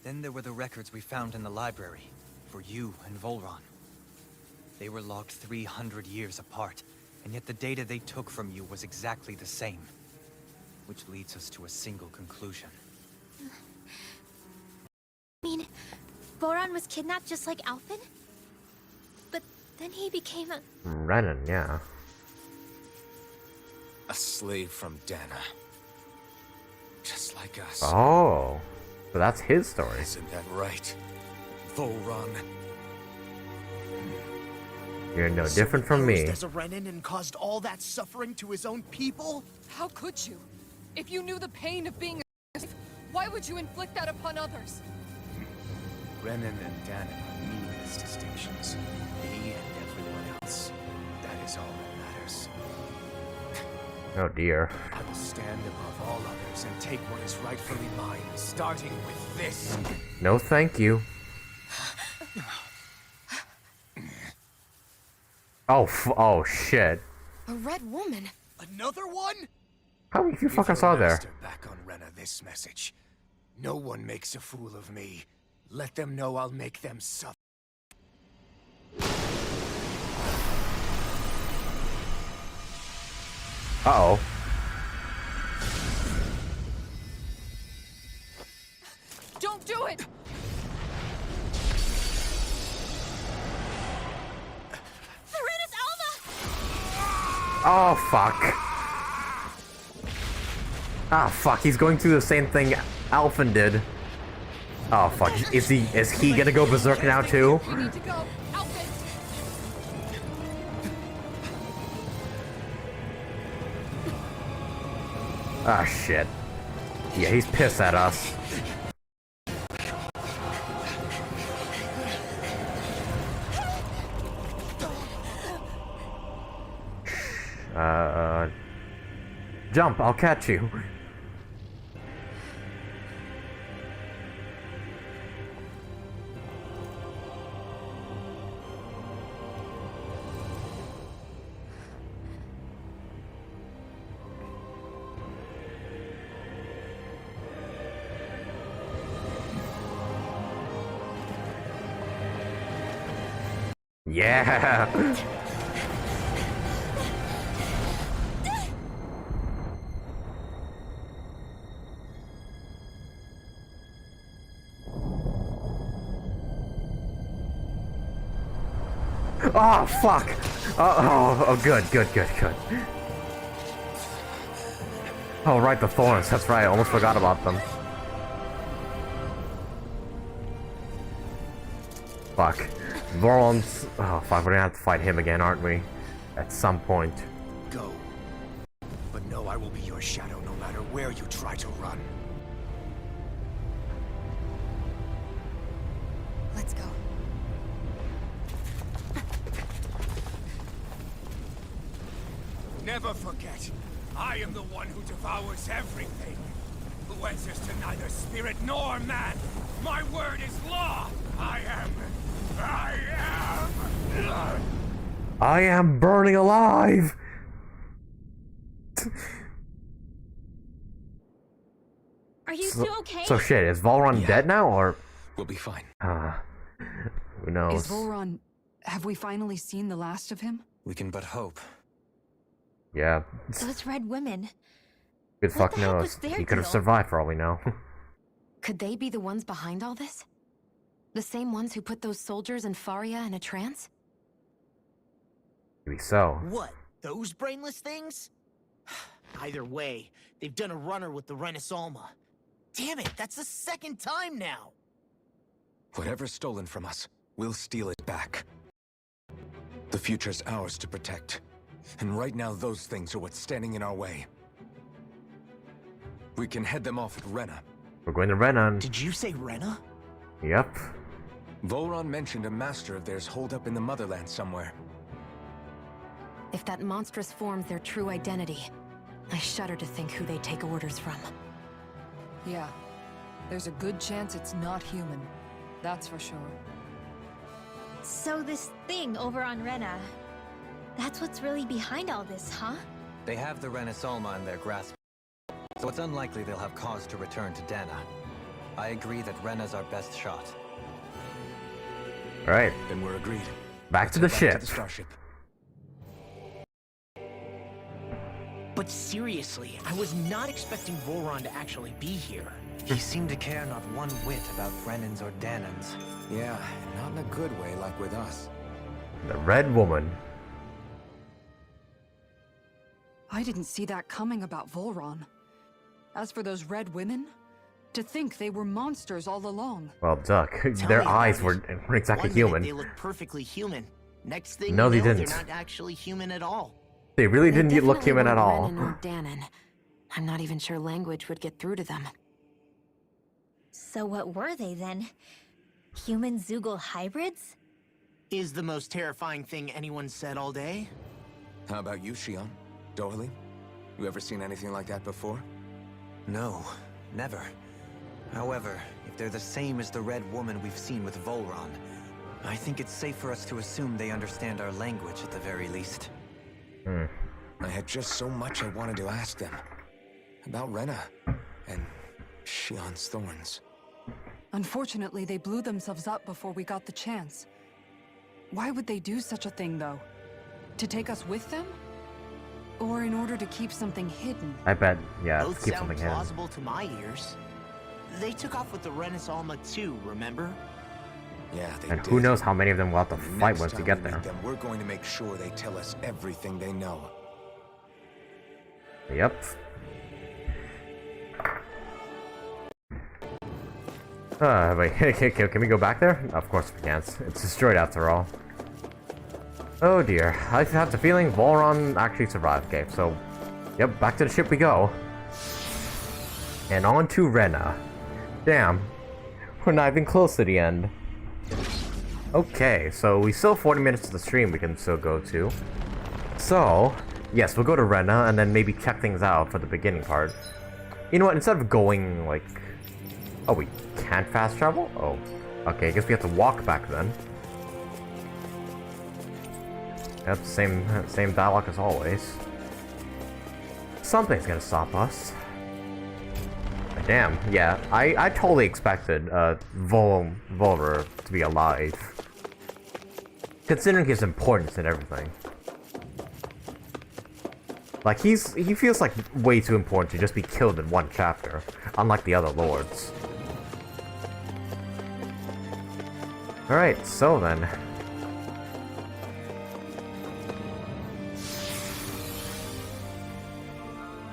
[SPEAKER 4] Then there were the records we found in the library, for you and Volron. They were logged 300 years apart, and yet the data they took from you was exactly the same. Which leads us to a single conclusion.
[SPEAKER 3] I mean, Voron was kidnapped just like Alphen? But then he became a...
[SPEAKER 1] Renan, yeah.
[SPEAKER 5] A slave from Dana. Just like us.
[SPEAKER 1] Oh, so that's his story.
[SPEAKER 5] Isn't that right? Volron.
[SPEAKER 1] You're no different from me.
[SPEAKER 6] As a Renan and caused all that suffering to his own people?
[SPEAKER 7] How could you? If you knew the pain of being a slave, why would you inflict that upon others?
[SPEAKER 8] Renan and Danon are meaningless distinctions. Me and everyone else. That is all that matters.
[SPEAKER 1] Oh dear.
[SPEAKER 8] I will stand above all others and take what is rightfully mine, starting with this.
[SPEAKER 1] No thank you. Oh shit.
[SPEAKER 15] A red woman.
[SPEAKER 6] Another one?
[SPEAKER 1] How did you fucking saw there?
[SPEAKER 8] Back on Rena this message. No one makes a fool of me. Let them know I'll make them suffer.
[SPEAKER 1] Uh-oh.
[SPEAKER 7] Don't do it!
[SPEAKER 1] Oh, fuck. Ah, fuck, he's going through the same thing Alphen did. Oh, fuck, is he gonna go berserk now, too?
[SPEAKER 7] We need to go. Alphen!
[SPEAKER 1] Ah, shit. Yeah, he's pissed at us. Jump, I'll catch you. Yeah. Oh, fuck! Oh, good. Oh, right, the thorns. That's right, I almost forgot about them. Fuck. Voron's... Oh, fuck, we're gonna have to fight him again, aren't we? At some point.
[SPEAKER 8] Go. But know I will be your shadow no matter where you try to run.
[SPEAKER 15] Let's go.
[SPEAKER 8] Never forget, I am the one who devours everything. Who answers to neither spirit nor man. My word is law. I
[SPEAKER 1] am burning alive!
[SPEAKER 3] Are you two okay?
[SPEAKER 1] So shit, is Volron dead now, or...?
[SPEAKER 5] We'll be fine.
[SPEAKER 1] Who knows?
[SPEAKER 7] Is Volron... Have we finally seen the last of him?
[SPEAKER 4] We can but hope.
[SPEAKER 1] Yeah.
[SPEAKER 3] Those red women.
[SPEAKER 1] Good fuck knows. He could have survived for all we know.
[SPEAKER 2] Could they be the ones behind all this? The same ones who put those soldiers in Faria in a trance?
[SPEAKER 1] Maybe so.
[SPEAKER 6] What? Those brainless things? Either way, they've done a runner with the Renasalma. Damn it, that's the second time now!
[SPEAKER 8] Whatever's stolen from us, we'll steal it back. The future's ours to protect. And right now, those things are what's standing in our way. We can head them off at Rena.
[SPEAKER 1] We're going to Renan.
[SPEAKER 6] Did you say Rena?
[SPEAKER 1] Yep.
[SPEAKER 8] Volron mentioned a master of theirs holed up in the motherland somewhere.
[SPEAKER 2] If that monstrous form's their true identity, I shudder to think who they take orders from.
[SPEAKER 7] Yeah. There's a good chance it's not human. That's for sure.
[SPEAKER 3] So this thing over on Rena, that's what's really behind all this, huh?
[SPEAKER 4] They have the Renasalma in their grasp, so it's unlikely they'll have cause to return to Dana. I agree that Rena's our best shot.
[SPEAKER 1] Alright.
[SPEAKER 8] Then we're agreed.
[SPEAKER 1] Back to the ship.
[SPEAKER 8] Starship.
[SPEAKER 6] But seriously, I was not expecting Volron to actually be here.
[SPEAKER 4] He seemed to care not one whit about Brennan's or Danan's.
[SPEAKER 8] Yeah, not in a good way like with us.
[SPEAKER 1] The Red Woman.
[SPEAKER 7] I didn't see that coming about Volron. As for those red women, to think they were monsters all along.
[SPEAKER 1] Well, Duck, their eyes weren't exactly human.
[SPEAKER 6] They looked perfectly human. Next thing
[SPEAKER 1] No,
[SPEAKER 6] you
[SPEAKER 1] they
[SPEAKER 6] know,
[SPEAKER 1] didn't.
[SPEAKER 6] They're not actually human at all.
[SPEAKER 1] They really didn't look human at all.
[SPEAKER 2] Renan or Danon. I'm not even sure language would get through to them.
[SPEAKER 3] So what were they then? Human Zoogle hybrids?
[SPEAKER 6] Is the most terrifying thing anyone said all day?
[SPEAKER 8] How about you, Shion? Dohalie? You ever seen anything like that before?
[SPEAKER 4] No, never. However, if they're the same as the Red Woman we've seen with Volron, I think it's safe for us to assume they understand our language at the very least.
[SPEAKER 8] I had just so much I wanted to ask them. About Rena, and Shion's thorns.
[SPEAKER 7] Unfortunately, they blew themselves up before we got the chance. Why would they do such a thing, though? To take us with them? Or in order to keep something hidden?
[SPEAKER 1] I bet, yeah,
[SPEAKER 6] Both
[SPEAKER 1] keep
[SPEAKER 6] sound
[SPEAKER 1] something hidden.
[SPEAKER 6] plausible to my ears. They took off with the Renis Alma too, remember?
[SPEAKER 8] Yeah, they
[SPEAKER 1] And
[SPEAKER 8] did.
[SPEAKER 1] who knows how many of them will have to
[SPEAKER 8] And
[SPEAKER 1] fight
[SPEAKER 8] next
[SPEAKER 1] once we
[SPEAKER 8] time
[SPEAKER 1] get
[SPEAKER 8] we
[SPEAKER 1] there.
[SPEAKER 8] meet them, we're going to make sure they tell us everything they know.
[SPEAKER 1] Yep. Wait, can we go back there? Of course we can't. It's destroyed after all. Oh dear, I have the feeling Volron actually survived. Okay, so, yep, back to the ship we go. And on to Rena. Damn, we're not even close to the end. Okay, so we still have 40 minutes of the stream we can still go to. So, yes, we'll go to Rena and then maybe check things out for the beginning part. You know what, instead of going, like... Oh, we can't fast travel? Oh, okay, I guess we have to walk back then. Yep, same dialogue as always. Something's gonna stop us. Damn, yeah, I totally expected Volver to be alive. Considering his importance and everything. Like, he feels like way too important to just be killed in one chapter, unlike the other lords. Alright, so then.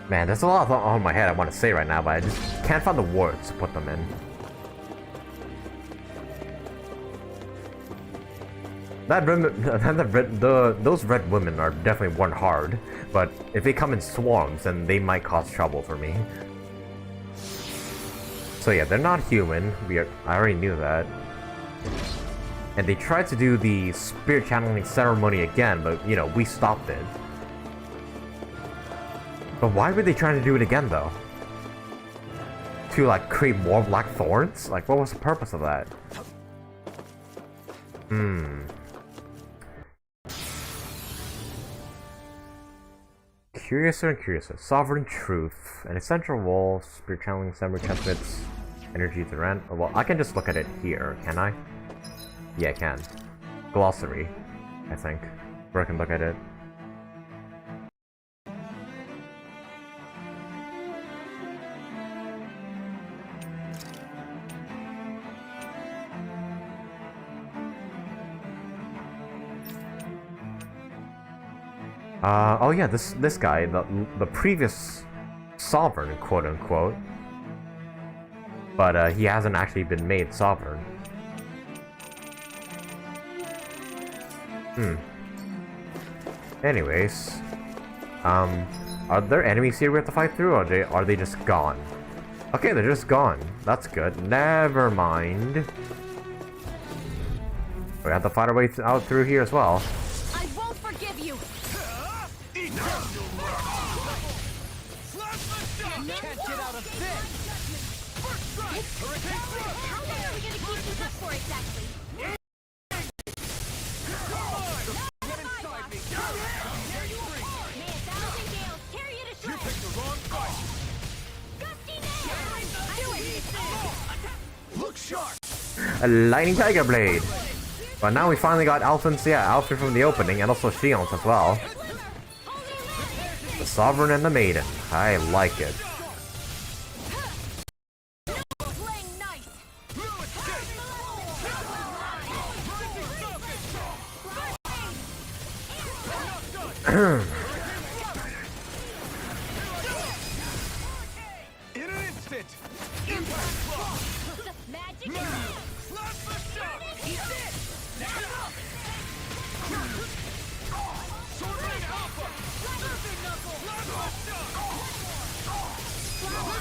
[SPEAKER 1] Man, there's a lot on my head I want to say right now, but I just can't find the words to put them in. Those red women are definitely one hard, but if they come in swarms, then they might cause trouble for me. So yeah, they're not human. I already knew that. And they tried to do the spirit channeling ceremony again, but you know, we stopped it. But why were they trying to do it again, though? To, like, create more black thorns? Like, what was the purpose of that? Curiouser and curiouser. Sovereign Truth. An essential wall, spirit channeling, summary chestnuts, energy to rent. Oh, well, I can just look at it here, can I? Yeah, I can. Glossary, I think. Where I can look at it. Oh yeah, this guy, the previous sovereign, quote unquote. But he hasn't actually been made sovereign. Anyways, are there enemies here we have to fight through, or are they just gone? Okay, they're just gone. That's good. Never mind. We have to fight our way out through here as well.
[SPEAKER 15] I won't forgive you.
[SPEAKER 13] Can't get out of this! First strike! Hurricane Thrust!
[SPEAKER 3] How long are we gonna keep this up for exactly?
[SPEAKER 13] Get inside me!
[SPEAKER 3] May 1,000 gales carry you to
[SPEAKER 13] You
[SPEAKER 3] shred!
[SPEAKER 13] picked the wrong fight!
[SPEAKER 1] A Lightning Tiger Blade! But now we finally got Alphen's, Alphen from the opening, and also Shion's as well. The Sovereign and the Maiden. I like it.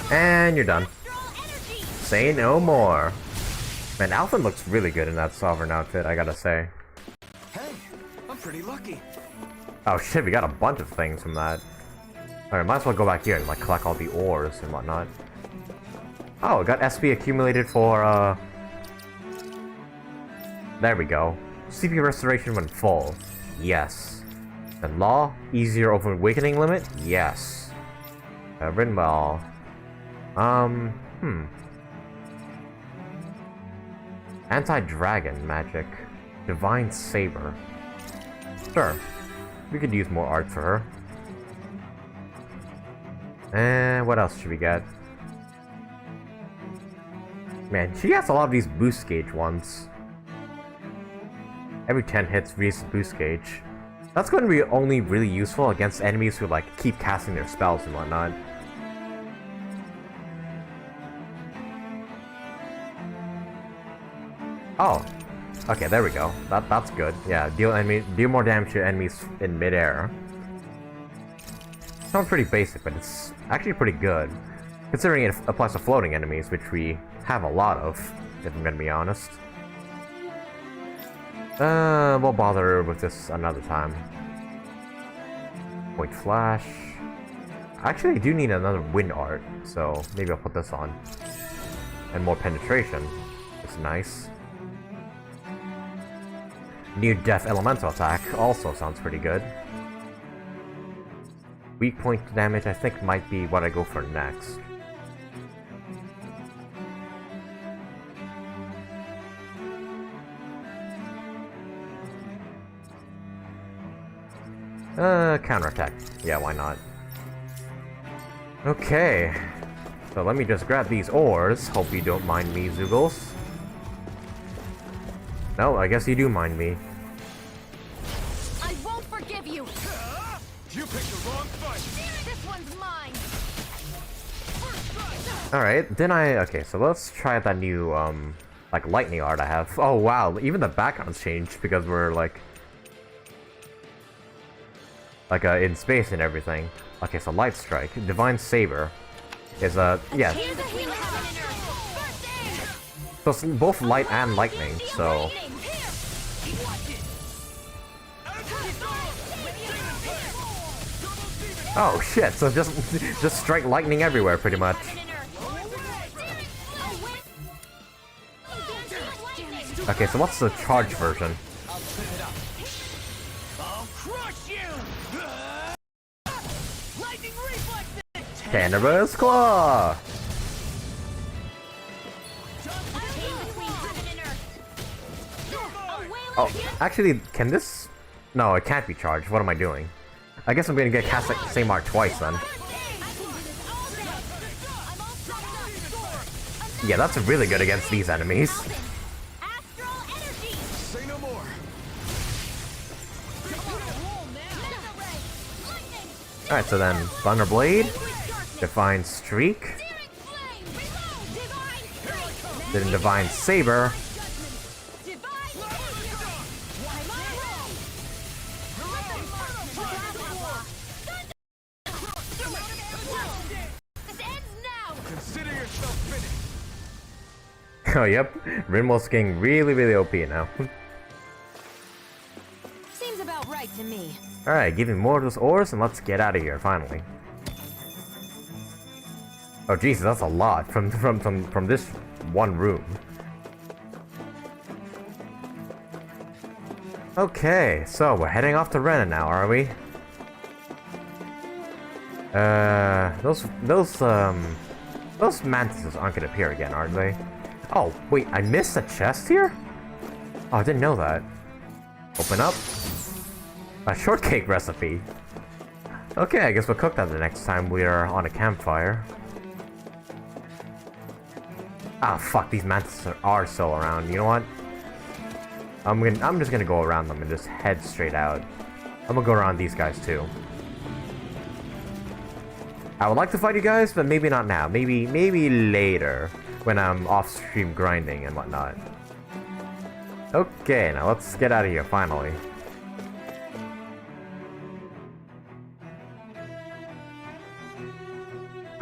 [SPEAKER 1] And you're done. Say no more. Man, Alphen looks really good in that Sovereign outfit, I gotta say.
[SPEAKER 8] Hey, I'm pretty lucky.
[SPEAKER 1] Oh shit, we got a bunch of things from that. Alright, might as well go back here and like collect all the ores and whatnot. Oh, got SP accumulated for there we go. CP restoration when full. Yes. And law, easier over awakening limit? Yes. Rinwell. Anti-dragon magic. Divine Saber. Sure. We could use more art for her. And what else should we get? Man, she has a lot of these boost gauge ones. Every 10 hits reaches boost gauge. That's going to be only really useful against enemies who like keep casting their spells and whatnot. Oh, okay, there we go. That's good. Yeah, deal more damage to enemies in midair. Sounds pretty basic, but it's actually pretty good, considering it applies to floating enemies, which we have a lot of, if I'm gonna be honest. We'll bother with this another time. Point flash. Actually, I do need another wind art, so maybe I'll put this on. And more penetration. It's nice. New Death Elemental attack also sounds pretty good. Weak point damage I think might be what I go for next. Counterattack. Yeah, why not? Okay. So let me just grab these ores. Hope you don't mind me, Zoogles. No, I guess you do mind me.
[SPEAKER 15] I won't forgive you!
[SPEAKER 8] You picked the wrong fight!
[SPEAKER 15] This one's mine!
[SPEAKER 1] Alright, okay, so let's try that new, like, lightning art I have. Oh, wow, even the background's changed because we're, like, in space and everything. Okay, so Light Strike. Divine Saber is, yeah. So it's both light and lightning, so... Oh shit, so just strike lightning everywhere, pretty much. Okay, so what's the charge version? Cannibus Claw! Oh, actually, can this... No, it can't be charged. What am I doing? I guess I'm gonna get cast like same art twice then. Yeah, that's really good against these enemies. Alright, so then Thunder Blade, Divine Streak, then Divine Saber. Oh, yep. Rinwell's getting really OP now.
[SPEAKER 15] Seems about right to me.
[SPEAKER 1] Alright, give me more of those ores and let's get out of here, finally. Oh, Jesus, that's a lot from this one room. Okay, so we're heading off to Renan now, are we? Those mantises aren't gonna appear again, aren't they? Oh, wait, I missed a chest here? Oh, I didn't know that. Open up. A shortcake recipe. Okay, I guess we'll cook that the next time we are on a campfire. Ah, fuck, these mantis are still around. You know what? I'm just gonna go around them and just head straight out. I'm gonna go around these guys too. I would like to fight you guys, but maybe not now. Maybe later, when I'm off-stream grinding and whatnot. Okay, now let's get out of here, finally.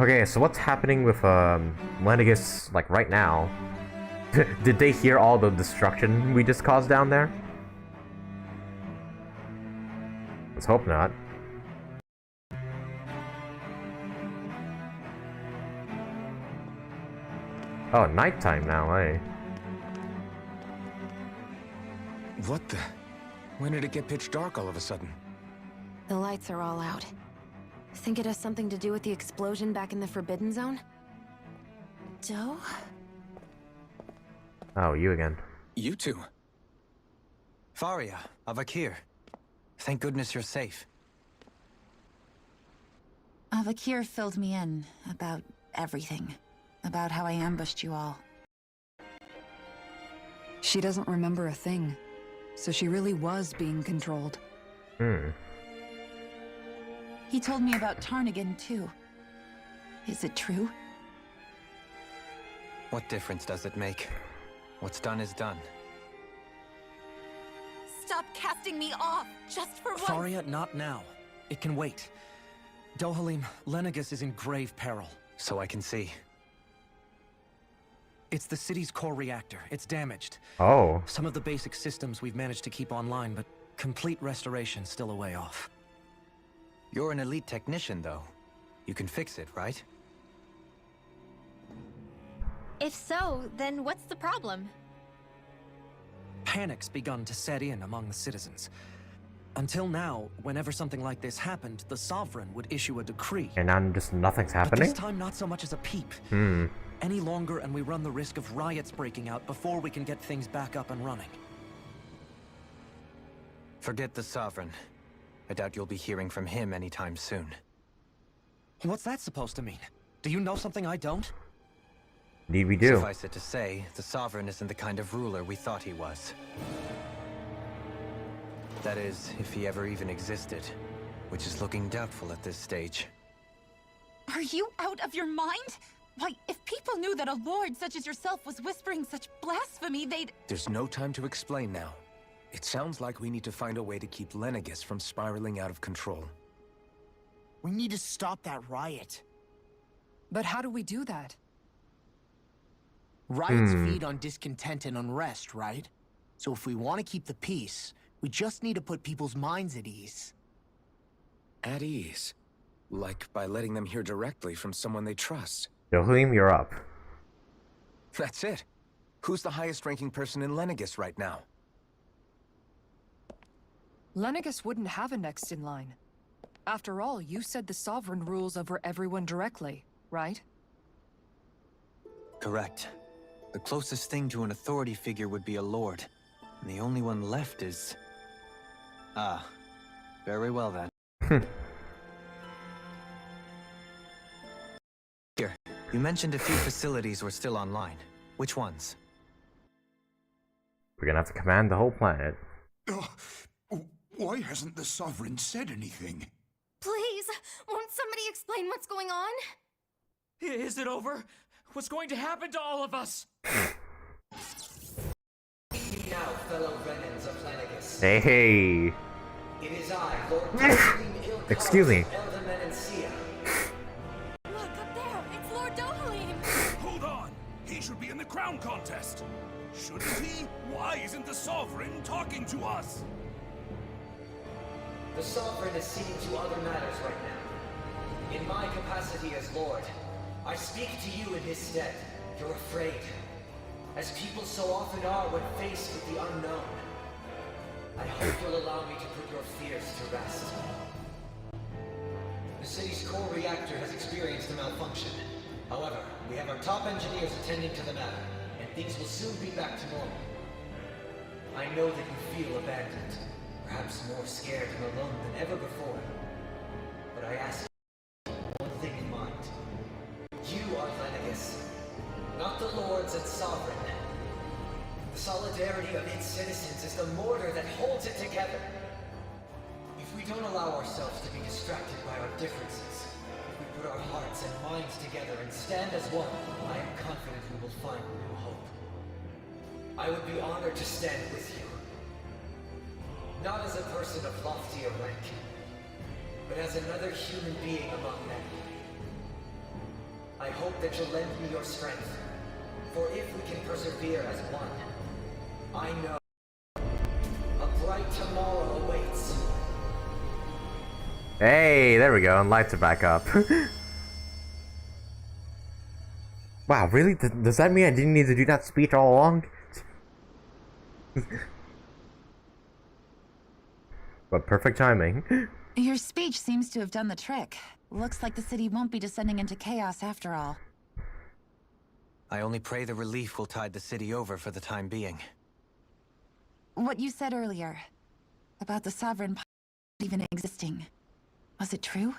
[SPEAKER 1] Okay, so what's happening with, Lenegis, like, right now? Did they hear all the destruction we just caused down there? Let's hope not. Oh, nighttime now, eh?
[SPEAKER 8] What the? When did it get pitch dark all of a sudden?
[SPEAKER 2] The lights are all out. Think it has something to do with the explosion back in the Forbidden Zone?
[SPEAKER 12] Joe?
[SPEAKER 1] Oh, you again.
[SPEAKER 8] You two.
[SPEAKER 4] Faria, Avakir. Thank goodness you're safe.
[SPEAKER 12] Avakir filled me in about everything. About how I ambushed you all.
[SPEAKER 7] She doesn't remember a thing, so she really was being controlled.
[SPEAKER 12] He told me about Tarnigan, too. Is it true?
[SPEAKER 4] What difference does it make? What's done is done.
[SPEAKER 15] Stop casting me off, just for once!
[SPEAKER 6] Faria, not now. It can wait. Dohalim, Lenegis is in grave peril.
[SPEAKER 4] So I can see.
[SPEAKER 6] It's the city's core reactor. It's damaged.
[SPEAKER 1] Oh.
[SPEAKER 6] Some of the basic systems we've managed to keep online, but complete restoration's still a way off.
[SPEAKER 4] You're an elite technician, though. You can fix it, right?
[SPEAKER 3] If so, then what's the problem?
[SPEAKER 6] Panic's begun to set in among the citizens. Until now, whenever something like this happened, the Sovereign would issue a decree.
[SPEAKER 1] And now just nothing's
[SPEAKER 6] But
[SPEAKER 1] happening?
[SPEAKER 6] this time, not so much as a peep. Any longer, and we run the risk of riots breaking out before we can get things back up and running.
[SPEAKER 4] Forget the Sovereign. I doubt you'll be hearing from him anytime soon.
[SPEAKER 6] What's that supposed to mean? Do you know something I don't?
[SPEAKER 1] Indeed we do.
[SPEAKER 4] Suffice it to say, the Sovereign isn't the kind of ruler we thought he was. That is, if he ever even existed, which is looking doubtful at this stage.
[SPEAKER 12] Are you out of your mind? Why, if people knew that a lord such as yourself was whispering such blasphemy, they'd...
[SPEAKER 8] There's no time to explain now. It sounds like we need to find a way to keep Lenegis from spiraling out of control.
[SPEAKER 6] We need to stop that riot.
[SPEAKER 7] But how do we do that?
[SPEAKER 6] Riots feed on discontent and unrest, right? So if we want to keep the peace, we just need to put people's minds at ease.
[SPEAKER 8] At ease? Like by letting them hear directly from someone they trust.
[SPEAKER 1] Dohalim, you're up.
[SPEAKER 8] That's it. Who's the highest-ranking person in Lenegis right now?
[SPEAKER 7] Lenegis wouldn't have a next in line. After all, you said the Sovereign rules over everyone directly, right?
[SPEAKER 4] Correct. The closest thing to an authority figure would be a lord. And the only one left is... Ah. Very well then. Here, you mentioned a few facilities were still online. Which ones?
[SPEAKER 1] We're gonna have to command the whole planet.
[SPEAKER 10] Why hasn't the Sovereign said anything?
[SPEAKER 14] Please, won't somebody explain what's going on?
[SPEAKER 13] Is it over? What's going to happen to all of us?
[SPEAKER 16] Now, fellow Renans of Lenegis.
[SPEAKER 1] Hey.
[SPEAKER 16] It is I, Lord
[SPEAKER 1] Excuse me.
[SPEAKER 15] Look, up there! It's Lord Dohalim!
[SPEAKER 10] Hold on! He should be in the crown contest! Shouldn't he? Why isn't the Sovereign talking to us?
[SPEAKER 16] The Sovereign is seeing to other matters right now. In my capacity as Lord, I speak to you in his stead. You're afraid. As people so often are when faced with the unknown. I hope you'll allow me to put your fears to rest. The city's core reactor has experienced a malfunction. However, we have our top engineers attending to the matter, and things will soon be back to normal. I know that you feel abandoned, perhaps more scared and alone than ever before. But I ask you one thing in mind. You are Lenegis, not the Lords and Sovereign. The solidarity of its citizens is the mortar that holds it together. If we don't allow ourselves to be distracted by our differences, if we put our hearts and minds together and stand as one, I am confident we will find new hope. I would be honored to stand with you. Not as a person of loftier rank, but as another human being among men. I hope that you'll lend me your strength, for if we can persevere as one, I know a bright tomorrow awaits.
[SPEAKER 1] Hey, there we go, and lights are back up. Wow, really? Does that mean I didn't need to do that speech all along? But perfect timing.
[SPEAKER 12] Your speech seems to have done the trick. Looks like the city won't be descending into chaos after all.
[SPEAKER 4] I only pray the relief will tide the city over for the time being.
[SPEAKER 12] What you said earlier, about the Sovereign not even existing, was it true?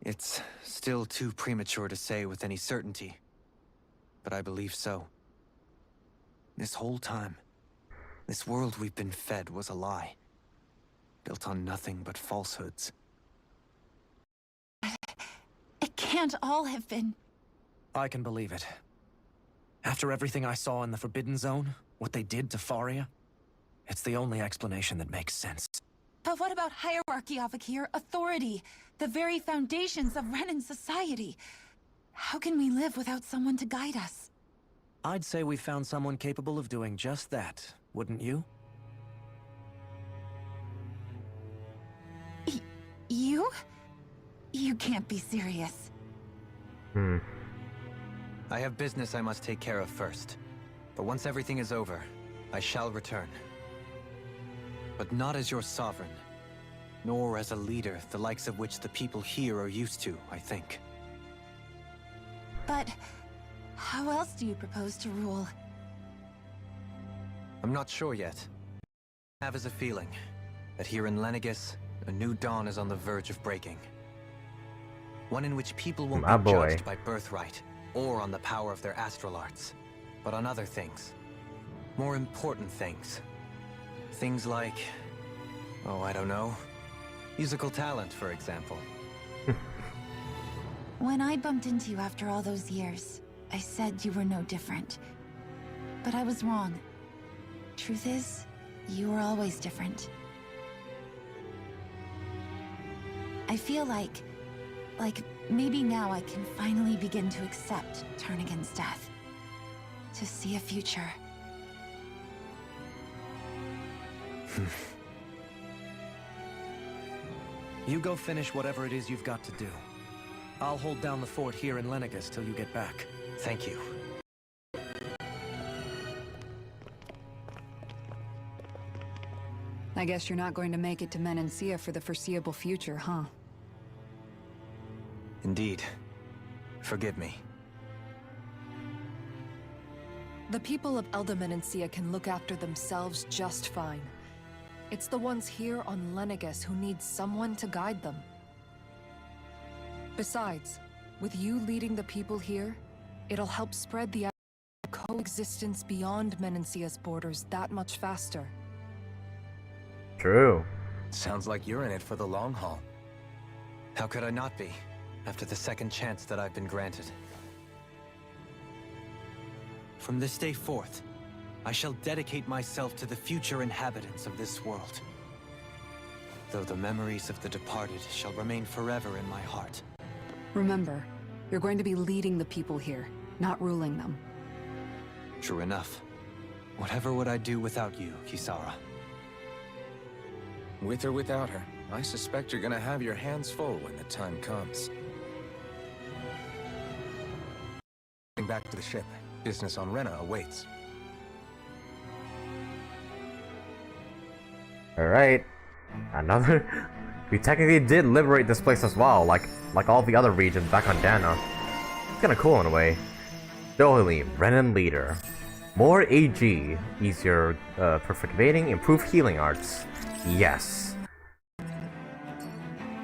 [SPEAKER 4] It's still too premature to say with any certainty, but I believe so. This whole time, this world we've been fed was a lie, built on nothing but falsehoods.
[SPEAKER 12] It can't all have been...
[SPEAKER 9] I can believe it. After everything I saw in the Forbidden Zone, what they did to Faria, it's the only explanation that makes sense.
[SPEAKER 12] But what about hierarchy, Avakir? Authority? The very foundations of Renan society? How can we live without someone to guide us?
[SPEAKER 9] I'd say we found someone capable of doing just that, wouldn't you?
[SPEAKER 12] You? You can't be serious.
[SPEAKER 4] I have business I must take care of first. But once everything is over, I shall return. But not as your sovereign, nor as a leader, the likes of which the people here are used to, I think.
[SPEAKER 12] But how else do you propose to rule?
[SPEAKER 4] I'm not sure yet. I have as a feeling that here in Lenegis, a new dawn is on the verge of breaking. One in which people won't be judged by birthright, or on the power of their astral arts, but on other things. More important things. Things like, oh, I don't know, musical talent, for example.
[SPEAKER 12] When I bumped into you after all those years, I said you were no different. But I was wrong. Truth is, you were always different. I feel like maybe now I can finally begin to accept Turnagain's death. To see a future.
[SPEAKER 9] You go finish whatever it is you've got to do. I'll hold down the fort here in Lenegis till you get back.
[SPEAKER 4] Thank you.
[SPEAKER 7] I guess you're not going to make it to Menancia for the foreseeable future, huh?
[SPEAKER 4] Indeed. Forgive me.
[SPEAKER 17] The people of Elda Menancia can look after themselves just fine. It's the ones here on Lenegis who need someone to guide them. Besides, with you leading the people here, it'll help spread the coexistence beyond Menancia's borders that much faster.
[SPEAKER 1] True.
[SPEAKER 8] Sounds like you're in it for the long haul.
[SPEAKER 4] How could I not be, after the second chance that I've been granted? From this day forth, I shall dedicate myself to the future inhabitants of this world. Though the memories of the departed shall remain forever in my heart.
[SPEAKER 7] Remember, you're going to be leading the people here, not ruling them.
[SPEAKER 4] True enough. Whatever would I do without you, Kisara?
[SPEAKER 8] With or without her, I suspect you're gonna have your hands full when the time comes. Getting back to the ship. Business on Rena awaits.
[SPEAKER 1] Alright. Another... We technically did liberate this place as well, like all the other regions back on Dana. It's kinda cool in a way. Dohalim, Renan leader. More AG, easier perfect evading, improved healing arts. Yes.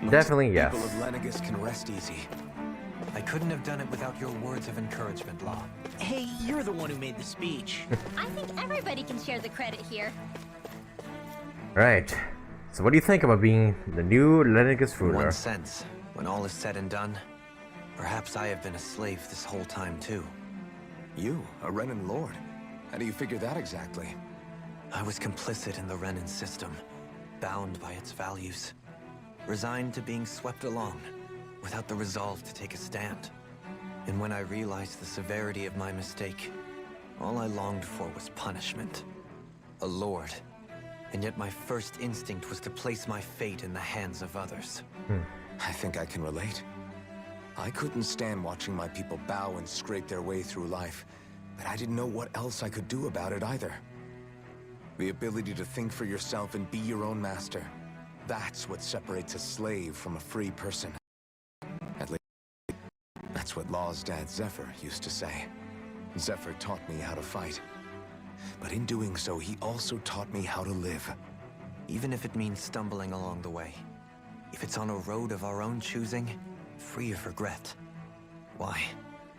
[SPEAKER 1] Definitely yes.
[SPEAKER 8] People of Lenegis can rest easy.
[SPEAKER 4] I couldn't have done it without your words of encouragement, Law.
[SPEAKER 6] Hey, you're the one who made the speech.
[SPEAKER 3] I think everybody can share the credit here.
[SPEAKER 1] Right. So what do you think about being the new Lenegis
[SPEAKER 4] In
[SPEAKER 1] ruler?
[SPEAKER 4] one sense, when all is said and done, perhaps I have been a slave this whole time too.
[SPEAKER 8] You, a Renan Lord? How do you figure that exactly?
[SPEAKER 4] I was complicit in the Renan system, bound by its values, resigned to being swept along, without the resolve to take a stand. And when I realized the severity of my mistake, all I longed for was punishment. A lord. And yet my first instinct was to place my fate in the hands of others.
[SPEAKER 8] I think I can relate. I couldn't stand watching my people bow and scrape their way through life, but I didn't know what else I could do about it either. The ability to think for yourself and be your own master. That's what separates a slave from a free person. At least, that's what Law's dad Zephyr used to say. Zephyr taught me how to fight. But in doing so, he also taught me how to live.
[SPEAKER 4] Even if it means stumbling along the way. If it's on a road of our own choosing, free of regret. Why,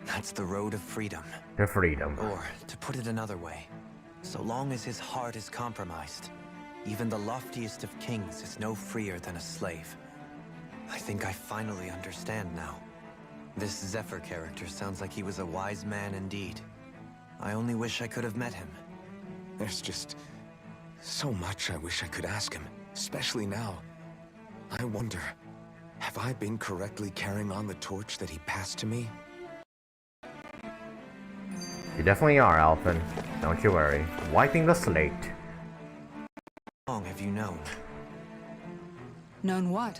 [SPEAKER 4] that's the road of freedom.
[SPEAKER 1] The freedom.
[SPEAKER 4] Or, to put it another way, so long as his heart is compromised, even the loftiest of kings is no freer than a slave. I think I finally understand now. This Zephyr character sounds like he was a wise man indeed. I only wish I could have met him.
[SPEAKER 8] There's just so much I wish I could ask him, especially now. I wonder, have I been correctly carrying on the torch that he passed to me?
[SPEAKER 1] You definitely are, Alphen. Don't you worry. Wiping the slate.
[SPEAKER 4] How long have you known?
[SPEAKER 7] Known what?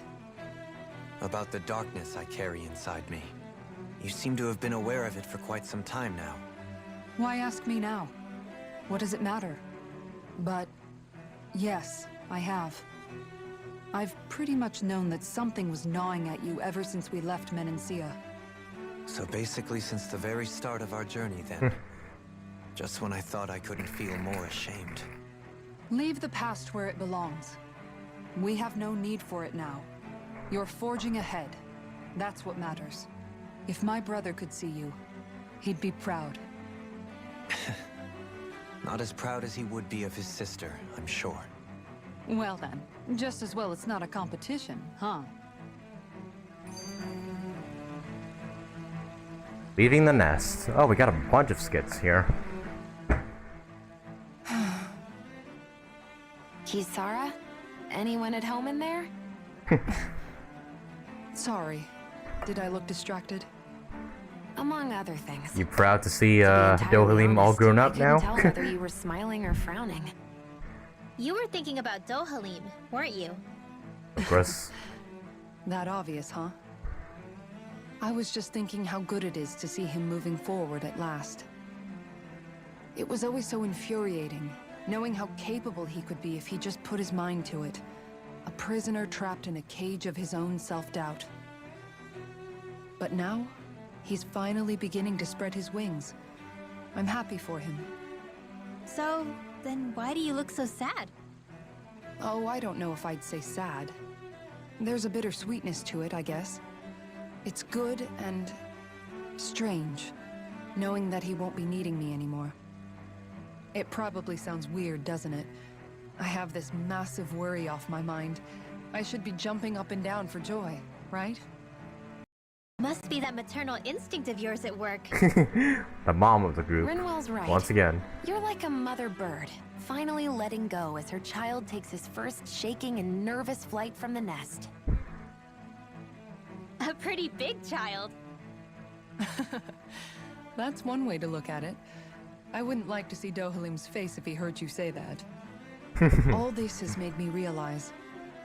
[SPEAKER 4] About the darkness I carry inside me. You seem to have been aware of it for quite some time now.
[SPEAKER 7] Why ask me now? What does it matter? But yes, I have. I've pretty much known that something was gnawing at you ever since we left Menancia.
[SPEAKER 4] So basically since the very start of our journey then. Just when I thought I couldn't feel more ashamed.
[SPEAKER 7] Leave the past where it belongs. We have no need for it now. You're forging ahead. That's what matters. If my brother could see you, he'd be proud.
[SPEAKER 4] Not as proud as he would be of his sister, I'm sure.
[SPEAKER 7] Well then, just as well it's not a competition, huh?
[SPEAKER 1] Leaving the nest. Oh, we got a bunch of skits here.
[SPEAKER 2] Kisara? Anyone at home in there?
[SPEAKER 7] Sorry. Did I look distracted?
[SPEAKER 2] Among other things.
[SPEAKER 1] You proud to see
[SPEAKER 2] To be entirely
[SPEAKER 1] Dohalim all
[SPEAKER 2] honest,
[SPEAKER 1] grown
[SPEAKER 2] I
[SPEAKER 1] up
[SPEAKER 2] couldn't
[SPEAKER 1] now?
[SPEAKER 2] tell whether you were smiling or frowning.
[SPEAKER 3] You were thinking about Dohalim, weren't you?
[SPEAKER 1] Of course.
[SPEAKER 7] That obvious, huh? I was just thinking how good it is to see him moving forward at last. It was always so infuriating, knowing how capable he could be if he just put his mind to it. A prisoner trapped in a cage of his own self-doubt. But now, he's finally beginning to spread his wings. I'm happy for him.
[SPEAKER 3] So, then why do you look so sad?
[SPEAKER 7] Oh, I don't know if I'd say sad. There's a bittersweetness to it, I guess. It's good and strange, knowing that he won't be needing me anymore. It probably sounds weird, doesn't it? I have this massive worry off my mind. I should be jumping up and down for joy, right?
[SPEAKER 3] Must be that maternal instinct of yours at work.
[SPEAKER 1] The mom of the group.
[SPEAKER 2] Rinwell's right.
[SPEAKER 1] Once again.
[SPEAKER 2] You're like a mother bird, finally letting go as her child takes his first shaking and nervous flight from the nest.
[SPEAKER 3] A pretty big child.
[SPEAKER 7] That's one way to look at it. I wouldn't like to see Dohalim's face if he heard you say that. All this has made me realize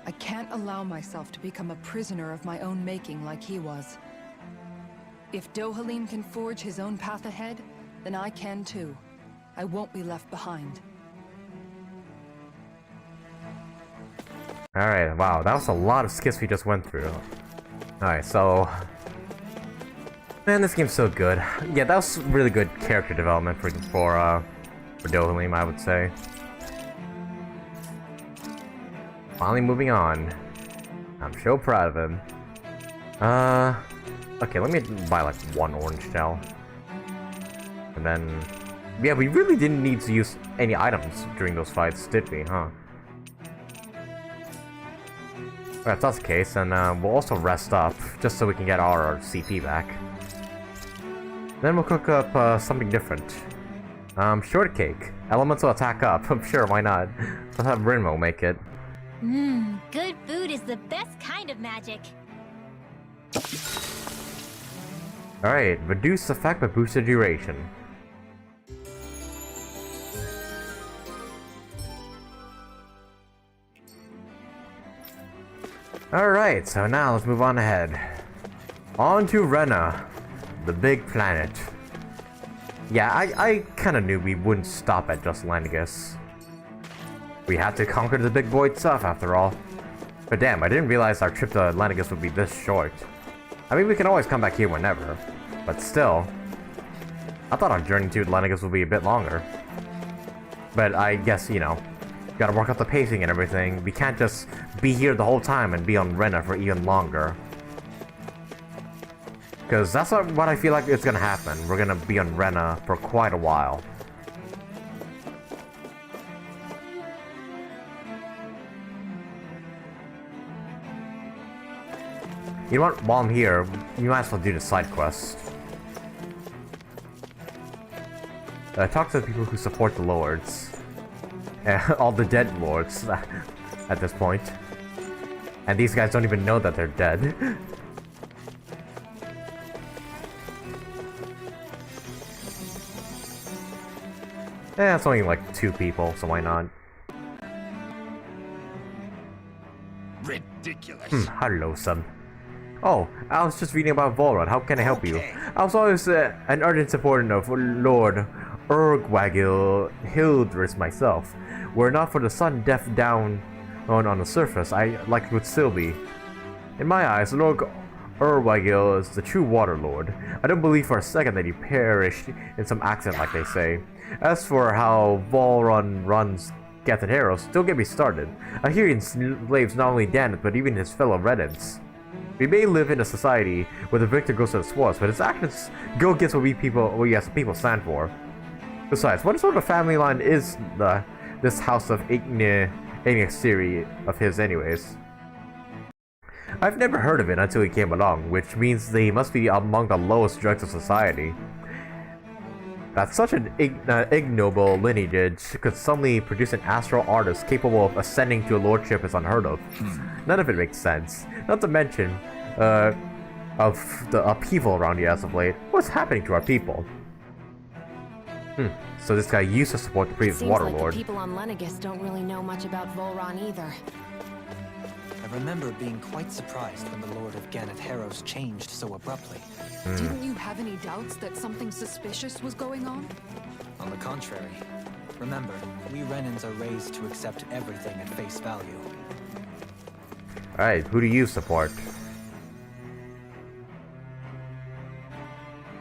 [SPEAKER 7] I can't allow myself to become a prisoner of my own making like he was. If Dohalim can forge his own path ahead, then I can too. I won't be left behind.
[SPEAKER 1] Alright, wow, that was a lot of skits we just went through. Alright, so... Man, this game's so good. Yeah, that was really good character development for Dohalim, I would say. Finally moving on. I'm so proud of him. Okay, let me buy like one orange shell. And then... Yeah, we really didn't need to use any items during those fights, did we, huh? Alright, if that's the case, then we'll also rest up, just so we can get our CP back. Then we'll cook up something different. Shortcake. Elemental attack up. I'm sure, why not? Let's have Rinmo make it.
[SPEAKER 3] Good food is the best kind of magic.
[SPEAKER 1] Alright, reduce effect but boost the duration. Alright, so now let's move on ahead. On to Rena, the big planet. Yeah, I kinda knew we wouldn't stop at just Lenegis. We had to conquer the big boy stuff after all. But damn, I didn't realize our trip to Lenegis would be this short. I mean, we can always come back here whenever, but still. I thought our journey to Lenegis would be a bit longer. But I guess, you know, gotta work out the pacing and everything. We can't just be here the whole time and be on Rena for even longer. Because that's what I feel like is gonna happen. We're gonna be on Rena for quite a while. You know what? While I'm here, we might as well do the side quest. Talk to the people who support the lords. All the dead lords at this point. And these guys don't even know that they're dead. It's only like 2 people, so why not?
[SPEAKER 10] Ridiculous.
[SPEAKER 1] Hello, son. Oh, I was just reading about Volrod. How can I help you? I was always an ardent supporter of Lord Urgwagil Hildress myself. Were it not for the sudden death down on the surface, I likely would still be. In my eyes, Lord Urwagil is the true Water Lord. I don't believe for a second that he perished in some accident like they say. As for how Volron runs Captain Heroes, don't get me started. I hear he enslaves not only Dan, but even his fellow Reddits. We may live in a society where the victor goes to the swords, but his actions go against what we as people stand for. Besides, what sort of family line is this house of Ignaxiri of his anyways? I've never heard of it until he came along, which means they must be among the lowest dregs of society. That such an ignoble lineage could suddenly produce an astral artist capable of ascending to a lordship is unheard of. None of it makes sense. Not to mention, of the upheaval around here as of late. What's happening to our people? So this guy used to support the previous Water Lord.
[SPEAKER 15] The people on Lenegis don't really know much about Volron either.
[SPEAKER 4] I remember being quite surprised when the Lord of Ganeth Harrows changed so abruptly.
[SPEAKER 7] Didn't you have any doubts that something suspicious was going on?
[SPEAKER 4] On the contrary. Remember, we Renans are raised to accept everything at face value.
[SPEAKER 1] Alright, who do you support?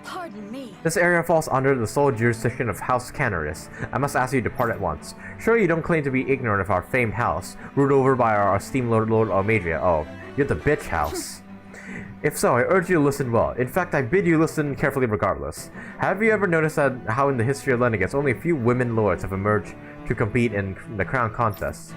[SPEAKER 14] Pardon me.
[SPEAKER 1] This area falls under the sole jurisdiction of House Canaris. I must ask you to depart at once. Surely you don't claim to be ignorant of our famed house, ruled over by our esteemed Lord Almadria. Oh, you're the bitch house. If so, I urge you to listen well. In fact, I bid you listen carefully regardless. Have you ever noticed that how in the history of Lenegis, only a few women lords have emerged to compete in the crown contests?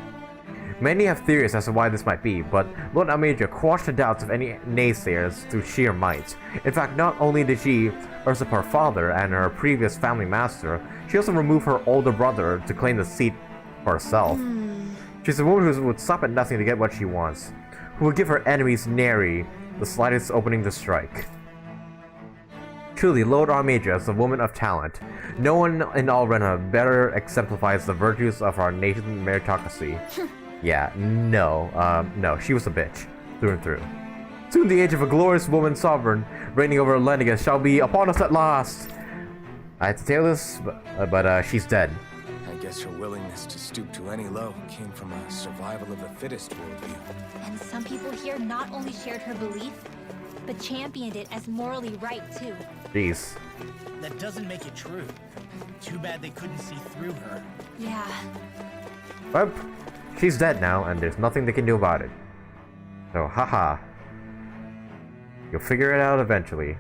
[SPEAKER 1] Many have theories as to why this might be, but Lord Almadria quashed the doubts of any naysayers through sheer might. In fact, not only did she usurp her father and her previous family master, she also removed her older brother to claim the seat for herself. She's a woman who would stop at nothing to get what she wants, who would give her enemies nary the slightest opening to strike. Truly, Lord Almadria is a woman of talent. No one in all Rena better exemplifies the virtues of our nation's meritocracy. Yeah, no, she was a bitch, through and through. Soon the age of a glorious woman sovereign reigning over Lenegis shall be upon us at last. I had to tell this, but she's dead.
[SPEAKER 8] I guess her willingness to stoop to any low came from a survival of the fittest worldview.
[SPEAKER 3] And some people here not only shared her belief, but championed it as morally right too.
[SPEAKER 1] Jeez.
[SPEAKER 6] That doesn't make it true. Too bad they couldn't see through her.
[SPEAKER 3] Yeah.
[SPEAKER 1] Well, she's dead now, and there's nothing they can do about it. So, haha. You'll figure it out eventually.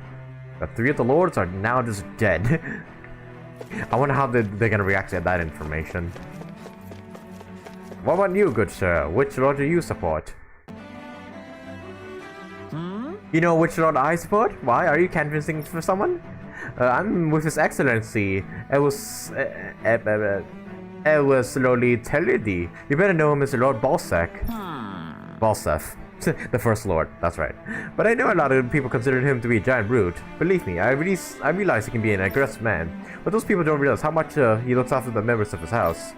[SPEAKER 1] The three of the lords are now just dead. I wonder how they're gonna react to that information. What about you, good sir? Which lord do you support? You know which lord I support? Why? Are you canvassing for someone? I'm with His Excellency. It was slowly Telidi. You better know him as Lord Balsec. Balsef. The first lord, that's right. But I know a lot of people consider him to be a giant brute. Believe me, I realize he can be an aggressive man, but those people don't realize how much he looks after the members of his house.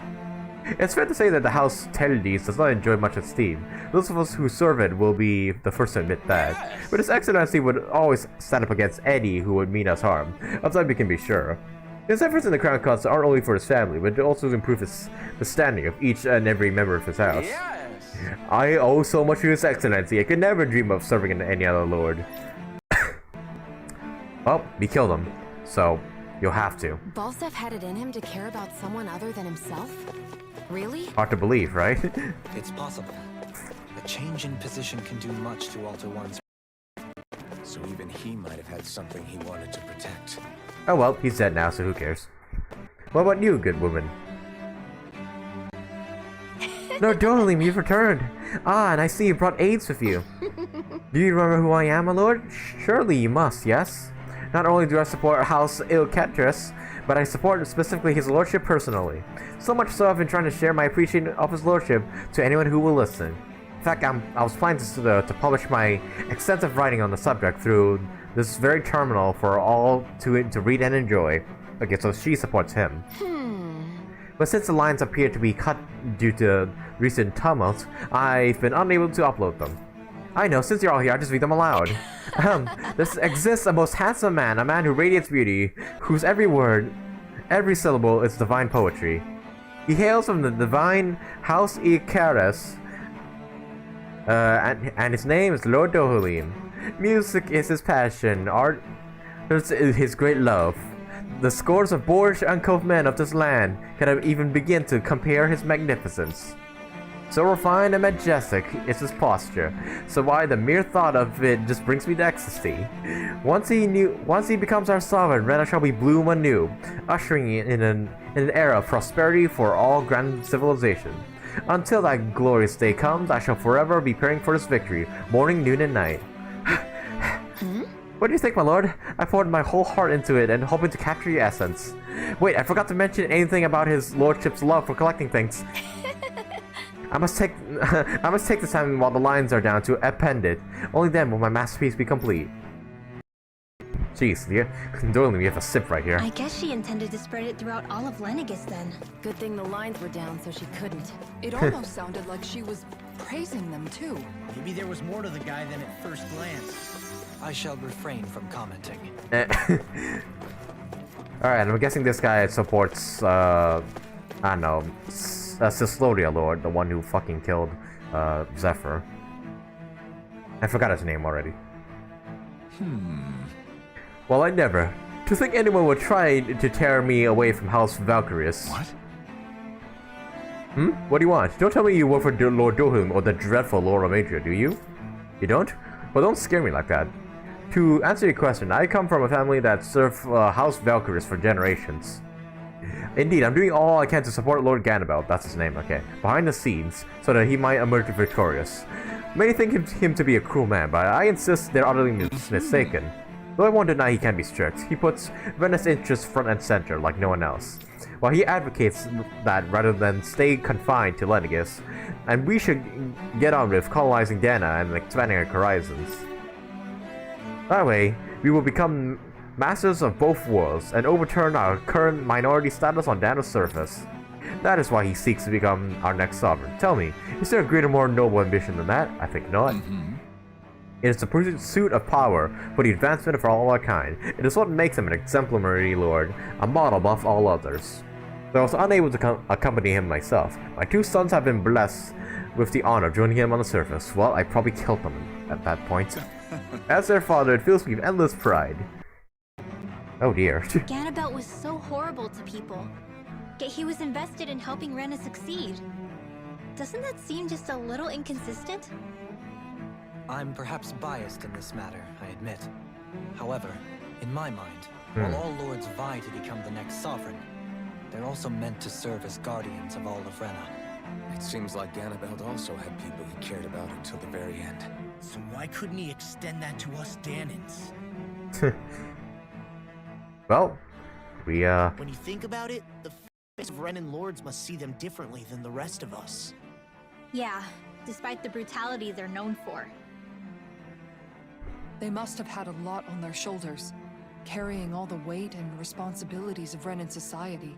[SPEAKER 1] It's fair to say that the house Telidis does not enjoy much esteem. Those of us who serve it will be the first to admit that. But His Excellency would always stand up against any who would mean us harm. Of that we can be sure. His efforts in the crown cause aren't only for his family, but also to improve the standing of each and every member of his house. I owe so much to His Excellency, I could never dream of serving any other lord. Well, we killed him, so you'll have to.
[SPEAKER 2] Balsef had it in him to care about someone other than himself? Really?
[SPEAKER 1] Hard to believe, right?
[SPEAKER 4] It's possible. A change in position can do much to alter one's...
[SPEAKER 5] So even he might have had something he wanted to protect.
[SPEAKER 1] Oh well, he's dead now, so who cares? What about you, good woman? Lord Dohalim, you've returned! Ah, and I see you brought aids with you. Do you remember who I am, my lord? Surely you must, yes? Not only do I support House Ilketris, but I support specifically his lordship personally. So much so I've been trying to share my appreciation of his lordship to anyone who will listen. In fact, I was planning to publish my extensive writing on the subject through this very terminal for all to read and enjoy. Okay, so she supports him. But since the lines appear to be cut due to recent tumult, I've been unable to upload them. I know, since you're all here, I'll just read them aloud. There exists a most handsome man, a man who radiates beauty, whose every word, every syllable is divine poetry. He hails from the divine House Icaris, and his name is Lord Dohalim. Music is his passion, art is his great love. The scores of boorish uncouth men of this land cannot even begin to compare his magnificence. So refined and majestic is his posture, so why the mere thought of it just brings me to ecstasy. Once he becomes our sovereign, Rena shall be bloom anew, ushering in an era of prosperity for all grand civilization. Until that glorious day comes, I shall forever be praying for his victory, morning, noon, and night. What do you think, my lord? I poured my whole heart into it and hoping to capture your essence. Wait, I forgot to mention anything about his lordship's love for collecting things. I must take the time while the lines are down to append it. Only then will my masterpiece be complete. Jeez, Doily, we have a sip right here.
[SPEAKER 3] I guess she intended to spread it throughout all of Lenegis then.
[SPEAKER 2] Good thing the lines were down so she couldn't.
[SPEAKER 7] It almost sounded like she was praising them too.
[SPEAKER 6] Maybe there was more to the guy than at first glance.
[SPEAKER 4] I shall refrain from commenting.
[SPEAKER 1] Alright, I'm guessing this guy supports, I don't know, Cyslodia Lord, the one who fucking killed, Zephyr. I forgot his name already. Well, I never. To think anyone would try to tear me away from House Valkyrius.
[SPEAKER 10] What?
[SPEAKER 1] What do you want? Don't tell me you work for Lord Dohalim or the dreadful Laura Major, do you? You don't? Well, don't scare me like that. To answer your question, I come from a family that served House Valkyrius for generations. Indeed, I'm doing all I can to support Lord Ganabel, that's his name, okay, behind the scenes, so that he might emerge victorious. Many think him to be a cruel man, but I insist they're utterly mistaken. Though I won't deny he can be strict, he puts Venice's interests front and center like no one else. While he advocates that rather than stay confined to Lenegis, and we should get on with colonizing Dana and expanding our horizons. That way, we will become masters of both worlds and overturn our current minority status on Dana's surface. That is why he seeks to become our next sovereign. Tell me, is there a greater, more noble ambition than that? I think not. It is the pursuit of power for the advancement of all our kind. It is what makes him an exemplary lord, a model above all others. Though I was unable to accompany him myself, my two sons have been blessed with the honor of joining him on the surface. Well, I probably killed them at that point. As their father, it fills me with endless pride. Oh dear.
[SPEAKER 3] Ganabelt was so horrible to people, yet he was invested in helping Rena succeed. Doesn't that seem just a little inconsistent?
[SPEAKER 4] I'm perhaps biased in this matter, I admit. However, in my mind, while all lords vie to become the next sovereign, they're also meant to serve as guardians of all of Rena.
[SPEAKER 8] It seems like Ganabelt also had people he cared about until the very end.
[SPEAKER 6] So why couldn't he extend that to us Danans?
[SPEAKER 1] Well, we
[SPEAKER 6] When you think about it, the face of Renan lords must see them differently than the rest of us.
[SPEAKER 3] Yeah, despite the brutality they're known for.
[SPEAKER 17] They must have had a lot on their shoulders, carrying all the weight and responsibilities of Renan society.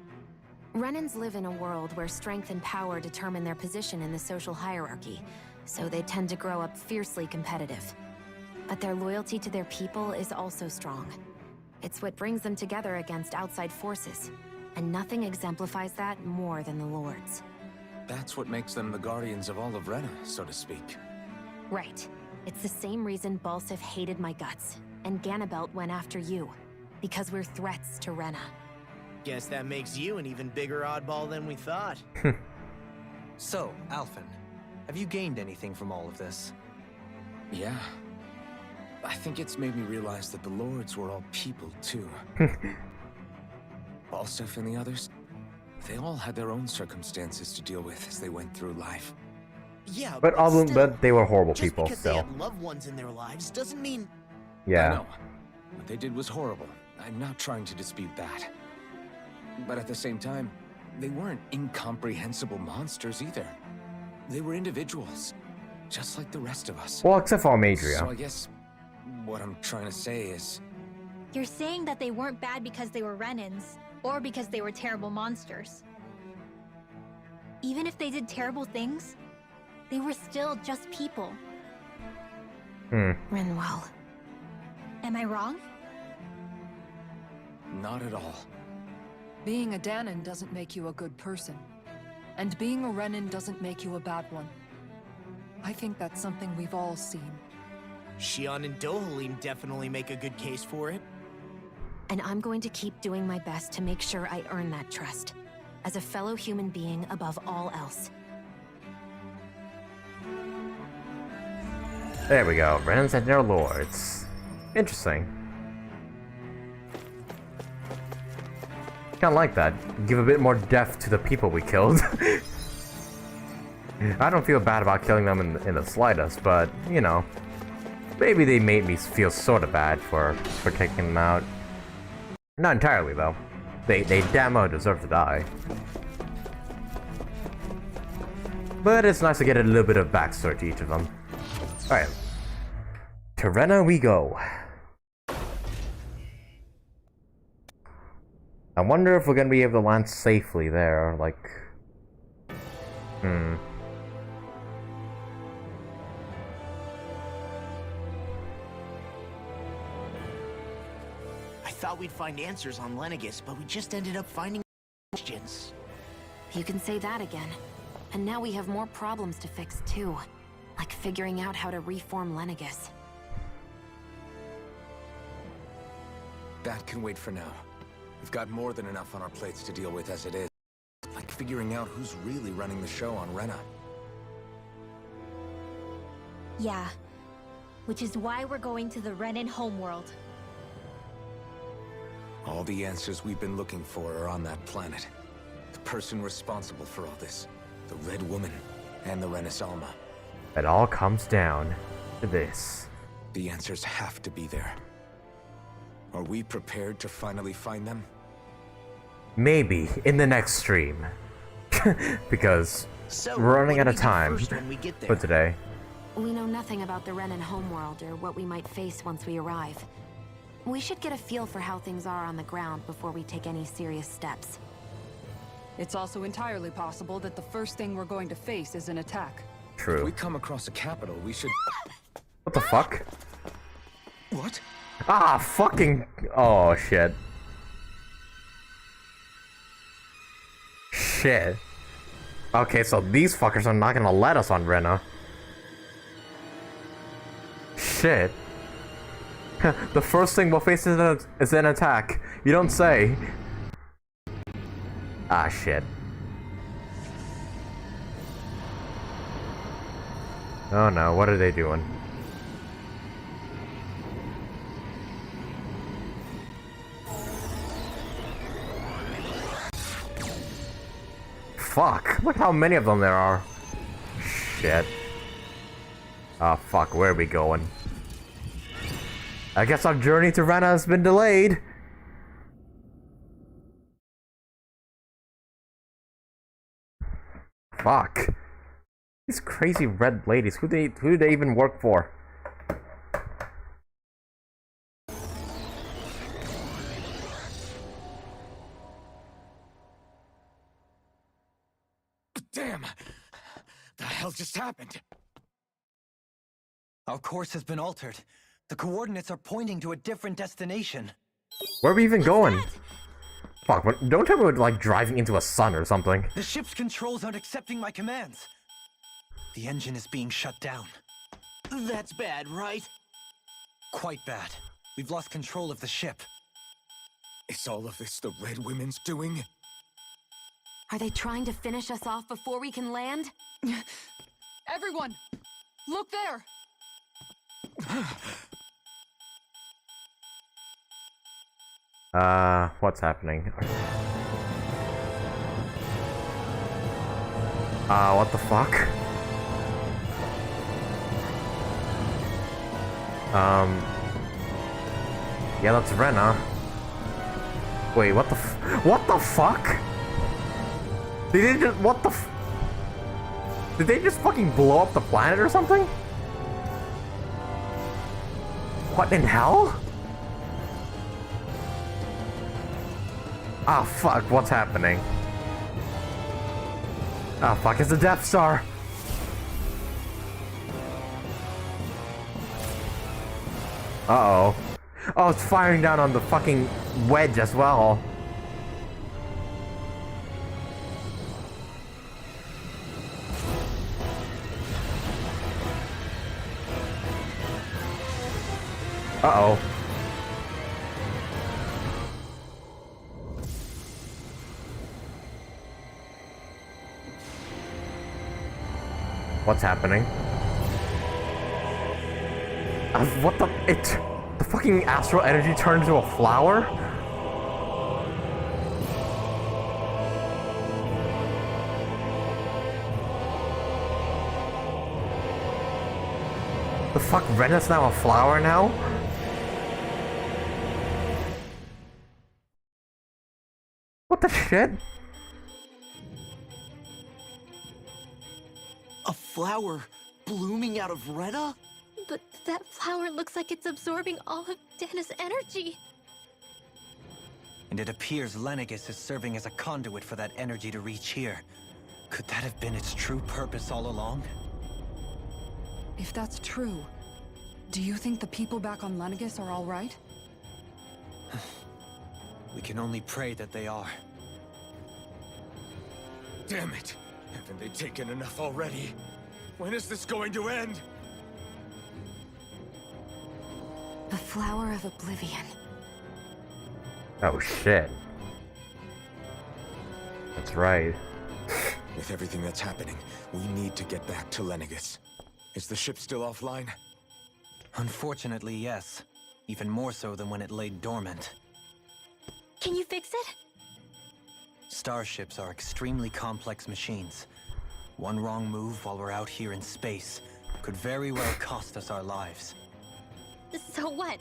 [SPEAKER 2] Renans live in a world where strength and power determine their position in the social hierarchy, so they tend to grow up fiercely competitive. But their loyalty to their people is also strong. It's what brings them together against outside forces, and nothing exemplifies that more than the Lords.
[SPEAKER 8] That's what makes them the guardians of all of Rena, so to speak.
[SPEAKER 2] Right. It's the same reason Balsif hated my guts, and Ganabelt went after you. Because we're threats to Rena.
[SPEAKER 6] Guess that makes you an even bigger oddball than we thought.
[SPEAKER 4] So, Alphen, have you gained anything from all of this?
[SPEAKER 8] Yeah. I think it's made me realize that the Lords were all people, too. Balsif and the others, they all had their own circumstances to deal with as they went through life.
[SPEAKER 6] Yeah,
[SPEAKER 1] but all of them,
[SPEAKER 6] still,
[SPEAKER 1] but they were horrible
[SPEAKER 6] just
[SPEAKER 1] people
[SPEAKER 6] because
[SPEAKER 1] still.
[SPEAKER 6] they had loved ones in their lives doesn't mean...
[SPEAKER 1] Yeah.
[SPEAKER 8] I know. What they did was horrible. I'm not trying to dispute that. But at the same time, they weren't incomprehensible monsters either. They were individuals, just like the rest of us.
[SPEAKER 1] Well, except for Almadria.
[SPEAKER 8] So I guess what I'm trying to say is...
[SPEAKER 3] You're saying that they weren't bad because they were Renans, or because they were terrible monsters. Even if they did terrible things, they were still just people.
[SPEAKER 2] Rinwell.
[SPEAKER 3] Am I wrong?
[SPEAKER 8] Not at all.
[SPEAKER 17] Being a Danan doesn't make you a good person. And being a Renan doesn't make you a bad one. I think that's something we've all seen.
[SPEAKER 6] Shion and Dohalim definitely make a good case for it.
[SPEAKER 2] And I'm going to keep doing my best to make sure I earn that trust. As a fellow human being above all else.
[SPEAKER 1] There we go. Renans and their lords. Interesting. Kinda like that. Give a bit more depth to the people we killed. I don't feel bad about killing them in the slightest, but, you know. Maybe they made me feel sort of bad for taking them out. Not entirely, though. They damn well deserve to die. But it's nice to get a little bit of backstory to each of them. Alright. To Rena we go. I wonder if we're gonna be able to land safely there, like...
[SPEAKER 6] I thought we'd find answers on Lenegis, but we just ended up finding questions.
[SPEAKER 2] You can say that again. And now we have more problems to fix too. Like figuring out how to reform Lenegis.
[SPEAKER 8] That can wait for now. We've got more than enough on our plates to deal with as it is. Like figuring out who's really running the show on Rena.
[SPEAKER 3] Yeah. Which is why we're going to the Renan homeworld.
[SPEAKER 8] All the answers we've been looking for are on that planet. The person responsible for all this. The Red Woman and the Renaissance.
[SPEAKER 1] It all comes down to this.
[SPEAKER 8] The answers have to be there. Are we prepared to finally find them?
[SPEAKER 1] Maybe in the next stream. Because we're running out of time for today.
[SPEAKER 2] We know nothing about the Renan homeworld or what we might face once we arrive. We should get a feel for how things are on the ground before we take any serious steps.
[SPEAKER 7] It's also entirely possible that the first thing we're going to face is an attack.
[SPEAKER 1] True.
[SPEAKER 8] If we come across a capital, we should...
[SPEAKER 1] What the fuck?
[SPEAKER 8] What?
[SPEAKER 1] Ah, fucking... Oh, shit. Shit. Okay, so these fuckers are not gonna let us on Rena. Shit. The first thing we'll face is an attack. You don't say. Ah, shit. Oh no, what are they doing? Fuck, look how many of them there are. Shit. Oh fuck, where are we going? I guess our journey to Rena has been delayed. Fuck. These crazy red ladies, who do they even work for?
[SPEAKER 8] Damn! The hell just happened?
[SPEAKER 4] Our course has been altered. The coordinates are pointing to a different destination.
[SPEAKER 1] Where are we even going? Fuck, don't tell me we're like driving into a sun or something.
[SPEAKER 4] The ship's controls aren't accepting my commands. The engine is being shut down.
[SPEAKER 6] That's bad, right?
[SPEAKER 4] Quite bad. We've lost control of the ship.
[SPEAKER 8] Is all of this the Red Women's doing?
[SPEAKER 15] Are they trying to finish us off before we can land?
[SPEAKER 7] Everyone! Look there!
[SPEAKER 1] What's happening? What the fuck? Yeah, that's Rena. Wait, what the fuck? Did they just, did they just fucking blow up the planet or something? What in hell? Ah, fuck, what's happening? Ah, fuck, it's the Death Star! Uh-oh. Oh, it's firing down on the fucking wedge as well. Uh-oh. What's happening? What the... The fucking astral energy turned into a flower? The fuck, Rena's now a flower now? What the shit?
[SPEAKER 6] A flower blooming out of Rena?
[SPEAKER 3] But that flower looks like it's absorbing all of Dana's energy.
[SPEAKER 4] And it appears Lenegis is serving as a conduit for that energy to reach here. Could that have been its true purpose all along?
[SPEAKER 7] If that's true, do you think the people back on Lenegis are all right?
[SPEAKER 4] We can only pray that they are.
[SPEAKER 8] Damn it! Haven't they taken enough already? When is this going to end?
[SPEAKER 2] The Flower of Oblivion.
[SPEAKER 1] Oh shit. That's right.
[SPEAKER 8] With everything that's happening, we need to get back to Lenegis. Is the ship still offline?
[SPEAKER 4] Unfortunately, yes. Even more so than when it lay dormant.
[SPEAKER 3] Can you fix it?
[SPEAKER 4] Starships are extremely complex machines. One wrong move while we're out here in space could very well cost us our lives.
[SPEAKER 3] So what?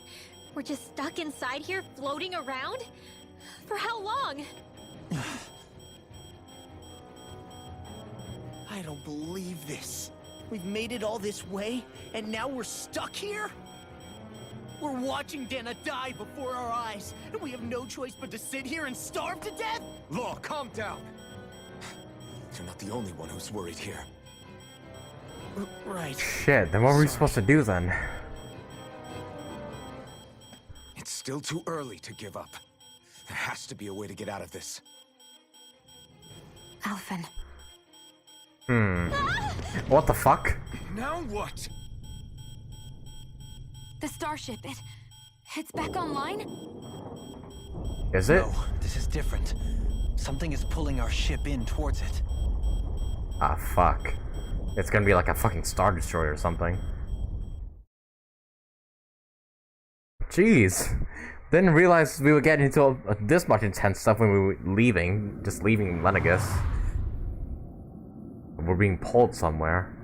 [SPEAKER 3] We're just stuck inside here, floating around? For how long?
[SPEAKER 6] I don't believe this. We've made it all this way, and now we're stuck here? We're watching Dana die before our eyes, and we have no choice but to sit here and starve to death?
[SPEAKER 8] Law, calm down! You're not the only one who's worried here.
[SPEAKER 6] Right.
[SPEAKER 1] Shit, then what were we supposed to do then?
[SPEAKER 8] It's still too early to give up. There has to be a way to get out of this.
[SPEAKER 2] Alphen.
[SPEAKER 1] What the fuck?
[SPEAKER 8] Now what?
[SPEAKER 15] The starship, It's back online?
[SPEAKER 1] Is it?
[SPEAKER 4] No, this is different. Something is pulling our ship in towards it.
[SPEAKER 1] Ah, fuck. It's gonna be like a fucking Star Destroyer or something. Jeez. Didn't realize we would get into this much intense stuff when we were leaving. Just leaving Lenegis. We're being pulled somewhere.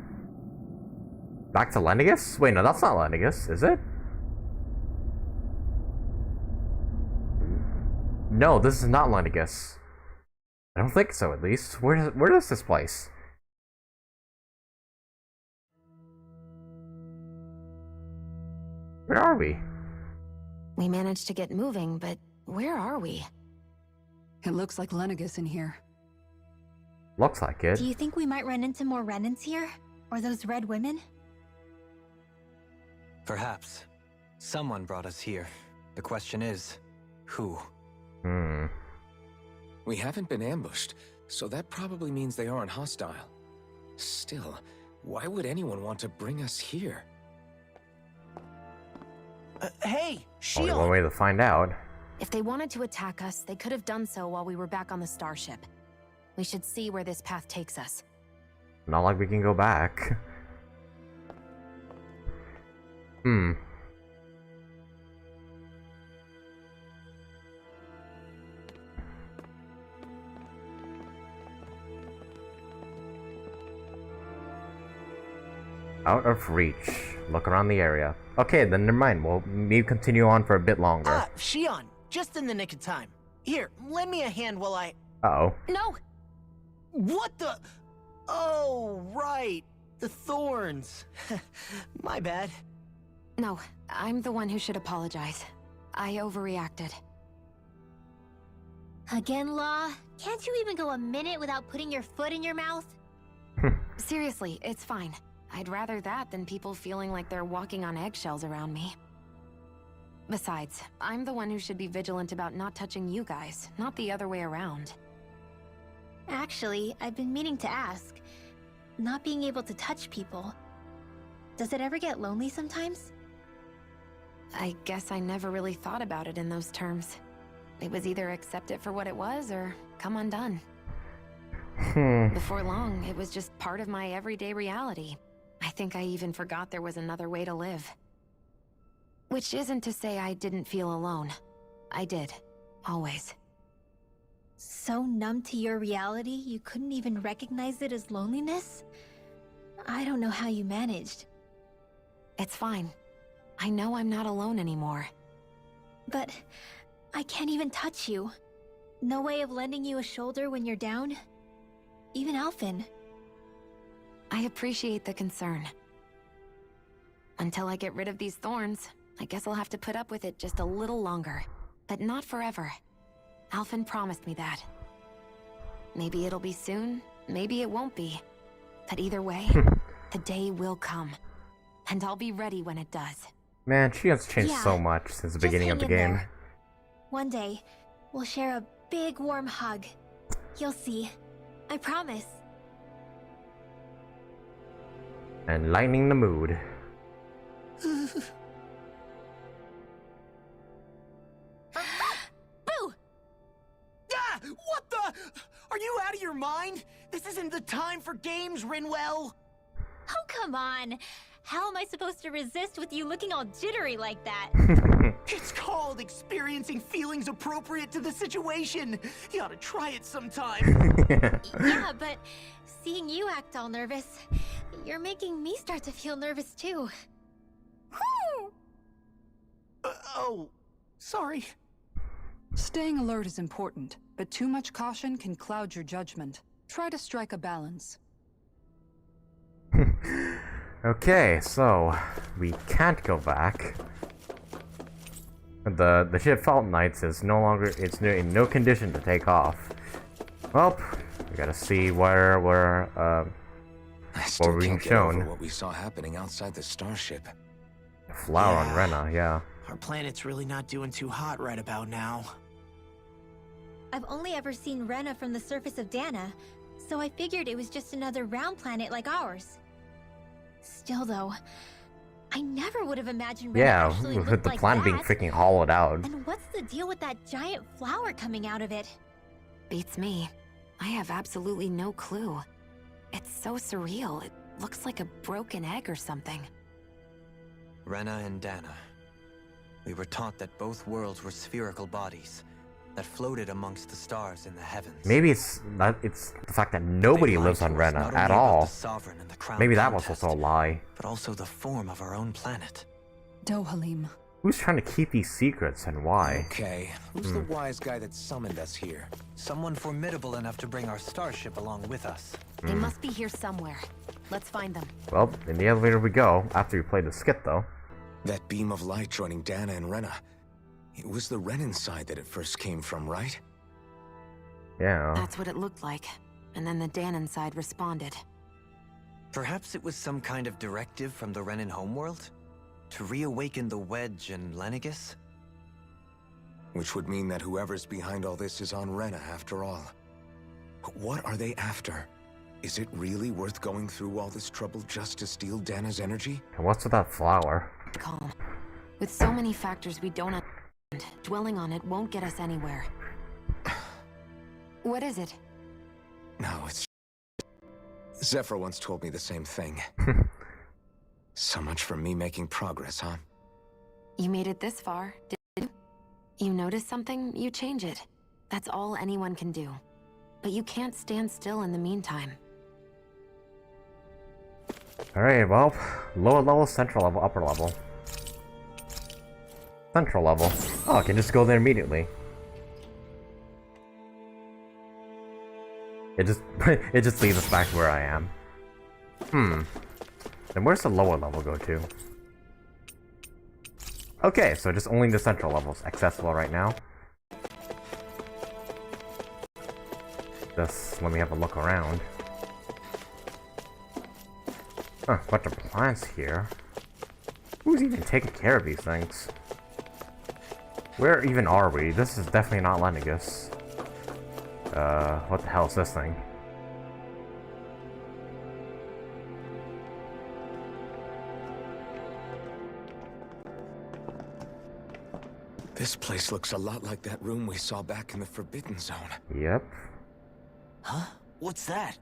[SPEAKER 1] Back to Lenegis? Wait, no, that's not Lenegis, is it? No, this is not Lenegis. I don't think so, at least. Where is this place? Where are we?
[SPEAKER 2] We managed to get moving, but where are we?
[SPEAKER 7] It looks like Lenegis in here.
[SPEAKER 1] Looks like it.
[SPEAKER 3] Do you think we might run into more Renans here? Or those red women?
[SPEAKER 4] Perhaps. Someone brought us here. The question is, who?
[SPEAKER 5] We haven't been ambushed, so that probably means they aren't hostile. Still, why would anyone want to bring us here?
[SPEAKER 6] Hey,
[SPEAKER 1] Only one way to find out.
[SPEAKER 2] If they wanted to attack us, they could have done so while we were back on the starship. We should see where this path takes us.
[SPEAKER 1] Not like we can go back. Out of reach. Look around the area. Okay, then never mind. We'll maybe continue on for a bit longer.
[SPEAKER 6] Shion, just in the nick of time. Here, lend me a hand while I...
[SPEAKER 1] Uh-oh.
[SPEAKER 2] No!
[SPEAKER 6] What the... Oh, right. The thorns. My bad.
[SPEAKER 2] No, I'm the one who should apologize. I overreacted.
[SPEAKER 3] Again, Law? Can't you even go a minute without putting your foot in your mouth?
[SPEAKER 2] Seriously, it's fine. I'd rather that than people feeling like they're walking on eggshells around me. Besides, I'm the one who should be vigilant about not touching you guys, not the other way around.
[SPEAKER 3] Actually, I've been meaning to ask. Not being able to touch people, does it ever get lonely sometimes?
[SPEAKER 2] I guess I never really thought about it in those terms. It was either accept it for what it was, or come undone. Before long, it was just part of my everyday reality. I think I even forgot there was another way to live. Which isn't to say I didn't feel alone. I did. Always.
[SPEAKER 3] So numb to your reality, you couldn't even recognize it as loneliness? I don't know how you managed.
[SPEAKER 2] It's fine. I know I'm not alone anymore.
[SPEAKER 3] But I can't even touch you. No way of lending you a shoulder when you're down? Even Alphen.
[SPEAKER 2] I appreciate the concern. Until I get rid of these thorns, I guess I'll have to put up with it just a little longer. But not forever. Alphen promised me that. Maybe it'll be soon, maybe it won't be. But either way, the day will come. And I'll be ready when it does.
[SPEAKER 1] Man, she has changed so much since the beginning of the game.
[SPEAKER 3] There. One day, we'll share a big warm hug. You'll see. I promise.
[SPEAKER 1] And lightening the mood.
[SPEAKER 3] Boo!
[SPEAKER 6] Ah! What the? Are you out of your mind? This isn't the time for games, Rinwell!
[SPEAKER 3] Oh, come on. How am I supposed to resist with you looking all jittery like that?
[SPEAKER 6] It's called experiencing feelings appropriate to the situation. You ought to try it sometime.
[SPEAKER 3] Yeah, but seeing you act all nervous, you're making me start to feel nervous too.
[SPEAKER 6] Oh, sorry.
[SPEAKER 7] Staying alert is important, but too much caution can cloud your judgment. Try to strike a balance.
[SPEAKER 1] Okay, so we can't go back. The ship Fault Knights is no longer, it's in no condition to take off. Well, we gotta see where we're being shown.
[SPEAKER 5] What we saw happening outside the starship.
[SPEAKER 1] A flower on Rena, yeah.
[SPEAKER 6] Our planet's really not doing too hot right about now.
[SPEAKER 3] I've only ever seen Rena from the surface of Dana, so I figured it was just another round planet like ours. Still though, I never would have imagined Rena
[SPEAKER 1] Yeah,
[SPEAKER 3] actually
[SPEAKER 1] with
[SPEAKER 3] looked
[SPEAKER 1] the
[SPEAKER 3] like
[SPEAKER 1] plant
[SPEAKER 3] that.
[SPEAKER 1] being freaking hollowed out.
[SPEAKER 3] And what's the deal with that giant flower coming out of it?
[SPEAKER 2] Beats me. I have absolutely no clue. It's so surreal. It looks like a broken egg or something.
[SPEAKER 4] Rena and Dana. We were taught that both worlds were spherical bodies that floated amongst the stars in the heavens.
[SPEAKER 1] Maybe it's the fact that nobody lives on Rena at all. Maybe that was also a lie.
[SPEAKER 4] But also the form of our own planet.
[SPEAKER 7] Dohalim.
[SPEAKER 1] Who's trying to keep these secrets and why?
[SPEAKER 8] Okay, who's the wise guy that summoned us here?
[SPEAKER 4] Someone formidable enough to bring our starship along with us.
[SPEAKER 15] They must be here somewhere. Let's find them.
[SPEAKER 1] Well, in the elevator we go, after we play the skit though.
[SPEAKER 8] That beam of light joining Dana and Rena. It was the Renan side that it first came from, right?
[SPEAKER 1] Yeah.
[SPEAKER 2] That's what it looked like. And then the Danon side responded.
[SPEAKER 4] Perhaps it was some kind of directive from the Renan homeworld? To reawaken the Wedge and Lenegis?
[SPEAKER 8] Which would mean that whoever's behind all this is on Rena after all. But what are they after? Is it really worth going through all this trouble just to steal Dana's energy?
[SPEAKER 1] And what's with that flower?
[SPEAKER 2] Calm. With so many factors we don't understand, dwelling on it won't get us anywhere. What is it?
[SPEAKER 8] No, it's... Zephyr once told me the same thing. So much for me making progress, huh?
[SPEAKER 2] You made it this far, did you? You notice something, you change it. That's all anyone can do. But you can't stand still in the meantime.
[SPEAKER 1] Alright, well, lower level, central level, upper level. Central level. Oh, I can just go there immediately. It just it just leads us back to where I am. Then where's the lower level go to? Okay, so just only the central levels accessible right now. Just let me have a look around. Huh, bunch of plants here. Who's even taking care of these things? Where even are we? This is definitely not Lenegis. What the hell is this thing?
[SPEAKER 8] This place looks a lot like that room we saw back in the Forbidden Zone.
[SPEAKER 1] Yep.
[SPEAKER 6] Huh? What's that?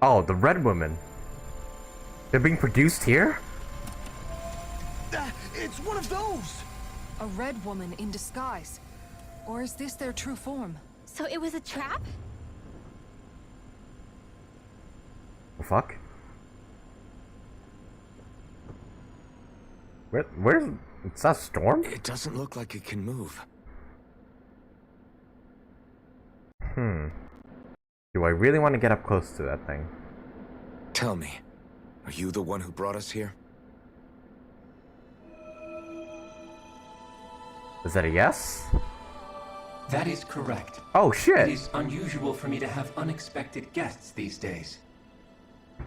[SPEAKER 1] Oh, the Red Women. They're being produced here?
[SPEAKER 6] It's one of those!
[SPEAKER 7] A red woman in disguise. Or is this their true form?
[SPEAKER 3] So it was a trap?
[SPEAKER 1] The fuck? Where's... It's that Storm?
[SPEAKER 8] It doesn't look like it can move.
[SPEAKER 1] Do I really want to get up close to that thing?
[SPEAKER 8] Tell me, are you the one who brought us here?
[SPEAKER 1] Is that a yes?
[SPEAKER 18] That is correct.
[SPEAKER 1] Oh shit!
[SPEAKER 18] It is unusual for me to have unexpected guests these days.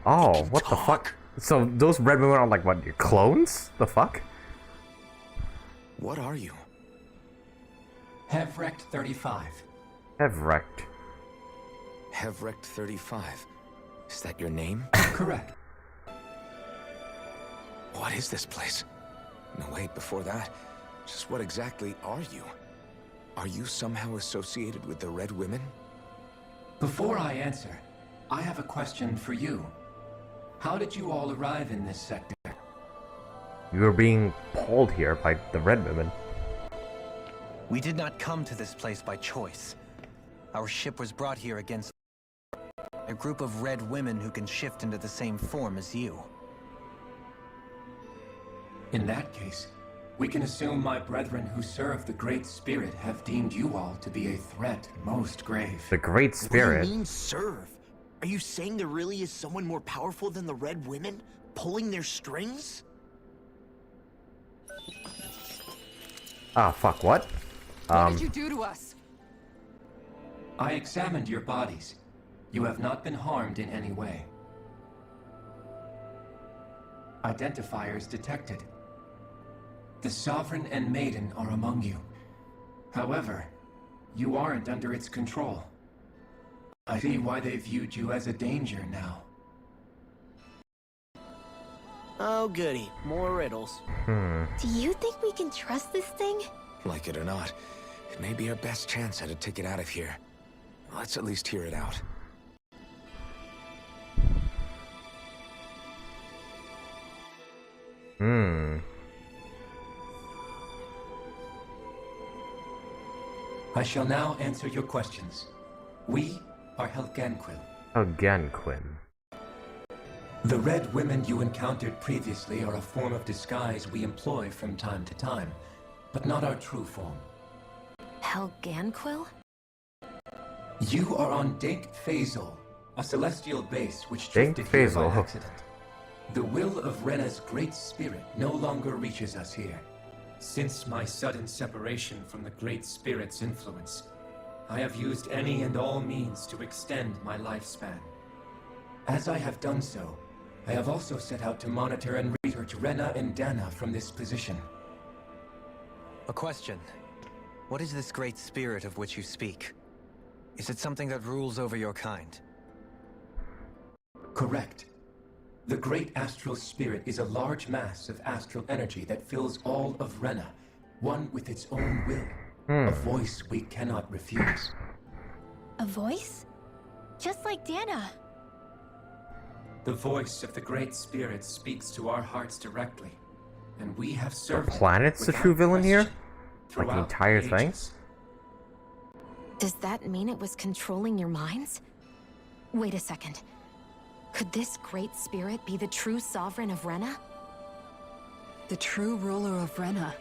[SPEAKER 1] Oh, what the fuck? So those red women are like what, your clones? The fuck?
[SPEAKER 8] What are you?
[SPEAKER 18] Hevrect 35.
[SPEAKER 1] Hevrect.
[SPEAKER 8] Hevrect 35. Is that your name?
[SPEAKER 18] Correct.
[SPEAKER 8] What is this place? No, wait, before that, just what exactly are you? Are you somehow associated with the Red Women?
[SPEAKER 18] Before I answer, I have a question for you. How did you all arrive in this sector?
[SPEAKER 1] You were being pulled here by the Red Women.
[SPEAKER 4] We did not come to this place by choice. Our ship was brought here against a group of red women who can shift into the same form as you.
[SPEAKER 18] In that case, we can assume my brethren who serve the Great Spirit have deemed you all to be a threat most grave.
[SPEAKER 1] The Great Spirit?
[SPEAKER 6] What do you mean, serve? Are you saying there really is someone more powerful than the Red Women, pulling their strings?
[SPEAKER 1] Ah, fuck, what?
[SPEAKER 7] What did you do to us?
[SPEAKER 18] I examined your bodies. You have not been harmed in any way. Identifiers detected. The Sovereign and Maiden are among you. However, you aren't under its control. I see why they viewed you as a danger now.
[SPEAKER 6] Oh goody, more riddles.
[SPEAKER 3] Do you think we can trust this thing?
[SPEAKER 5] Like it or not, it may be our best chance at a ticket out of here. Let's at least hear it out.
[SPEAKER 18] I shall now answer your questions. We are Helganquil.
[SPEAKER 1] Helganquil.
[SPEAKER 18] The red women you encountered previously are a form of disguise we employ from time to time, but not our true form.
[SPEAKER 2] Helganquil?
[SPEAKER 18] You are on Dink Phasol, a celestial base which drifted here by accident. The will of Rena's great spirit no longer reaches us here. Since my sudden separation from the Great Spirit's influence, I have used any and all means to extend my lifespan. As I have done so, I have also set out to monitor and research Rena and Dana from this position.
[SPEAKER 4] A question. What is this Great Spirit of which you speak? Is it something that rules over your kind?
[SPEAKER 18] Correct. The Great Astral Spirit is a large mass of astral energy that fills all of Rena, one with its own will. A voice we cannot refuse.
[SPEAKER 3] A voice? Just like Dana.
[SPEAKER 18] The voice of the Great Spirit speaks to our hearts directly, and we have served.
[SPEAKER 1] The planet's the true villain here? Like the entire thing?
[SPEAKER 2] Does that mean it was controlling your minds? Wait a second. Could this Great Spirit be the true sovereign of Rena?
[SPEAKER 7] The true ruler of Rena.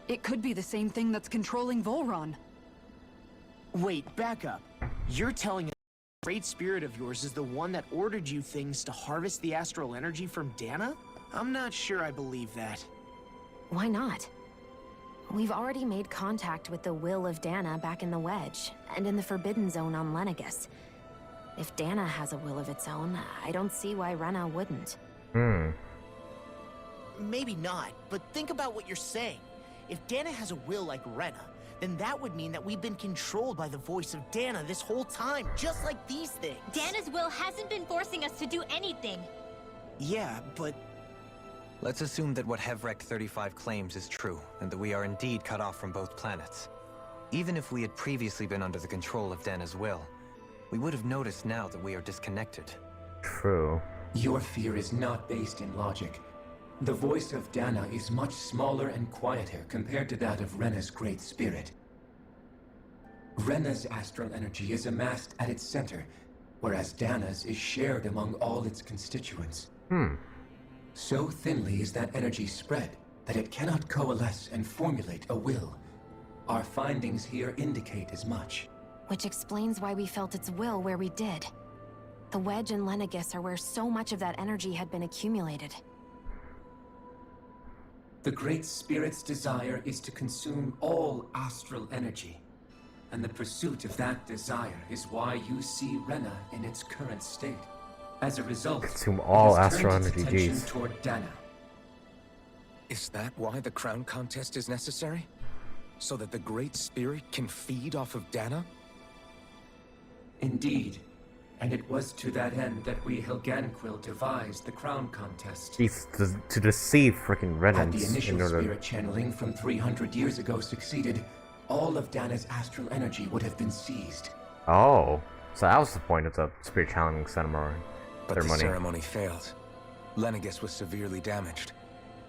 [SPEAKER 7] It could be the same thing that's controlling Volron.
[SPEAKER 6] Wait, back up. You're telling us the Great Spirit of yours is the one that ordered you things to harvest the astral energy from Dana? I'm not sure I believe that.
[SPEAKER 2] Why not? We've already made contact with the will of Dana back in the Wedge, and in the Forbidden Zone on Lenegis. If Dana has a will of its own, I don't see why Rena wouldn't.
[SPEAKER 6] Maybe not, but think about what you're saying. If Dana has a will like Rena, then that would mean that we've been controlled by the voice of Dana this whole time, just like these things.
[SPEAKER 3] Dana's will hasn't been forcing us to do anything.
[SPEAKER 6] Yeah, but...
[SPEAKER 4] Let's assume that what Hevrek 35 claims is true, and that we are indeed cut off from both planets. Even if we had previously been under the control of Dana's will, we would have noticed now that we are disconnected.
[SPEAKER 1] True.
[SPEAKER 18] Your fear is not based in logic. The voice of Dana is much smaller and quieter compared to that of Rena's Great Spirit. Rena's astral energy is amassed at its center, whereas Dana's is shared among all its constituents. So thinly is that energy spread that it cannot coalesce and formulate a will. Our findings here indicate as much.
[SPEAKER 2] Which explains why we felt its will where we did. The Wedge and Lenegis are where so much of that energy had been accumulated.
[SPEAKER 18] The Great Spirit's desire is to consume all astral energy. And the pursuit of that desire is why you see Rena in its current state. As a result,
[SPEAKER 1] consume all astral energy,
[SPEAKER 18] jeez. Toward Dana.
[SPEAKER 5] Is that why the crown contest is necessary? So that the Great Spirit can feed off of Dana?
[SPEAKER 18] Indeed. And it was to that end that we Helganquil devised the crown contest.
[SPEAKER 1] To deceive frickin' Renans.
[SPEAKER 18] Had the initial spirit channeling from 300 years ago succeeded, all of Dana's astral energy would have been seized.
[SPEAKER 1] Oh, so that was the point of the spirit channeling ceremony.
[SPEAKER 5] But the ceremony failed. Lenegis was severely damaged,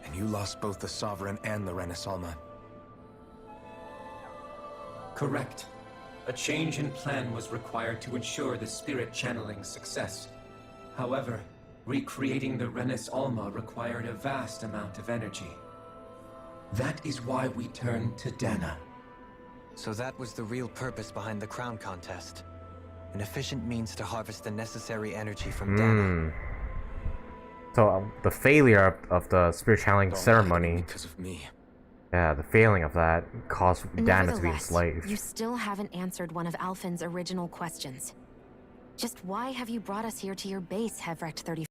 [SPEAKER 5] and you lost both the Sovereign and the Renasalma.
[SPEAKER 18] Correct. A change in plan was required to ensure the spirit channeling's success. However, recreating the Renis Alma required a vast amount of energy. That is why we turned to Dana.
[SPEAKER 4] So that was the real purpose behind the crown contest. An efficient means to harvest the necessary energy from Dana.
[SPEAKER 1] So the failure of the spirit channeling ceremony...
[SPEAKER 5] Because of me.
[SPEAKER 1] Yeah, the failing of that caused Dana to be enslaved.
[SPEAKER 2] You still haven't answered one of Alphen's original questions. Just why have you brought us here to your base, Hevrek 35?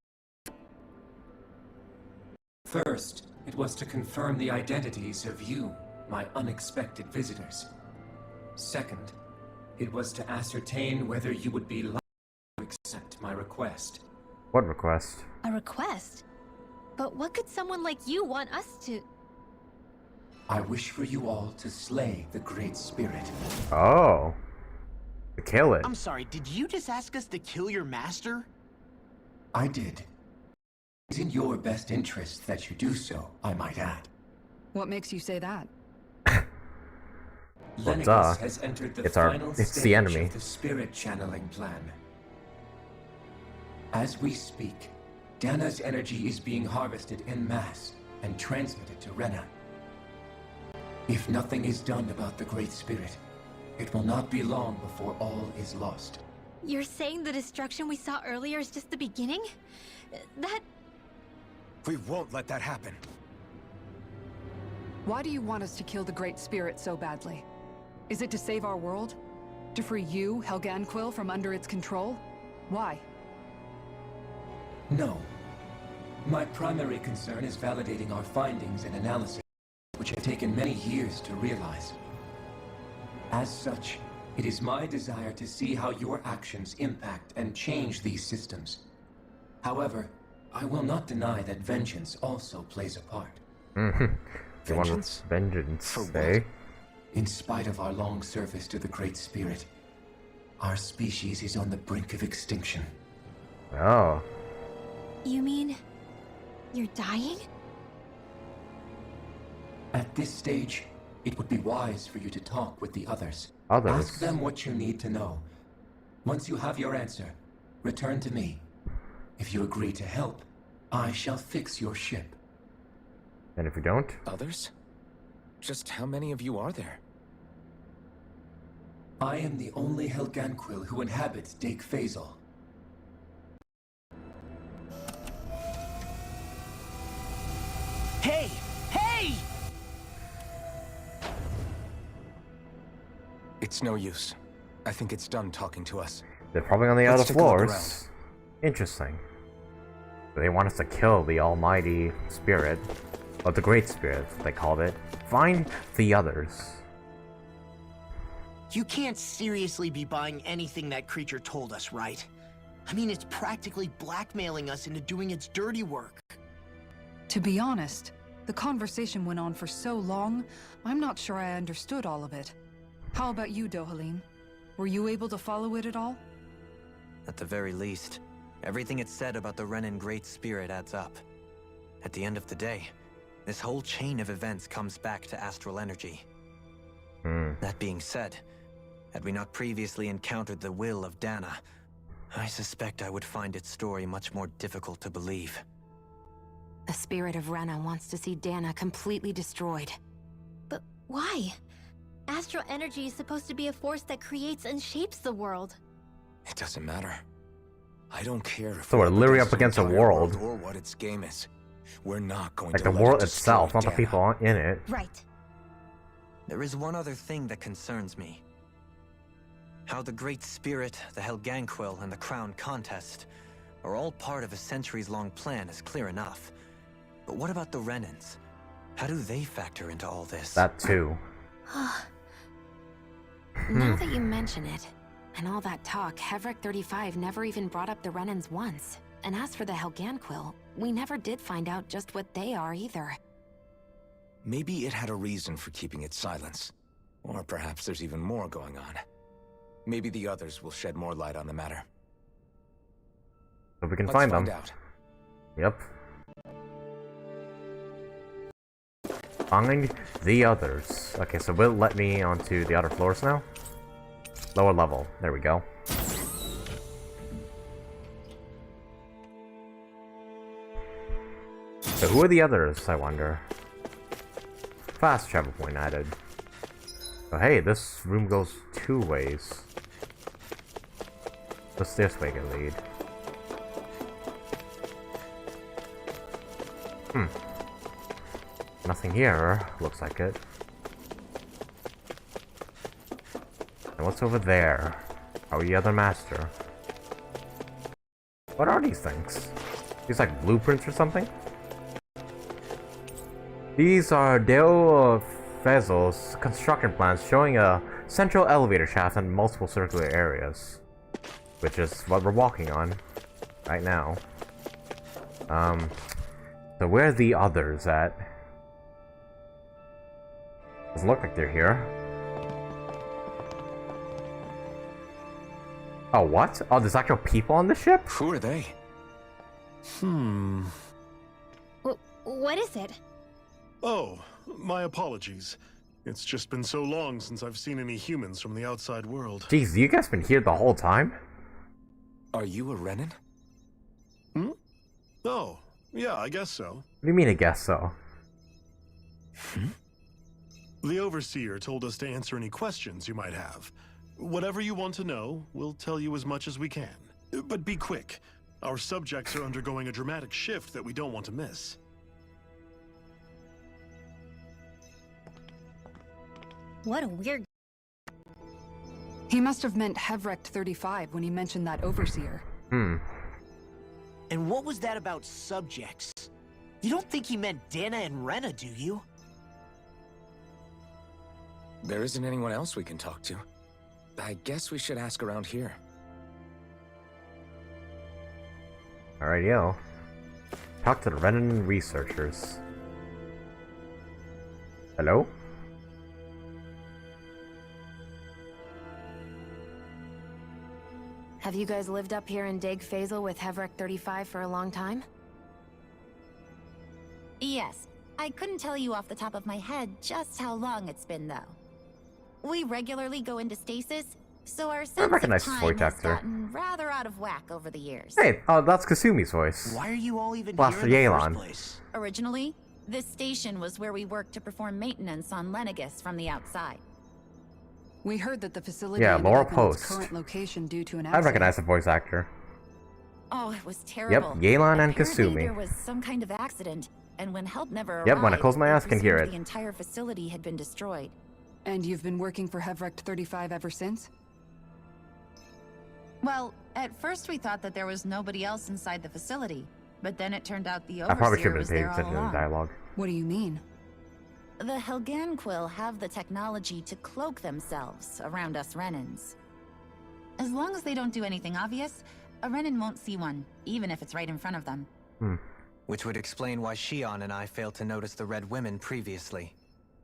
[SPEAKER 18] First, it was to confirm the identities of you, my unexpected visitors. Second, it was to ascertain whether you would be likely to accept my request.
[SPEAKER 1] What request?
[SPEAKER 3] A request? But what could someone like you want us to...
[SPEAKER 18] I wish for you all to slay the Great Spirit.
[SPEAKER 1] Oh. To kill it.
[SPEAKER 6] I'm sorry, did you just ask us to kill your master?
[SPEAKER 18] I did. It's in your best interest that you do so, I might add.
[SPEAKER 7] What makes you say that?
[SPEAKER 1] Well, duh.
[SPEAKER 18] Lenegis has entered the
[SPEAKER 1] It's
[SPEAKER 18] final
[SPEAKER 1] the
[SPEAKER 18] stage
[SPEAKER 1] enemy.
[SPEAKER 18] of the spirit channeling plan. As we speak, Dana's energy is being harvested en masse and transmitted to Rena. If nothing is done about the Great Spirit, it will not be long before all is lost.
[SPEAKER 3] You're saying the destruction we saw earlier is just the beginning? That...
[SPEAKER 8] We won't let that happen.
[SPEAKER 7] Why do you want us to kill the Great Spirit so badly? Is it to save our world? To free you, Helganquil, from under its control? Why?
[SPEAKER 18] No. My primary concern is validating our findings and analysis, which have taken many years to realize. As such, it is my desire to see how your actions impact and change these systems. However, I will not deny that vengeance also plays a part.
[SPEAKER 1] Vengeance? Vengeance,
[SPEAKER 18] For what?
[SPEAKER 1] eh?
[SPEAKER 18] In spite of our long service to the Great Spirit, our species is on the brink of extinction.
[SPEAKER 1] Oh.
[SPEAKER 3] You mean... you're dying?
[SPEAKER 18] At this stage, it would be wise for you to talk with the others.
[SPEAKER 1] Others?
[SPEAKER 18] Ask them what you need to know. Once you have your answer, return to me. If you agree to help, I shall fix your ship.
[SPEAKER 1] And if you don't?
[SPEAKER 8] Others? Just how many of you are there?
[SPEAKER 18] I am the only Helganquil who inhabits Dake Phasal.
[SPEAKER 6] Hey! Hey!
[SPEAKER 8] It's no use. I think it's done talking to us.
[SPEAKER 1] They're probably on the
[SPEAKER 8] Let's
[SPEAKER 1] other
[SPEAKER 8] take a look
[SPEAKER 1] floors. Interesting. They want us to kill the almighty spirit. Or the great spirit, they called it. Find the others.
[SPEAKER 6] You can't seriously be buying anything that creature told us, right? I mean, it's practically blackmailing us into doing its dirty work.
[SPEAKER 7] To be honest, the conversation went on for so long, I'm not sure I understood all of it. How about you, Dohaline? Were you able to follow it at all?
[SPEAKER 4] At the very least, everything it said about the Renan Great Spirit adds up. At the end of the day, this whole chain of events comes back to astral energy. That being said, had we not previously encountered the will of Dana, I suspect I would find its story much more difficult to believe.
[SPEAKER 2] The spirit of Rena wants to see Dana completely destroyed.
[SPEAKER 3] But why? Astral energy is supposed to be a force that creates and shapes the world.
[SPEAKER 8] It doesn't matter. I don't care if
[SPEAKER 1] So we're literally up against a world.
[SPEAKER 8] or what its game is. We're not going
[SPEAKER 1] Like
[SPEAKER 8] to
[SPEAKER 1] the
[SPEAKER 8] let
[SPEAKER 1] world
[SPEAKER 8] it
[SPEAKER 1] itself,
[SPEAKER 8] destroy
[SPEAKER 1] not the
[SPEAKER 8] Dana.
[SPEAKER 1] people in it.
[SPEAKER 3] Right.
[SPEAKER 4] There is one other thing that concerns me. How the Great Spirit, the Helganquil, and the Crown Contest are all part of a centuries-long plan is clear enough. But what about the Renans? How do they factor into all this?
[SPEAKER 1] That too.
[SPEAKER 2] Now that you mention it, and all that talk, Hevric 35 never even brought up the Renans once. And as for the Helganquil, we never did find out just what they are either.
[SPEAKER 8] Maybe it had a reason for keeping its silence. Or perhaps there's even more going on. Maybe the others will shed more light on the matter.
[SPEAKER 1] So we can
[SPEAKER 8] Let's
[SPEAKER 1] find
[SPEAKER 8] find
[SPEAKER 1] them.
[SPEAKER 8] out.
[SPEAKER 1] Yep. Find the others. Okay, so will it let me onto the other floors now? Lower level. There we go. So who are the others, I wonder? Fast travel point added. Oh hey, this room goes two ways. What's this way can lead? Nothing here, looks like it. And what's over there? Oh, the other master. What are these things? These like blueprints or something? These are Dale Fezzel's construction plans showing a central elevator shaft and multiple circular areas. Which is what we're walking on right now. So So where are the others at? Doesn't look like they're here. Oh, what? Oh, there's actual people on the ship?
[SPEAKER 8] Who are they?
[SPEAKER 3] What is it?
[SPEAKER 19] Oh, my apologies. It's just been so long since I've seen any humans from the outside world.
[SPEAKER 1] Jeez, you guys been here the whole time?
[SPEAKER 8] Are you a Renan?
[SPEAKER 19] Hmm? Oh, yeah, I guess so.
[SPEAKER 1] What do you mean, I guess so?
[SPEAKER 19] The Overseer told us to answer any questions you might have. Whatever you want to know, we'll tell you as much as we can. But be quick. Our subjects are undergoing a dramatic shift that we don't want to miss.
[SPEAKER 3] What a weird...
[SPEAKER 7] He must have meant Hevrect 35 when he mentioned that Overseer.
[SPEAKER 6] And what was that about subjects? You don't think he meant Dana and Rena, do you?
[SPEAKER 8] There isn't anyone else we can talk to. I guess we should ask around here.
[SPEAKER 1] Alright, yo. Talk to the Renan researchers. Hello?
[SPEAKER 2] Have you guys lived up here in Dig Faisal with Hevrect 35 for a long time?
[SPEAKER 12] Yes. I couldn't tell you off the top of my head just how long it's been, though. We regularly go into stasis, so our sense of time has gotten rather out of whack over the years.
[SPEAKER 1] Hey, that's Kasumi's voice.
[SPEAKER 6] Why are you all even
[SPEAKER 1] Blaster
[SPEAKER 6] here in the
[SPEAKER 1] Yelan.
[SPEAKER 6] first place?
[SPEAKER 12] Originally, this station was where we worked to perform maintenance on Lenegis from the outside.
[SPEAKER 7] We heard that the facility
[SPEAKER 1] Yeah,
[SPEAKER 7] ended
[SPEAKER 1] Laura
[SPEAKER 7] up in its
[SPEAKER 1] Post.
[SPEAKER 7] current location due to an
[SPEAKER 1] I
[SPEAKER 7] accident.
[SPEAKER 1] recognize the voice actor.
[SPEAKER 12] Oh, it was terrible.
[SPEAKER 1] Yep, Yelan and
[SPEAKER 12] Apparently
[SPEAKER 1] Kasumi.
[SPEAKER 12] there was some kind of accident, and when help never arrived,
[SPEAKER 1] Yep, when I close my eyes, I can hear
[SPEAKER 12] presumed
[SPEAKER 1] it.
[SPEAKER 12] the entire facility had been destroyed.
[SPEAKER 7] And you've been working for Hevrect 35 ever since?
[SPEAKER 12] Well, at first we thought that there was nobody else inside the facility, but then it turned out the
[SPEAKER 1] I probably should
[SPEAKER 12] Overseer
[SPEAKER 1] have
[SPEAKER 12] was
[SPEAKER 1] been paying
[SPEAKER 12] there all
[SPEAKER 1] attention to the
[SPEAKER 12] along.
[SPEAKER 1] dialogue.
[SPEAKER 7] What do you mean?
[SPEAKER 12] The Helganquil have the technology to cloak themselves around us Renans. As long as they don't do anything obvious, a Renan won't see one, even if it's right in front of them.
[SPEAKER 4] Which would explain why Shion and I failed to notice the Red Women previously.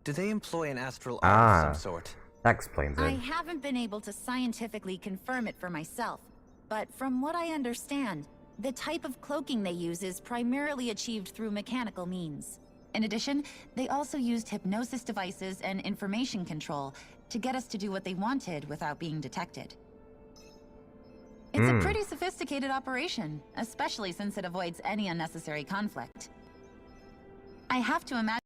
[SPEAKER 4] Do they employ an astral art of some sort?
[SPEAKER 1] That explains it.
[SPEAKER 12] I haven't been able to scientifically confirm it for myself, but from what I understand, the type of cloaking they use is primarily achieved through mechanical means. In addition, they also used hypnosis devices and information control to get us to do what they wanted without being detected. It's a pretty sophisticated operation, especially since it avoids any unnecessary conflict. I have to imagine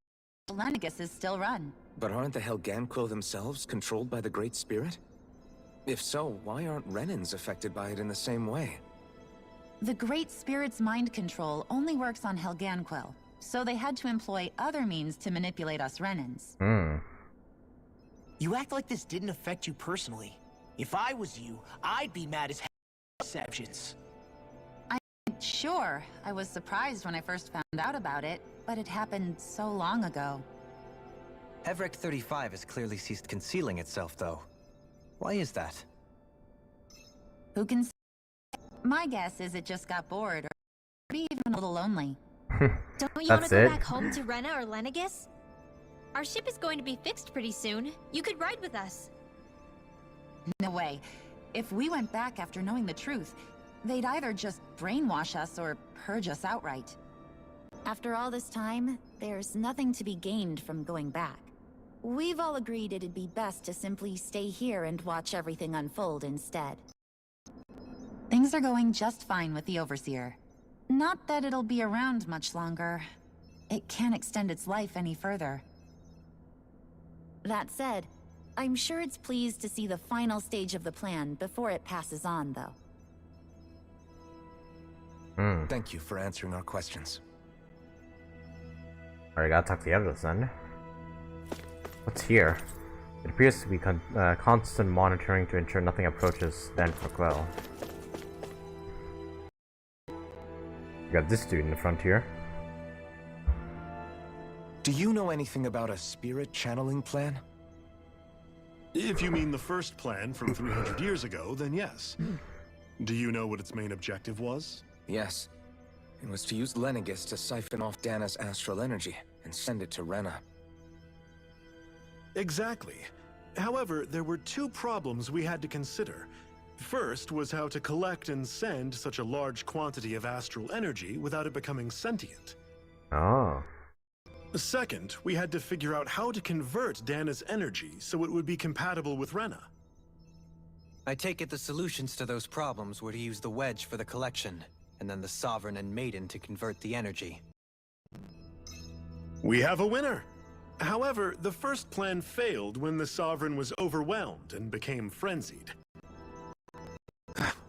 [SPEAKER 12] Lenegis is still run.
[SPEAKER 8] But aren't the Helganquil themselves controlled by the Great Spirit? If so, why aren't Renans affected by it in the same way?
[SPEAKER 12] The Great Spirit's mind control only works on Helganquil, so they had to employ other means to manipulate us Renans.
[SPEAKER 6] You act like this didn't affect you personally. If I was you, I'd be mad as hell at exceptions.
[SPEAKER 12] Sure, I was surprised when I first found out about it, but it happened so long ago.
[SPEAKER 4] Hevrect 35 has clearly ceased concealing itself, though. Why is that?
[SPEAKER 12] Who can say? My guess is it just got bored, or maybe even a little lonely.
[SPEAKER 3] Don't you want to go back home to Rena or Lenegis? Our ship is going to be fixed pretty soon. You could ride with us.
[SPEAKER 12] No way. If we went back after knowing the truth, they'd either just brainwash us or purge us outright. After all this time, there's nothing to be gained from going back. We've all agreed it'd be best to simply stay here and watch everything unfold instead. Things are going just fine with the Overseer. Not that it'll be around much longer. It can't extend its life any further. That said, I'm sure it's pleased to see the final stage of the plan before it passes on, though.
[SPEAKER 8] Thank you for answering our questions.
[SPEAKER 1] Alright, gotta talk to the others then. What's here? It appears to be constant monitoring to ensure nothing approaches the Well. We got this dude in the frontier.
[SPEAKER 8] Do you know anything about a spirit channeling plan?
[SPEAKER 19] If you mean the first plan from 300 years ago, then yes. Do you know what its main objective was?
[SPEAKER 8] Yes. It was to use Lenegis to siphon off Dana's astral energy and send it to Rena.
[SPEAKER 19] Exactly. However, there were two problems we had to consider. First was how to collect and send such a large quantity of astral energy without it becoming sentient.
[SPEAKER 1] Oh.
[SPEAKER 19] Second, we had to figure out how to convert Dana's energy so it would be compatible with Rena.
[SPEAKER 4] I take it the solutions to those problems were to use the wedge for the collection, and then the Sovereign and Maiden to convert the energy.
[SPEAKER 19] We have a winner! However, the first plan failed when the Sovereign was overwhelmed and became frenzied.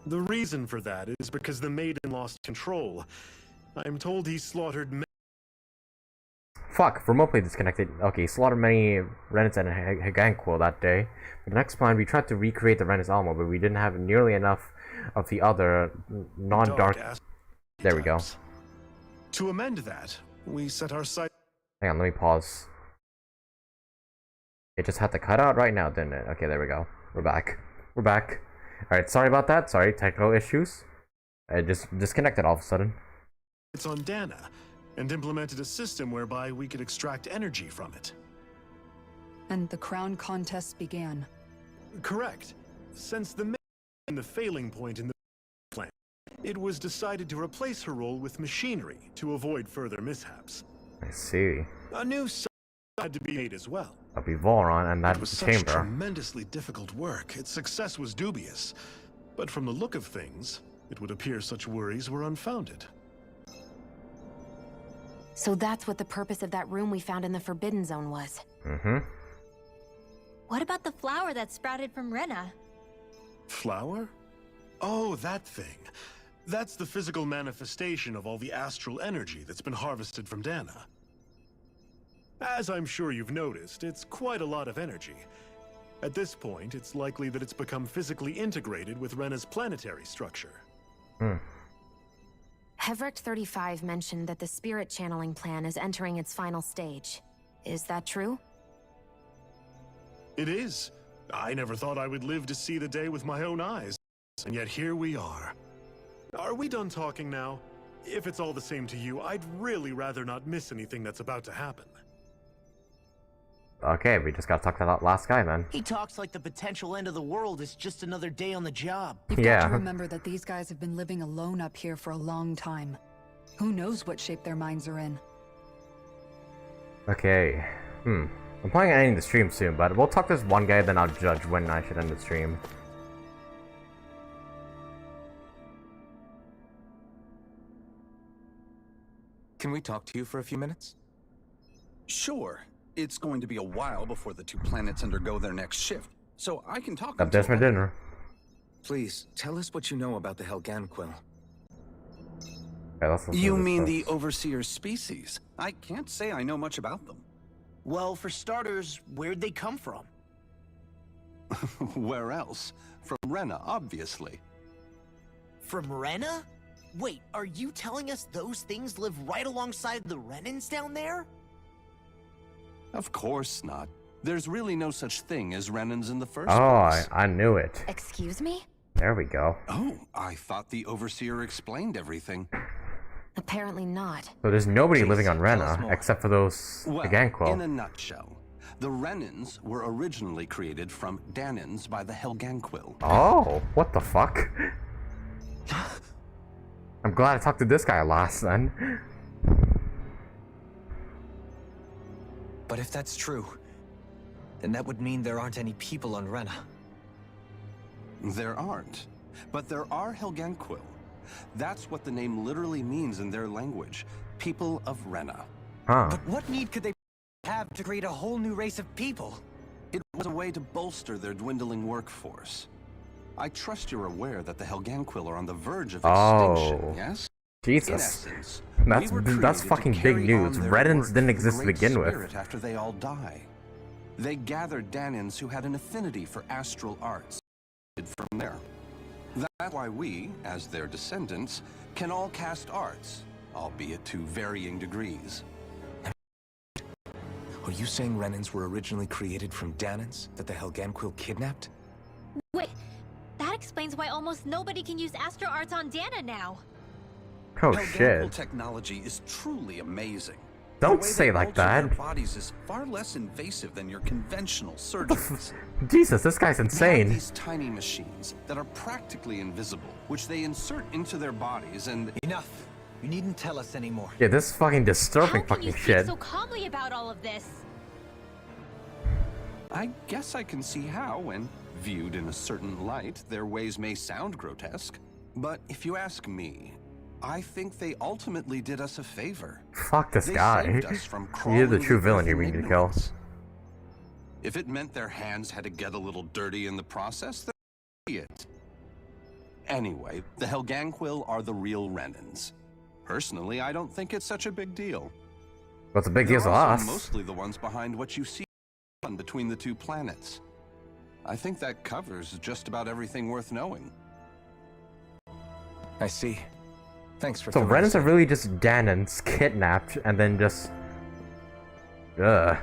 [SPEAKER 19] The reason for that is because the Maiden lost control. I'm told he slaughtered
[SPEAKER 1] Fuck, remotely disconnected. Okay, slaughtered many Renans and Haganquil that day. For the next plan, we tried to recreate the Renans Alma, but we didn't have nearly enough of the other non-dark... There we go.
[SPEAKER 19] To amend that, we set our sight...
[SPEAKER 1] Hang on, let me pause. It just had to cut out right now, didn't it? Okay, there we go. We're back. We're back. Alright, sorry about that. Sorry, technical issues. I just disconnected all of a sudden.
[SPEAKER 19] It's on Dana, and implemented a system whereby we could extract energy from it.
[SPEAKER 7] And the crown contest began.
[SPEAKER 19] Correct. Since the Maiden and the failing point in the plan, it was decided to replace her role with machinery to avoid further mishaps.
[SPEAKER 1] I see.
[SPEAKER 19] A new site had to be made as well.
[SPEAKER 1] That'll be Voron and that
[SPEAKER 19] It was
[SPEAKER 1] chamber.
[SPEAKER 19] such tremendously difficult work. Its success was dubious. But from the look of things, it would appear such worries were unfounded.
[SPEAKER 2] So that's what the purpose of that room we found in the Forbidden Zone was.
[SPEAKER 1] Mm-hmm.
[SPEAKER 3] What about the flower that sprouted from Rena?
[SPEAKER 19] Flower? Oh, that thing. That's the physical manifestation of all the astral energy that's been harvested from Dana. As I'm sure you've noticed, it's quite a lot of energy. At this point, it's likely that it's become physically integrated with Rena's planetary structure.
[SPEAKER 2] Hevric 35 mentioned that the spirit channeling plan is entering its final stage. Is that true?
[SPEAKER 19] It is. I never thought I would live to see the day with my own eyes. And yet here we are. Are we done talking now? If it's all the same to you, I'd really rather not miss anything that's about to happen.
[SPEAKER 1] Okay, we just gotta talk to that last guy then.
[SPEAKER 6] He talks like the potential end of the world is just another day on the job.
[SPEAKER 7] You've got to remember that these guys have been living alone up here for a long time. Who knows what shape their minds are in?
[SPEAKER 1] Okay. I'm planning on ending the stream soon, but we'll talk to this one guy, then I'll judge when I should end the stream.
[SPEAKER 8] Can we talk to you for a few minutes?
[SPEAKER 20] Sure. It's going to be a while before the two planets undergo their next shift, so I can talk.
[SPEAKER 1] Up there's my dinner.
[SPEAKER 8] Please, tell us what you know about the Helganquil.
[SPEAKER 20] You mean the Overseer's species? I can't say I know much about them.
[SPEAKER 6] Well, for starters, where'd they come from?
[SPEAKER 20] Where else? From Rena, obviously.
[SPEAKER 6] From Rena? Wait, are you telling us those things live right alongside the Renans down there?
[SPEAKER 20] Of course not. There's really no such thing as Renans in the first
[SPEAKER 1] place.
[SPEAKER 20] place.
[SPEAKER 1] I knew it.
[SPEAKER 2] Excuse me?
[SPEAKER 1] There we go.
[SPEAKER 20] Oh, I thought the Overseer explained everything.
[SPEAKER 2] Apparently not.
[SPEAKER 1] So there's nobody living on Rena, except for those
[SPEAKER 20] Well,
[SPEAKER 1] Haganquil.
[SPEAKER 20] in a nutshell, the Renans were originally created from Danans by the Helganquil.
[SPEAKER 1] Oh, what the fuck? I'm glad I talked to this guy last then.
[SPEAKER 4] But if that's true, then that would mean there aren't any people on Rena.
[SPEAKER 20] There aren't, but there are Helganquil. That's what the name literally means in their language, people of Rena.
[SPEAKER 4] But what need could they have to create a whole new race of people?
[SPEAKER 20] It was a way to bolster their dwindling workforce. I trust you're aware that the Helganquil are on the verge of extinction, yes?
[SPEAKER 1] Jesus.
[SPEAKER 20] In essence,
[SPEAKER 1] That's fucking big news. Redens didn't exist to begin with.
[SPEAKER 20] After they all die. They gathered Danans who had an affinity for astral arts. From there. That's why we, as their descendants, can all cast arts, albeit to varying degrees.
[SPEAKER 8] Are you saying Renans were originally created from Danans that the Helganquil kidnapped?
[SPEAKER 3] Wait, that explains why almost nobody can use astral arts on Dana now.
[SPEAKER 1] Oh
[SPEAKER 20] Hellgamble
[SPEAKER 1] shit.
[SPEAKER 20] technology is truly amazing.
[SPEAKER 1] Don't
[SPEAKER 20] The way
[SPEAKER 1] say
[SPEAKER 20] they
[SPEAKER 1] like
[SPEAKER 20] alter their
[SPEAKER 1] that.
[SPEAKER 20] bodies is far less invasive than your conventional surgeries.
[SPEAKER 1] Jesus, this guy's
[SPEAKER 20] They have
[SPEAKER 1] insane.
[SPEAKER 20] these tiny machines that are practically invisible, which they insert into their bodies and...
[SPEAKER 4] Enough. You needn't tell us anymore.
[SPEAKER 1] Yeah, this is fucking disturbing
[SPEAKER 3] How can
[SPEAKER 1] fucking
[SPEAKER 3] you speak
[SPEAKER 1] shit.
[SPEAKER 3] so calmly about all of this?
[SPEAKER 20] I guess I can see how, when viewed in a certain light, their ways may sound grotesque. But if you ask me, I think they ultimately did us a favor.
[SPEAKER 1] Fuck this
[SPEAKER 20] They
[SPEAKER 1] guy.
[SPEAKER 20] saved us from
[SPEAKER 1] You're the
[SPEAKER 20] crawling
[SPEAKER 1] true
[SPEAKER 20] with
[SPEAKER 1] villain
[SPEAKER 20] earth
[SPEAKER 1] you
[SPEAKER 20] in
[SPEAKER 1] need to kill.
[SPEAKER 20] ignorance. If it meant their hands had to get a little dirty in the process, then be it. Anyway, the Helganquil are the real Renans. Personally, I don't think it's such a big deal.
[SPEAKER 1] What's a big deal to
[SPEAKER 20] They're also
[SPEAKER 1] us?
[SPEAKER 20] mostly the ones behind what you see between the two planets. I think that covers just about everything worth knowing.
[SPEAKER 8] I see. Thanks for
[SPEAKER 1] So
[SPEAKER 8] filling us
[SPEAKER 1] Renans are
[SPEAKER 8] in.
[SPEAKER 1] really just Danons kidnapped and then just... Ugh.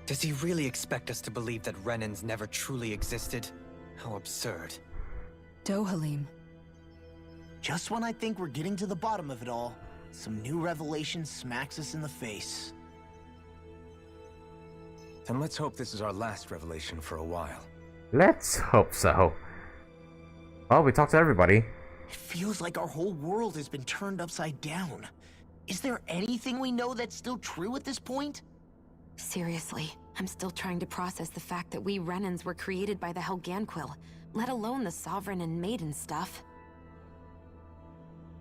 [SPEAKER 4] Does he really expect us to believe that Renans never truly existed? How absurd.
[SPEAKER 7] Dohalim.
[SPEAKER 6] Just when I think we're getting to the bottom of it all, some new revelation smacks us in the face.
[SPEAKER 8] Then let's hope this is our last revelation for a while.
[SPEAKER 1] Let's hope so. Well, we talked to everybody.
[SPEAKER 6] It feels like our whole world has been turned upside down. Is there anything we know that's still true at this point?
[SPEAKER 2] Seriously, I'm still trying to process the fact that we Renans were created by the Helganquil, let alone the Sovereign and Maiden stuff.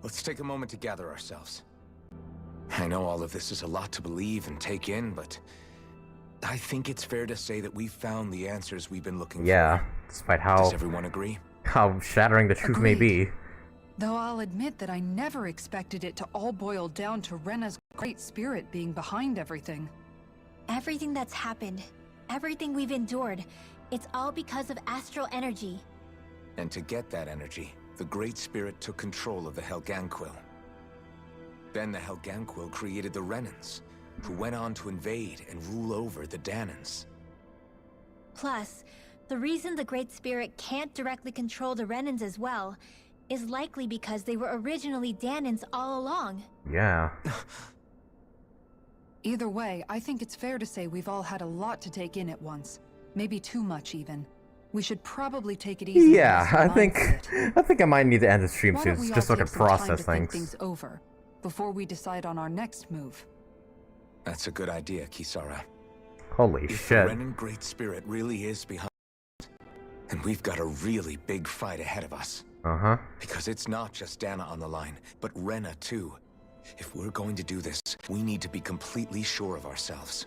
[SPEAKER 8] Let's take a moment to gather ourselves. I know all of this is a lot to believe and take in, but I think it's fair to say that we've found the answers we've been looking
[SPEAKER 1] Yeah,
[SPEAKER 8] for.
[SPEAKER 1] despite how...
[SPEAKER 8] Does everyone agree?
[SPEAKER 1] How shattering the truth may be.
[SPEAKER 7] Though I'll admit that I never expected it to all boil down to Rena's great spirit being behind everything.
[SPEAKER 3] Everything that's happened, everything we've endured, it's all because of astral energy.
[SPEAKER 8] And to get that energy, the Great Spirit took control of the Helganquil. Then the Helganquil created the Renans, who went on to invade and rule over the Danans.
[SPEAKER 3] Plus, the reason the Great Spirit can't directly control the Renans as well is likely because they were originally Danans all along.
[SPEAKER 1] Yeah.
[SPEAKER 7] Either way, I think it's fair to say we've all had a lot to take in at once. Maybe too much, even. We should probably take it easy.
[SPEAKER 1] Yeah, I think I might need to end the stream
[SPEAKER 7] Why
[SPEAKER 1] soon,
[SPEAKER 7] don't we
[SPEAKER 1] just so
[SPEAKER 7] all
[SPEAKER 1] I can
[SPEAKER 7] take some time
[SPEAKER 1] process
[SPEAKER 7] to think
[SPEAKER 1] things.
[SPEAKER 7] things over before we decide on our next move?
[SPEAKER 8] That's a good idea, Kisara.
[SPEAKER 1] Holy
[SPEAKER 8] If
[SPEAKER 1] shit.
[SPEAKER 8] the Renan Great Spirit really is behind it, and we've got a really big fight ahead of us.
[SPEAKER 1] Uh-huh.
[SPEAKER 8] Because it's not just Dana on the line, but Rena too. If we're going to do this, we need to be completely sure of ourselves.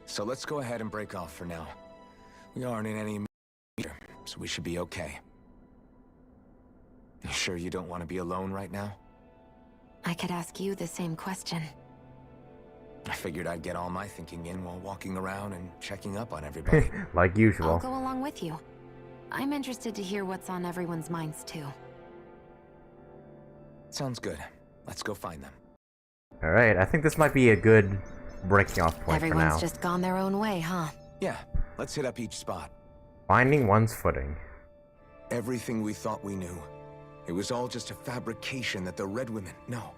[SPEAKER 8] So let's go ahead and break off for now. We aren't in any either, so we should be okay. You sure you don't want to be alone right now?
[SPEAKER 2] I could ask you the same question.
[SPEAKER 8] I figured I'd get all my thinking in while walking around and checking up on everybody.
[SPEAKER 1] Like usual.
[SPEAKER 2] I'll go along with you. I'm interested to hear what's on everyone's minds, too.
[SPEAKER 8] Sounds good. Let's go find them.
[SPEAKER 1] Alright, I think this might be a good breaking off point for now.
[SPEAKER 2] Everyone's just gone their own way, huh?
[SPEAKER 8] Yeah, let's hit up each spot.
[SPEAKER 1] Finding one's footing.
[SPEAKER 8] Everything we thought we knew. It was all just a fabrication that the Red Women, no,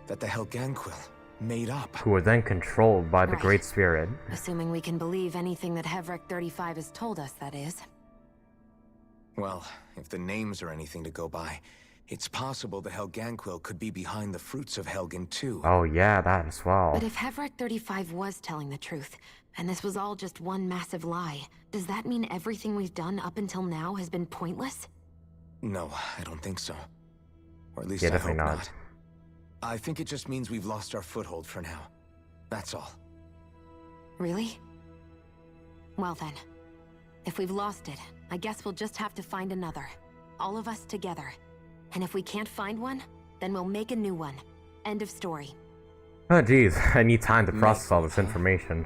[SPEAKER 8] that the Helganquil made up.
[SPEAKER 1] Who were then controlled by the
[SPEAKER 2] Right.
[SPEAKER 1] Great Spirit.
[SPEAKER 2] Assuming we can believe anything that Hevrek 35 has told us, that is.
[SPEAKER 8] Well, if the names are anything to go by, it's possible the Helganquil could be behind the fruits of Helgen too.
[SPEAKER 1] Oh yeah, that as well.
[SPEAKER 2] But if Hevrek 35 was telling the truth, and this was all just one massive lie, does that mean everything we've done up until now has been pointless?
[SPEAKER 8] No, I don't think so. Or at least
[SPEAKER 1] Yeah,
[SPEAKER 8] I hope
[SPEAKER 1] definitely not.
[SPEAKER 8] not. I think it just means we've lost our foothold for now. That's all.
[SPEAKER 2] Really? Well then, if we've lost it, I guess we'll just have to find another. All of us together. And if we can't find one, then we'll make a new one. End of story.
[SPEAKER 1] Oh jeez, I need time to process all this information.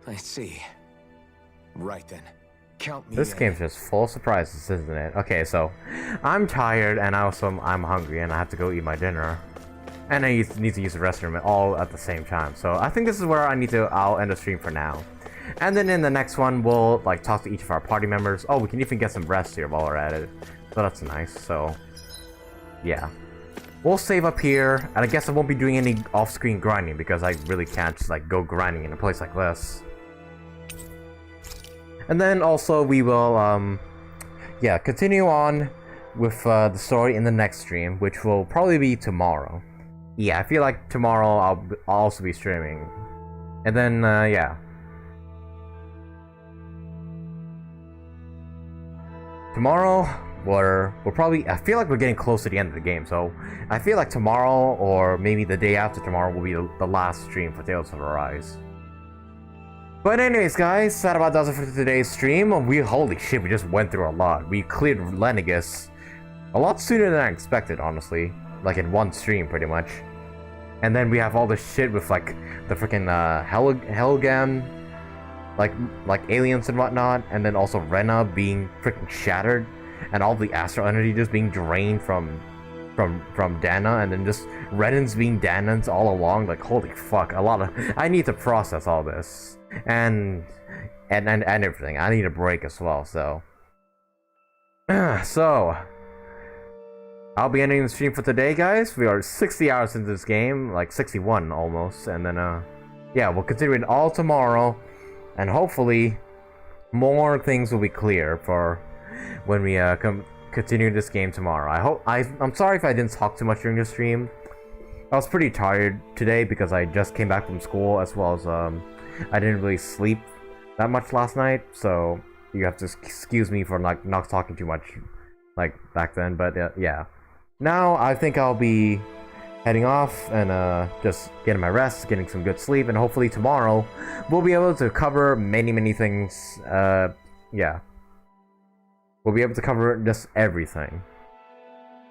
[SPEAKER 8] I see. Right then. Count me
[SPEAKER 1] This
[SPEAKER 8] in.
[SPEAKER 1] game's just full of surprises, isn't it? Okay, so I'm tired and I'm hungry and I have to go eat my dinner. And I need to use the restroom all at the same time. So I think this is where I'll end the stream for now. And then in the next one, we'll like talk to each of our party members. Oh, we can even get some rest here while we're at it. So that's nice. So, yeah. we'll save up here, and I guess I won't be doing any off-screen grinding because I really can't just like go grinding in a place like this. And then also we will, yeah, continue on with the story in the next stream, which will probably be tomorrow. Yeah, I feel like tomorrow I'll also be streaming. And then, yeah. Tomorrow, we're probably, I feel like we're getting close to the end of the game, so I feel like tomorrow, or maybe the day after tomorrow, will be the last stream for Tales of Arise. But anyways, guys, that about does it for today's stream. Holy shit, we just went through a lot. We cleared Lenegis a lot sooner than I expected, honestly. Like in one stream, pretty much. And then we have all this shit with like the freaking Helgam, like aliens and whatnot, and then also Rena being freaking shattered, and all the astral energy just being drained from Dana, and then just Renans being Danans all along. Like holy fuck, a lot of I need to process all this and everything. I need a break as well. So so I'll be ending the stream for today, guys. We are 60 hours into this game, like 61 almost, and then yeah, we'll continue it all tomorrow, and hopefully more things will be clear for when we continue this game tomorrow. I'm sorry if I didn't talk too much during the stream. I was pretty tired today because I just came back from school, as well as I didn't really sleep that much last night, so you have to excuse me for like not talking too much like back then. But yeah, now I think I'll be heading off and just getting my rest, getting some good sleep, and hopefully tomorrow we'll be able to cover many things. Yeah, we'll be able to cover just everything.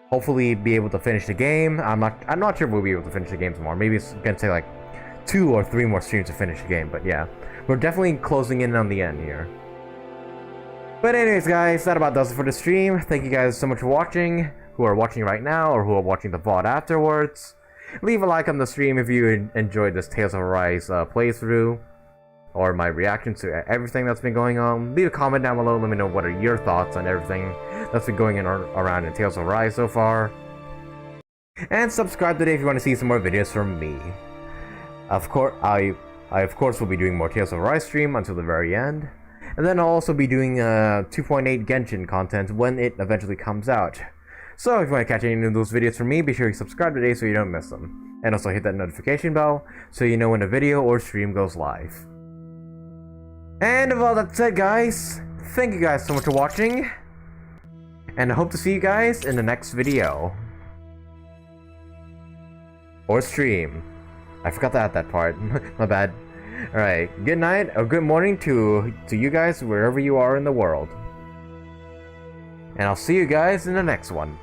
[SPEAKER 1] Hopefully be able to finish the game. I'm not sure if we'll be able to finish the game tomorrow. Maybe it's gonna take like 2 or 3 more streams to finish the game, but yeah, we're definitely closing in on the end here. But anyways, guys, that about does it for the stream. Thank you guys so much for watching, who are watching right now or who are watching the VOD afterwards. Leave a like on the stream if you enjoyed this Tales of Arise playthrough, or my reaction to everything that's been going on. Leave a comment down below, let me know what are your thoughts on everything that's been going around in Tales of Arise so far. And subscribe today if you want to see some more videos from me. Of course, I of course will be doing more Tales of Arise stream until the very end. And then I'll also be doing 2.8 Genshin content when it eventually comes out. So if you want to catch any of those videos from me, be sure to subscribe today so you don't miss them. And also hit that notification bell so you know when a video or stream goes live. And with all that said, guys, thank you guys so much for watching. And I hope to see you guys in the next video. Or stream. I forgot to add that part. My bad. Alright, good night or good morning to you guys wherever you are in the world. And I'll see you guys in the next one.